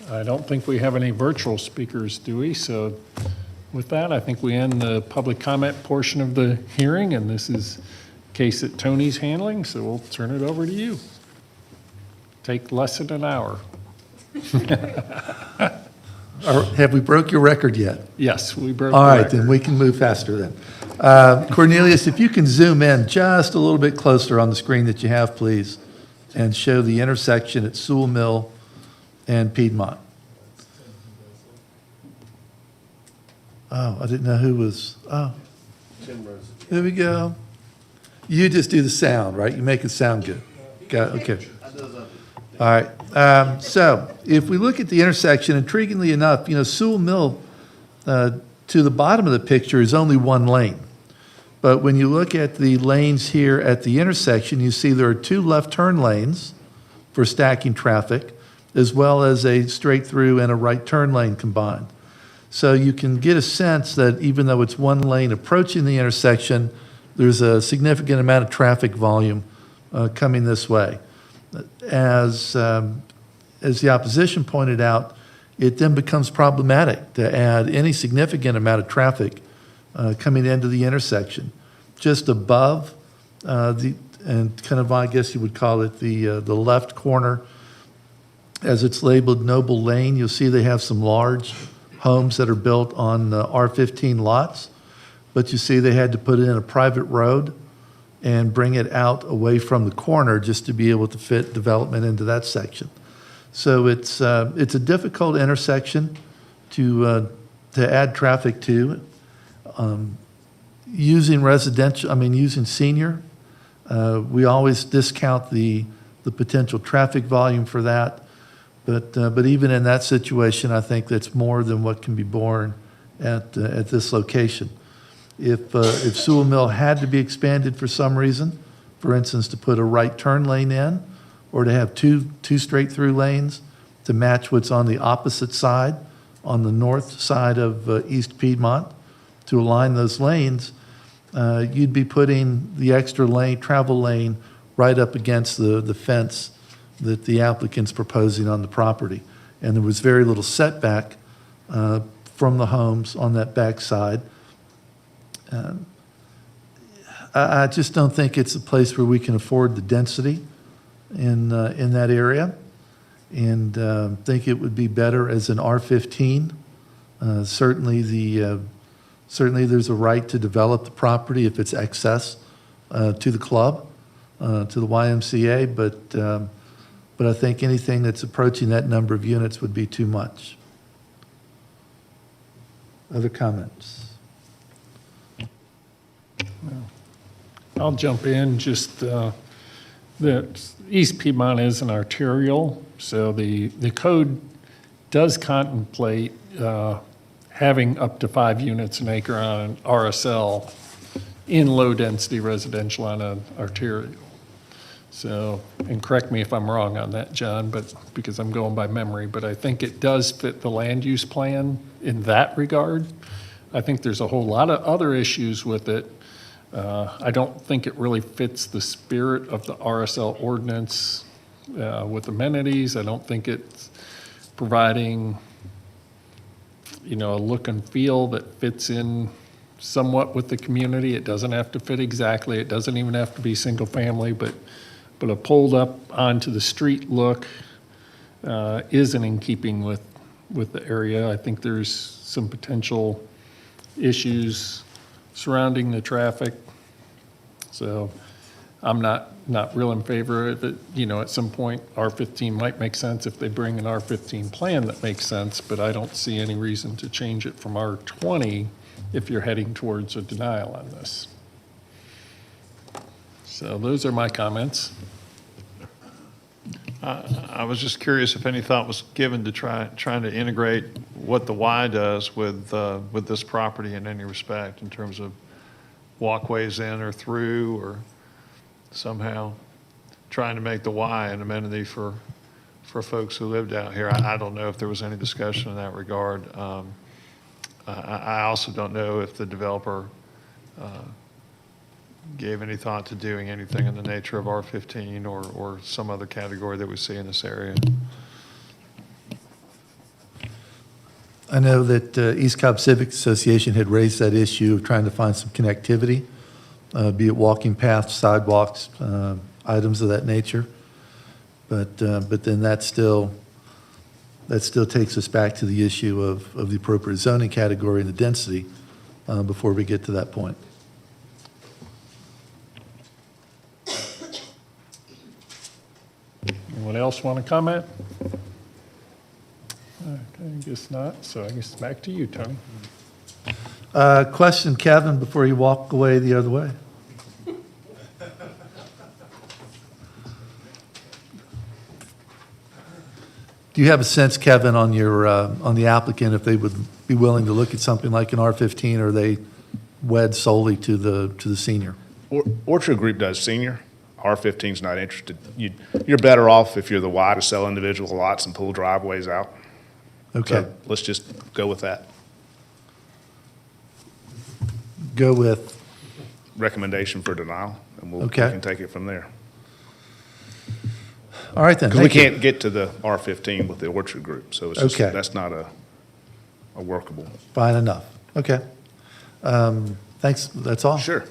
I don't think we have any virtual speakers, do we? So with that, I think we end the public comment portion of the hearing, and this is a case that Tony's handling, so we'll turn it over to you. Take less than an hour. Have we broke your record yet? Yes, we broke All the right, record. then we can move faster then. Cornelius, if you can zoom in just a little bit closer on the screen that you have, please, and show the intersection at Sewell Mill and Piedmont. Oh, I didn't know who was, there we go. You just do the sound, right? You make it sound good. Got it, okay. All right, so if we look at the intersection, intriguingly enough, Sewell Mill, to the bottom of the picture is only 1 lane. But when you look at the lanes here at the intersection, you see there are 2 left turn lanes for stacking traffic, as well as a straight through and a right turn lane combined. So you can get a sense that even though it's 1 lane approaching the intersection, there's a significant amount of traffic volume coming this way. As the opposition pointed out, it then becomes problematic to add any significant amount of traffic coming into the intersection. Just above and kind of, I guess you would call it the left corner, as it's labeled Noble Lane, you'll see they have some large homes that are built on R15 lots, but you see they had to put in a private road and bring it out away from the corner just to be able to fit development into that section. So it's a difficult intersection to add traffic to. Using senior, we always discount the potential traffic volume for that. But even in that situation, I think that's more than what can be borne at this location. If Sewell Mill had to be expanded for some reason, for instance, to put a right turn lane in, or to have two straight through lanes to match what's on the opposite side, on the north side of East Piedmont, to align those lanes, you'd be putting the extra lane, travel lane, right up against the fence that the applicant's proposing on the property. And there was very little setback from the homes on that back side. I just don't think it's a place where we can afford the density in that area, and think it would be better as an R15. Certainly there's a right to develop the property if it's excess to the club, to the YMCA, but I think anything that's approaching that number of units would be too much. Other comments? I'll jump in. Just that East Piedmont is an arterial, so the code does contemplate having up to 5 units an acre on an RSL in low-density residential on an arterial. So, and correct me if I'm wrong on that, John, but, because I'm going by memory, but I think it does fit the land use plan in that regard. I think there's a whole lot of other issues with it. I don't think it really fits the spirit of the RSL ordinance with amenities. I don't think it's providing, a look and feel that fits in somewhat with the community. It doesn't have to fit exactly. It doesn't even have to be single family, but a pulled up onto the street look isn't in keeping with the area. I think there's some potential issues surrounding the traffic. So I'm not real in favor of it. At some point, R15 might make sense if they bring an R15 plan that makes sense, but I don't see any reason to change it from R20 if you're heading towards a denial on this. So those are my comments. I was just curious if any thought was given to trying to integrate what the Y does with this property in any respect, in terms of walkways in or through, or somehow trying to make the Y an amenity for folks who lived out here. I don't know if there was any discussion in that regard. I also don't know if the developer gave any thought to doing anything in the nature of R15 or some other category that we see in this area. I know that East Cobb Civic Association had raised that issue of trying to find some connectivity, be it walking paths, sidewalks, items of that nature. But then that still takes us back to the issue of the appropriate zoning category and the density before we get to that point. Anyone else want to comment? Okay, I guess not, so I guess back to you, Tony. Question, Kevin, before you walk away the other way. Do you have a sense, Kevin, on the applicant, if they would be willing to look at something like an R15, or are they wed solely to the senior? Orchard Group does senior. R15's not interested. You're better off if you're the Y to sell individual lots and pull driveways out. Okay. So let's just go with that. Go with? Recommendation for denial, and we Okay. can take it from there. All right, then. Because we Thank you. can't get to the R15 with the Orchard Group, so it's just, Okay. that's not a workable. Fine enough. Okay. Thanks, that's all? Sure.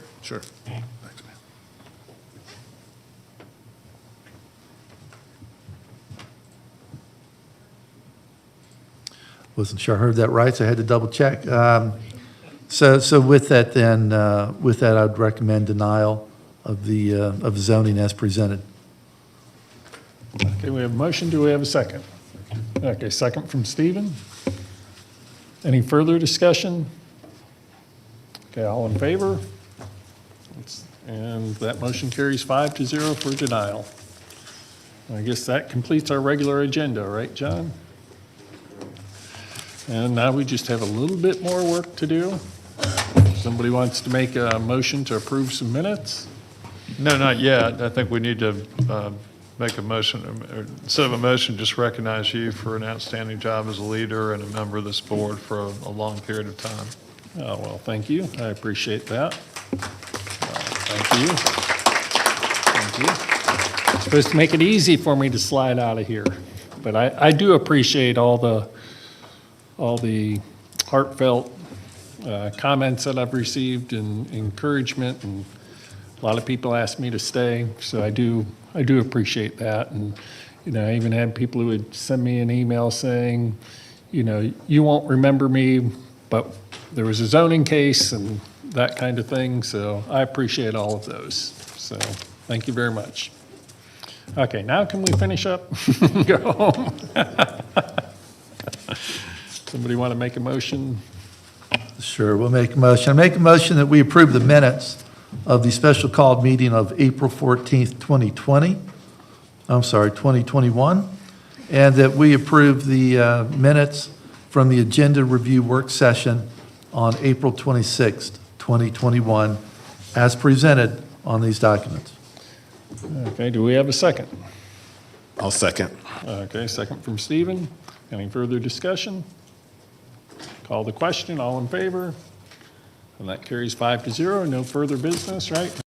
Wasn't sure I heard that right, so I had to double check. So with that then, I'd recommend denial of the zoning as presented. Okay, we have a motion. Do we have a second? Okay, second from Stephen. Any further discussion? Okay, all in favor? And that motion carries 5-0 for denial. I guess that completes our regular agenda, right, John? And now we just have a little bit more work to do. Somebody wants to make a motion to approve some minutes? No, not yet. I think we need to make a motion, or instead of a motion, just recognize you for an outstanding job as a leader and a member of this board for a long period of time. Oh, well, thank you. I appreciate that. Thank you. Thank you. It's supposed to make it easy for me to slide out of here. But I do appreciate all the heartfelt comments that I've received and encouragement, and a lot of people asked me to stay, so I do appreciate that. And I even had people who would send me an email saying, you won't remember me, but there was a zoning case and that kind of thing. So I appreciate all of those. So thank you very much. Okay, now can we finish up? Go home. Somebody want to make a motion? Sure, we'll make a motion. I make a motion that we approve the minutes of the special called meeting of April 14th, 2021, and that we approve the minutes from the agenda review work session on April 26th, 2021, as presented on these documents. Okay, do we have a second? I'll second. Okay, second from Stephen. Any further discussion? Call the question, all in favor? And that carries 5-0, no further business, right?